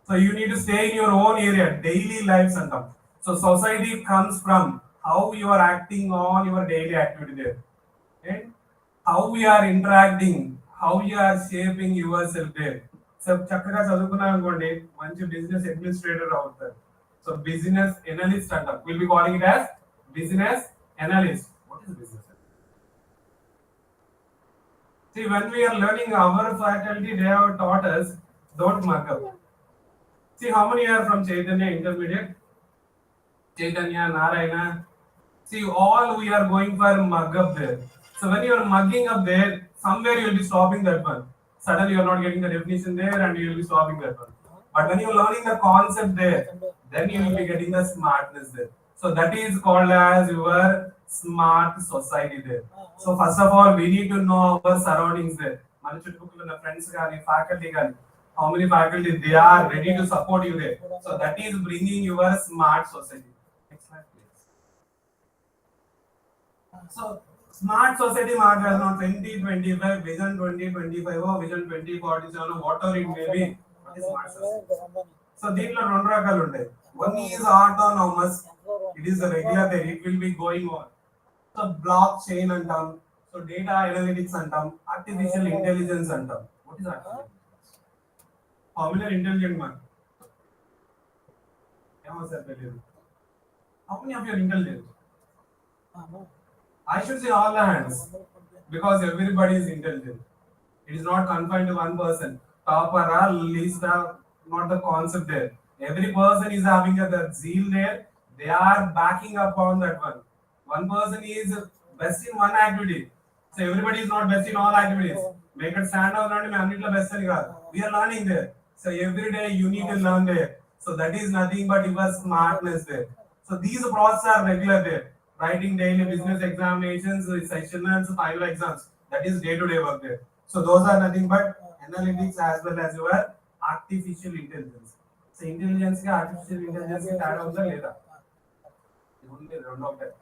So you need to stay in your own area, daily lives అంటాం. So society comes from how you are acting on your daily activity there, and how we are interacting, how you are shaping yourself there. So చక్కగా చదువుకున్నాం అనుకోండి, మంచి business administrator అవుతారు. So business analyst అంటాం. Will be calling it as business analyst. What is business? See, when we are learning, our faculty they have taught us don't mug up. See, how many are from Chaitanya Intermediate? Chaitanya, Narayana. See, all we are going for mug up there. So when you are mugging up there, somewhere you will be stopping that one. Suddenly you are not getting the definition there and you will be stopping that one. But when you are learning the concept there, then you will be getting the smartness there. So that is called as your smart society there. So first of all, we need to know our surroundings there. మన చుట్టుపక్కల ఉన్న friends కానీ faculty కానీ, how many faculty they are ready to support you there. So that is bringing your smart society. Next So smart society మాట్లాడుతున్నాం 2025 vision 2025 vision 2047 whatever it may be. What is smart society? So దీంట్లో రెండు రకాలు ఉంటాయి. One is autonomous. It is a regular thing. It will be going on. So blockchain అంటాం. So data analytics అంటాం. Artificial intelligence అంటాం. What is artificial intelligence? How many are intelligent man? ఏమో sir తెలియదు. How many of you are intelligent? I should say all the hands because everybody is intelligent. It is not confined to one person. Topper or least are not the concept there. Every person is having that zeal there. They are backing up on that one. One person is best in one activity. So everybody is not best in all activities. Make it stand out and manage best. We are learning there. So every day you need to learn there. So that is nothing but your smartness there. So these processes are regular there. Writing daily business examinations, sessions, final exams. That is day-to-day work there. So those are nothing but analytics as well as your artificial intelligence. So intelligence ka artificial intelligence ki tag avunda leda. Only round of that.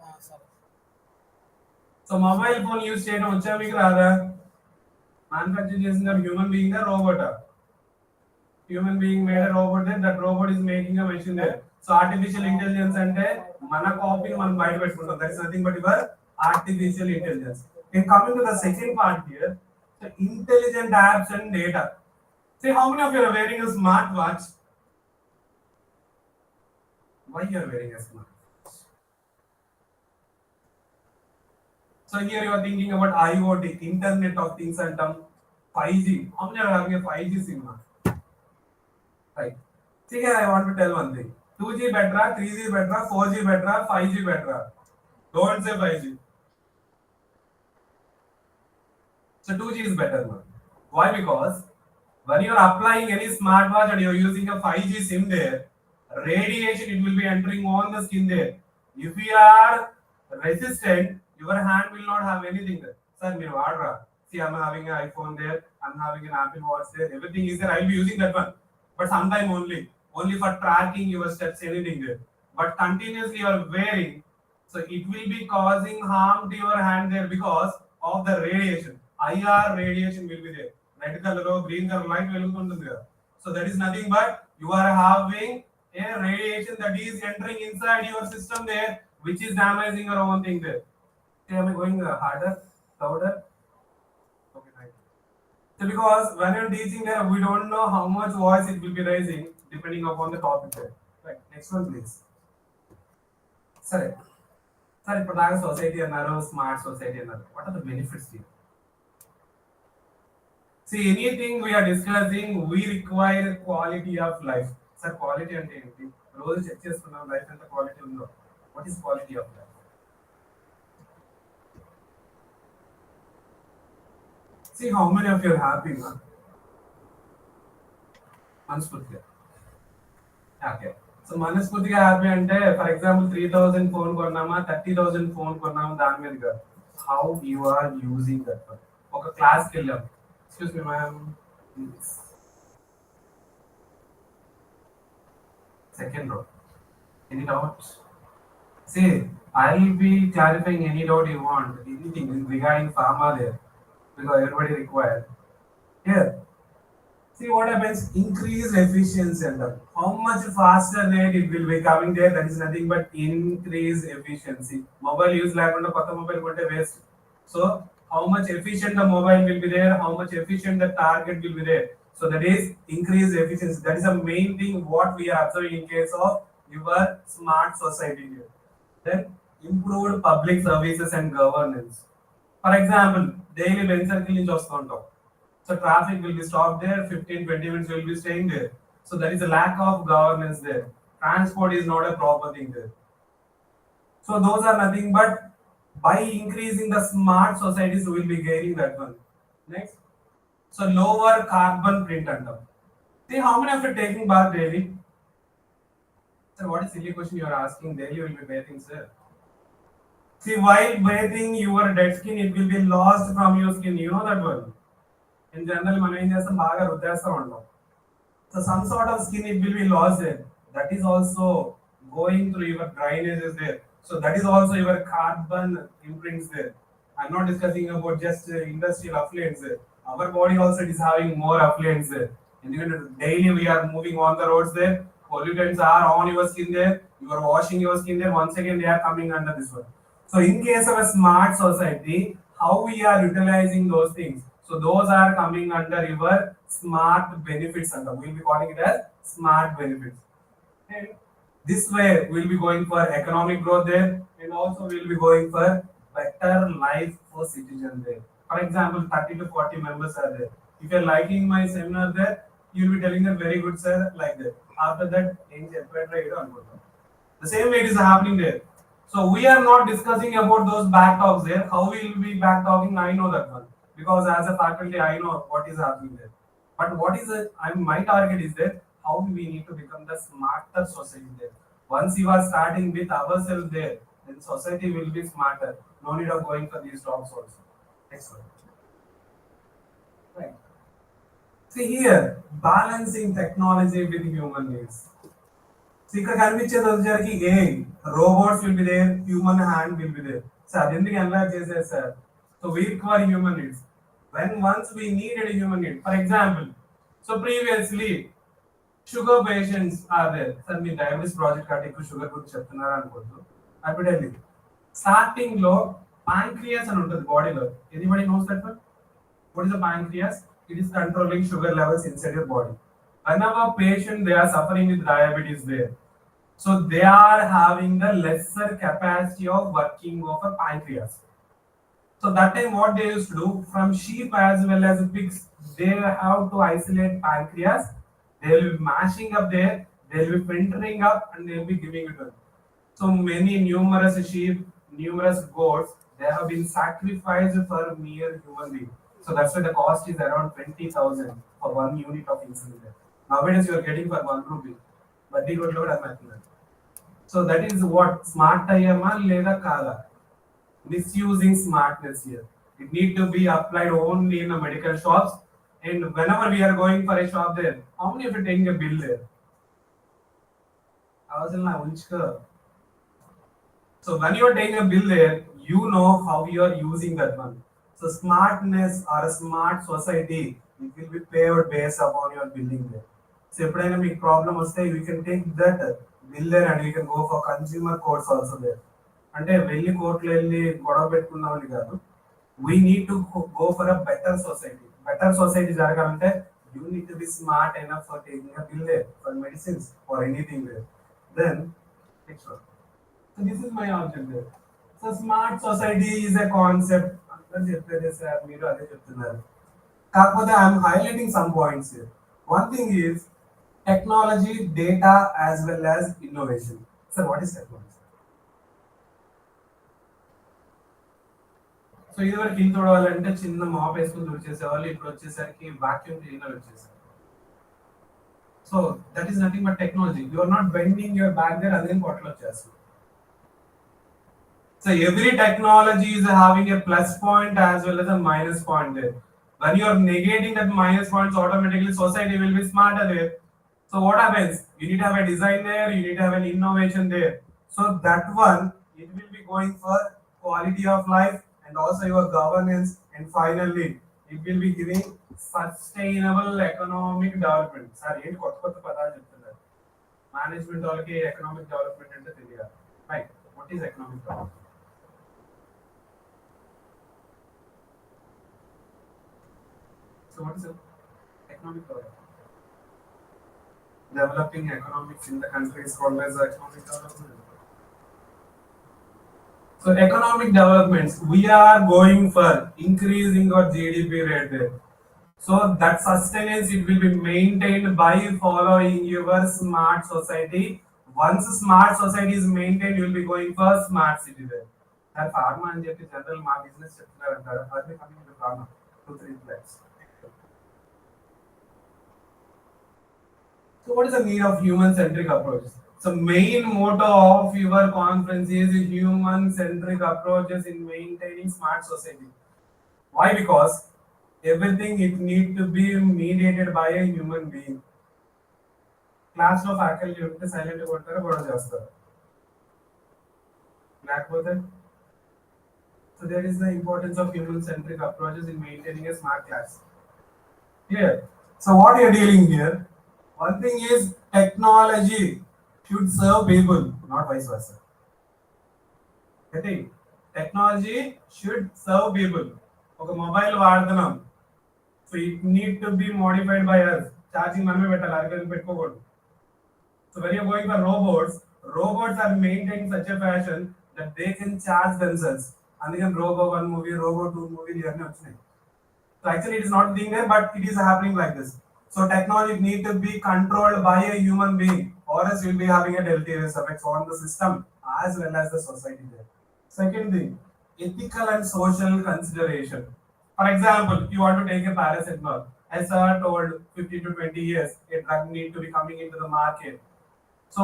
So mobile phone use చేయడం వచ్చా మీకు రాదా? Manufacture చేసిన human being a robot. Human being made a robot there, that robot is making a machine there. So artificial intelligence అంటే మన కాపీని మనం బయట పెట్టుకుంటాం. That is nothing but your artificial intelligence. In coming to the second part here, the intelligent apps and data. See how many of you are wearing a smart watch? Why you are wearing a smart watch? So here you are thinking about IoT, Internet of Things and 5G. How many are having a 5G SIM? Right. See here I want to tell one thing. 2G better, 3G better, 4G better, 5G better. Don't say 5G. So 2G is better now. Why? Because when you are applying any smartwatch and you are using a 5G SIM there, radiation it will be entering on the skin there. If you are resistant, your hand will not have anything there. Sir, see, I'm having an iPhone there, I'm having an Apple Watch there, everything is there. I'll be using that one, but sometime only for tracking your steps, anything there. But continuously you are wearing, so it will be causing harm to your hand there because of the radiation. IR radiation will be there. Red color or green color light will come there. So that is nothing but you are having a radiation that is entering inside your system there, which is damaging your own thing there. Okay, am I going harder, louder? Okay, right. So because when you're teaching there, we don't know how much voice it will be raising depending upon the topic there. Right. Next one, please. Sorry. Sorry, Pradaka society and smart society and what are the benefits here? See, anything we are discussing, we require quality of life. Sir, quality and anything. Rose check chestunna life and the quality undo. What is quality of life? See, how many of you are happy, man? Manspurtiga. Okay. So Manspurtiga happy ante, for example, 3,000 phone కొన్నామా 30,000 phone కొన్నామా దాని మీద కాదు. How you are using that one. ఒక class కి వెళ్ళాం. Excuse me, ma'am. Second row. Any doubts? See, I'll be clarifying any doubt you want. Anything regarding pharma there. Because everybody required. Here. See what happens? Increase efficiency and how much faster rate it will be coming there. That is nothing but increase efficiency. Mobile use లేకుండా కొత్త mobile కొంటే waste. So how much efficient the mobile will be there, how much efficient the target will be there. So that is increase efficiency. That is the main thing what we are observing in case of your smart society here. Then improved public services and governance. For example, daily bench circle నుంచి వస్తూ ఉంటాం. So traffic will be stopped there, 15-20 minutes will be staying there. So there is a lack of governance there. Transport is not a proper thing there. So those are nothing but by increasing the smart societies, we will be gaining that one. Next. So lower carbon print and all. See how many of you are taking bath daily? Sir, what is silly question you are asking? Daily you will be bathing, sir. See, while bathing your dead skin, it will be lost from your skin. You know that one. In general, మనం ఏం చేస్తాం బాగా రుద్దేస్తూ ఉంటాం. So some sort of skin it will be lost there. That is also going through your drainages there. So that is also your carbon imprints there. I'm not discussing about just industrial affluents there. Our body also is having more affluents there. And daily we are moving on the roads there. Pollutants are on your skin there. You are washing your skin there. Once again, they are coming under this one. So in case of a smart society, how we are utilizing those things. So those are coming under your smart benefits. And we'll be calling it as smart benefits. And this way we'll be going for economic growth there, and also we'll be going for better life for citizens there. For example, 30 to 40 members are there. If you're liking my seminar there, you'll be telling them very good sir, like that. After that, the same way it is happening there. So we are not discussing about those back talks there. How we will be back talking, I know that one. Because as a faculty, I know what is happening there. But what is it? My target is that how we need to become the smarter society there. Once you are starting with ourselves there, then society will be smarter. No need of going for these talks also. Next one. Right. See here, balancing technology with human needs. See, ఇక్కడ కనిపించేది వచ్చేసరికి ఏ robots will be there, human hand will be there. So అదెందుకు ఎన్లాక్ చేసేది sir? So we require human needs. When once we needed a human need, for example, so previously sugar patients are there. Sir, me diabetes project కాటి ఎక్కువ sugar గురించి చెప్తున్నారు అనుకోవద్దు. I will tell you. Starting లో pancreas అని ఉంటుంది బాడీలో. Anybody knows that one? What is the pancreas? It is controlling sugar levels inside your body. Whenever patient they are suffering with diabetes there, so they are having the lesser capacity of working of a pancreas. So that time what they used to do, from sheep as well as pigs, they have to isolate pancreas. They will be mashing up there, they will be filtering up, and they will be giving it to them. So many numerous sheep, numerous goats, they have been sacrificed for mere human being. So that's why the cost is around 20,000 for 1 unit of insulin there. Nowadays you are getting for 1 rupee. But they would load at that. So that is what smart ayama leda kala. Misusing smartness here. It need to be applied only in the medical shops. And whenever we are going for a shop there, how many of you taking a bill there? So when you are taking a bill there, you know how you are using that one. So smartness or a smart society, it will be paid based upon your billing there. So if there is a problem, we can take that bill there and we can go for consumer courts also there. And we need to go for a better society. Better society you need to be smart enough for taking a bill there for medicines or anything there. Then next one. So this is my object there. So smart society is a concept. I'm highlighting some points here. One thing is technology, data, as well as innovation. So what is technology? So ఇదివరకు ఇంత చూడాలంటే చిన్న MOP వేసుకుని తుడిచేసేవాళ్ళు, ఇప్పుడు వచ్చేసరికి vacuum cleaner వచ్చేసారు. So that is nothing but technology. You are not bending your back there and then bottle వచ్చేస్తుంది. So every technology is having a plus point as well as a minus point there. When you are negating that minus points, automatically society will be smarter there. So what happens? You need to have a design there, you need to have an innovation there. So that one, it will be going for quality of life and also your governance, and finally, it will be giving sustainable economic development. Sorry, management or economic development. Right? What is economic development? So what is it? Economic development. Developing economics in the country is called as economic development. So economic developments, we are going for increasing our GDP rate there. So that sustenance, it will be maintained by following your smart society. Once smart society is maintained, you will be going for smart city there. That pharma and general business sector are coming to pharma 2-3 flags. So what is the need of human-centric approach? So main motto of your conference is human-centric approaches in maintaining smart society. Why? Because everything it need to be mediated by a human being. Class of faculty unte silent kottaru goda chestaru. లేకపోతే so there is the importance of human-centric approaches in maintaining a smart class. Clear? So what you're dealing here, one thing is technology should serve people, not vice versa. Getting? Technology should serve people. Okay, mobile వాడుతున్నాం. So it need to be modified by us. Charging మనమే పెట్టాలి, అరగని పెట్టుకోకూడదు. So when you're going for robots, robots are maintained in such a fashion that they can charge themselves. అందుకని robo 1 movie, robo 2 movie ఇవన్నీ వచ్చినాయి. So actually it is not being there, but it is happening like this. So technology need to be controlled by a human being, or else you'll be having a deleterious effects on the system as well as the society there. Second thing, ethical and social consideration. For example, you want to take a paracetamol. As sir told, 15 to 20 years, a drug need to be coming into the market. So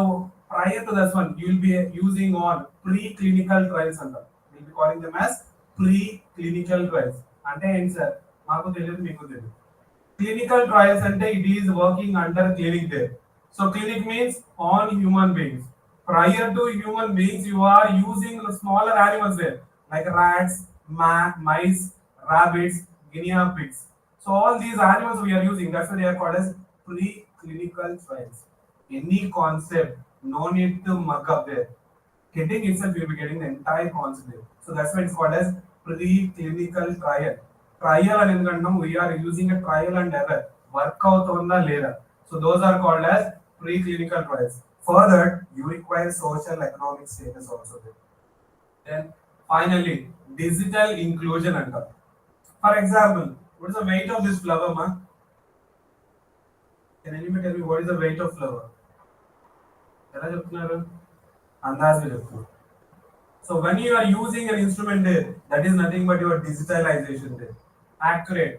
prior to this one, you will be using on pre-clinical trials under. We'll be calling them as pre-clinical trials. అంటే ఏంటి sir, మాకు తెలియదు మీకు తెలియదు. Clinical trials అంటే it is working under clinic there. So clinic means on human beings. Prior to human beings, you are using the smaller animals there, like rats, mice, rabbits, guinea pigs. So all these animals we are using, that's why they are called as pre-clinical trials. Any concept, no need to mug up there. Getting itself, you will be getting the entire concept there. So that's why it's called as pre-clinical trial. Trial and endukandam, we are using a trial and error. Work out on the later. So those are called as pre-clinical trials. Further, you require social economic status also there. Then finally, digital inclusion under. For example, what is the weight of this flower, ma? Can anybody tell me what is the weight of flower? ఎలా చెప్తున్నారు? అందాజుగా చెప్తున్నారు. So when you are using an instrument there, that is nothing but your digitalization there. Accurate.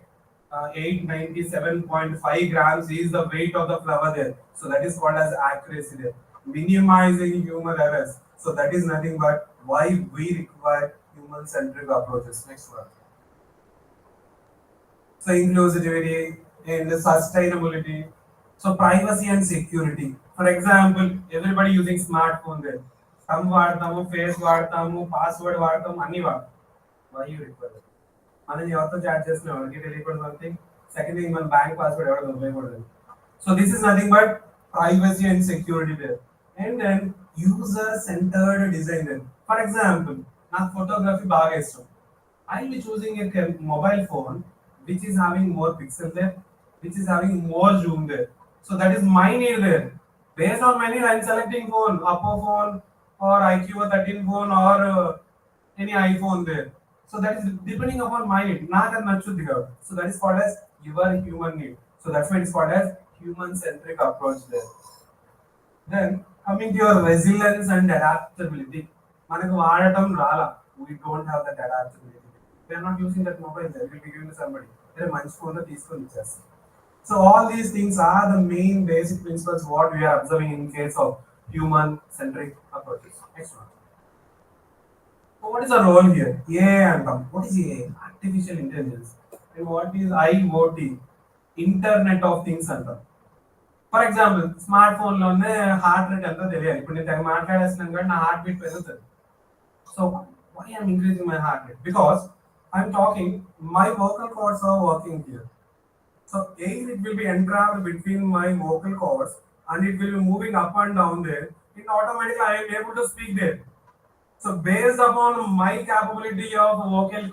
897.5 grams is the weight of the flower there. So that is called as accuracy there. Minimizing human errors. So that is nothing but why we require human-centric approaches. Next one. So inclusivity and sustainability. So privacy and security. For example, everybody using smartphone there. Thumb వాడతాము, face వాడతాము, password వాడతాము, అన్ని వాడతాం. Why you require it? మనం ఎవరితో chat చేస్తున్నాం, ఎవరికి తెలియకూడదు వన్ థింగ్. సెకండ్ థింగ్, మన బ్యాంక్ పాస్వర్డ్ ఎవరికి ఉపయోగపడదు. So this is nothing but privacy and security there. And then user centered design there. For example, నాకు ఫోటోగ్రఫీ బాగా ఇష్టం. I'll be choosing a mobile phone which is having more pixels there, which is having more zoom there. So that is my need there. Based on my need, I'm selecting phone, Oppo phone or iQOO 13 phone or any iPhone there. So that is depending upon my need. Not as much. So that is called as your human need. So that's why it's called as human-centric approach there. Then coming to your resilience and adaptability. మనకు వాడటం రాలా. We don't have that adaptability. We are not using that mobile there. We'll be giving to somebody. They're మంచి phone లో తీసుకొని ఇచ్చేస్తారు. So all these things are the main basic principles what we are observing in case of human-centric approaches. Next one. So what is the role here? AI and what is AI? Artificial intelligence. And what is IoT? Internet of Things అంటాం. For example smart ఫోన్లోనే heart rate ఎంతో తెలియాలి. ఇప్పుడు నేను తెగ మాట్లాడేస్తున్నాను కానీ నా heart beat పెరుగుతుంది. So why I'm increasing my heart rate? Because I'm talking, my vocal cords are working here. So air it will be entrapped between my vocal cords and it will be moving up and down there. It automatically I am able to speak there. So based upon my capability of vocal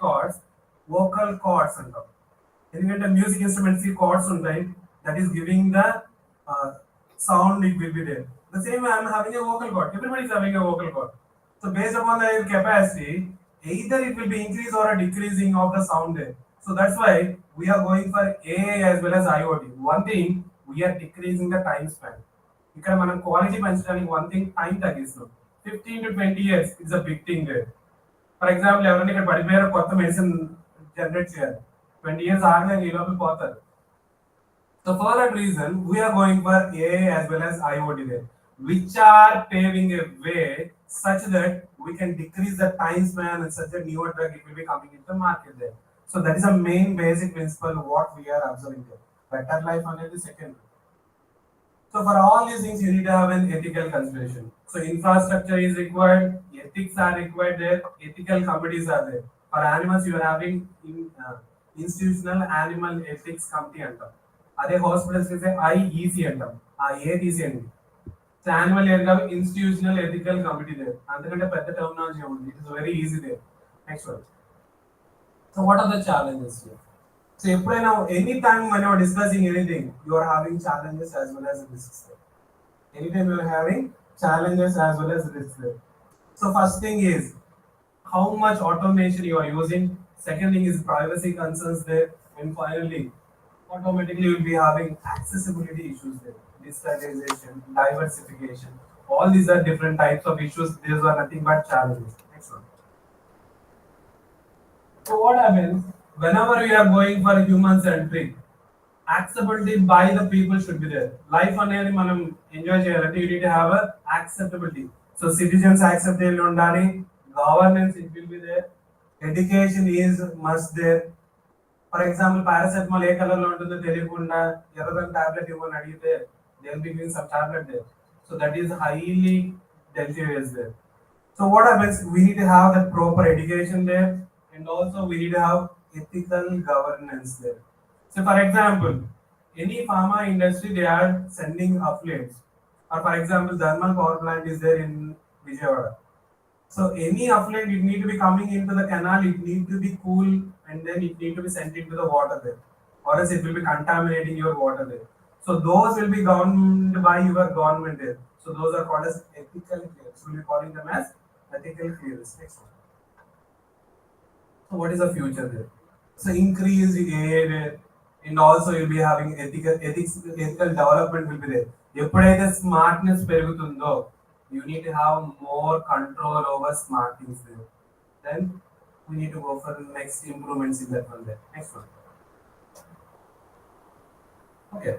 cords అంటాం. ఎందుకంటే music instruments కి cards ఉంటాయి. That is giving the sound it will be there. The same way I am having a vocal cord. Everybody is having a vocal cord. So based upon the capacity, either it will be increase or a decreasing of the sound there. So that's why we are going for AI as well as IoT. One thing, we are decreasing the time span. ఇక్కడ మనం quality పెంచడానికి one thing time తగ్గిస్తున్నాం. 15 to 20 years is a big thing there. For example ఎవరైనా ఇక్కడ పడిపోయారో కొత్త medicine generate చేయాలి. 20 years ఆగలేదు, ఈ లోపల పోతారు. So for that reason, we are going for AI as well as IoT there, which are paving a way such that we can decrease the time span and such a newer drug it will be coming into the market there. So that is a main basic principle what we are observing there. Better life అనేది second. So for all these things, you need to have an ethical consideration. So infrastructure is required, ethics are required there, ethical committees are there. For animals, you are having institutional animal ethics committee అంటాం. అదే hospitals అయితే IEC అంటాం. ఆ ఏ తీసేయండి. So animal year కాబట్టి institutional ethical committee there. అంతకంటే పెద్ద టర్మినాలజీ ఉంది. It is very easy there. Next one. So what are the challenges here? So ఎప్పుడైనా any time when you are discussing anything, you are having challenges as well as risks. Anytime you are having challenges as well as risks there. So first thing is how much automation you are using. Second thing is privacy concerns there. And finally, automatically you will be having accessibility issues there. Digitalization, diversification. All these are different types of issues. These are nothing but challenges. Next one. So what happens whenever we are going for human-centric? Acceptability by the people should be there. Life అనేది మనం enjoy చేయాలంటే you need to have a acceptability. So citizens acceptability ఉండాలి. Governance it will be there. Education is must there. For example paracetamol ఏ colour లో ఉంటుందో తెలియకుండా ఎర్రదని tablet ఇవ్వని అడిగితే they will be giving some tablet there. So that is highly delicious there. So what happens? We need to have that proper education there, and also we need to have ethical governance there. So for example, any pharma industry they are sending affiliates. Or for example, thermal power plant is there in Vijayawada. So any affluent, it need to be coming into the canal, it need to be cool, and then it need to be sent into the water there, or else it will be contaminating your water there. So those will be governed by your government there. So those are called as ethical clearance. We'll be calling them as ethical clearance. Next one. So what is the future there? So increase in AI there, and also you'll be having ethical development will be there. ఎప్పుడైతే smartness పెరుగుతుందో you need to have more control over smart things there. Then we need to go for the next improvements in that one there. Next one. Okay.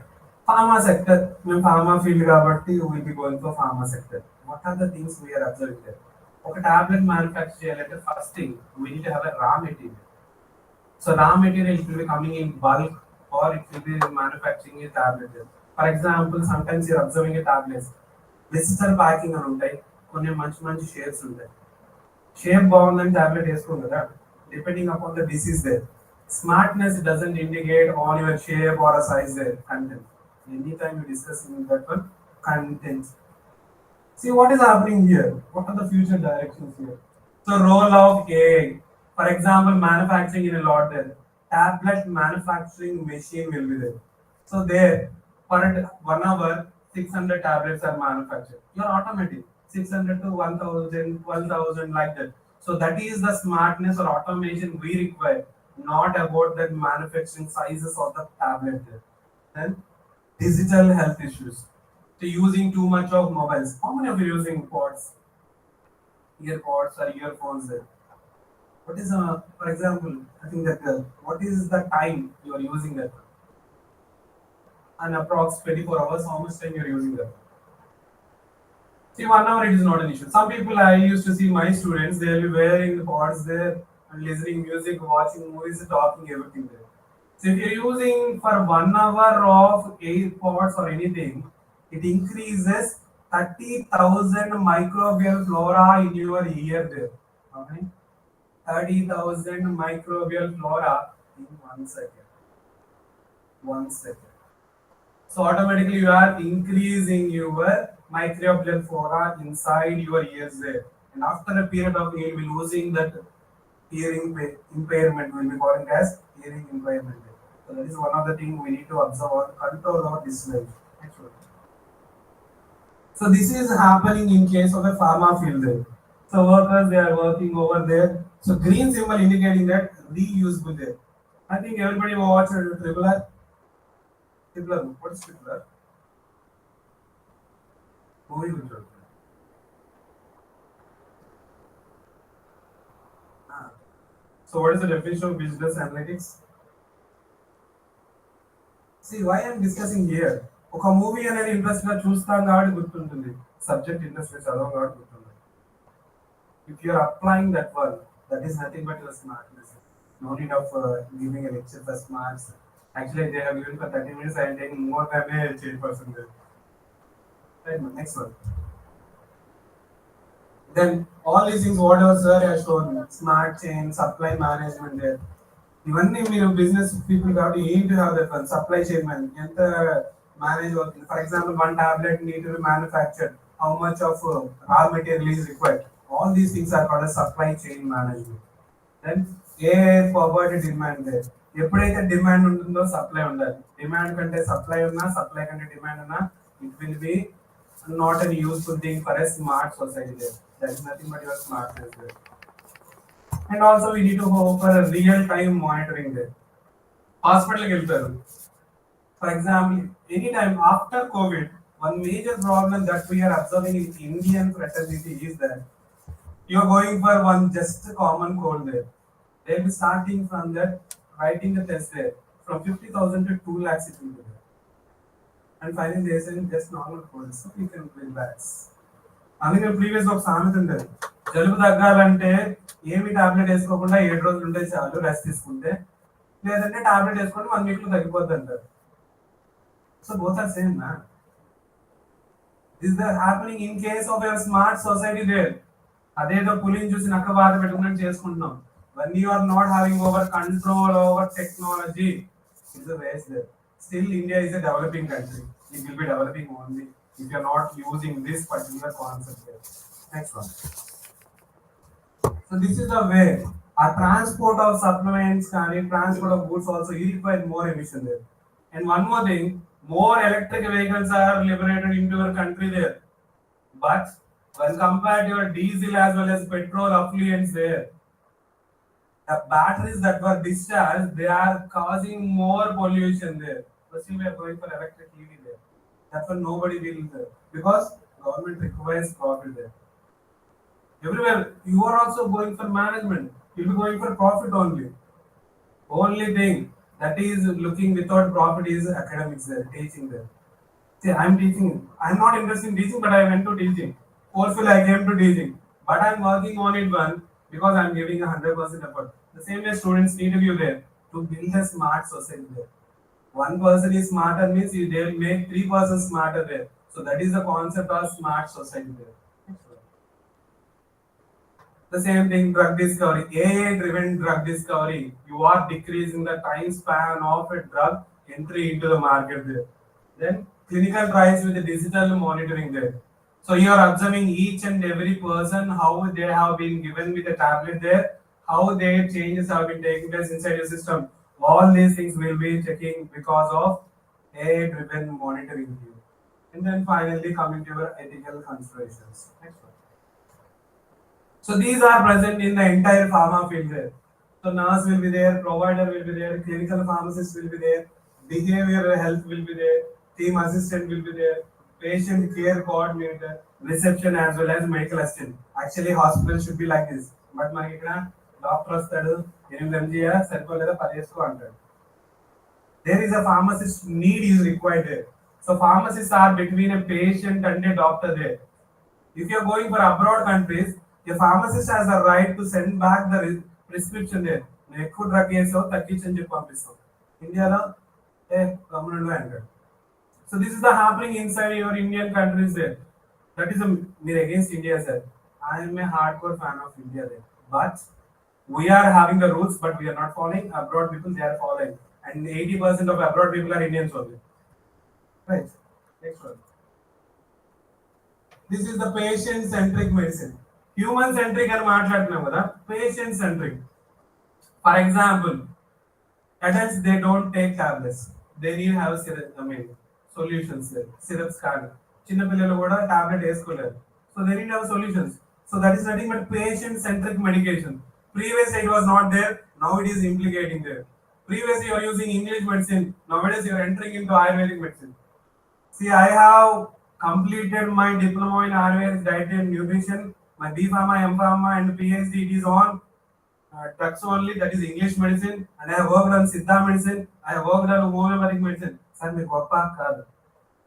Pharma sector. In pharma field kabatti we will be going for pharma sector. What are the things we are observing there? Okay, tablet manufacture cheyalante first thing we need to have a raw material. So raw material it will be coming in bulk or it will be manufacturing a tablet there. For example, sometimes you are observing a tablets. Digital packing అని ఉంటాయి, కొన్ని మంచి మంచి shapes ఉంటాయి. Shape బాగుందని tablet వేసుకోం కదా, depending upon the disease there. Smartness doesn't indicate on your shape or size there content. Any time you discussing that one contents. See what is happening here. What are the future directions here? So role of AI. For example, manufacturing in a lot there. Tablet manufacturing machine will be there. So there, for 1 hour, 600 tablets are manufactured. You are automatic. 600 to 1000, 12,000 like that. So that is the smartness or automation we require, not about the manufacturing sizes of the tablet there. Then digital health issues. So using too much of mobiles. How many of you using pods, earpods or earphones there? What is for example, I think that what is the time you are using that? And approx 24 hours, how much time you are using that? See, 1 hour it is not an issue. Some people I used to see my students, they will be wearing the pods there and listening music, watching movies, talking everything there. So if you're using for 1 hour of AirPods or anything, it increases 30,000 microbial flora in your ear there. Okay? 30,000 microbial flora in 1 second. 1 second. So automatically you are increasing your microbial flora inside your ears there. And after a period of you will be losing that hearing impairment. We will be calling as hearing impairment. So that is one of the things we need to observe or control our display. So this is happening in case of a pharma field there. So workers they are working over there. So green symbol indicating that reusable there. I think everybody watched Triple R. Triple R. What is Triple R? Movie control. So what is the definition of business analytics? See why I am discussing here. ఒక movie అనేది interest గా చూస్తాం కాబట్టి గుర్తుంటుంది, subject interest గా చదవం కాబట్టి గుర్తుంటుంది. If you are applying that one, that is nothing but your smartness. No need of giving a lecture for smarts. Actually, they have given for 30 minutes. I am taking more than a chairperson there. Right, next one. Then all these things, whatever sir has shown, smart chain, supply management there. ఇవన్నీ మీరు business people కాబట్టి ఏం to have that one supply chain ఎంత manage అవుతుంది. For example one tablet need to manufacture, how much of raw material is required, all these things are called supply chain management. Then a forward demand, ఎప్పుడైతే demand ఉంటుందో supply ఉండాలి. Demand కంటే supply ఉన్నా, supply కంటే demand ఉన్నా, it will be not an useful thing for a smart society there. That is nothing but your smartness there. And also we need to go for a real time monitoring there. హాస్పిటల్కి వెళ్తారు. For example any time after Covid, one major problem that we are observing in Indian fraternity is that you are going for one just common cold there. They will be starting from that, writing the test there. From 50,000 to 2 lakhs it will be there. And finally they say just normal cold, so you can relax. అందుకే previous ఒక సామెత ఉండేది, జలుబు తగ్గాలంటే ఏమి tablet వేసుకోకుండా 7 రోజులు ఉంటే చాలు, రెస్ట్ తీసుకుంటే, లేదంటే టాబ్లెట్ వేసుకుంటే 1 వీక్ లో తగ్గిపోద్ది అంటారు. సో బోత్ ఆర్ సేమ్ నా. This the happening in case of your smart society there. అదేదో పులిని చూసి నక్క బాధ పెట్టుకున్నట్టు చేసుకుంటున్నాం. when you are not having over control over technology, it's a waste there. Still India is a developing country. It will be developing only if you are not using this particular concept there. Next one. So this is the way our transport of supplements and transport of goods also require more emission there. And one more thing, more electric vehicles are liberated into your country there. But when compared to your diesel as well as petrol affluents there, the batteries that were discharged, they are causing more pollution there. So still we are going for electric EV there. That's why nobody will there, because government requires profit there. Everywhere you are also going for management, you'll be going for profit only. Only thing that is looking without profit is academics there, teaching there. See, I'm teaching. I'm not interested in teaching, but I went to teaching. Forcefully, I came to teaching. But I'm working on it one because I'm giving 100% effort. The same way students need to be there to build a smart society there. One person is smarter means they will make 3 persons smarter there. So that is the concept of smart society there. The same thing, drug discovery, AI-driven drug discovery. You are decreasing the time span of a drug entry into the market there. Then clinical trials with the digital monitoring there. So you are observing each and every person, how they have been given with a tablet there, how their changes have been taking place inside your system. All these things will be checking because of AI-driven monitoring here. And then finally coming to your ethical considerations. Next one. So these are present in the entire pharma field there. So nurse will be there, provider will be there, clinical pharmacist will be there, behavioral health will be there, team assistant will be there, patient care coordinator, reception as well as medical assistant. Actually hospital should be like this. But మనకి ఇక్కడ doctor వస్తాడు 8 ఎంజీఆ సరిపోలేదా 10 చేసుకో అంటాడు. There is a pharmacist need is required there. So pharmacists are between a patient and a doctor there. If you are going for abroad countries, a pharmacist has the right to send back the prescription there. నువ్వు ఎక్కువ drug వేసావు తగ్గించని చెప్పి పంపిస్తావు. ఇండియాలో గమనంలో అంటాడు. So this is the happening inside your Indian countries there. That is mere against India sir. I am a hardcore fan of India there. But we are having the rules, but we are not following. Abroad people they are following, and 80% of abroad people are Indians only. Right. Next one. This is the patient-centric medicine. Human-centric అని మాట్లాడుతున్నాం కదా, patient-centric. For example, adults they don't take tablets. They need to have solutions there. Syrups కాదు. చిన్న పిల్లలు కూడా tablet వేసుకోలేరు. So they need to have solutions. So that is nothing but patient-centric medication. Previously it was not there. Now it is implicating there. Previously you are using English medicine. Nowadays you are entering into Ayurvedic medicine. See, I have completed my diploma in Ayurvedic diet and nutrition. My B Pharma, M Pharma, and PhD it is on drugs only. That is English medicine. And I have worked on Siddha medicine. I have worked on homeopathic medicine. Sir, me goppa kaadu.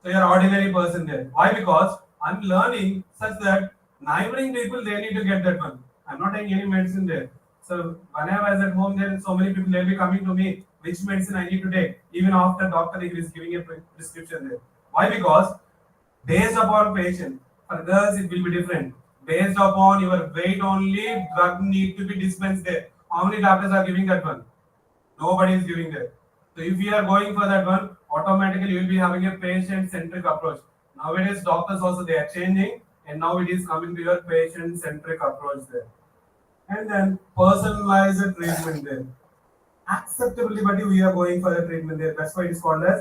So you are ordinary person there. Why? Because I'm learning such that neighboring people they need to get that one. I'm not taking any medicine there. So when I was at home, there so many people they'll be coming to me which medicine I need to take. Even after doctor is giving a prescription there. Why? Because based upon patient. For girls, it will be different. Based upon your weight only, drug need to be dispensed there. How many doctors are giving that one? Nobody is giving that. So if you are going for that one, automatically you will be having a patient-centric approach. Nowadays, doctors also they are changing, and now it is coming to your patient-centric approach there. And then personalized treatment there. Acceptability, but we are going for the treatment there. That's why it is called as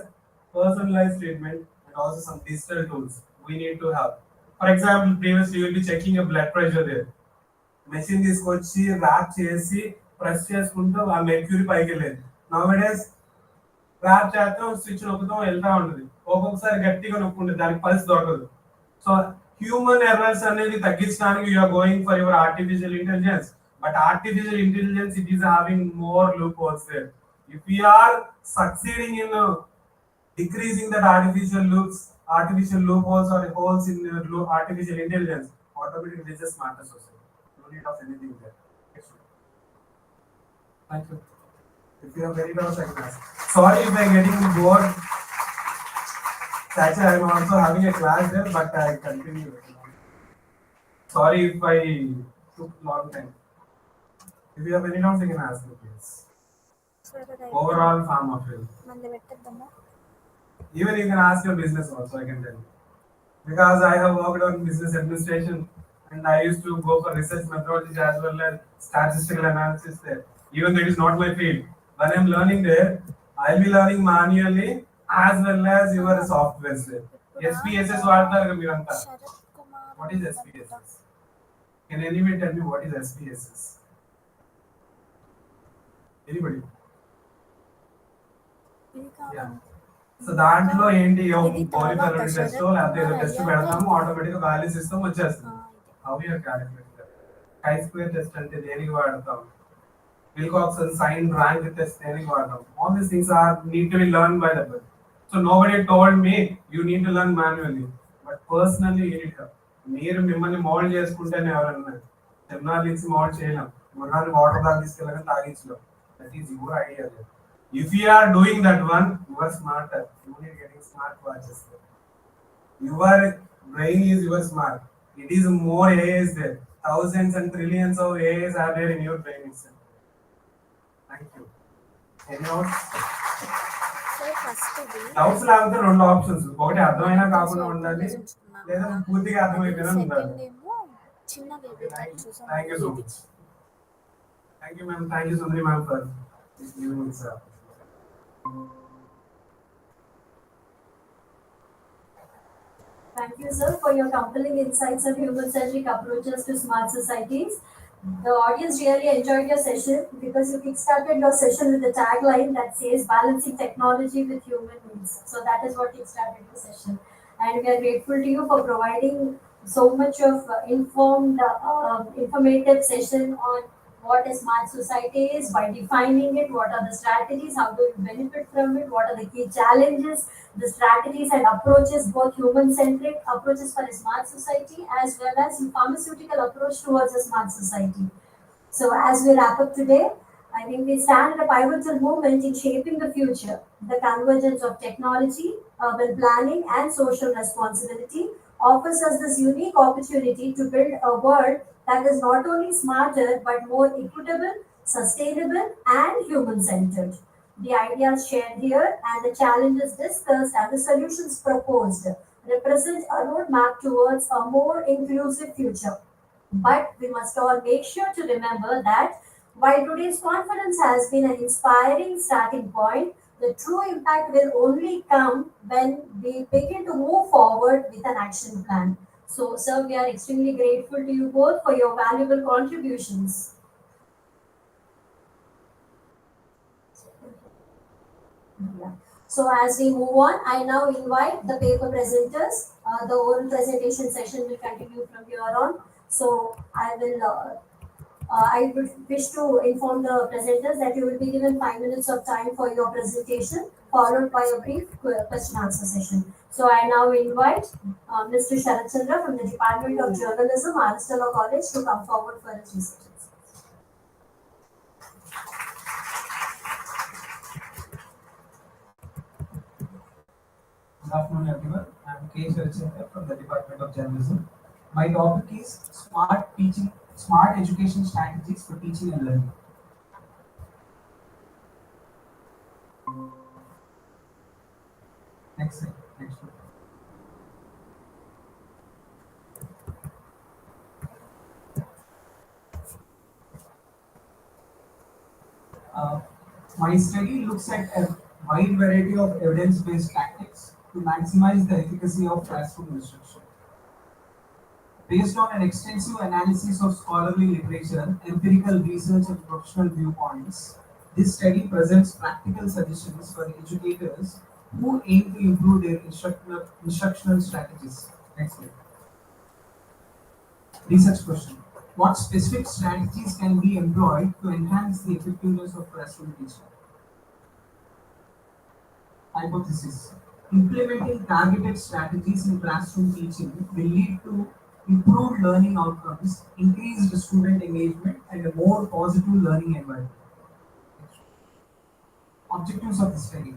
personalized treatment, and also some digital tools we need to have. For example, previously you will be checking your blood pressure there. Machine తీసుకొచ్చి rap చేసి press చేసుకుంటూ ఆ mercury పైకి వెళ్ళేది. Now rap చేస్తాం, switch నొక్కుతాం, వెళ్తా ఉంటుంది. ఒక్కొక్కసారి గట్టిగా నొక్కుంటుంది, దానికి పల్స్ దొరకదు. సో హ్యూమన్ ఎర్రర్స్ అనేది తగ్గించడానికి you're going for your artificial intelligence. But artificial intelligence it is having more loopholes there. If you are succeeding in decreasing that artificial loopholes or holes in artificial intelligence, automatically it is a smarter society. No need of anything there. Thank you. If you have very doubts, I can ask. Sorry if I am getting bored. Actually, I am also having a class there, but I continue. Sorry if I took long time. If you have any doubts, you can ask me, please. Overall pharma field. Even you can ask your business also, I can tell you. Because I have worked on business administration and I used to go for research methodology as well as statistical analysis there. Even though it is not my field. When I am learning there, I will be learning manually as well as your software there. SPSS vaadtaru meeranta. What is SPSS? Can anybody tell me what is SPSS? Anybody? Yeah. So దాంట్లో ఏంటి పోలిఫెరల్ test లేకపోతే ఏదో test పెడతాము, automatic గా values ఇస్తాం, వచ్చేస్తుంది. How you are calculating chi square test అంటే దేనికి వాడతాం, విల్కాక్సన్ సైన్ ర్యాంక్ టెస్ట్ దేనికి వాడతాం. All these things are need to be learn by that. So nobody told me you need to learn manually, but personally you need. మీరు మిమ్మల్ని mould చేసుకుంటేనే ఎవరన్నా చిన్నారి నుంచి మోల్డ్ చేయలేం. గుర్రాన్ని వాటర్ దాకా తీసుకెళ్ళగా తాగించలేం. That is your idea. If you are doing that one, you are smarter. You are getting smart watches. Your brain is your smart. It is more AIs there. Thousands and trillions of AIs are there in your brain itself. Thank you. Any doubts? Doubts లేకపోతే రెండు options, ఒకటి అర్థమైనా కాకుండా ఉండాలి, లేదా పూర్తిగా అర్థమైపోయినా ఉండాలి. Thank you so much. Thank you, ma'am. Thank you, Sundari ma'am, for giving me this. Thank you, sir, for your compelling insights on human-centric approaches to smart societies. The audience really enjoyed your session because you kickstarted your session with the tagline that says balancing technology with human needs. So that is what kickstarted your session. And we are grateful to you for providing so much of informative session on what a smart society is, by defining it, what are the strategies, how do you benefit from it, what are the key challenges, the strategies and approaches, both human-centric approaches for a smart society as well as pharmaceutical approach towards a smart society. So as we wrap up today, I think we stand at a pivotal moment in shaping the future. The convergence of technology, urban planning and social responsibility offers us this unique opportunity to build a world that is not only smarter but more equitable, sustainable and human-centered. The ideas shared here and the challenges discussed and the solutions proposed represent a roadmap towards a more inclusive future. But we must all make sure to remember that while today's conference has been an inspiring starting point, the true impact will only come when we begin to move forward with an action plan. So, sir, we are extremely grateful to you both for your valuable contributions. Yeah. So, as we move on, I now invite the paper presenters. The oral presentation session will continue from here on. So, I would wish to inform the presenters that you will be given 5 minutes of time for your presentation, followed by a brief question answer session. So I now invite Mr. Sharat Chandra from the Department of Journalism, Stella College, to come forward for his research. Good afternoon, everyone. I'm K. Sharachandra from the Department of Journalism. My topic is smart education strategies for teaching and learning. Next slide. Next slide. Uh, my study looks at a wide variety of evidence-based tactics to maximize the efficacy of classroom instruction. Based on an extensive analysis of scholarly literature, empirical research, and professional viewpoints, this study presents practical suggestions for educators who aim to improve their instructional strategies. Next slide. Research question. What specific strategies can be employed to enhance the effectiveness of classroom teaching? Hypothesis. Implementing targeted strategies in classroom teaching will lead to improved learning outcomes, increased student engagement, and a more positive learning environment. Objectives of the study.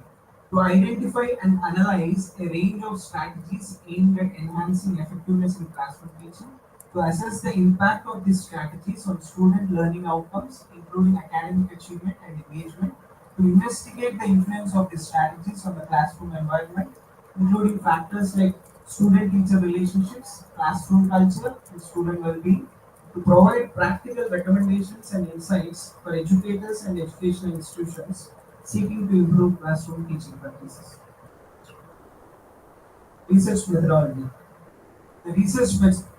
To identify and analyze a range of strategies aimed at enhancing effectiveness in classroom teaching, to assess the impact of these strategies on student learning outcomes, including academic achievement and engagement, to investigate the influence of these strategies on the classroom environment, including factors like student-teacher relationships, classroom culture, and student well-being, to provide practical recommendations and insights for educators and educational institutions seeking to improve classroom teaching practices. Research methodology. The research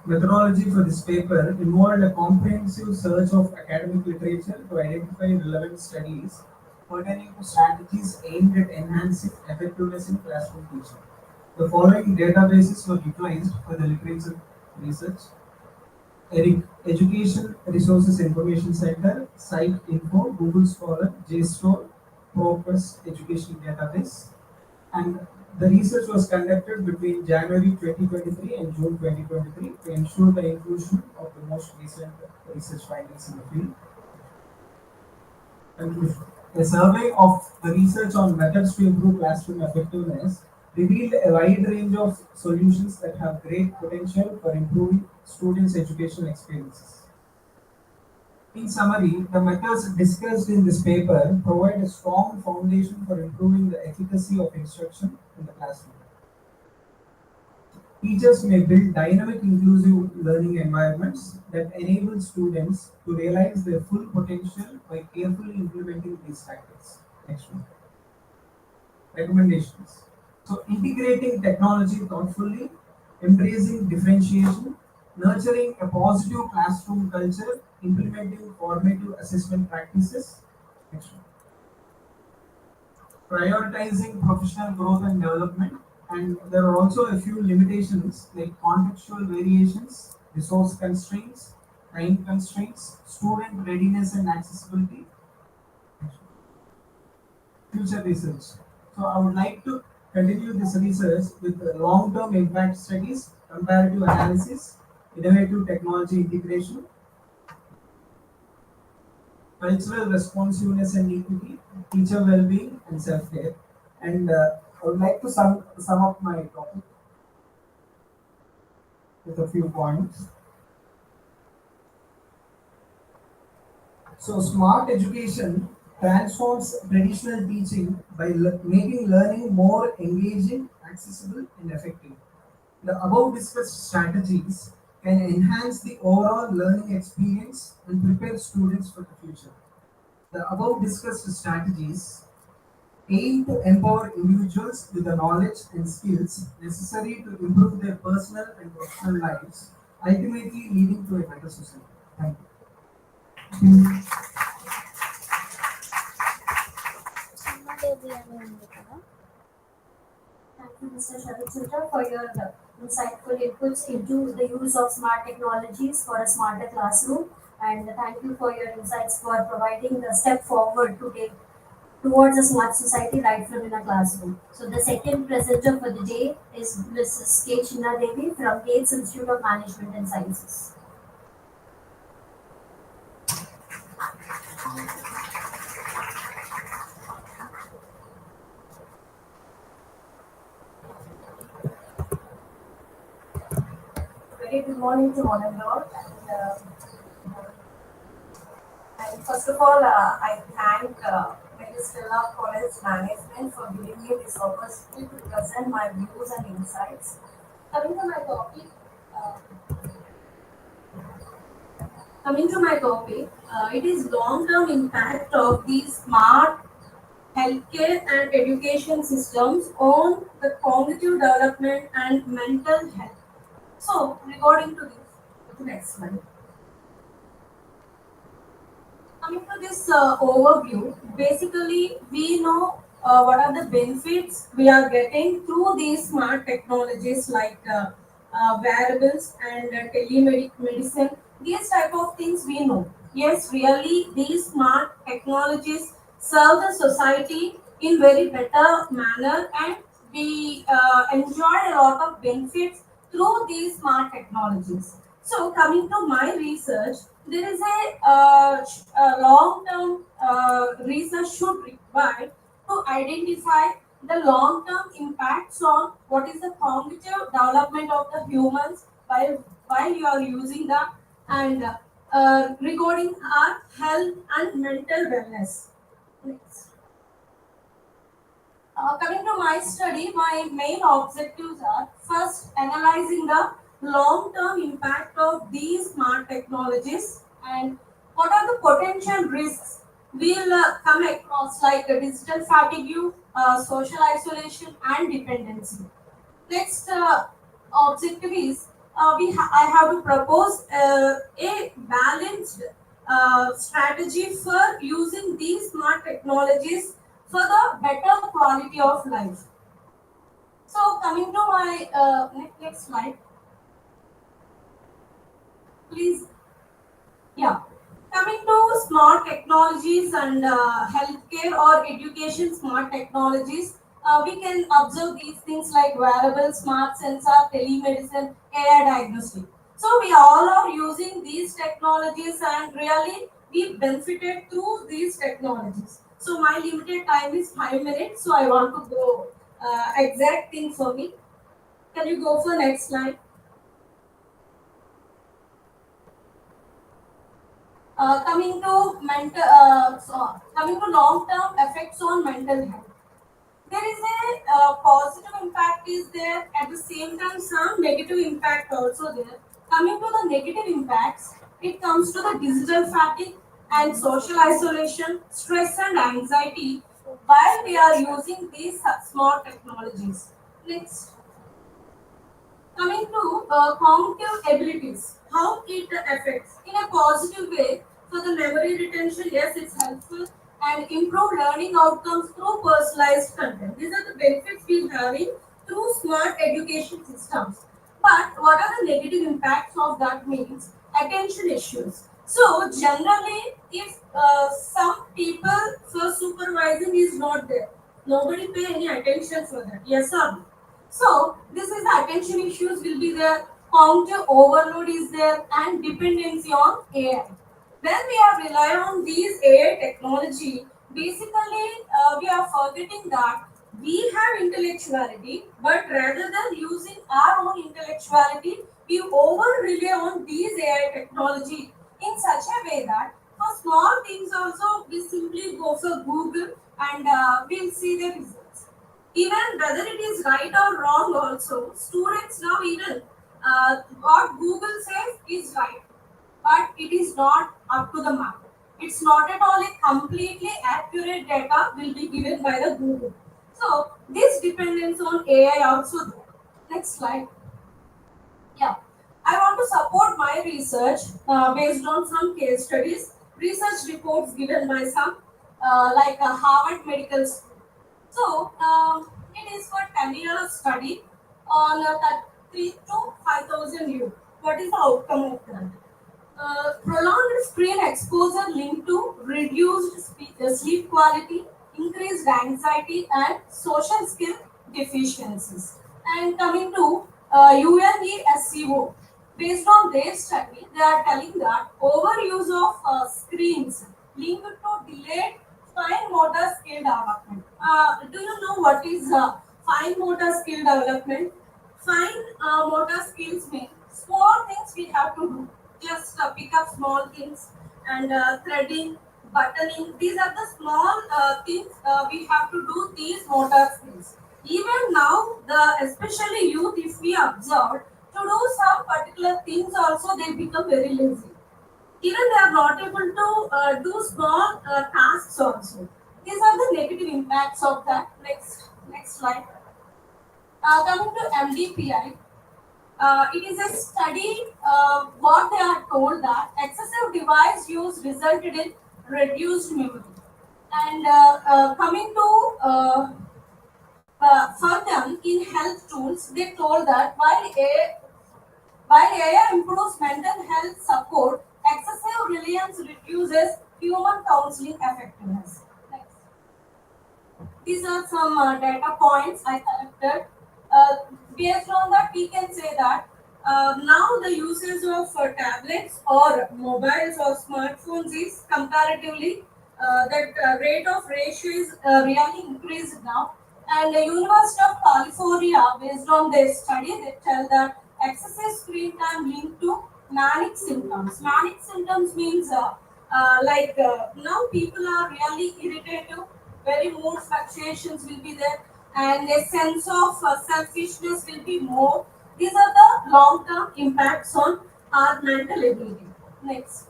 methodology for this paper involved a comprehensive search of academic literature to identify relevant studies pertaining to strategies aimed at enhancing effectiveness in classroom teaching. The following databases were utilized for the literature research: ERIC, Education Resources Information Center, Site Info, Google Scholar, JSTOR, ProQuest Education Database, and the research was conducted between January 2023 and June 2023 to ensure the inclusion of the most recent research findings in the field. Conclusion. A survey of the research on methods to improve classroom effectiveness revealed a wide range of solutions that have great potential for improving students' educational experiences. In summary, the methods discussed in this paper provide a strong foundation for improving the efficacy of instruction in the classroom. Teachers may build dynamic, inclusive learning environments that enable students to realize their full potential by carefully implementing these tactics. Next one. Recommendations. So, integrating technology thoughtfully, embracing differentiation, nurturing a positive classroom culture, implementing formative assessment practices. Next one. Prioritizing professional growth and development, and there are also a few limitations like contextual variations, resource constraints, time constraints, student readiness and accessibility. Future research. So I would like to continue this research with long-term impact studies, comparative analysis, innovative technology integration, cultural responsiveness and equity, teacher well-being, and self-care. And I would like to sum up my topic with a few points. So, smart education transforms traditional teaching by making learning more engaging, accessible, and effective. The above discussed strategies can enhance the overall learning experience and prepare students for the future. The above discussed strategies aim to empower individuals with the knowledge and skills necessary to improve their personal and professional lives, ultimately leading to a better society. Thank you. Thank you, Mr. Sharachitra, for your insightful inputs into the use of smart technologies for a smarter classroom. And thank you for your insights for providing a step forward to take towards a smart society right from in a classroom. So the second presenter for the day is Mrs. K. Chinna Devi from Gates Institute of Management and Sciences. Okay, good morning to one and all. And first of all, I thank Stella College management for giving me this opportunity to present my views and insights. Uh, Coming to my topic, it is long-term impact of these smart healthcare and education systems on the cognitive development and mental health. So, regarding to this, go to next slide. Coming to this overview, basically we know what are the benefits we are getting through these smart technologies like wearables and telemedicine. These type of things we know. Yes, really, these smart technologies serve the society in very better manner, and we enjoy a lot of benefits through these smart technologies. So, coming to my research, there is a long-term research should require to identify the long-term impacts on what is the cognitive development of the humans while you are using that, and regarding our health and mental wellness. Next. Coming to my study, my main objectives are first analyzing the long-term impact of these smart technologies and what are the potential risks we'll come across like digital fatigue, social isolation and dependency. Next objective is I have to propose a balanced strategy for using these smart technologies for the better quality of life. So coming to my next slide, please. Yeah. Coming to smart technologies and healthcare or education smart technologies, we can observe these things like wearable, smart sensor, telemedicine, AI diagnostic. So we all are using these technologies and really we benefited through these technologies. So my limited time is 5 minutes, so I want to go exact thing for me. Can you go for next slide? Coming to long-term effects on mental health, there is a positive impact is there, at the same time some negative impact also there. Coming to the negative impacts, it comes to the digital fatigue and social isolation, stress and anxiety while we are using these smart technologies. Next. Coming to cognitive abilities, how it affects in a positive way for the memory retention, yes, it's helpful and improve learning outcomes through personalized content. These are the benefits we're having through smart education systems. But what are the negative impacts of that means? Attention issues. So generally, if some people for supervising is not there, nobody pay any attention for that. Yes or no? So this is the attention issues will be there, cognitive overload is there, and dependency on AI. When we are relying on these AI technology, basically we are forgetting that we have intellectuality, but rather than using our own intellectuality, we over rely on these AI technology in such a way that for small things also we simply go for Google and we'll see the results. Even whether it is right or wrong also, students now even what Google says is right, but it is not up to the mark. It's not at all a completely accurate data will be given by the Google. So this dependence on AI also there. Next slide. Yeah, I want to support my research based on some case studies, research reports given by some like Harvard Medical School. So it is for 10-year study on 3 to 5,000 youth. What is the outcome of that? Prolonged screen exposure linked to reduced sleep quality, increased anxiety, and social skill deficiencies. And coming to UNESCO, based on their study, they are telling that overuse of screens linked to delayed fine motor skill development. Do you know what is fine motor skill development? Fine motor skills mean small things we have to do. Just pick up small things and threading, buttoning. These are the small things we have to do. These motor skills. Even now, the especially youth, if we observe, to do some particular things also they become very lazy. Even they are not able to do small tasks also. These are the negative impacts of that. Next slide. Coming to MDPI, it is a study. What they are told that excessive device use resulted in reduced memory. And coming to for them in health tools, they told that while AI improves mental health support, excessive reliance reduces human counseling effectiveness. Next. These are some data points I collected. Uh, Based on that, we can say that now the usage of tablets or mobiles or smartphones is comparatively that rate of ratio is really increased now. And the University of California, based on their study, they tell that excessive screen time linked to manic symptoms. Manic symptoms means now people are really irritative, very mood fluctuations will be there, and a sense of selfishness will be more. These are the long-term impacts on our mental ability. Next.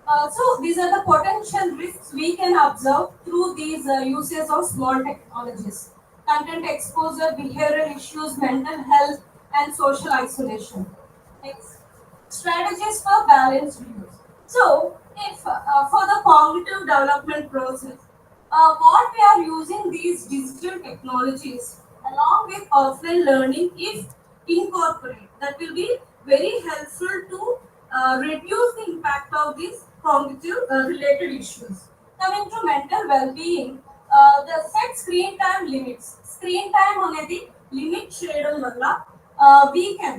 So these are the potential risks we can observe through these uses of small technologies. Content exposure, behavioral issues, mental health, and social isolation. Next. Strategies for balanced use. So, if for the cognitive development process, what we are using these digital technologies along with offline learning, if incorporate, that will be very helpful to reduce the impact of these cognitive related issues. Coming to mental well-being, the set screen time limits. Screen time అనేది limit చేయడం వల్ల we can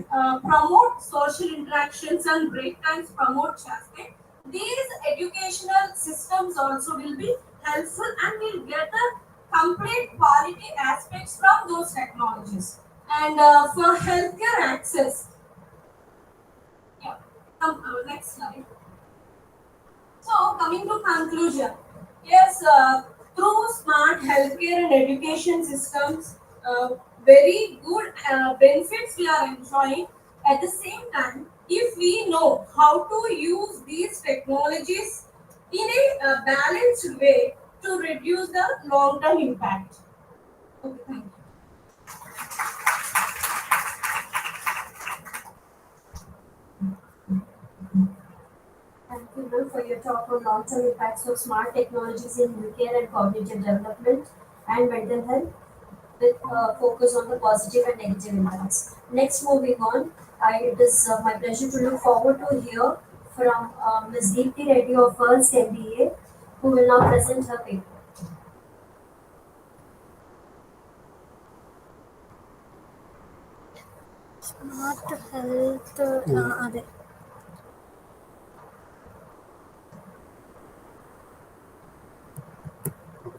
promote social interactions and break times promote చేస్తే these educational systems also will be helpful and will get the complete quality aspects from those technologies. And for healthcare access, yeah, next slide. So, coming to conclusion, yes, through smart healthcare and education systems, very good benefits we are enjoying. At the same time, if we know how to use these technologies in a balanced way to reduce the long-term impact. Okay, thank you. Thank you, Will, for your talk on long-term impacts of smart technologies in healthcare and cognitive development and mental health, with focus on the positive and negative impacts. Next, moving on, it is my pleasure to look forward to hear from Ms. Deepthi Reddy of First MBA, who will now present her paper. Smart health, అదే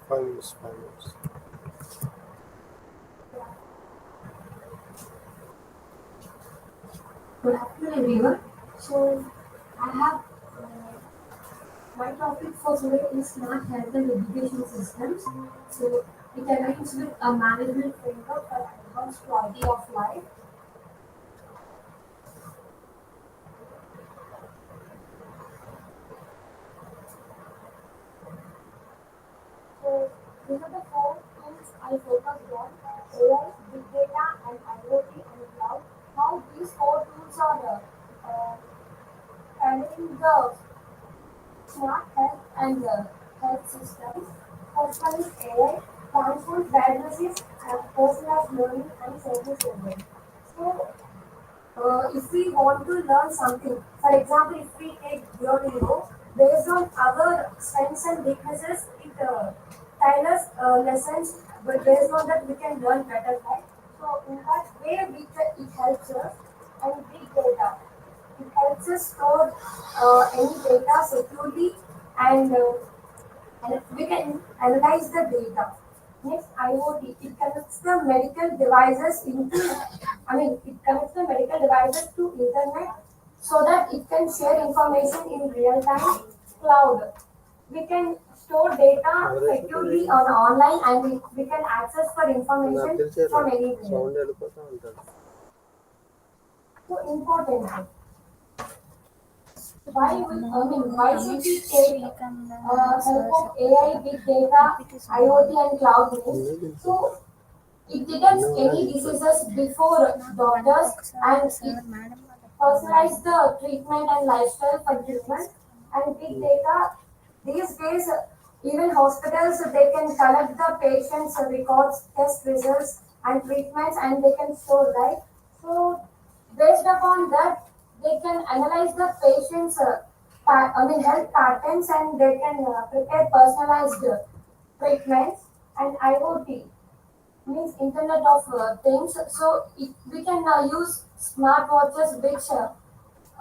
5 minutes, 5 minutes. Good afternoon, everyone. So, I have my topic for today is smart health and education systems. So, it aligns with a management framework for enhanced quality of life. So, these are the four tools I focused on: AI, big data, and IoT and cloud. How these four tools are handling the smart health and health systems. First one is AI, transforms diagnosis and personalized learning and service delivery. So, if we want to learn something, for example, if we take Duolingo, based on our strengths and weaknesses, it tailors lessons, but based on that we can learn better, right? So in that way, it helps us. And big data, it helps us store any data securely, and we can analyze the data. Next, IoT. It connects the medical devices it connects the medical devices to internet so that it can share information in real time. Cloud. We can store data securely on online and we can access for information from anywhere. Sound వెళ్ళిపోతూ ఉంటుంది. So important. Why should we take help of AI, big data, IoT, and cloud means? So it detects any diseases before doctors and it personalize the treatment and lifestyle for treatment and big data. These days, even hospitals they can collect the patient's records, test results, and treatments, and they can store right. So based upon that, they can analyze the patient's health patterns and they can prepare personalized treatments and IoT means Internet of Things. So we can use smartwatches, which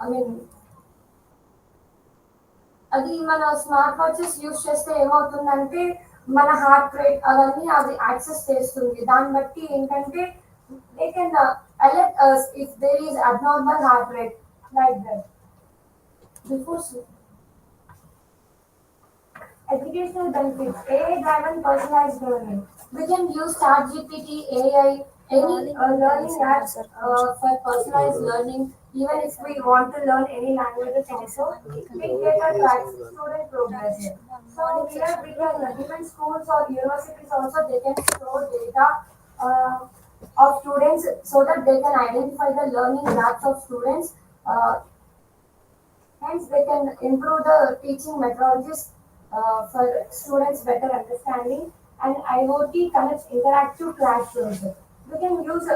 I mean, అది మన smart watches use చేస్తే ఏమవుతుందంటే మన heart rate అవన్నీ అవి access చేస్తుంది. దాన్ని బట్టి ఏంటంటే they can alert us if there is abnormal heart rate like that. Before educational benefits, AI-driven personalized learning. We can use ChatGPT, AI, any learning apps for personalized learning. Even if we want to learn any languages also, big data tracks student progress. So here we can, even schools or universities also, they can store data of students so that they can identify the learning gaps of students. Hence, they can improve the teaching methodologies for students' better understanding. And IoT connects interactive classrooms. We can use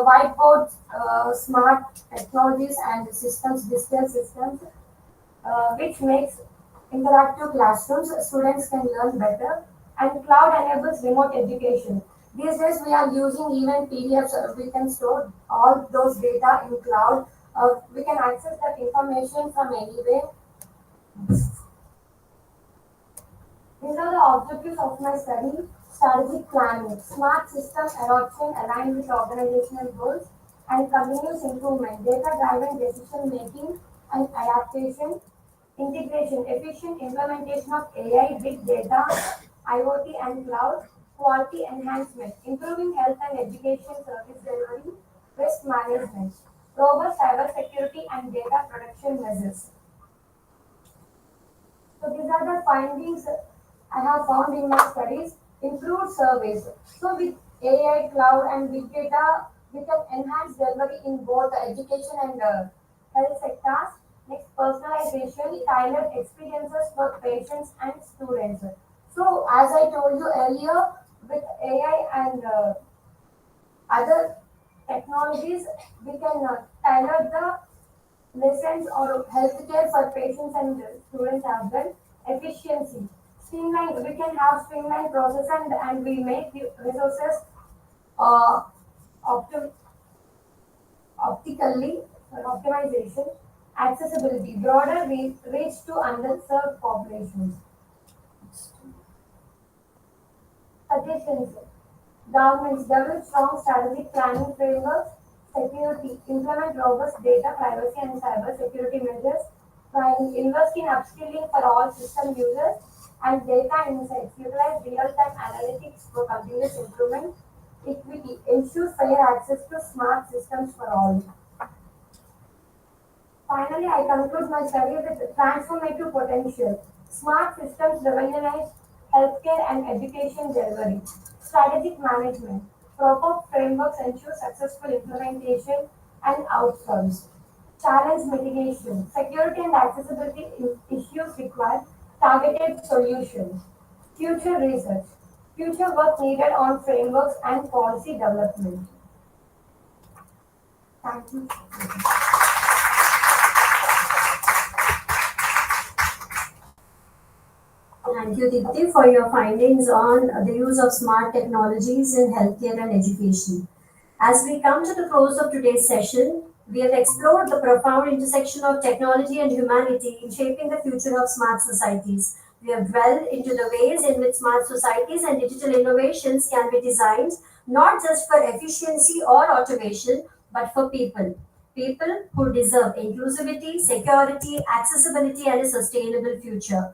whiteboards, smart technologies, and systems, digital systems, which makes interactive classrooms. Students can learn better. And cloud enables remote education. These days, we are using even PDFs. We can store all those data in cloud. We can access that information from anywhere. These are the objectives of my study. Strategic planning, smart system adoption aligned with organizational goals, and continuous improvement, data-driven decision making and adaptation, integration, efficient implementation of AI, big data, IoT and cloud, quality enhancement, improving health and education service delivery, risk management, robust cybersecurity and data protection measures. So these are the findings I have found in my studies. Improved surveys. So with AI, cloud, and big data, we can enhance delivery in both the education and health sectors. Next, personalization, tailored experiences for patients and students. So as I told you earlier, with AI and other technologies, we can tailor the lessons or healthcare for patients and students as well. Efficiency. Streamline, we can have streamlined process and we make the resources uh, optim- optically for optimization. Accessibility, broader reach to underserved populations. Suggestions. Governments develop strong strategic planning frameworks. Security. Implement robust data privacy and cyber security measures. While invest in upskilling for all system users. And data insights. Utilize real-time analytics for continuous improvement. Equity. Ensure fair access to smart systems for all. Finally, I conclude my study with transformative potential. Smart systems revolutionize healthcare and education delivery. Strategic management. Proper frameworks ensure successful implementation and outcomes. Challenge mitigation. Security and accessibility issues require targeted solutions. Future research. Future work needed on frameworks and policy development. Thank you. Thank you, Dipti, for your findings on the use of smart technologies in healthcare and education. As we come to the close of today's session, we have explored the profound intersection of technology and humanity in shaping the future of smart societies. We have dwelled into the ways in which smart societies and digital innovations can be designed not just for efficiency or automation, but for people. People who deserve inclusivity, security, accessibility, and a sustainable future.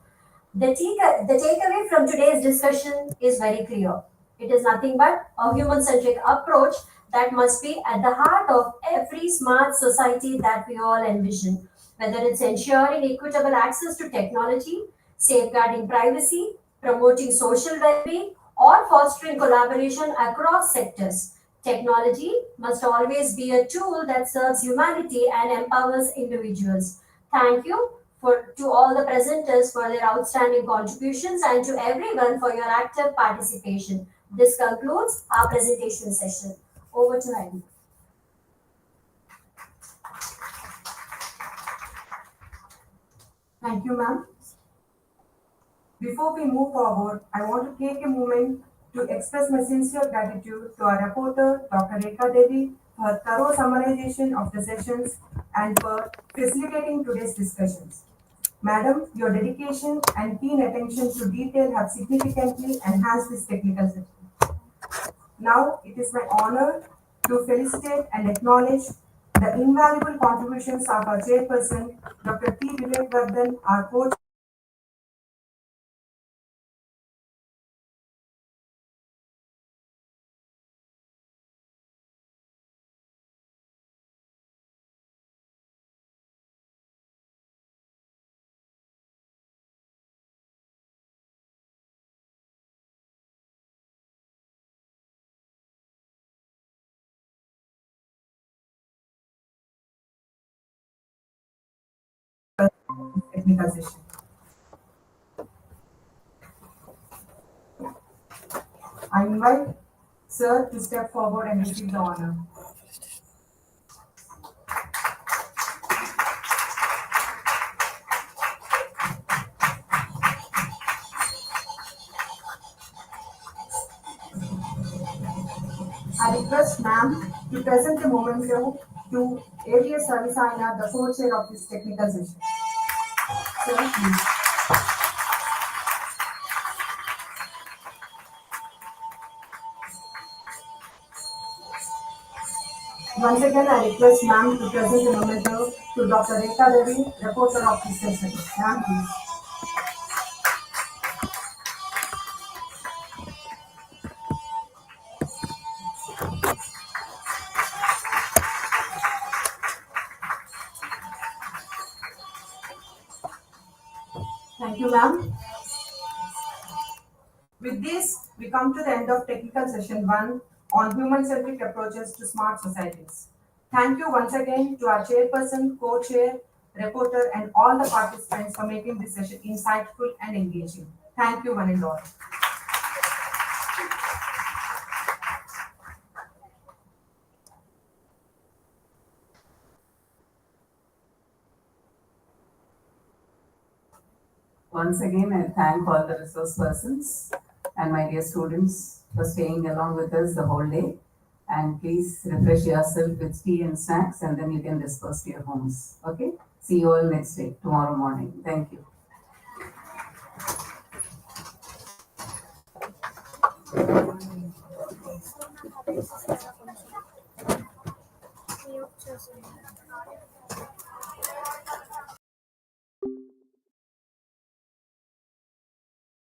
The takeaway from today's discussion is very clear. It is nothing but a human centric approach that must be at the heart of every smart society that we all envision, whether it's ensuring equitable access to technology, safeguarding privacy, promoting social well being, or fostering collaboration across sectors. Technology must always be a tool that serves humanity and empowers individuals. Thank you to all the presenters for their outstanding contributions and to everyone for your active participation. This concludes our presentation session. Over to Heidi. Thank you, ma'am. Before we move forward, I want to take a moment to express my sincere gratitude to our reporter, Dr. Rekha Devi, for her thorough summarization of the sessions and for facilitating today's discussions. Madam, your dedication and keen attention to detail have significantly enhanced this technical session. Now, it is my honor to felicitate and acknowledge the invaluable contributions of our chairperson, Dr. T. Vivek Vardhan, our coach. Technical session. I invite Sir to step forward and receive the honor. I request ma'am to present the memento to AVS Ravisaina, the co-chair of this technical session. Sir, please. Once again, I request ma'am to present the memento to Dr. Rekha Devi, reporter of this session. Ma'am, please. Thank you, ma'am. With this, we come to the end of technical session 1 on human-centric approaches to smart societies. Thank you once again to our chairperson, co-chair, reporter, and all the participants for making this session insightful and engaging. Thank you, one and all. Once again, I thank all the resource persons and my dear students for staying along with us the whole day. And please refresh yourself with tea and snacks, and then you can disperse to your homes. Okay? See you all next day, tomorrow morning. Thank you. Mute చేసి